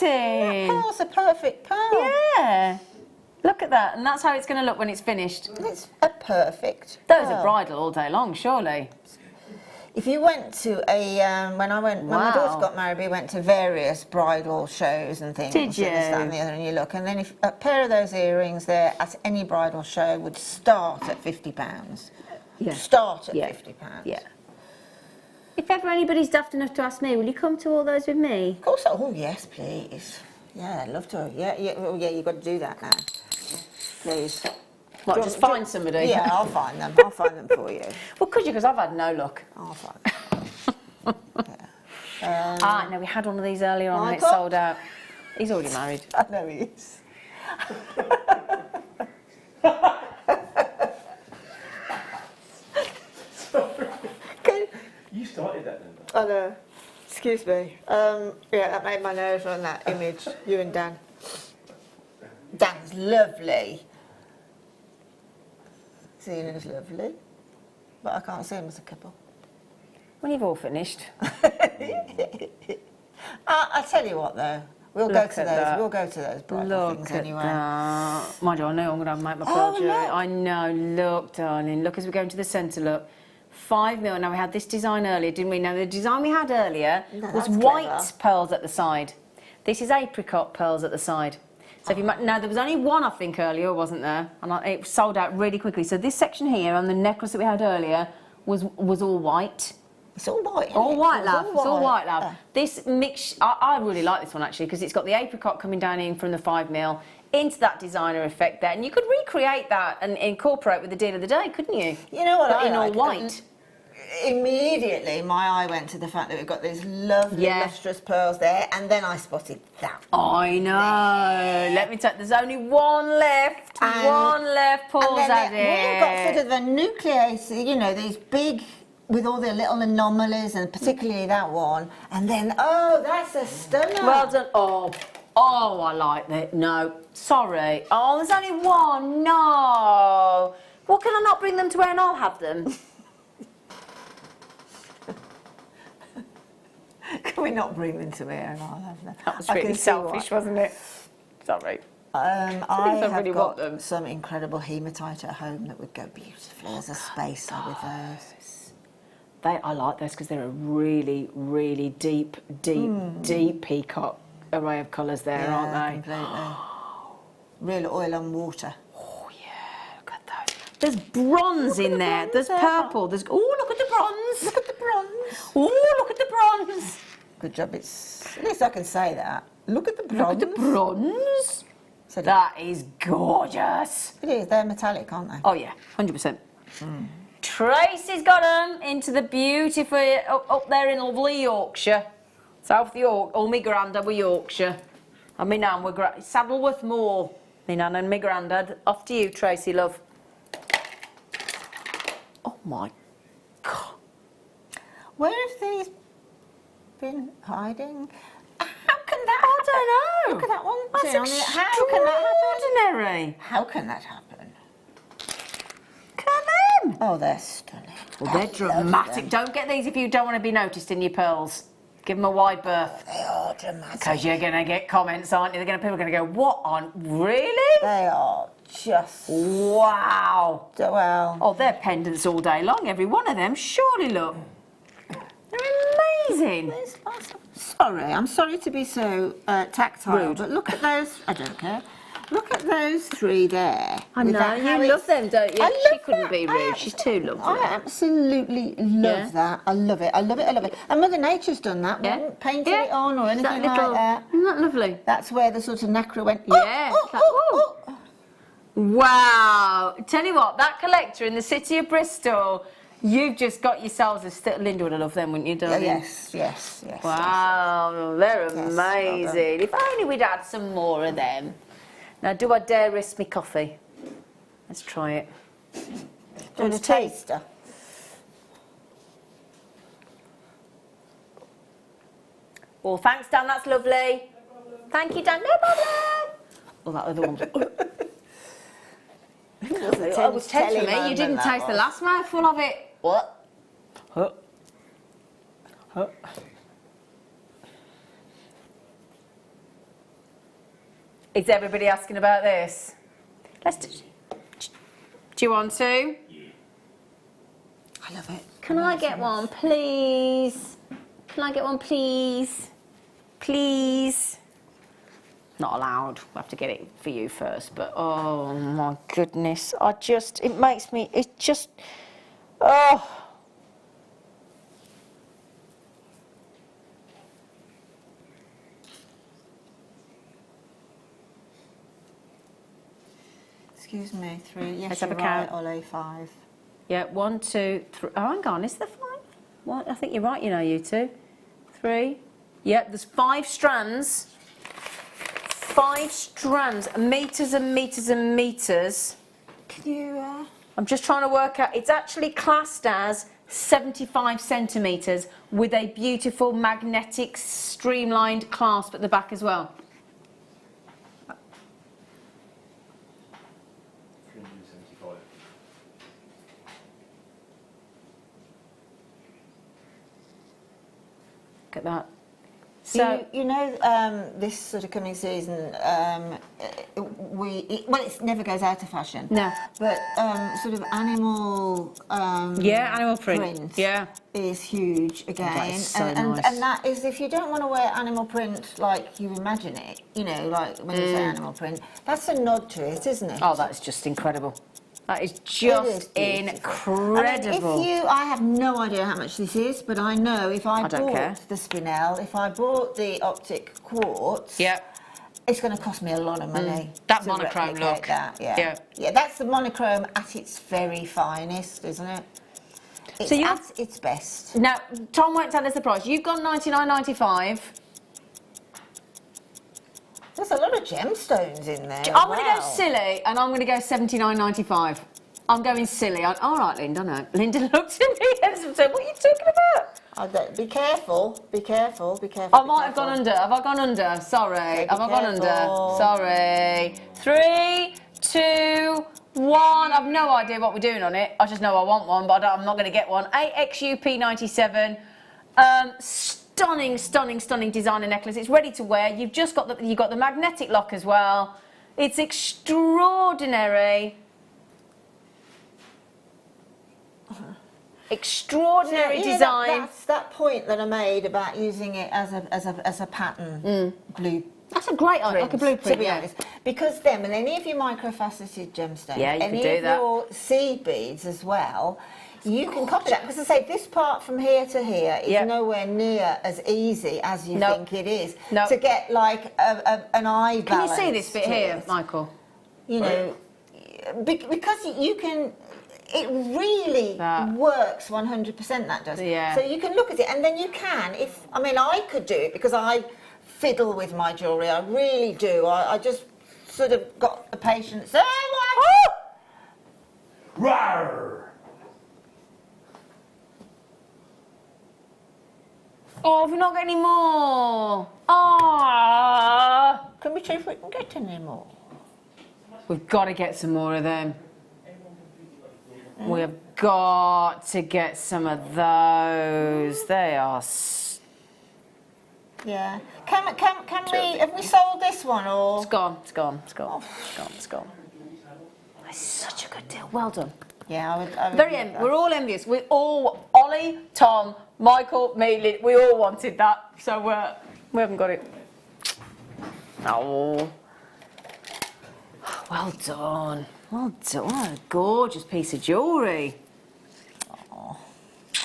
amazing. That pearl's a perfect pearl. Yeah. Look at that, and that's how it's going to look when it's finished. It's a perfect Those pearl. are bridal all day long, surely. If you went to a, when my daughter got married, we went to various bridal shows and things. Did you? And this, that, and the other, and you look, and then if a pair of those earrings there at any bridal show would start at £50. Yeah. Start at Yeah. £50. Yeah. If ever anybody's daft enough to ask me, will you come to all those with me? Of course. Oh yes, please. Yeah, I'd love to. Yeah. Oh yeah, you've got to do that now. Please. What, just find somebody? Yeah, I'll find them. I'll find them for you. Well, could you? Because I've had no luck. I'll find them. No, we had one of these earlier on and it Michael? sold out. He's already married. I know he is. You started that, Linda. I know. Excuse me. Yeah, that made my nose run, that image. You and Dan. Dan's lovely. Zena's lovely. But I can't see them as a couple. When you've all finished. I tell you what though, we'll go Look to at those. that. We'll go to those bridal things anyway. That. Mind you, I know I'm going to make my pearl Oh, jewellery. look. I know. Look, darling. Look as we go into the centre. Look. 5mm. Now we had this design earlier, didn't we? Now the design we had earlier was that's white clever. pearls at the side. This is apricot pearls at the side. So if you now there was only one I think earlier, wasn't there? And it sold out really quickly. So this section here on the necklace that we had earlier was all white. It's all white. All isn't it? white, It's love. It's all white, love. Yeah. This mix, I really like this one actually because it's got the apricot coming down in from the 5mm into that designer effect there, and you could recreate that and incorporate with the deal of the day, couldn't you? You know what But I in all like? white. Immediately, my eye went to the fact that we've got these lovely lustrous pearls there, and then I spotted that. I know. Let me tell you, there's only one left. One left. Pause and at then we've got sort of a nucleus, you know, these big, with all the little anomalies, and particularly that one. And then, oh, that's a stunner. Well done. Oh, I like that. No, sorry. Oh, there's only one. No. Well, can I not bring them to where and I'll have them? Can we not bring them to here and I'll have them? That was I really can see selfish, why. wasn't it? Sorry. I have really want got them. some incredible hematite at home that would go beautifully as a spacer with those. I like those because they're a really, really deep peacock array of colours there, aren't they? Completely. Real oil and water. Oh yeah, look at those. There's bronze in there. There's purple. There's look at the bronze. Look at the bronze. Oh, look at the bronze. Good job. At least I can say that. Look at the bronze. Look at the bronze. So That is gorgeous. it is. They're metallic, aren't they? Oh yeah, 100%. Tracy's got them into the beautiful up there in lovely Yorkshire, South York. Oh, my grandad were Yorkshire, and my nan were Saddleworth Moor. My nan and my grandad. Off to you, Tracy, love. Oh my God. Where have these been hiding? How can that? I don't know. Look at that one. That's See on it. How can that happen? extraordinary. How can that happen? Look at them. Oh, they're stunning. Well, they're dramatic. Don't get these if you don't want to be noticed in your pearls. Give them a wide berth. They are dramatic. Because you're going to get comments, aren't you? People are going to go, what on? Really? They are just... Wow. Well... Oh, they're pendants all day long, every one of them. Surely, look. They're amazing. These are I'm sorry to be so tactile, but look at those. I don't care. Look at those 3 there. I know, you love them, don't you? She couldn't be rude, she's too lovely. I absolutely love that. I love it, I love it, I love it. And Mother Nature's done that, painted it on or anything like that. Isn't that lovely? That's where the sort of nacre went, Yeah. Wow. Tell you what, that collector in the city of Bristol, you've just got yourselves a... Linda would have loved them, wouldn't you, darling? Yes. Wow, they're amazing. If only we'd had some more of them. Now, do I dare risk me coffee? Let's try it. Do a taster. Well, thanks, Dan, that's lovely. Thank you, Dan, no problem. Oh, that other one. I was telling me, you didn't taste the last mouthful of it. What? Is everybody asking about this? Do you want to? Yeah. I love it. Can I get one, please? Can I get one, please? Please? Not allowed. We'll have to get it for you first, but oh my goodness. It makes me, oh. Excuse me, 3. Yes, Let's have you're a right, count. Ollie, 5. Yeah, 1, 2, 3. Oh, hang on, is there 5? What? I think you're right, you know, you two. 3. Yep, there's 5 strands. 5 strands, meters and meters and meters. Can you... I'm just trying to work out. It's actually classed as 75 centimetres with a beautiful magnetic streamlined clasp at the back as well. 375. Look at that. So you know, this sort of coming season, it never goes out of fashion. No. But sort of animal. animal print. Yeah. Is huge again. That is so nice. And that is, if you don't want to wear animal print like you imagine it, you know, like when you say animal print, that's a nod to it, isn't it? Oh, that's just incredible. That is just incredible. I mean, I have no idea how much this is, but I know if I don't care. bought the spinel, if I bought the optic quartz, it's going to cost me a lot of money. That to monochrome replicate look. That. Yeah, that's the monochrome at its very finest, isn't it? It's at its best. Now, Tom won't tell us the price. You've gone $99.95. There's a lot of gemstones in there. I'm going to go silly, and I'm going to go $79.95. I'm going silly. All right, Linda, no. Linda looked at me and said, what are you talking about? Be careful, be careful, be careful. I might have gone under. Have I gone under? Sorry. Have I gone under? Sorry. 3, 2, 1. I've no idea what we're doing on it. I just know I want one, but I'm not going to get one. AXUP97. Stunning, stunning, stunning designer necklace. It's ready to wear. You've just got the magnetic lock as well. It's extraordinary. Extraordinary design. That's that point that I made about using it as a pattern blue. That's a great idea, like a blueprint. To be honest, because then with any of your microfaceted gemstones, any of your seed beads as well, you can copy that. Because I say this part from here to here is nowhere near as easy as you think it is to get like an eye balance. Can you see this bit here, Michael? You know, because you can. It really works 100%, that does. Yeah. So you can look at it, and then you can, I could do it because I fiddle with my jewellery, I really do. I just sort of got the patience. Rawr! Oh, have we not got any more? Ah! Can we see if we can get any more? We've got to get some more of them. We have got to get some of those. They are. Yeah. Can we? Have we sold this one or? It's gone. It's gone. It's gone. It's gone. It's gone. It's such a good deal. Well done. Yeah, I would Very love that. we're all envious. We all, Ollie, Tom, Michael, me, we all wanted that. So we haven't got it. Oh. Well done. Well done. What a gorgeous piece of jewellery.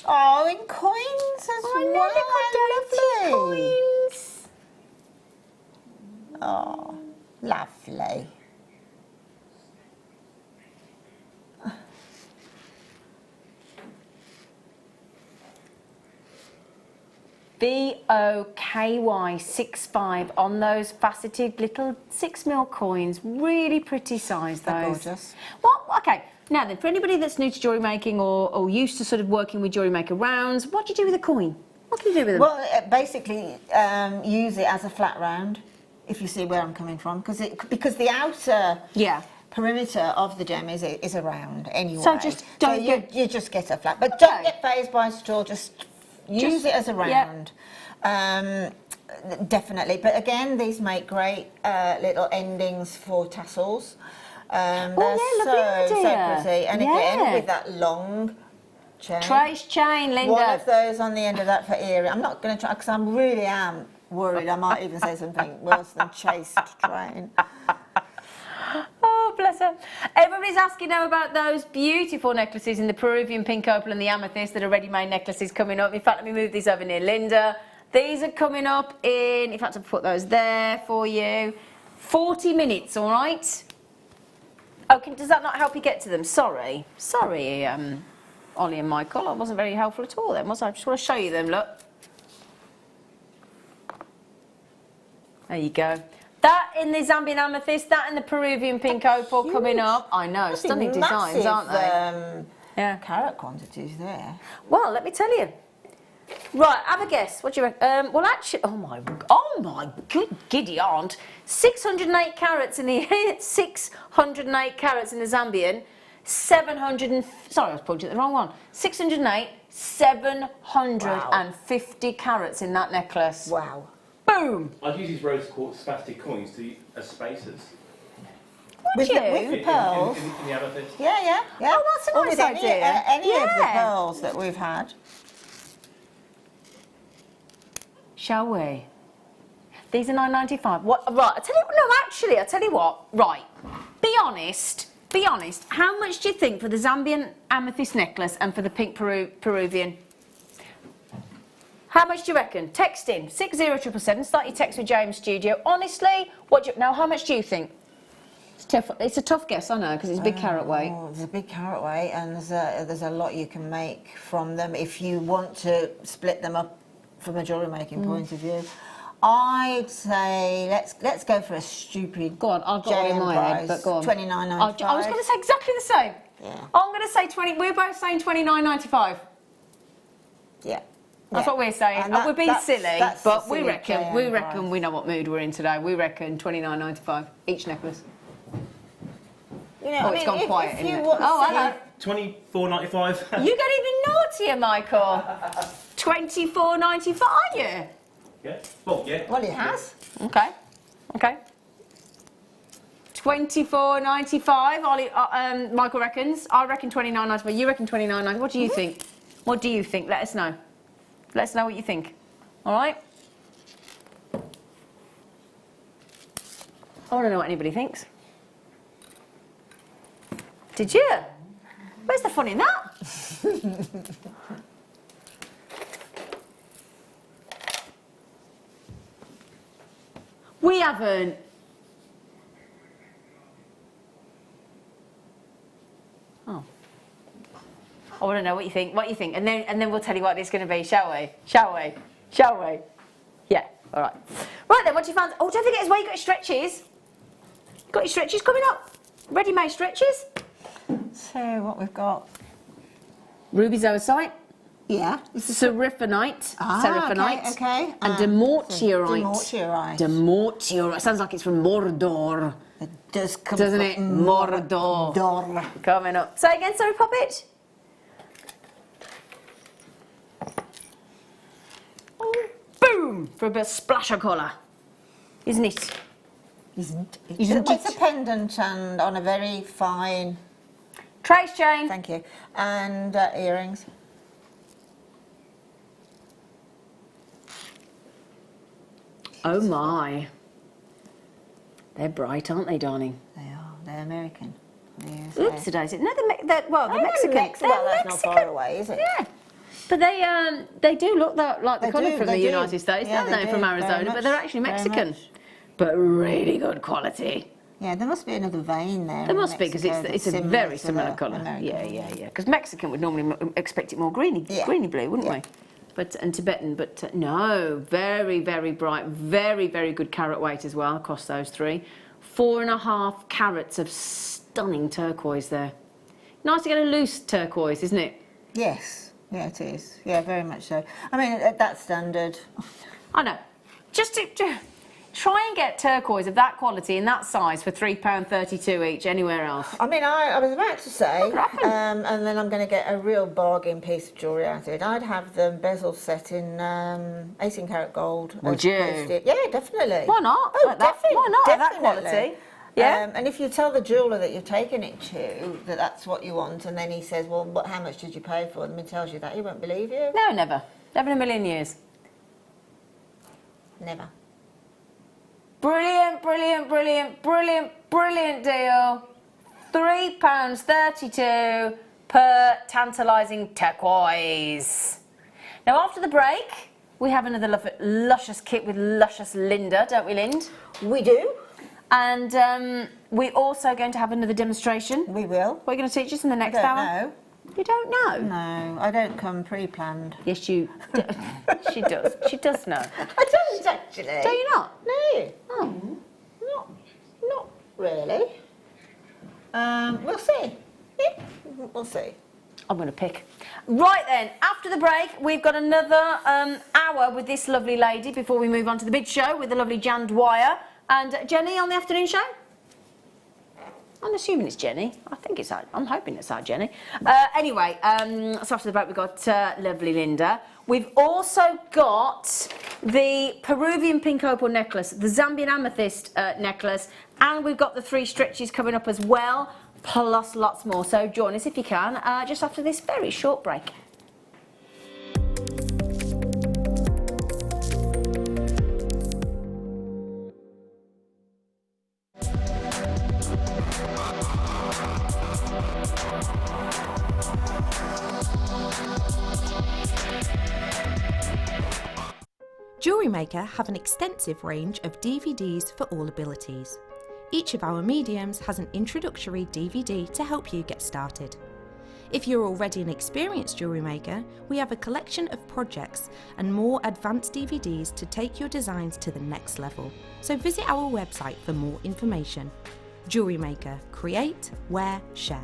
Oh, in coins as well. How lovely. Coins. Oh, lovely. VOKY65 on those faceted little 6mm coins. Really pretty size, those. They're gorgeous. Well, okay. Now then, for anybody that's new to jewellery making or used to sort of working with jewellery maker rounds, what do you do with a coin? What can you do with them? Well, basically, use it as a flat round, if you see where I'm coming from, because the outer perimeter of the gem is a round anyway. So just don't you just get a flat, but don't get phased by it at all. Just use it as a round. Definitely, but again, these make great little endings for tassels. They're so pretty, and again with that long chain. Trace chain, Linda. One of those on the end of that for earring. I'm not going to try because I really am worried. I might even say something worse than chased train. Oh, bless her. Everybody's asking now about those beautiful necklaces in the Peruvian pink opal and the amethyst that are ready-made necklaces coming up. In fact, let me move these over near Linda. These are coming up in fact, I'll put those there for you. 40 minutes, all right? Oh, does that not help you get to them? Sorry, Ollie and Michael. I wasn't very helpful at all then, was I? I just want to show you them, look. There you go. That in the Zambian amethyst, that in the Peruvian pink opal coming up. I know, stunning designs, aren't they? Yeah. Carat quantities there. Well, let me tell you. Right, have a guess. What do you reckon? Well, actually, oh my good giddy aunt. 608 carats in the 608 carats in the Zambian. 700 sorry, I was pointing at the wrong one. 608, 750 carats in that necklace. Wow. Boom. I'd use these rose quartz spastic coins as spacers. With the pearls. In the amethyst. Yeah. Oh, that's a nice idea. Any of the pearls that we've had. Shall we? These are $9.95. What? Right. I tell you what. Right. Be honest. How much do you think for the Zambian amethyst necklace and for the pink Peruvian? How much do you reckon? Text in 60777. Start your text with James Studio. Honestly, how much do you think? It's tough. It's a tough guess, I know, because it's a big carat weight. It's a big carat weight, and there's a lot you can make from them if you want to split them up from a jewellery making point of view. I'd say let's go for a stupid. Go on, I've got one in my head, but go on. $29.95. I was going to say exactly the same. Yeah. I'm going to say 20. We're both saying $29.95. Yeah. That's what we're saying. And we're being silly, but we reckon price. we know what mood we're in today. We reckon $29.95 each necklace. You know, it's gone quiet, isn't it? Oh, hello. $24.95. You get even naughtier, Michael. $24.95, are you? Yeah. Well, yeah. Well, it has. Okay. $24.95. Ollie, Michael reckons. I reckon $29.95. You reckon $29.95. What do you think? What do you think? Let us know. Let us know what you think. All right? I want to know what anybody thinks. Did you? Where's the fun in that? We haven't. Oh. I want to know what you think. And then we'll tell you what it's going to be, shall we? Yeah, all right. Right then, what do you fancy? Oh, don't forget as well, you got your stretches. Got your stretches coming up. Ready-made stretches. So what we've got? Ruby zoisite. Yeah. Seraphinite. Okay. And demortiorite. Demortiorite. Sounds like it's from Mordor. It does come Doesn't from it? Mordor. Coming up. Say again, sorry, Poppet. Boom! For a bit of splash of colour. Isn't it? It's a pendant and on a very fine Trace chain. Thank you. And earrings. Oh my. They're bright, aren't they, darling? They are. They're American. Yes, Oops, daisy. No, they're Mexican. Mexican. Well, that's not far away, is it? Yeah. But they do look like the colour from the United States, Yeah, don't they? they From do, Arizona, very but they're much, actually very Mexican. much. But really good quality. Yeah, there must be another vein there. There in must be, because Mexico it's that's a very to similar the colour. American Yeah. one. Because Mexican would normally expect it more greeny blue, wouldn't we? But and Tibetan, but no, very, very bright, very, very good carat weight as well across those three. 4.5 carats of stunning turquoise there. Nice to get a loose turquoise, isn't it? Yes, yeah, it is. Yeah, very much so. I mean, that's standard. I know. Just to try and get turquoise of that quality and that size for £3.32 each anywhere else. I mean, I was about to say, and then I'm going to get a real bargain piece of jewellery out of it. I'd have the bezel set in 18 karat gold. Would you? Yeah, definitely. Why not? Oh, Like that. definitely. Why not? At that Definitely. quality. Yeah. And if you tell the jeweller that you're taking it to, that that's what you want, and then he says, well, but how much did you pay for them, and tells you that, he won't believe you. No, never. Never in a million years. Never. Brilliant, brilliant, brilliant, brilliant, brilliant deal. £3.32 per tantalising turquoise. Now, after the break, we have another luscious kit with luscious Linda, don't we, Lind? We do. And we're also going to have another demonstration. We will. What are you going to teach us in the next I don't hour? know. You don't know? No, I don't come pre-planned. Yes, she does. She does know. I don't actually. Do you not? No. Oh. Not really. We'll see. Yeah, we'll see. I'm going to pick. Right then, after the break, we've got another hour with this lovely lady before we move on to the big show with the lovely Jan Dwyer. And Jenny on the afternoon show? I'm assuming it's Jenny. I'm hoping it's our Jenny. Anyway, so after the break, we've got lovely Linda. We've also got the Peruvian pink opal necklace, the Zambian amethyst necklace, and we've got the 3 stretches coming up as well, plus lots more. So join us if you can, just after this very short break. JewelleryMaker have an extensive range of DVDs for all abilities. Each of our mediums has an introductory DVD to help you get started. If you're already an experienced jewellery maker, we have a collection of projects and more advanced DVDs to take your designs to the next level. So visit our website for more information. JewelleryMaker, create, wear, share.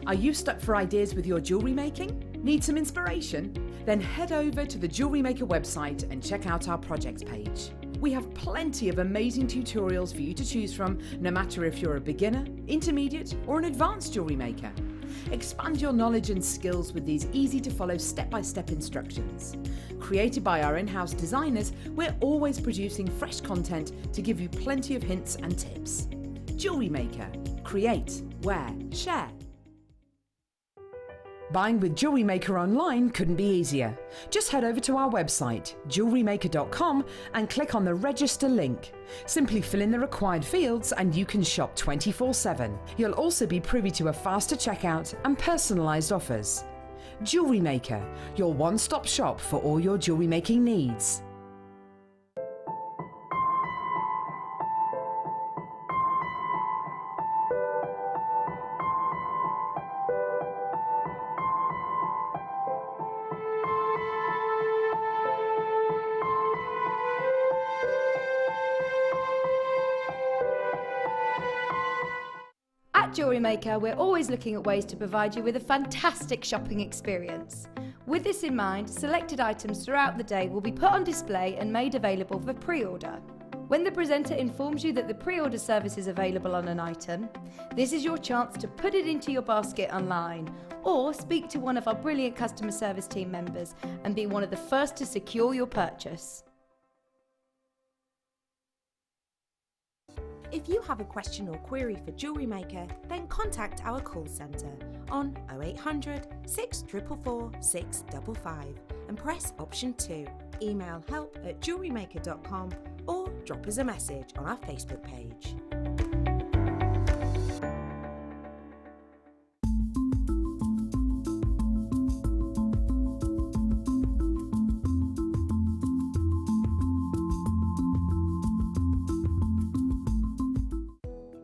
Are you stuck for ideas with your jewellery making? Need some inspiration? Then head over to the JewelleryMaker website and check out our projects page. We have plenty of amazing tutorials for you to choose from, no matter if you're a beginner, intermediate, or an advanced jewellery maker. Expand your knowledge and skills with these easy-to-follow step-by-step instructions. Created by our in-house designers, we're always producing fresh content to give you plenty of hints and tips. JewelleryMaker. Create, wear, share. Buying with JewelleryMaker online couldn't be easier. Just head over to our website, jewellerymaker.com, and click on the register link. Simply fill in the required fields and you can shop 24/7. You'll also be privy to a faster checkout and personalised offers. JewelleryMaker, your one-stop shop for all your jewellery making needs. At JewelleryMaker, we're always looking at ways to provide you with a fantastic shopping experience. With this in mind, selected items throughout the day will be put on display and made available for pre-order. When the presenter informs you that the pre-order service is available on an item, this is your chance to put it into your basket online or speak to one of our brilliant customer service team members and be one of the first to secure your purchase. If you have a question or query for Jewellery Maker, then contact our call centre on 0800 644 655 and press option 2. Email help@jewellerymaker.com or drop us a message on our Facebook page.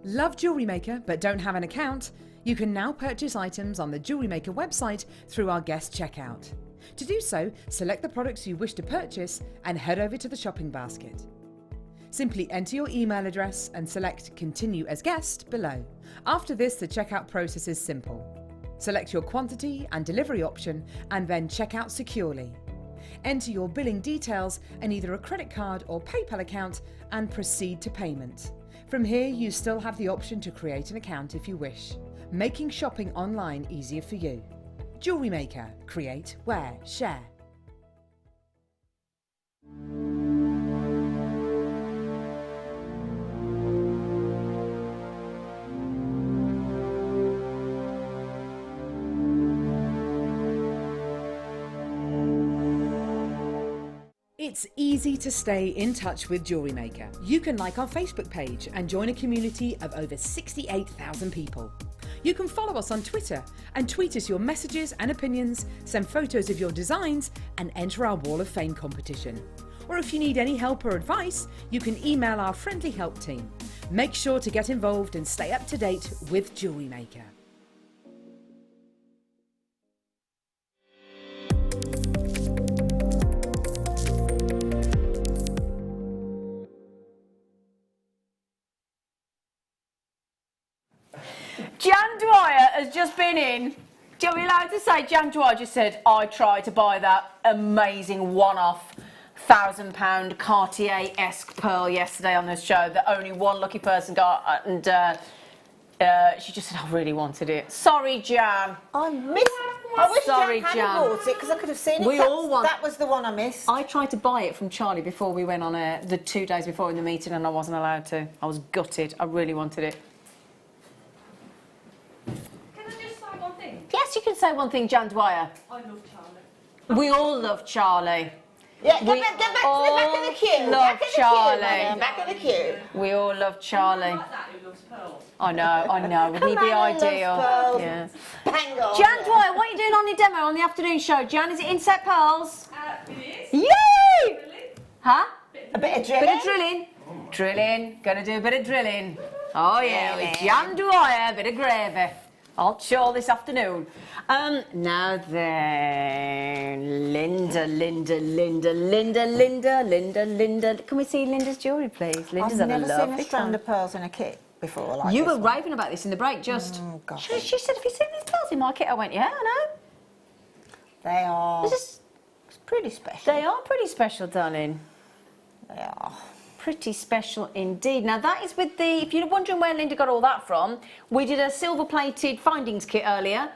Love Jewellery Maker but don't have an account? You can now purchase items on the Jewellery Maker website through our guest checkout. To do so, select the products you wish to purchase and head over to the shopping basket. Simply enter your email address and select Continue as Guest below. After this, the checkout process is simple. Select your quantity and delivery option and then check out securely. Enter your billing details and either a credit card or PayPal account and proceed to payment. From here, you still have the option to create an account if you wish, making shopping online easier for you. Jewellery Maker. Create, wear, share. It's easy to stay in touch with Jewellery Maker. You can like our Facebook page and join a community of over 68,000 people. You can follow us on Twitter and tweet us your messages and opinions, send photos of your designs and enter our Wall of Fame competition. Or if you need any help or advice, you can email our friendly help team. Make sure to get involved and stay up to date with Jewellery Maker. Jan Dwyer has just been in. Are we allowed to say Jan Dwyer just said, I tried to buy that amazing one-off £1,000 Cartier-esque pearl yesterday on this show that only one lucky person got, and she just said, I really wanted it. Sorry, Jan. I wish Sorry, Jan Jan. hadn't bought it because I could have seen it. We all want- That was the one I missed. I tried to buy it from Charlie before we went on air, the 2 days before in the meeting, and I wasn't allowed to. I was gutted. I really wanted it. Yes, you can say one thing, Jan Dwyer. I love Charlie. We all love Charlie. Yeah, get We back to the back of the queue. all Back of the love queue, madam, back of the queue. We all love Charlie. Like that who loves pearls. I know. Wouldn't he be Come on, he ideal? loves pearls. Yeah. Hang on. Jan Dwyer, what are you doing on your demo on the afternoon show? Jan, is it inset pearls? It is. Yay! Huh? A bit of drilling. Bit of drilling. Drilling. Gonna do a bit of drilling. Oh yeah, with Jan Dwyer, bit of gravy. I'll show this afternoon. Now then, Linda. Can we see Linda's jewellery, please? Linda's I've never seen a lovely strand one. of pearls in a kit before. Like You this were one. raving about this in the break, just. Oh, gosh. She said, have you seen these pearls in my kit? I went, yeah, I know. They are. It's pretty special. They are pretty special, darling. They are. Pretty special indeed. Now that is with the, if you're wondering where Linda got all that from, we did a silver-plated findings kit earlier.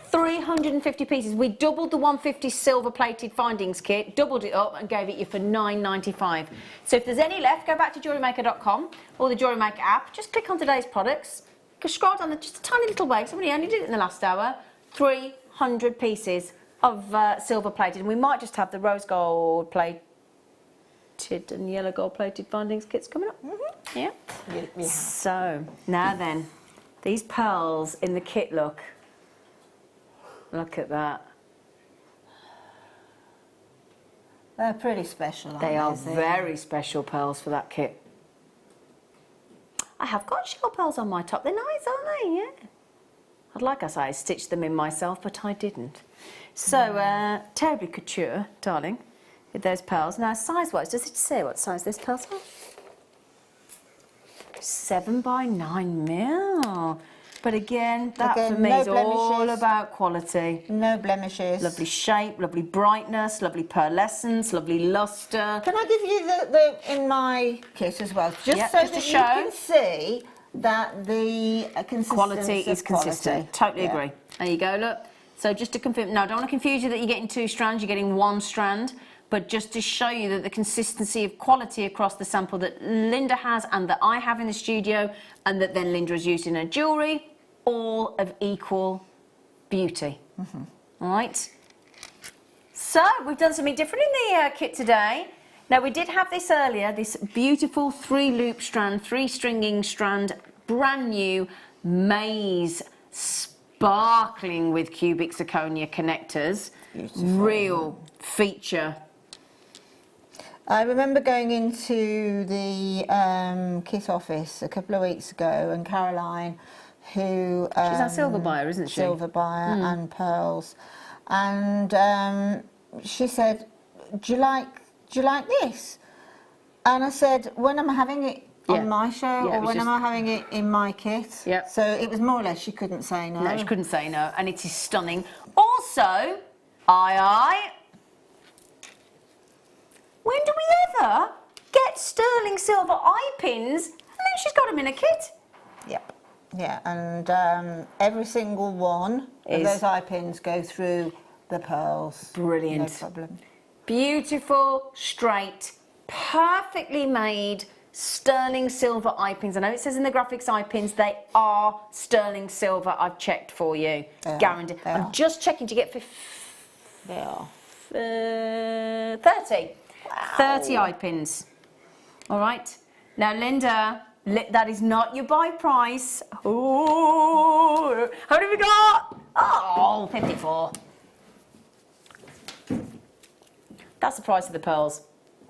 350 pieces. We doubled the 150 silver-plated findings kit, doubled it up and gave it you for £9.95. So if there's any left, go back to jewellerymaker.com or the Jewellery Maker app. Just click on today's products. Go scroll down just a tiny little way. Somebody only did it in the last hour. 300 pieces of silver-plated. And we might just have the rose gold plated and yellow gold plated findings kits coming up. Yeah. So now then, these pearls in the kit look at that. They're pretty special. They are aren't they? very special pearls for that kit. I have got shell pearls on my top. They're nice, aren't they? Yeah. I'd like I say I stitched them in myself, but I didn't. So terribly couture, darling. With those pearls. Now, size-wise, does it say what size this pearls are? 7 by 9 mil. But again, that Again, for me no is all blemishes. about quality. No blemishes. Lovely shape, lovely brightness, lovely pearlescence, lovely lustre. Can I give you the in my kit as well, just Yep, so just to that show. you can see that the consistency Quality is of consistent. quality. Totally Yeah. agree. There you go, look. So just to confirm, now I don't want to confuse you that you're getting 2 strands, you're getting 1 strand, but just to show you that the consistency of quality across the sample that Linda has and that I have in the studio and that then Linda has used in her jewellery, all of equal beauty. All right. So we've done something different in the kit today. Now we did have this earlier, this beautiful 3-loop strand, 3-stringing strand, brand new maize, sparkling with cubic zirconia connectors. Beautiful. Real feature. I remember going into the kit office a couple of weeks ago, and Caroline, who She's our silver buyer, isn't she? silver buyer and pearls, and she said, "Do you like this?" And I said, "When am I having it on my show, Yeah, it or was when just- am I having it in my kit?" Yep. So it was more or less she couldn't say no. No, she couldn't say no, and it is stunning. Also, aye. When do we ever get sterling silver eye pins? And then she's got them in a kit. Yep. Yeah, and every single one of Is- those eye pins go through the pearls. Brilliant. No problem. Beautiful, straight, perfectly made sterling silver eye pins. I know it says in the graphics eye pins, they are sterling silver. I've checked for you. Guaranteed. they I'm are. just checking to get They are. 30. 30 eye pins. All right. Now, Linda, that is not your buy price. Ooh. How many have we got? Oh, 54. That's the price of the pearls.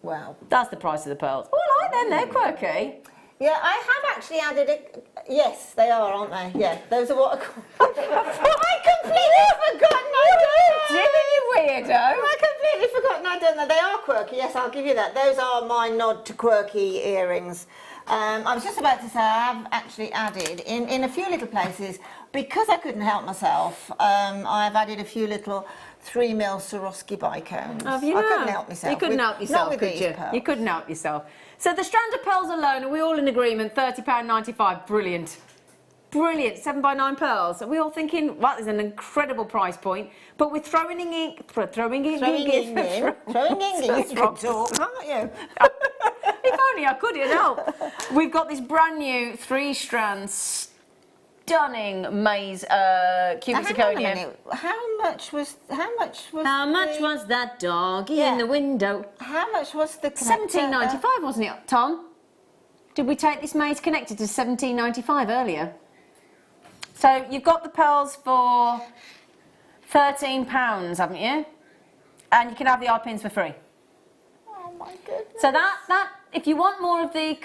Wow. That's the price of the pearls. Oh, I like them. They're quirky. Yeah, I have actually added it. Yes, they are, aren't they? Yeah, those are what I call. I completely forgotten I'd done that. You weirdo. I completely forgotten I'd done that. They are quirky. Yes, I'll give you that. Those are my nod to quirky earrings. I was just about to say I have actually added in a few little places because I couldn't help myself. I've added a few little 3mm Swarovski bicones. Have you I now? couldn't help myself. You couldn't help yourself, not with could these you? pearls. You couldn't help yourself. So the strand of pearls alone, are we all in agreement? £30.95. Brilliant. Brilliant. 7x9 pearls. Are we all thinking, well, there's an incredible price point, but we're throwing in. Throwing in, you can talk, can't you? If only I could, you know. We've got this brand new 3-strand, stunning maize cubic Hang on a zirconia. minute. How much was that doggy Yeah. in the window? How much was the connector? £17.95, wasn't it, Tom? Did we take this maize connected to £17.95 earlier? So you've got the pearls for £13, haven't you? And you can have the eye pins for free. Oh my goodness. So that if you want more of the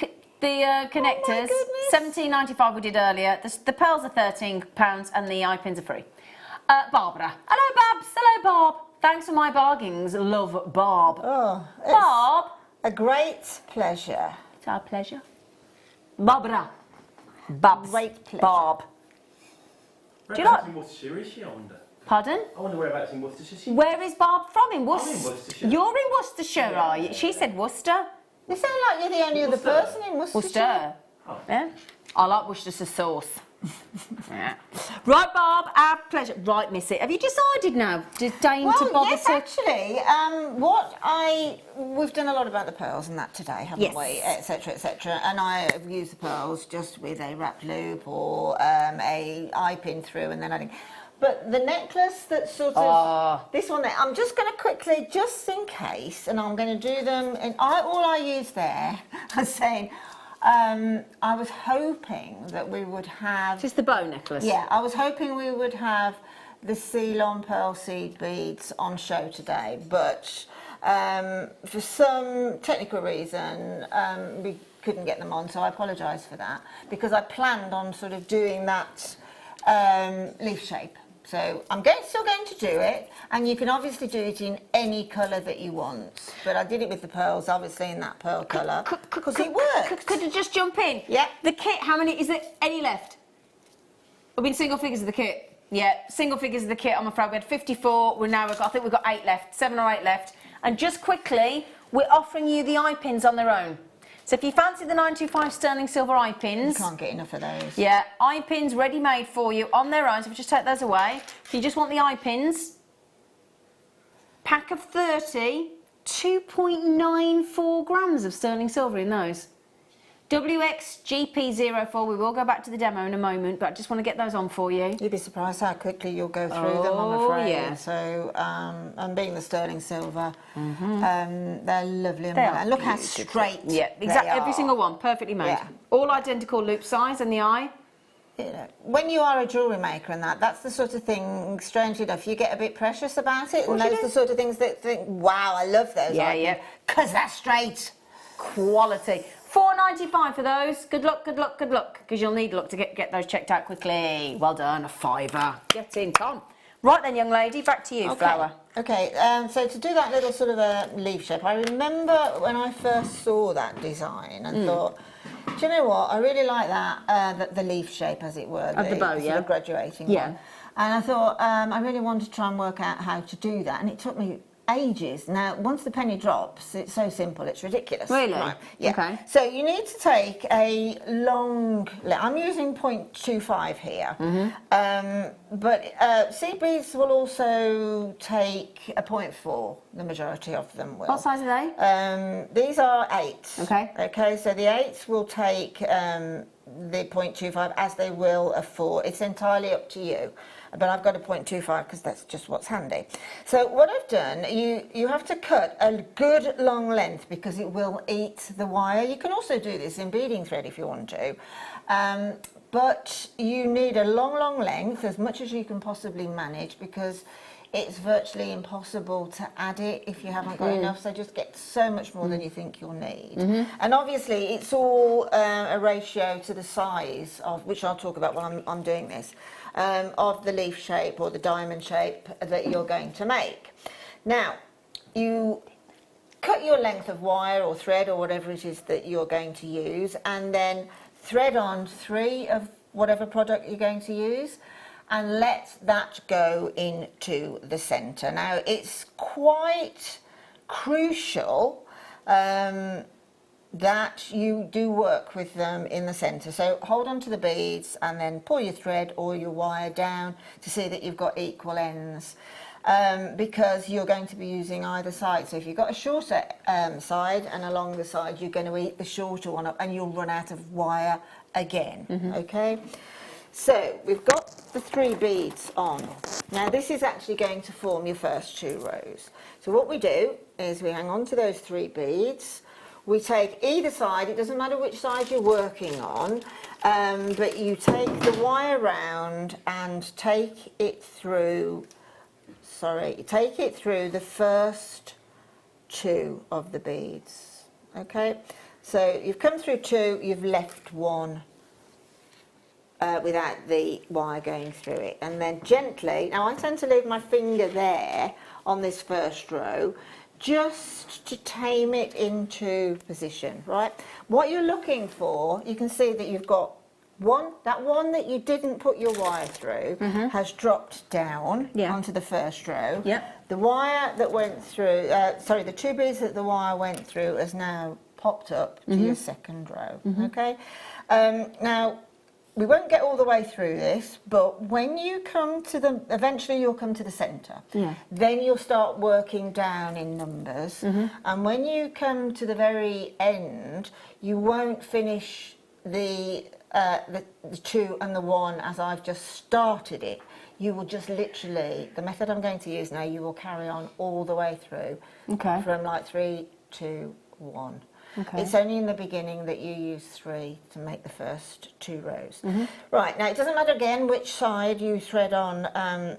connectors, £17.95 we did earlier. The pearls are £13 and the eye pins are free. Barbara. Hello, Babs. Hello, Bob. Thanks for my bargains. Love, Bob. Oh, it's Bob. a great pleasure. It's our pleasure. Barbara. Babs. Great pleasure. Bob. Do you Whereabouts like- in Worcestershire is she, I wonder? Pardon? I wonder whereabouts in Worcestershire she is. Where is Barb from? In I'm in Worcester. Worcestershire. You're in Worcestershire, are you? She said Worcester. You sound like you're the only other Worcester. person in Worcestershire. Worcester. Oh. Yeah. I like Worcestershire sauce. Yeah. Right, Bob, our pleasure. Right, Missy, have you decided now? Deign to Well, bother yes, to... actually, we've done a lot about the pearls and that today, haven't Yes. we? Etc. etc. And I have used the pearls just with a wrap loop or a eye pin through, and then adding. But the necklace that's sort of this one there, I'm just going to quickly, just in case, and I'm going to do them. And all I used there, I was saying, I was hoping that we would have. Just the bow necklace? Yeah, I was hoping we would have the Ceylon pearl seed beads on show today, but for some technical reason we couldn't get them on, so I apologise for that, because I planned on sort of doing that leaf shape. So I'm still going to do it, and you can obviously do it in any colour that you want. But I did it with the pearls, obviously in that pearl colour, because it works. Could you just jump in? Yeah. The kit, how many, is there any left? We've been single figures of the kit. Yeah, single figures of the kit, I'm afraid. We had 54, I think we've got 8 left, 7 or 8 left. And just quickly, we're offering you the eye pins on their own. So if you fancy the 925 sterling silver eye pins... You can't get enough of those. Yeah, eye pins ready-made for you on their own. So if we just take those away. If you just want the eye pins, pack of 30, 2.94 grams of sterling silver in those. WXGP04, we will go back to the demo in a moment, but I just want to get those on for you. You'd be surprised how quickly you'll go through them, I'm afraid. Yeah. So, and being the sterling silver, they're lovely. And look how straight exactly. they are. Every single one, perfectly made. Yeah. All identical loop size and the eye. You know, when you are a jewellery maker and that's the sort of thing, strangely enough, you get a bit precious about it. And those are the sort of things that think, wow, I love those. Yeah. Because they're straight. Quality. £4.95 for those. Good luck, good luck, good luck. Because you'll need luck to get those checked out quickly. Well done, a £5. Get in, Tom. Right then, young lady, back to you, Flower. Okay, so to do that little sort of a leaf shape, I remember when I first saw that design and thought, do you know what, I really like that, the leaf shape, as it were. Of the bow, sort of graduating one. And I thought, I really wanted to try and work out how to do that, and it took me ages. Now, once the penny drops, it's so simple, it's ridiculous. Really? Right. Yeah. Okay. So you need to take a long, I'm using 0.25 here, but seed beads will also take a 0.4, the majority of them will. What size are they? These are 8s. Okay. Okay, so the 8s will take the 0.25 as they will a 4. It's entirely up to you. But I've got a 0.25 because that's just what's handy. So what I've done, you have to cut a good long length because it will eat the wire. You can also do this in beading thread if you want to. But you need a long length, as much as you can possibly manage, because it's virtually impossible to add it if you haven't got enough, so just get so much more than you think you'll need. And obviously it's all a ratio to the size of, which I'll talk about while I'm doing this, of the leaf shape or the diamond shape that you're going to make. Now, you cut your length of wire or thread or whatever it is that you're going to use, and then thread on 3 of whatever product you're going to use, and let that go into the centre. Now, it's quite crucial that you do work with them in the centre. So hold on to the beads and then pull your thread or your wire down to see that you've got equal ends, because you're going to be using either side. So if you've got a shorter side and along the side, you're going to eat the shorter one up and you'll run out of wire again, okay? So we've got the 3 beads on. Now this is actually going to form your first 2 rows. So what we do is we hang on to those 3 beads. We take either side, it doesn't matter which side you're working on, but you take the wire round and take it through the first 2 of the beads, okay? So you've come through 2, you've left 1 without the wire going through it, and then gently, now I tend to leave my finger there on this first row, just to tame it into position, right? What you're looking for, you can see that you've got that one that you didn't put your wire through has dropped down onto the first row. The wire that went through, the 2 beads that the wire went through has now popped up to your second row, okay? Now, we won't get all the way through this, but when you come to eventually you'll come to the centre. Then you'll start working down in numbers. And when you come to the very end, you won't finish the 2 and the 1 as I've just started it. You will just literally, the method I'm going to use now, you will carry on all the way through. From like 3, 2, 1. It's only in the beginning that you use 3 to make the first 2 rows. Right, now it doesn't matter again which side you thread on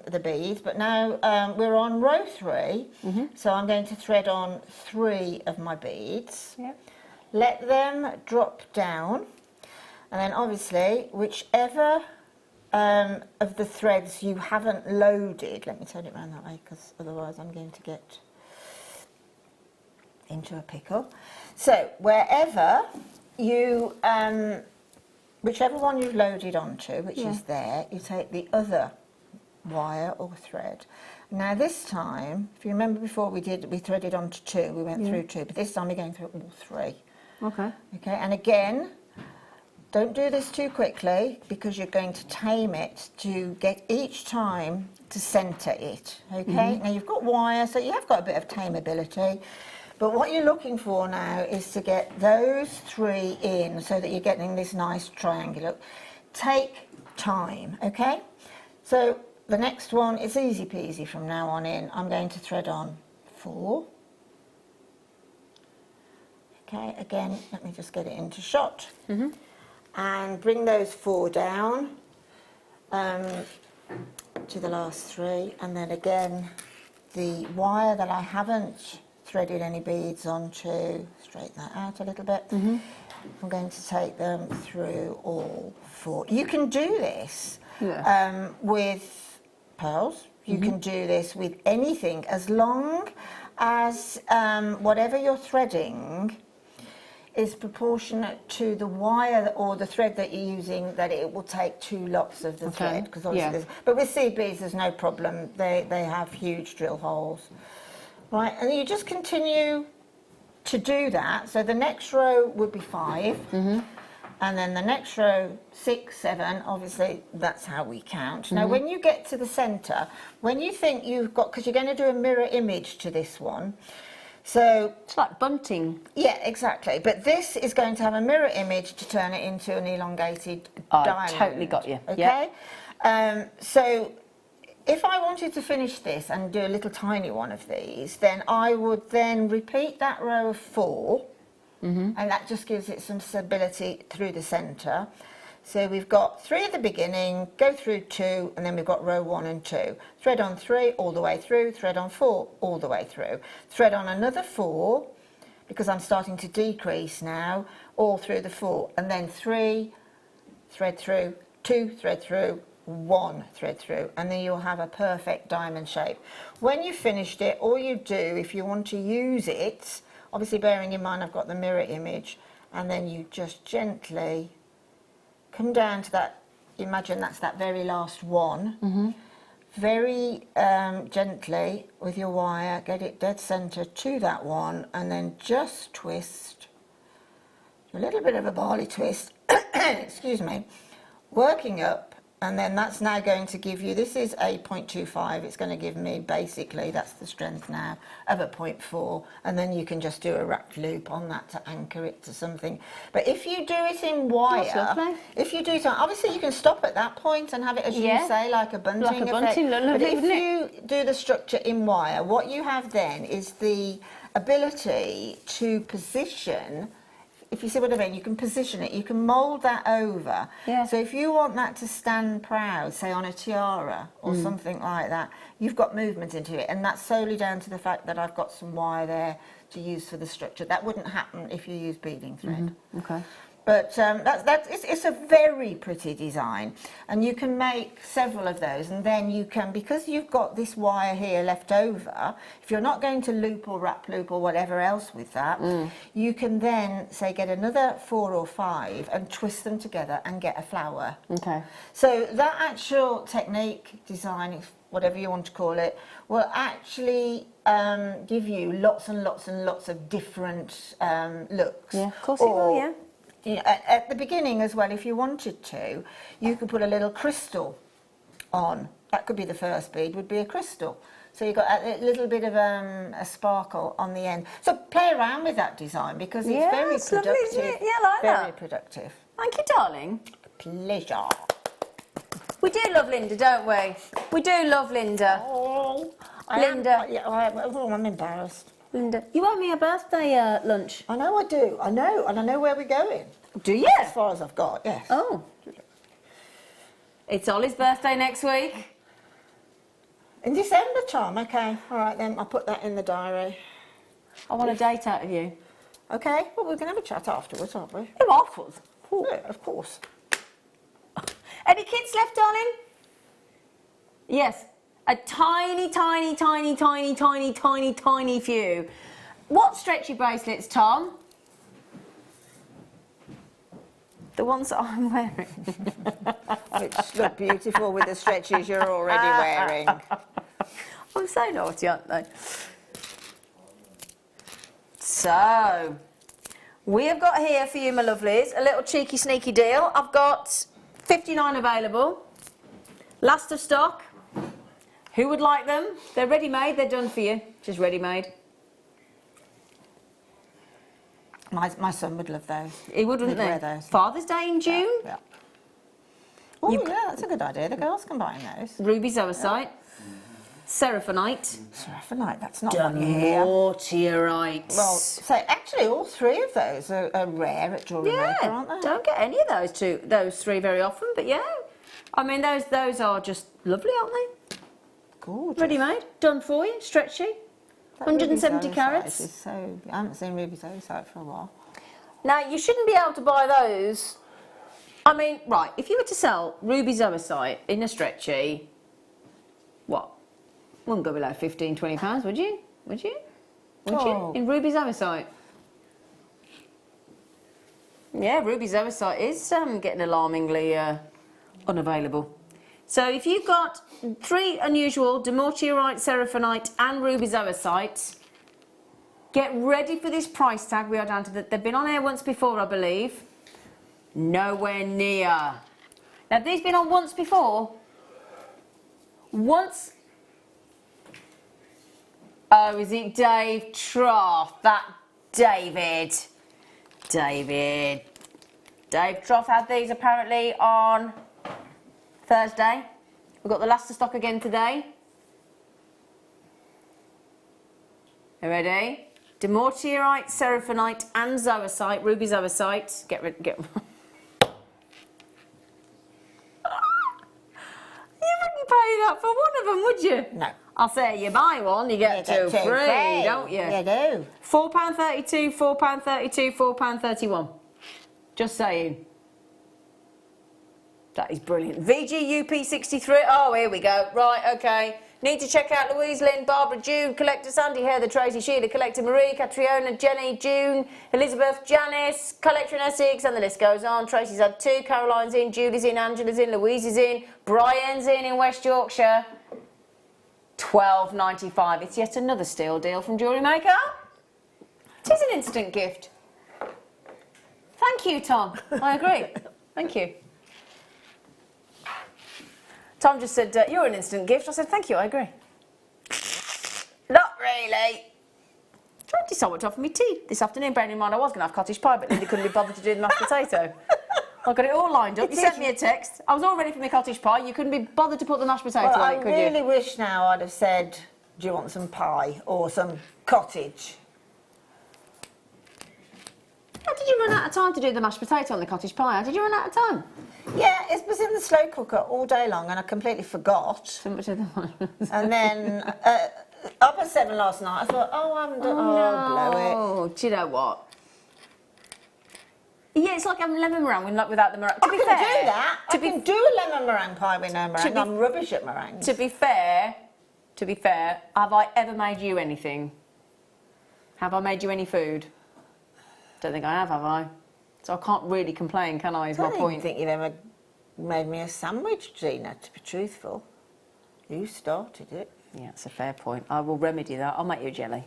the beads, but now we're on row 3, so I'm going to thread on 3 of my beads. Let them drop down, and then obviously whichever of the threads you haven't loaded, let me turn it around that way because otherwise I'm going to get into a pickle. So wherever you whichever one you've loaded onto, which is there, you take the other wire or thread. Now this time, if you remember before we threaded onto 2, we went through 2, but this time we're going through all 3. Okay. Okay, and again, don't do this too quickly because you're going to tame it to get each time to centre it, okay? Now you've got wire, so you have got a bit of tameability, but what you're looking for now is to get those 3 in so that you're getting this nice triangular. Take time, okay? So the next one is easy peasy from now on in. I'm going to thread on 4. Okay, again, let me just get it into shot. And bring those 4 down to the last 3, and then again the wire that I haven't threaded any beads onto, straighten that out a little bit. I'm going to take them through all 4. You can do this with pearls, you can do this with anything as long as whatever you're threading is proportionate to the wire or the thread that you're using, that it will take 2 lots of the thread. Because obviously but with seed beads there's no problem, they have huge drill holes. Right, and you just continue to do that. So the next row would be 5, and then the next row 6, 7, obviously that's how we count. Now when you get to the centre, when you think you've got, because you're going to do a mirror image to this one, so it's like bunting. Yeah, exactly. But this is going to have a mirror image to turn it into an elongated diamond. I totally got you. Okay. So if I wanted to finish this and do a little tiny one of these, then I would then repeat that row of 4, and that just gives it some stability through the centre. So we've got 3 at the beginning, go through 2, and then we've got row 1 and 2. Thread on 3 all the way through, thread on 4 all the way through. Thread on another 4, because I'm starting to decrease now, all through the 4. And then 3, thread through, 2, thread through, 1, thread through. And then you'll have a perfect diamond shape. When you've finished it, all you do, if you want to use it, obviously bearing in mind I've got the mirror image, and then you just gently come down to that, imagine that's that very last one, very gently with your wire, get it dead centre to that one, and then just twist, a little bit of a barley twist, excuse me, working up, and then that's now going to give you, this is a 0.25, it's going to give me basically, that's the strength now, of a 0.4, and then you can just do a wrapped loop on that to anchor it to something. But if you do it in wire, if you do it, obviously you can stop at that point and have it, as you say, like a bunting like a bunting, effect. But if you do the structure in wire, what you have then is the ability to position, if you see what I mean, you can position it, you can mould that over. So if you want that to stand proud, say on a tiara or something like that, you've got movement into it, and that's solely down to the fact that I've got some wire there to use for the structure. That wouldn't happen if you use beading thread. Okay. But it's a very pretty design, and you can make several of those, and then you can, because you've got this wire here left over, if you're not going to loop or wrap loop or whatever else with that, you can then, say, get another 4 or 5 and twist them together and get a flower. Okay. So that actual technique, design, whatever you want to call it, will actually give you lots and lots and lots of different looks. Yeah, of course it will, yeah. You know, at the beginning as well, if you wanted to, you could put a little crystal on. That could be the first bead, would be a crystal. So you've got a little bit of a sparkle on the end. So play around with that design, because it's very productive. Lovely, isn't it? Yeah, I like that. Very productive. Thank you, darling. Pleasure. We do love Linda, don't we? We do love Linda. Oh, Linda. I'm embarrassed. Linda, you owe me a birthday lunch. I know I do. I know, and I know where we're going. Do you? As far as I've got, yes. Oh. It's Ollie's birthday next week. In December time, okay. All right then, I'll put that in the diary. I want a date out of you. Okay, well, we're going to have a chat afterwards, aren't we? Afterwards? Yeah, of course. Any kids left, darling? Yes. A tiny, tiny, tiny, tiny, tiny, tiny, tiny few. What stretchy bracelets, Tom? The ones that I'm wearing. Which look beautiful with the stretches you're already wearing. I'm so naughty, aren't they? So, we have got here for you, my lovelies, a little cheeky sneaky deal. I've got 59 available. Last of stock. Who would like them? They're ready-made, they're done for you. Just ready-made. My son would love those. He would, wouldn't He'd he? wear those. Father's Day in June. Yeah. Oh, yeah, that's a good idea. The girls can buy those. Ruby zoisite. Seraphinite. Seraphinite, that's not what you hear. Mortierite. Well, so actually all three of those are rare at JewelleryMaker, aren't they? Don't get any of those three very often, but yeah. I mean, those are just lovely, aren't they? Gorgeous. Ready-made, done for you, stretchy. That 170 ruby carats. zoisite is so, I haven't seen ruby zoisite for a while. Now, you shouldn't be able to buy those. I mean, right, if you were to sell ruby zoisite in a stretchy, what? Wouldn't go below £15, £20, would you? Would you? Would you? In ruby zoisite. Yeah, ruby zoisite is getting alarmingly unavailable. So if you've got three unusual, demortierite, seraphinite and ruby zoisite, get ready for this price tag. We are down to they've been on air once before, I believe. Nowhere near. Now, these been on once before. Once. Oh, is it Dave Trough? That David. Dave Trough had these apparently on Thursday. We've got the last of stock again today. You ready? Demortierite, seraphinite and zoisite, ruby zoisite. Get rid. You wouldn't pay that for one of them, would you? No. I'll say you buy one, you get two free, don't you? You do. £4.32, £4.32, £4.31. Just saying. That is brilliant. VGUP63. Oh, here we go. Right, okay. Need to check out Louise, Lynn, Barbara, June, Collector Sandy, Heather, Tracy, Sheila, Collector Marie, Catriona, Jenny, June, Elizabeth, Janice, Collector in Essex, and the list goes on. Tracy's had two, Caroline's in, Julie's in, Angela's in, Louise is in, Brian's in West Yorkshire. £12.95. It's yet another steal deal from JewelleryMaker. It is an instant gift. Thank you, Tom. I agree. Thank you. Tom just said, you're an instant gift. I said, thank you, I agree. Not really. Trying to decide what to offer me tea this afternoon, bearing in mind I was going to have cottage pie, but Linda couldn't be bothered to do the mashed potato. I got it all lined up. You sent me a text. I was all ready for my cottage pie. You couldn't be bothered to put the mashed potato on it, could you? I really wish now I'd have said, do you want some pie or some cottage? How did you run out of time to do the mashed potato on the cottage pie? How did you run out of time? Yeah, it was in the slow cooker all day long and I completely forgot. So much of the And then up at 7 last night, I thought, oh, I haven't done blow it. Do you know what? Yeah, it's like having lemon meringue without the meringue. To be I fair, can do that. I can do a lemon meringue pie with no meringue. I'm rubbish at meringues. To be fair, have I ever made you anything? Have I made you any food? Don't think I have I? So I can't really complain, can I, is my point. I don't think you've ever made me a sandwich, Zena, to be truthful. You started it. Yeah, that's a fair point. I will remedy that. I'll make you a jelly.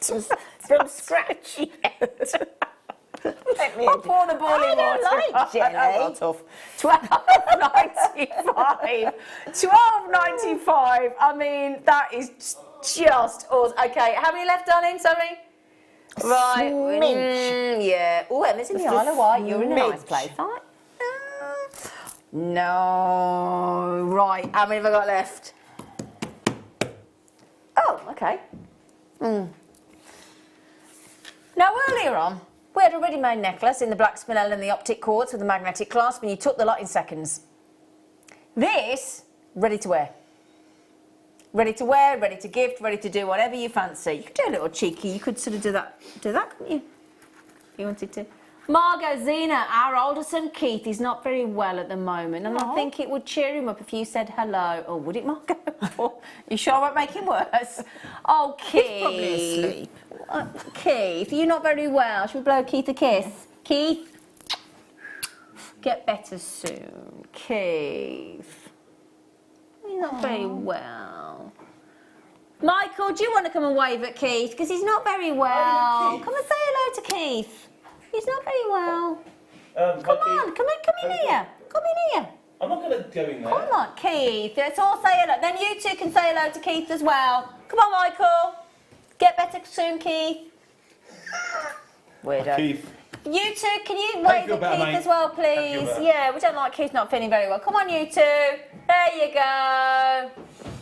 From scratch. I'll pour the boiling water. I don't like jelly. Oh, tough. £12.95. £12.95. I mean, that is just awesome. Okay, how many left, darling? Sorry. Right. Yeah. Oh, Emma's in the Isle of Wight. You're in a nice place, aren't you? No. Right. How many have I got left? Oh, okay. Now, earlier on, we had a ready-made necklace in the black spinel and the optic quartz with the magnetic clasp, and you took the lot in seconds. This, ready to wear. Ready to wear, ready to gift, ready to do whatever you fancy. You could do a little cheeky, you could sort of do that, couldn't you? If you wanted to. Margot, Zena, our older son Keith is not very well at the moment, and I think it would cheer him up if you said hello. Oh, would it, Margot? You sure I won't make it worse? Oh, Keith. He's probably asleep. Keith, you're not very well. Should we blow Keith a kiss? Keith? Get better soon. Keith. He's not very well. Michael, do you want to come and wave at Keith? Because he's not very well. Come and say hello to Keith. He's not very well. Come on, come in here. Come in here. I'm not going to go in there. Come on, Keith. Let's all say hello. Then you two can say hello to Keith as well. Come on, Michael. Get better soon, Keith. Weirdo. Keith. You two, can you wave at Keith as well, please? Yeah, we don't like Keith not feeling very well. Come on, you two. There you go.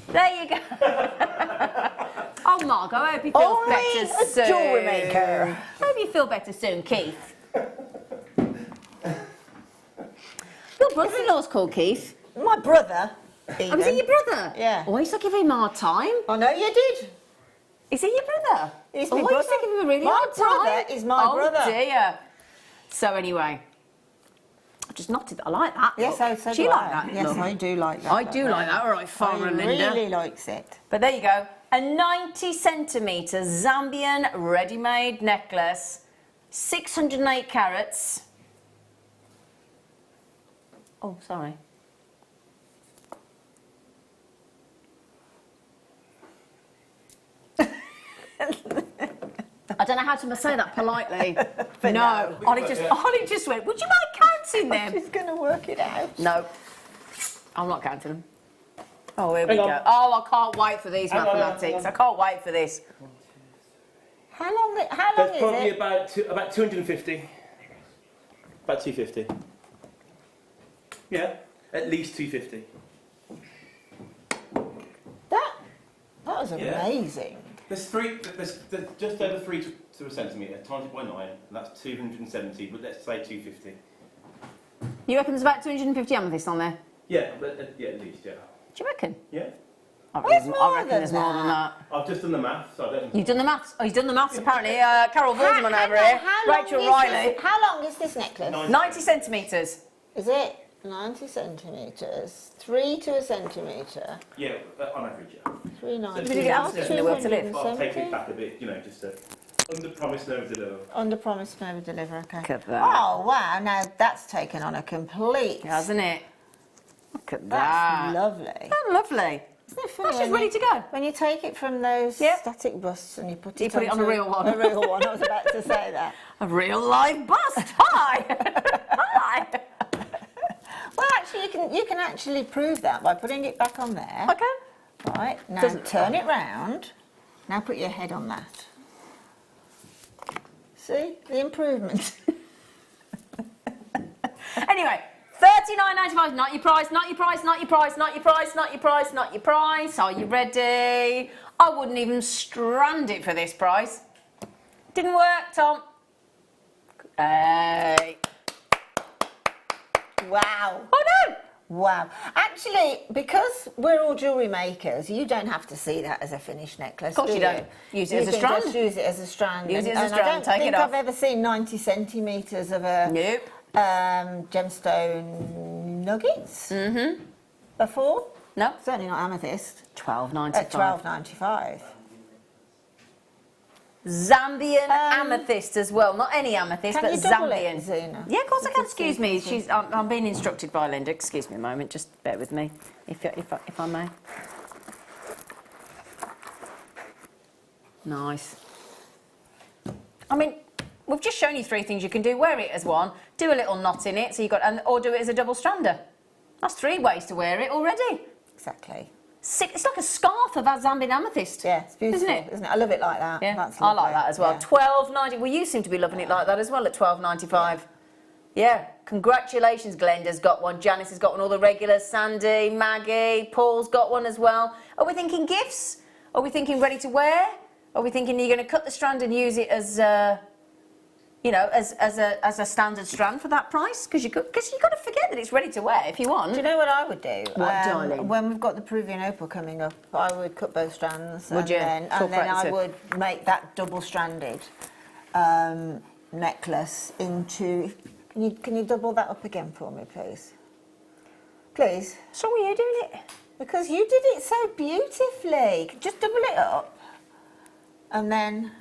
There you go. Oh, Margot, I hope you feel better soon. Jewellery maker. Hope you feel better soon, Keith. Your brother-in-law's called Keith. My brother. Even. Oh, is he your brother? Yeah. Oh, I used to give him a hard time. I know you did. Is he your brother? He's Oh, my I used to give him a really hard time. My brother is my brother. Oh, dear. So, anyway. I just nodded. I like that. Yes, look. so Do you like that? Yes, look? I do like that. I do like that. All right, Farmer Linda. Really likes it. But there you go. A 90 centimetre Zambian ready-made necklace, 608 carats. Oh, sorry. I don't know how to say that politely. No, Ollie just went, would you mind counting them? She's going to work it out. No, I'm not counting them. Oh, here we Hang go. on. Oh, I can't wait for these Hang on, mathematics. I can't wait for this. How long That's is probably it? about 250. About 250. Yeah, at least 250. That was amazing. There's just over 3 to a centimetre, times it by 9, and that's 270, but let's say 250. You reckon there's about 250 amethyst on there? Yeah, but, yeah, at least, yeah. Do you reckon? Yeah. I Where's reckon, more I reckon than there's more than that. I've just done the math, so I don't... You've done the maths? Oh, you've done the maths apparently. Carol Wilderman over here. Rachel Riley. How long is this necklace? 90 centimetres. Is it 90 centimetres? 3 to a centimetre. Yeah, on average, yeah. 390. Did you get asked in the will to live? I'll take it back a bit, you know, just to under promise, over deliver. Under promise, never deliver, okay. Look at that. Oh, wow, now that's taken on a complete... Hasn't it? Look at That's that. lovely. Oh, lovely. Isn't it funny That's just ready to go. when you take it from those Yep. static busts and you put You it put it on a onto real one. A real one, I was about to say that. A real live bust. Hi. Hi. Well, actually, you can actually prove that by putting it back on there. Okay. Right, now Doesn't- turn it round. Now put your head on that. See, the improvement. Anyway, $39.95, not your price, not your price, not your price, not your price, not your price, not your price. Are you ready? I wouldn't even strand it for this price. Didn't work, Tom. Hey. Wow. Oh no! Wow. Actually, because we're all jewellery makers, you don't have to see that as a finished necklace. Of course you don't. Use it as a can strand. Just use it as a strand. Use it as a And strand, I don't take it think off. I've ever seen 90 centimetres of a Nope. gemstone nuggets before. No. Certainly not amethyst. $12.95. At $12.95. Zambian amethyst as well. Not any amethyst, Can but you double Zambian. it, Zena? Yeah, of course I can. Excuse me. Excuse I'm being instructed by Linda. Excuse me a moment. Just bear with me, if I may. Nice. I mean, we've just shown you 3 things you can do. Wear it as one. Do a little knot in it, so you got, or do it as a double strander. That's 3 ways to wear it already. Exactly. It's like a scarf of our Zambian amethyst. Yeah, it's beautiful, isn't it? I love it like that. Yeah, That's I like lovely. that as well. Yeah. $12.90. Well, you seem to be loving it like that as well at $12.95. Yeah. Congratulations, Glenda's got one. Janice has got one. All the regulars. Sandy, Maggie, Paul's got one as well. Are we thinking gifts? Are we thinking ready to wear? Are we thinking you're going to cut the strand and use it as, you know, as a standard strand for that price? Because you've got to forget that it's ready to wear if you want. Do you know what I would do? What, darling? When we've got the Peruvian opal coming up, I would cut both strands. Would you? And then I would make that double-stranded necklace into... Can you double that up again for me, please? Please? So are you doing it? Because you did it so beautifully. Just double it up. And then...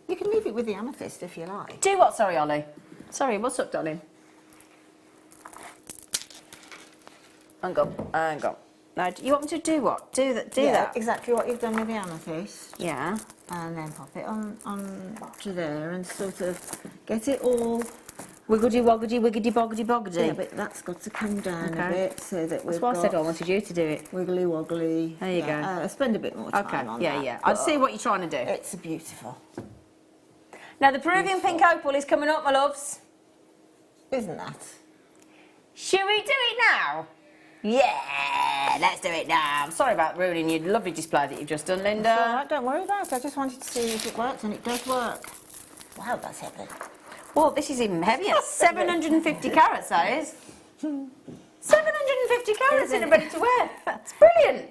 You can leave it with the amethyst if you like. Do what? Sorry, Ollie. Sorry, what's up, darling? hang on. Now, you want me to do what? Do that? Exactly what you've done with the amethyst. Yeah. And then pop it on to there and sort of get it all. Wiggity woggity, wiggity boggity boggity. Yeah, but that's got to come down a bit so that we've That's why I said I wanted you to do it. Wiggly woggly. There you go. Spend a bit more time on that. Yeah. I see what you're trying to do. It's beautiful. Now, the Peruvian pink opal is coming up, my loves. Isn't that? Should we do it now? Yeah, let's do it now. I'm sorry about ruining your lovely display that you've just done, Linda. It's all right, don't worry about it. I just wanted to see if it works, and it does work. Wow, that's heavy. Well, this is even heavier. 750 carats, that is. 750 carats in a ready to wear. It's brilliant.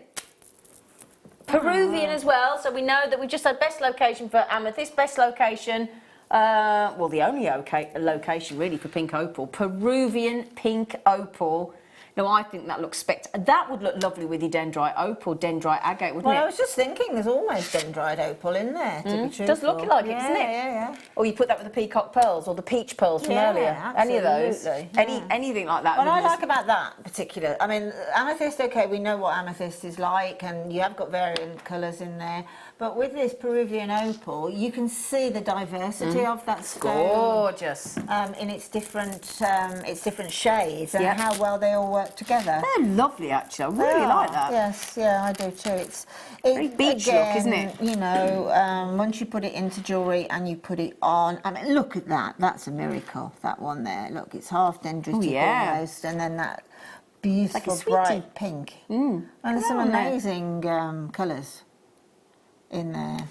Peruvian as well, so we know that we just had best location for amethyst, best location, well, the only location really for pink opal. Peruvian pink opal. Now, I think that looks that would look lovely with your dendrite opal, dendrite agate, wouldn't it? Well, I was just thinking there's almost dendrite opal in there, to be truthful. Does look like it, doesn't it? Yeah. Or you put that with the peacock pearls or the peach pearls from earlier. Any of those. Absolutely. Anything like that. What I like about that particular, I mean, amethyst, okay, we know what amethyst is like, and you have got variant colours in there. But with this Peruvian opal, you can see the diversity of that stone. Gorgeous. In its different shades and how well they all work together. They're lovely, actually. I really like that. Yes, yeah, I do too. It's very beach look, isn't it? You know, once you put it into jewellery and you put it on, I mean, look at that. That's a miracle, that one there. Look, it's half dendritic almost, and then that beautiful bright pink. And there's some amazing colours in there.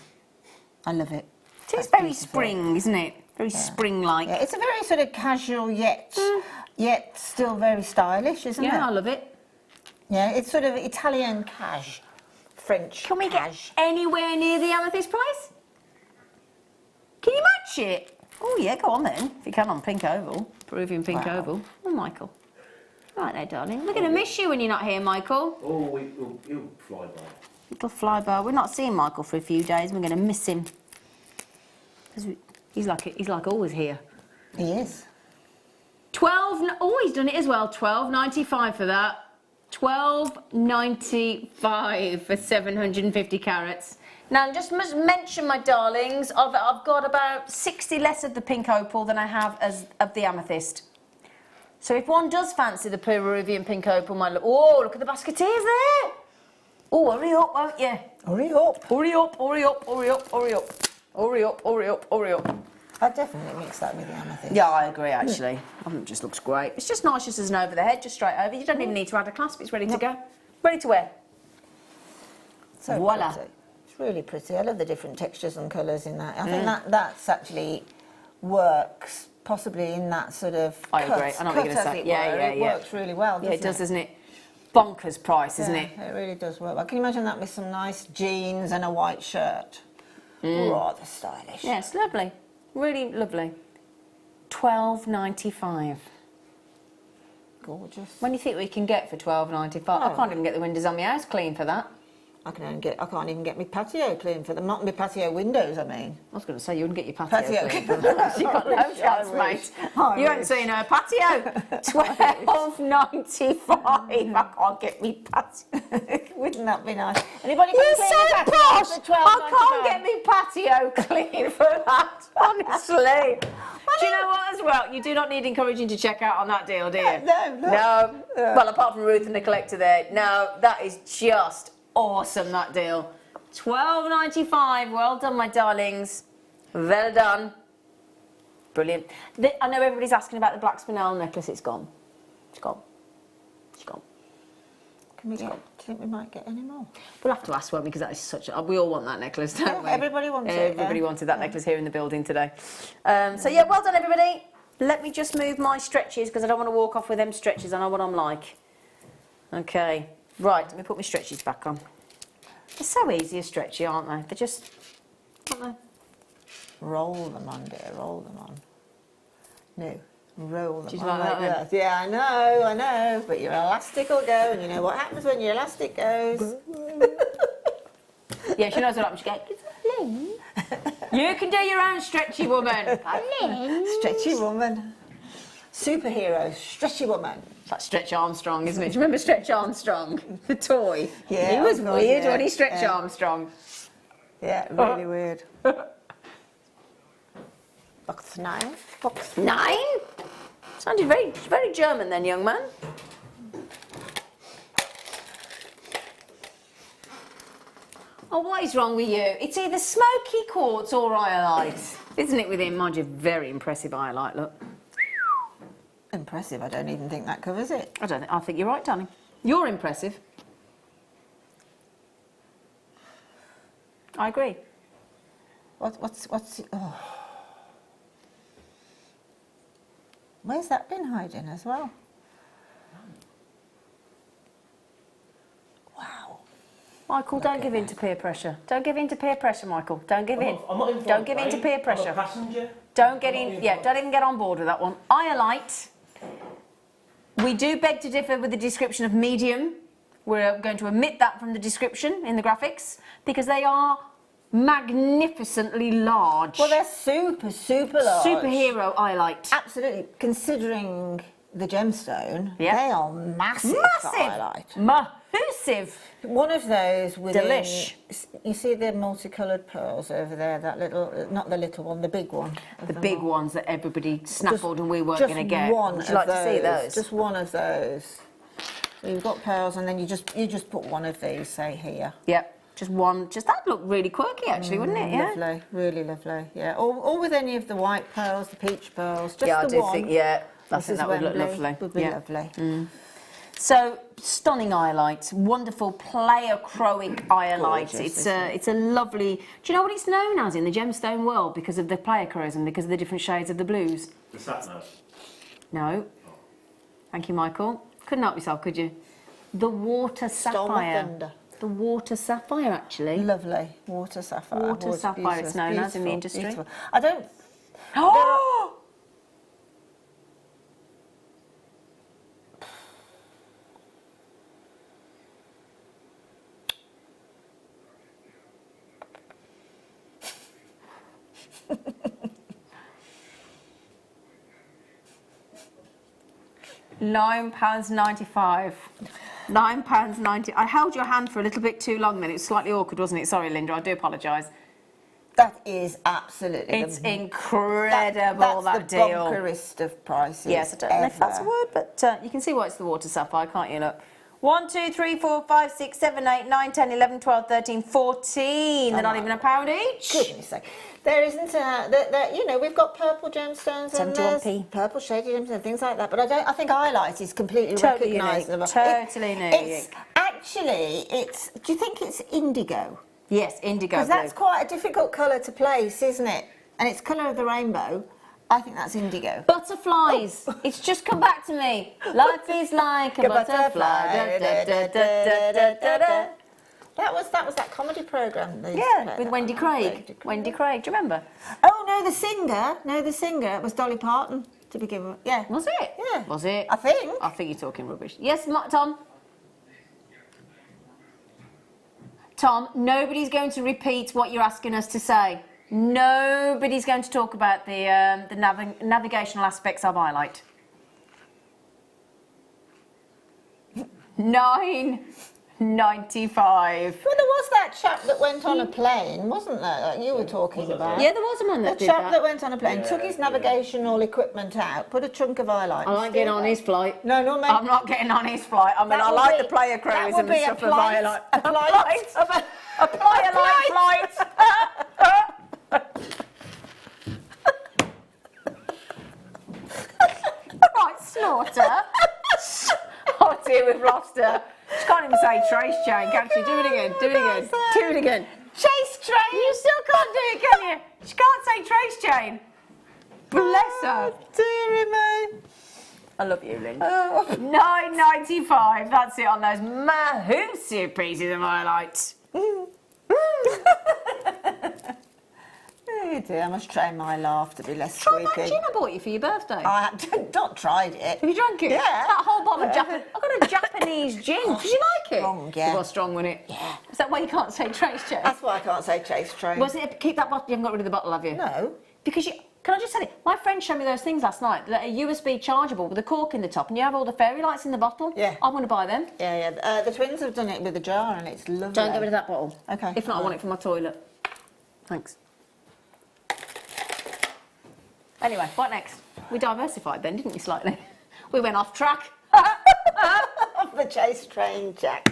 I love it. It's very spring, isn't it? Very spring-like. Yeah, it's a very sort of casual yet still very stylish, isn't it? Yeah, I love it. Yeah, it's sort of Italian cash, French. Can we get anywhere near the amethyst price? Can you match it? Oh yeah, go on then. If you can on pink oval, Peruvian pink oval. Oh, Michael. Right there, darling. We're going to miss you when you're not here, Michael. Oh, he'll fly by. Little flyby. We're not seeing Michael for a few days. We're going to miss him. He's like always here. He is. 12. Oh, he's done it as well. 12.95 for that. 12.95 for 750 carats. Now, just must mention, my darlings, I've got about 60 less of the pink opal than I have of the amethyst. So if one does fancy the Peruvian pink opal, look at the basketeers there. Oh, hurry up, won't you? Hurry up. Hurry up, hurry up, hurry up, hurry up. Hurry up, hurry up, hurry up. I'd definitely mix that with the amethyst. Yeah, I agree, actually. I think it just looks great. It's just nice just as an over the head, just straight over. You don't even need to add a clasp. It's ready to go. Ready to wear. So voila. Pretty. It's really pretty. I love the different textures and colours in that. I think that's actually works, possibly in that sort of I agree. I know what you're going to say. It works really well, doesn't it? Yeah, it does, doesn't it? Bonkers price, isn't it? It really does work. I can imagine that with some nice jeans and a white shirt. Rather stylish. Yeah, it's lovely. Really lovely. 12.95. Gorgeous. When do you think we can get for 12.95? I can't even get the windows on my house clean for that. I can't even get my patio clean for them. Not my patio windows, I mean. I was going to say, you wouldn't get your patio clean for clean. that. You've got no chance, mate. You haven't seen her patio. 12.95. I can't get me patio. Wouldn't that be nice? Anybody You're can so clean the posh. patio for I can't get me patio clean for that, honestly. Do you know what, as well? You do not need encouraging to check out on that deal, do you? No. Well, apart from Ruth and the collector there. No, that is just awesome, that deal. 12.95. Well done, my darlings. Well done. Brilliant. I know everybody's asking about the black spinel necklace. It's gone. It's gone. It's gone. Do you think we might get any more? We'll have to ask, won't we? Because that is such a... We all want that necklace, don't we? Everybody wants it. Everybody wanted that necklace here in the building today. So, yeah, well done, everybody. Let me just move my stretches because I don't want to walk off with them stretches. I know what I'm like. Okay. Right, let me put my stretches back on. They're so easy and stretchy, aren't they? They're just... aren't they? Roll them on, dear. Roll them on. No. Roll them Did you on like that then? Yeah, I know. But your elastic will go, and you know what happens when your elastic goes. Yeah, she knows what happens. She goes, Lynn, you can do your own stretchy woman. Lynn. Stretchy woman. superhero, stretchy woman. It's like Stretch Armstrong, isn't it? Do you remember Stretch Armstrong, the toy? Yeah, he was of course, weird, yeah, wasn't he, Stretch yeah. Armstrong? Yeah, really weird. Box 9. Box 9? Sounded very, very German then, young man. Oh, what is wrong with you? It's either smoky quartz or iolite, isn't it, with him? Mind you, very impressive iolite, look. Impressive, I don't even think that covers it. I think you're right, darling. You're impressive. I agree. What's oh. Where's that been hiding as well? Wow. Michael, don't give in to peer pressure. Don't give in to peer pressure, Michael. Don't give in. I'm not in Don't give in to peer I'm a pressure. passenger. Don't get in. Yeah, don't even get on board with that one. Iolite. We do beg to differ with the description of medium. We're going to omit that from the description in the graphics because they are magnificently large. Well, they're super, super large. Superhero iolite. Absolutely. Considering the gemstone, Yeah. they are massive. For iolite. Massive. One of those within... Delish. You see the multicoloured pearls over there, that little... Not the little one, the big one. The big ones that everybody snaffled and we weren't Just going to get. one Would you like to see those? Just one of those. So you've got pearls and then you just put one of these, say, here. Yep. Just one. Just that looked really quirky, actually, wouldn't it? Yeah. Lovely, really lovely. Yeah, or with any of the white pearls, the peach pearls. Just Yeah, I the do one. think. Yeah, I think Mrs. that would look Wembley lovely. Would be Yeah. lovely. So stunning iolite, wonderful player chroic iolite. Gorgeous, It's a lovely. Do you know what it's known as in the gemstone world because of the player chroism, because of the different shades of the blues? The sat nav. No. Thank you, Michael. Couldn't help yourself, could you? The water Stole my sapphire. thunder. The water sapphire, actually. Lovely. Water sapphire. Water sapphire, it's known as in the industry. Beautiful. I don't... Oh! £9.95. £9.90. I held your hand for a little bit too long then. It was slightly awkward, wasn't it? Sorry, Linda, I do apologise. That is absolutely... It's incredible, that's that the deal. bunkerist of prices. Yes, I don't know if that's a word, but you can see why it's the water sapphire, can't you? Look. 1, 2, 3, 4, 5, 6, 7, 8, 9, 10, 11, 12, 13, 14. They're not even £1 each. Goodness sake. There isn't you know, we've got purple gemstones and there's 71p. purple shaded gemstones, things like that, but I think highlight is completely Totally recognisable. unique. Totally It's unique. actually, do you think it's indigo? Yes, indigo Because blue. that's quite a difficult colour to place, isn't it? And it's colour of the rainbow. I think that's indigo. Butterflies. It's just come back to me. Life is like a butterfly. Da, da, da, da, da, da, da. That was that comedy programme. they used to Yeah, play with that Wendy on. Craig. Wendy Craig, do you remember? Oh, no, the singer. It was Dolly Parton, to begin with. Yeah. Was it? Yeah. Was it? I think. I think you're talking rubbish. Yes, Tom? Tom, nobody's going to repeat what you're asking us to say. Nobody's going to talk about the navigational aspects of highlight. 9.95. Well, there was that chap that went on a plane, wasn't there, that you were talking about? Yeah, there was a man that The did chap that went on a plane, took his navigational equipment out, put a chunk of highlight. I like getting on his flight. No, no, mate. I'm not getting on his flight. I mean, That I would like be- the player that cruise would and be the a stuff of flight. highlight. A flight. A player light flight. Right, Slaughter. Oh dear, we've lost her. She can't even say trace chain, can she? Do it again, do it again, do it again. Chase train. You still can't do it, can you? She can't say trace chain. Bless her. Dearie me. I love you, Lynn. $9.95. That's it on those massive pieces of highlights. Oh dear, I must train my laugh to be less Try that squeaky. gin I bought you for your birthday. I have not tried it. Have you drunk it? Yeah. That whole bottle of Japanese. I got a Japanese gin. Did you like it? Strong, yeah. It was strong, wasn't it? Yeah. Is that why you can't say trace chain? That's why I can't say chase train. Was it? Keep that bottle. You haven't got rid of the bottle, have you? No. Because Can I just tell you, my friend showed me those things last night, that are USB chargeable with a cork in the top, and you have all the fairy lights in the bottle. Yeah. I want to buy them. Yeah. The twins have done it with a jar, and it's lovely. Don't get rid of that bottle. Okay. If not, I want it for my toilet. Thanks. Anyway, what next? We diversified then, didn't we, slightly? We went off track. Off the chase train, Jack.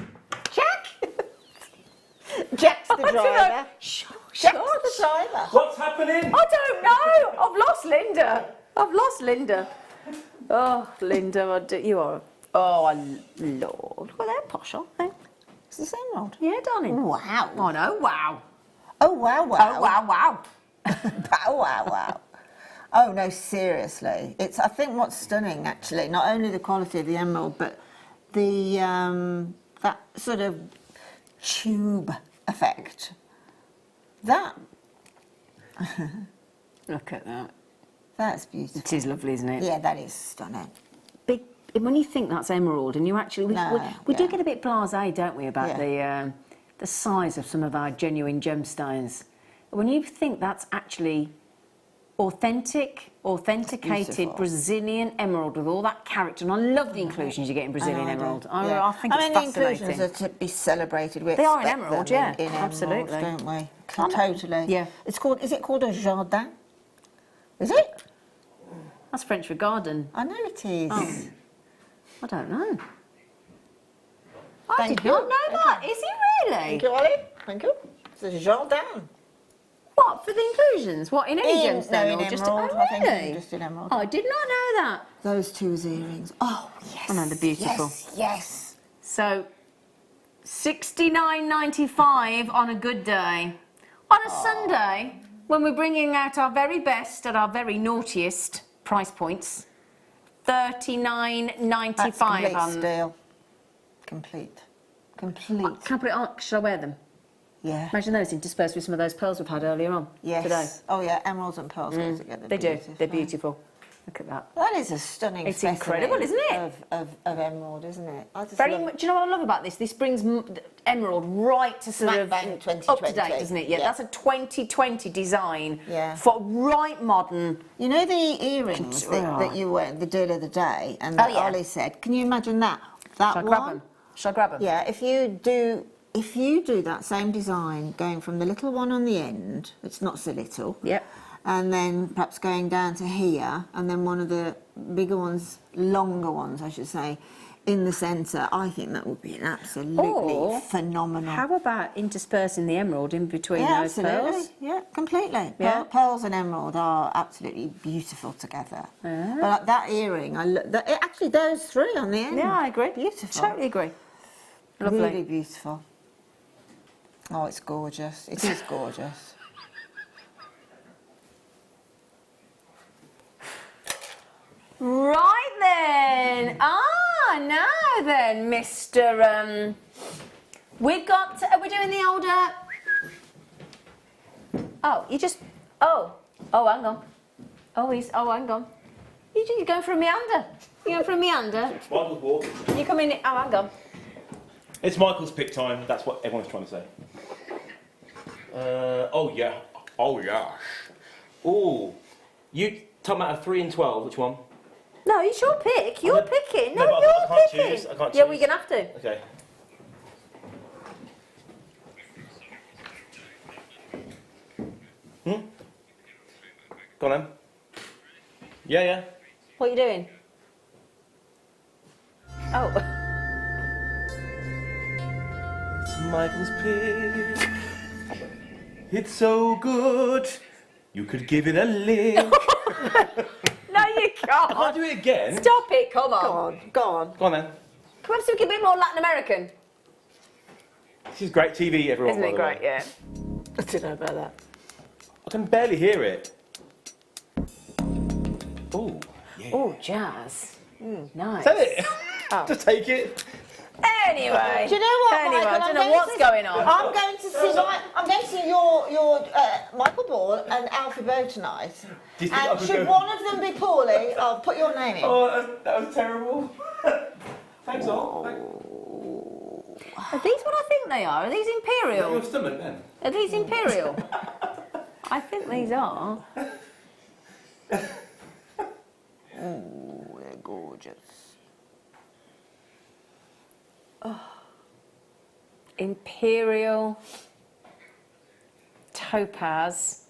Jack's the driver. Jack's the driver. What's happening? I don't know. I've lost Linda. Oh, Linda, you are. Oh, Lord. Well, they're posh, aren't they? It's the same rod. Yeah, darling. Wow. Oh, no, wow. Oh, wow. Oh, wow. Wow. Oh, no, seriously. It's, I think what's stunning, actually, not only the quality of the emerald, but the, that sort of tube effect. That. Look at that. That's beautiful. It is lovely, isn't it? Yeah, that is stunning. Big. When you think that's emerald, and you actually, we do get a bit blasé, don't we, about the size of some of our genuine gemstones. When you think that's actually authenticated beautiful. Brazilian emerald with all that character, and I love the inclusions you get in Brazilian emerald. I think it's the fascinating. inclusions are to be celebrated. We They are in expect emerald, them yeah, in absolutely. emeralds, don't we? Totally. Yeah. It's called. Is it called a jardin? Is it? That's French for garden. I know it is. Oh. I don't know. I Thank did you. not know that. Is it really? Thank you, Ollie. Thank you. It's a jardin. What, for the inclusions? What, in any gemstone? No, in or just emerald. oh, I think really? just in emerald. Oh, I did not know that. Those two earrings. Oh, yes. I know, they're beautiful. Yes. So, $69.95 on a good day. On a Sunday, when we're bringing out our very best at our very naughtiest price points, $39.95 That's complete on. steal. Complete. Can I put it on? Should I wear them? Yeah. Imagine those interspersed with some of those pearls we've had earlier on Yes. today. Oh, yeah. Emeralds and pearls go together. They do. beautifully. They're beautiful. Look at that. That is a stunning. It's specimen incredible, isn't it? Of emerald, isn't it? I just Very love much. Do you know what I love about this? This brings emerald right to sort Smack of bang up 2020. to date, doesn't it? Yeah, Yeah. that's a 2020 design. Yeah. For right modern. You know the earrings that you wear, the deal of the day, and that Ollie said. Can you imagine that? That Shall I one. grab them? Shall I grab them? Yeah. If you do that same design, going from the little one on the end, it's not so little. Yep. And then perhaps going down to here, and then one of the bigger ones, longer ones, I should say, in the centre. I think that would be an absolutely phenomenal. How about interspersing the emerald in between Yeah, those absolutely. pearls? Yeah, completely. Yeah. Pearls and emerald are absolutely beautiful together. Yeah. But like that earring, actually those three on the end. Yeah, I agree. Beautiful. Totally agree. Lovely. Really beautiful. Oh, it's gorgeous. It is gorgeous. Right then. Now then, Mr. We've got. Are we doing the older? Oh, you just. Oh, hang on. Hang on. You're going for a meander. You're going for a meander. It's Michael's walk. You come in. Oh, hang on. It's Michael's pick time. That's what everyone's trying to say. Oh yeah. Oh, you talking about a 3 and 12? Which one? No, it's your pick. You're picking. No, No, but I you're can't picking. choose. I can't Yeah, choose. we're gonna have to. Okay. Go on then. Yeah. What are you doing? Oh. It's Michael's pick. It's so good. You could give it a lick. No, you can't. I can't do it again. Stop it. Come on. Go on. Go on then. Come on, so we can be more Latin American. This is great TV, everyone. Isn't by it the great? way. Yeah. I don't know about that. I can barely hear it. Oh, yeah. Oh, jazz. Nice. Is that it? Just take it. Anyway. Do you know what, Anyway, Michael? I don't know what's going on. I'm going to see your Michael Ball and Alfie Bow tonight. Do you think I And could should go- one of them be poorly, I'll put your name in. Oh, that was terrible. Thanks all. Are these what I think they are? Are these Imperial? Your stomach then. Are these Imperial? I think these are. gorgeous. Imperial topaz.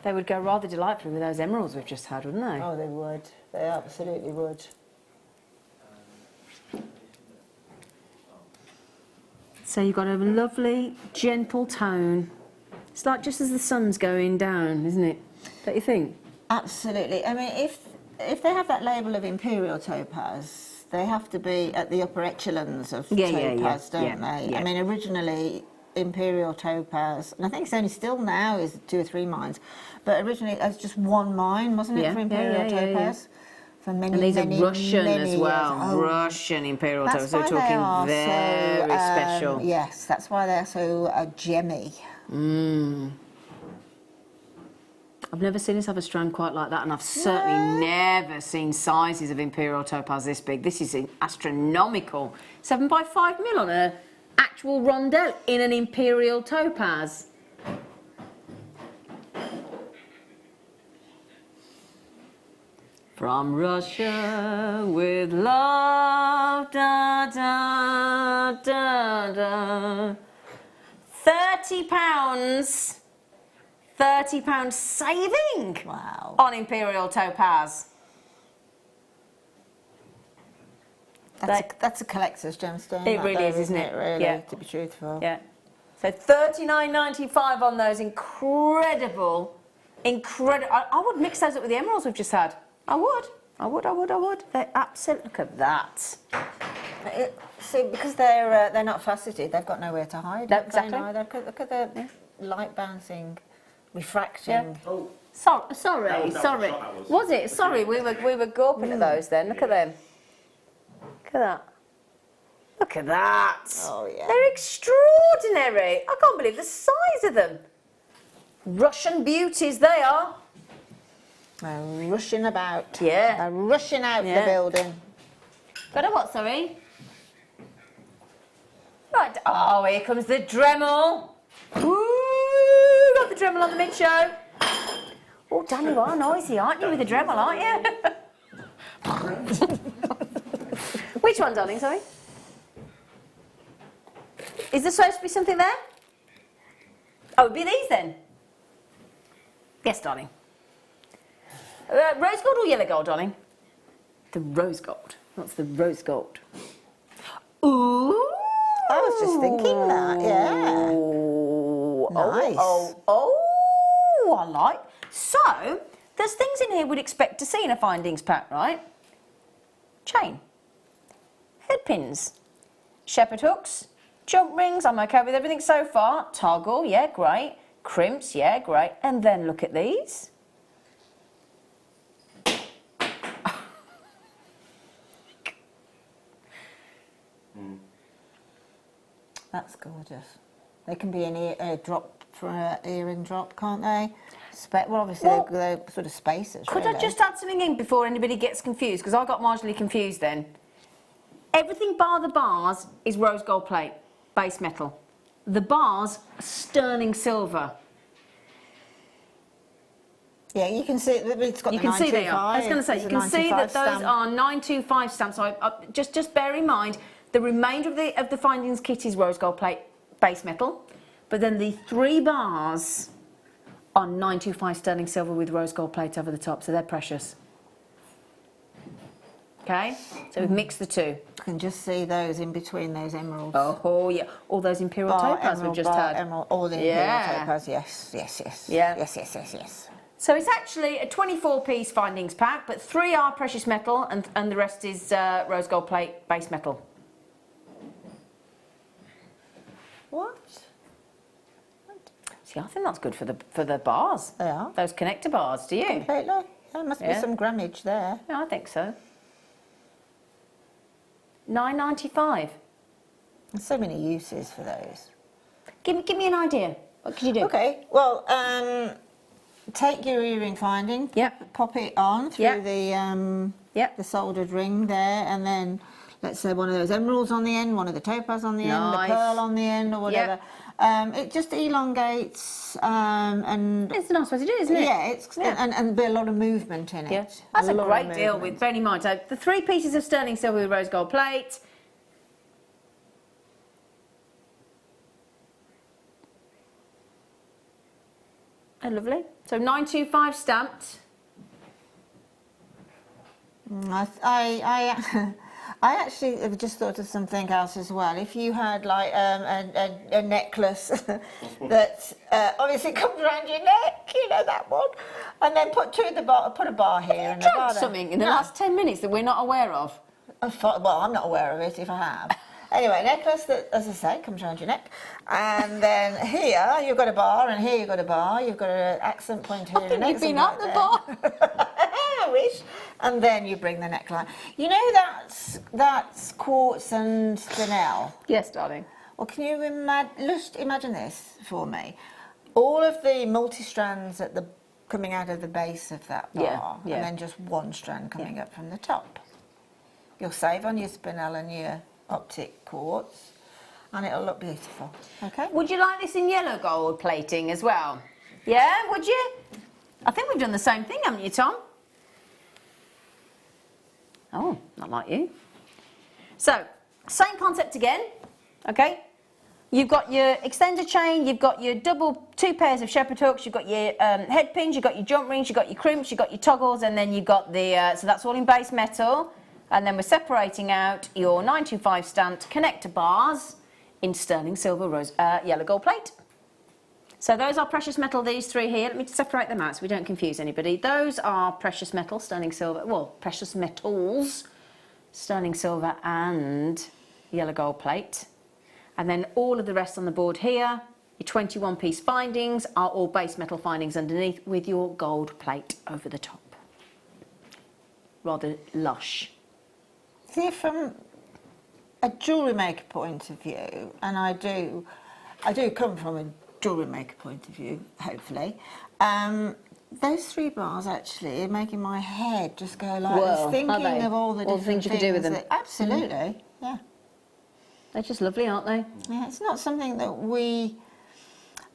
They would go rather delightfully with those emeralds we've just had, wouldn't they? Oh, they would. They absolutely would. So you've got a lovely, gentle tone. It's like just as the sun's going down, isn't it? Don't you think? Absolutely. I mean, if they have that label of Imperial topaz, they have to be at the upper echelons of topaz, don't they? Yeah. I mean, originally Imperial topaz, and I think it's only still now is 2 or 3 mines, but originally it was just one mine, wasn't it, for Imperial topaz? For many, and these many, are Russian many as well. years. Oh, Russian Imperial topaz. that's So why we're they are talking very so, special. Yes, that's why they're so gemmy. I've never seen us have a strand quite like that, and I've certainly never seen sizes of Imperial topaz this big. This is astronomical. 7 by 5 mil on an actual rondelle in an Imperial topaz. From Russia with love, da da da da. £30. £30 saving on Imperial topaz. That's a collector's gemstone. It really is, isn't it? Really, Yeah. to be truthful. Yeah. So £39.95 on those incredible. I would mix those up with the emeralds we've just had. I would. They're absolute. Look at that. See, because they're not faceted, they've got nowhere to hide. No, exactly. Look at the light bouncing, refracting. Oh, Sorry. that was. Was it? Sorry, we were gawping at those then. Look at them. Look at that. Look at that. Oh, yeah. They're extraordinary. I can't believe the size of them. Russian beauties they are. They're rushing about. Yeah. They're rushing out the building. Got a what, sorry? Right. Oh, here comes the Dremel. Woo! Got the Dremel on the mid-show. Oh, Danny, you are noisy, aren't you, with the Dremel, aren't you? Which one, darling, sorry? Is there supposed to be something there? Oh, it'd be these then? Yes, darling. Rose gold or yellow gold, darling? The rose gold. What's the rose gold? Ooh! I was just thinking that, yeah. Nice. Oh, I like. So, there's things in here we'd expect to see in a findings pack, right? Chain. Headpins. Shepherd hooks. Jump rings, I'm okay with everything so far. Toggle, yeah, great. Crimps, yeah, great. And then look at these. That's gorgeous. They can be a drop for an earring drop, can't they? Well, obviously they're sort of spacers. Could really. I just add something in before anybody gets confused? Because I got marginally confused then. Everything bar the bars is rose gold plate, base metal. The bars are sterling silver. Yeah, you can see it's got You the can see they are. I was going to say, There's you a can see that 925 those stamp. are 925 stamps. So just bear in mind, the remainder of the findings kit is rose gold plate, base metal. But then the 3 bars are 925 sterling silver with rose gold plate over the top. So they're precious. Okay? So we've mixed the two. You can just see those in between those emeralds. Oh, yeah. All those Imperial topaz we've just had. Emerald, all the Imperial topaz, yes. Yeah. Yes. So it's actually a 24-piece findings pack, but 3 are precious metal and the rest is rose gold plate base metal. What? See, I think that's good for the bars. They are. Those connector bars, do you? Completely. There must be some grammage there. Yeah, I think so. £9.95. There's so many uses for those. Give me an idea. What could you do? Okay, well, take your earring finding. Yep. Pop it on through Yep. the soldered ring there, and then let's say one of those emeralds on the end, one of the topaz on the end, the Nice. pearl on the end, or whatever. It just elongates and It's a nice way to do it, isn't it? yeah, and there'll be a lot of movement in it. Yeah. That's a lot of great deal movement. with, bearing in mind, so the 3 pieces of sterling silver with rose gold plate. Oh, lovely. So 925 stamped. I actually have just thought of something else as well. If you had like a necklace that obviously comes around your neck, you know that one, and then put a bar here and a bar there. Something in the last 10 minutes that we're not aware of. Well, I'm not aware of it if I have. Anyway, necklace that, as I say, comes around your neck, and then here you've got a bar, and here you've got a bar. You've got an accent point here. I think you've been at the bar. I wish. And then you bring the neckline. You know that's quartz and spinel. Yes, darling. Well, can you just imagine this for me? All of the multi-strands coming out of the base of that bar, yeah. and then just one strand coming up from the top. You'll save on your spinel and your optic quartz, and it'll look beautiful. Okay. Would you like this in yellow gold plating as well? Yeah, would you? I think we've done the same thing, haven't you, Tom? Oh, not like you. So, same concept again, okay? You've got your extender chain, you've got your 2 pairs of shepherd hooks, you've got your head pins, you've got your jump rings, you've got your crimps, you've got your toggles, and then you've got the, so that's all in base metal. And then we're separating out your 925 stamped connector bars in sterling silver rose yellow gold plate. So those are precious metal, these 3 here. Let me separate them out so we don't confuse anybody. Those are precious metal, sterling silver, well, precious metals, sterling silver and yellow gold plate. And then all of the rest on the board here, your 21-piece findings are all base metal findings underneath with your gold plate over the top. Rather lush. See, from a jewellery maker point of view, and I do come from a jewellery maker point of view, hopefully, those 3 bars actually are making my head just go like this, thinking of all the different things you could do with them. Absolutely, yeah. They're just lovely, aren't they? Yeah, it's not something that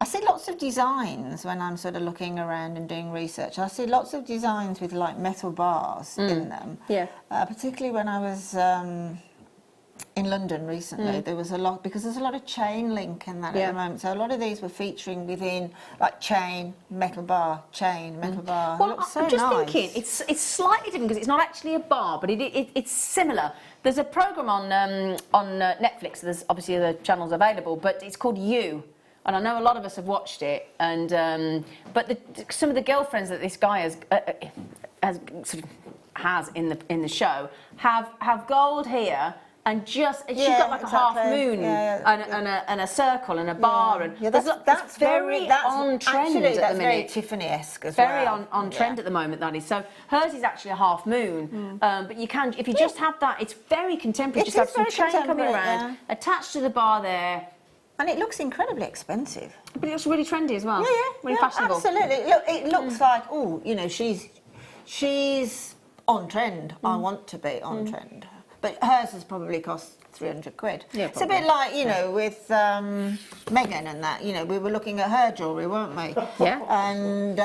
I see lots of designs when I'm sort of looking around and doing research. I see lots of designs with like metal bars in them. Yeah. Particularly when I was in London recently, there was a lot, because there's a lot of chain link in that at the moment. So a lot of these were featuring within like chain, metal bar, chain, metal bar. Well, It looks so I'm just nice. thinking, it's slightly different because it's not actually a bar, but it's similar. There's a programme on Netflix, there's obviously the channels available, but it's called You. And I know a lot of us have watched it, and but some of the girlfriends that this guy has in the show have gold here, and she's got like a half moon and a circle and a bar, and that's very on trend actually, at that's the very minute. Tiffany-esque as Very well. on trend at the moment, that is. So hers is actually a half moon, but you can, if you just have that, it's very contemporary. Just have some chain coming around, attached to the bar there. And it looks incredibly expensive. But it looks really trendy as well. Yeah, really fashionable. Absolutely. Look, it looks like, oh, you know, she's on trend. I want to be on trend. But hers has probably cost 300 quid. Yeah, it's a bit like, you know, with Meghan and that. You know, we were looking at her jewellery, weren't we? Yeah. And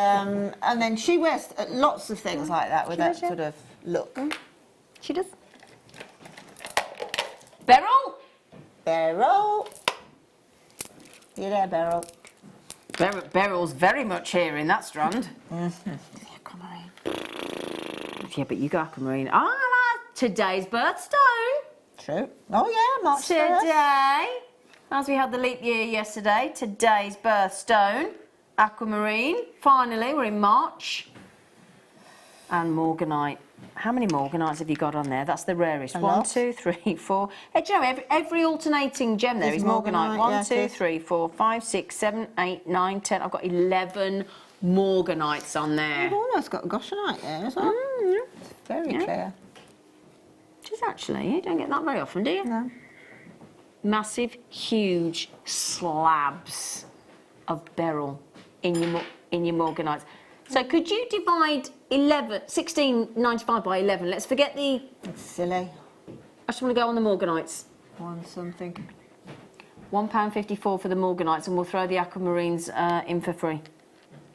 then she wears lots of things like that with that sort of look. She does. Beryl. You there, Beryl? Beryl's very much here in that strand. Aquamarine. Yeah, but you go aquamarine. Today's birthstone. True. Oh yeah, March 1st. Today, as we had the leap year yesterday, today's birthstone, aquamarine. Finally, we're in March. And morganite. How many morganites have you got on there? That's the rarest. A 1, lot. 2, 3, 4. Hey, do you know, every alternating gem there is morganite. 1, 2, 3, 4, 5, 6, 7, 8, 9, 10. I've got 11 morganites on there. You've almost got goshenite there as well. It's very clear. Just actually, you don't get that very often, do you? No. Massive, huge slabs of beryl in your morganites. So could you divide 1695 by 11? Let's forget the... It's silly. I just want to go on the morganites. 1 something. £1.54 for the Morganites, and we'll throw the aquamarines in for free.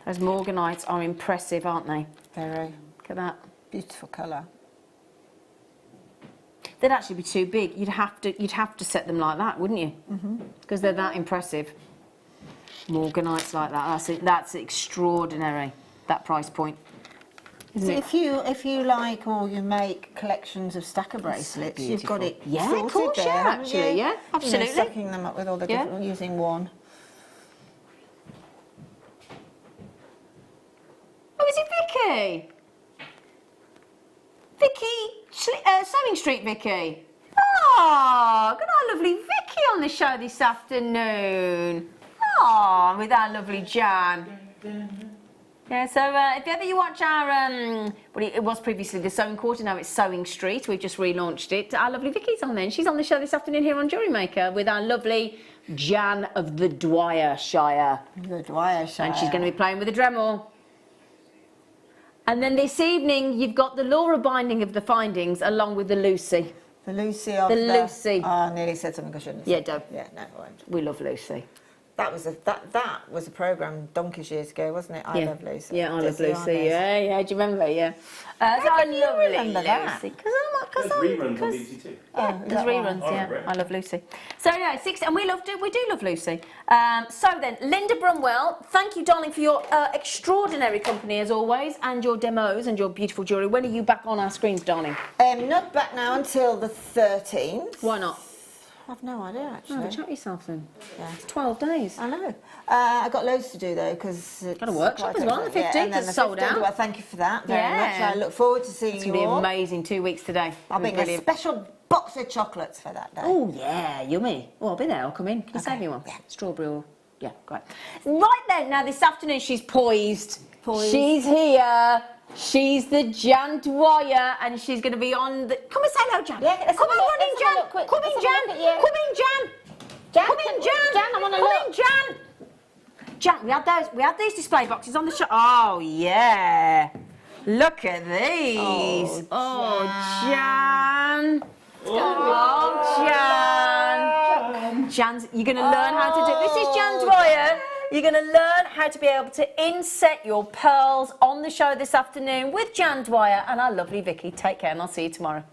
Those Morganites are impressive, aren't they? Very. Look at that. Beautiful colour. They'd actually be too big. You'd have to set them like that, wouldn't you? Because they're that impressive. Morganites like that. That's extraordinary. That price point. So if you like, or you make collections of stacker bracelets, you've got it sorted of course, there, yeah, haven't actually, you? yeah, absolutely. You know, stacking them up with all the different, using one. Oh, is it Vicky? Sewing Street Vicky. Oh, good our lovely Vicky on the show this afternoon. Oh, with our lovely Jan. Yeah, so if ever you watch our, well, it was previously the Sewing Quarter, now it's Sewing Street, we've just relaunched it. Our lovely Vicky's on there, and she's on the show this afternoon here on JewelleryMaker with our lovely Jan of the Dwyer Shire. The Dwyer Shire. And she's going to be playing with the Dremel. And then this evening, you've got the Laura binding of the findings along with the Lucy. The Lucy of Lucy. Oh, I nearly said something I shouldn't have Yeah, said. don't. Yeah, no, I won't. We love Lucy. That was a programme donkeys years ago, wasn't it? I Love Lucy. Yeah, I Love Lucy. Yeah. Do you remember? Yeah. How can you remember Lucy. that? There's reruns on BBC Two. There's reruns, yeah. I Love Lucy. So yeah, and we do love Lucy. So then, Linda Brumwell, thank you, darling, for your extraordinary company as always, and your demos and your beautiful jewellery. When are you back on our screens, darling? Not back now until the 13th. Why not? I've no idea, actually. Oh, chat yourself then. Yeah. It's 12 days. I know. I've got loads to do though, because got a workshop as well on the 15th. And then It's the sold 15th, out. well, thank you for that very much. I look forward to seeing It's you going to be all. amazing. 2 weeks today. I'll bring a special box of chocolates for that day. Oh yeah, yummy. Oh, I'll be there. I'll come in. Can you save me one? Yeah. Strawberry or... Yeah, great. Right then, now this afternoon she's poised. She's here. She's the Jan Dwyer, and she's going to be on the... Come and say hello, Jan. Yeah, let's come have a on, look, run in, let's have a Jan. look quick. Come in, Let's Jan. have a look at you. Come in, Jan. Jan, Come in, Jan. Jan, I want to Come look. in, Jan. Jan, we had these display boxes on the show. Oh, yeah. Look at these. Oh, Jan. Oh, Jan. Jan's, you're going to learn how to do... This is Jan Dwyer. You're going to learn how to be able to inset your pearls on the show this afternoon with Jan Dwyer and our lovely Vicky. Take care, and I'll see you tomorrow.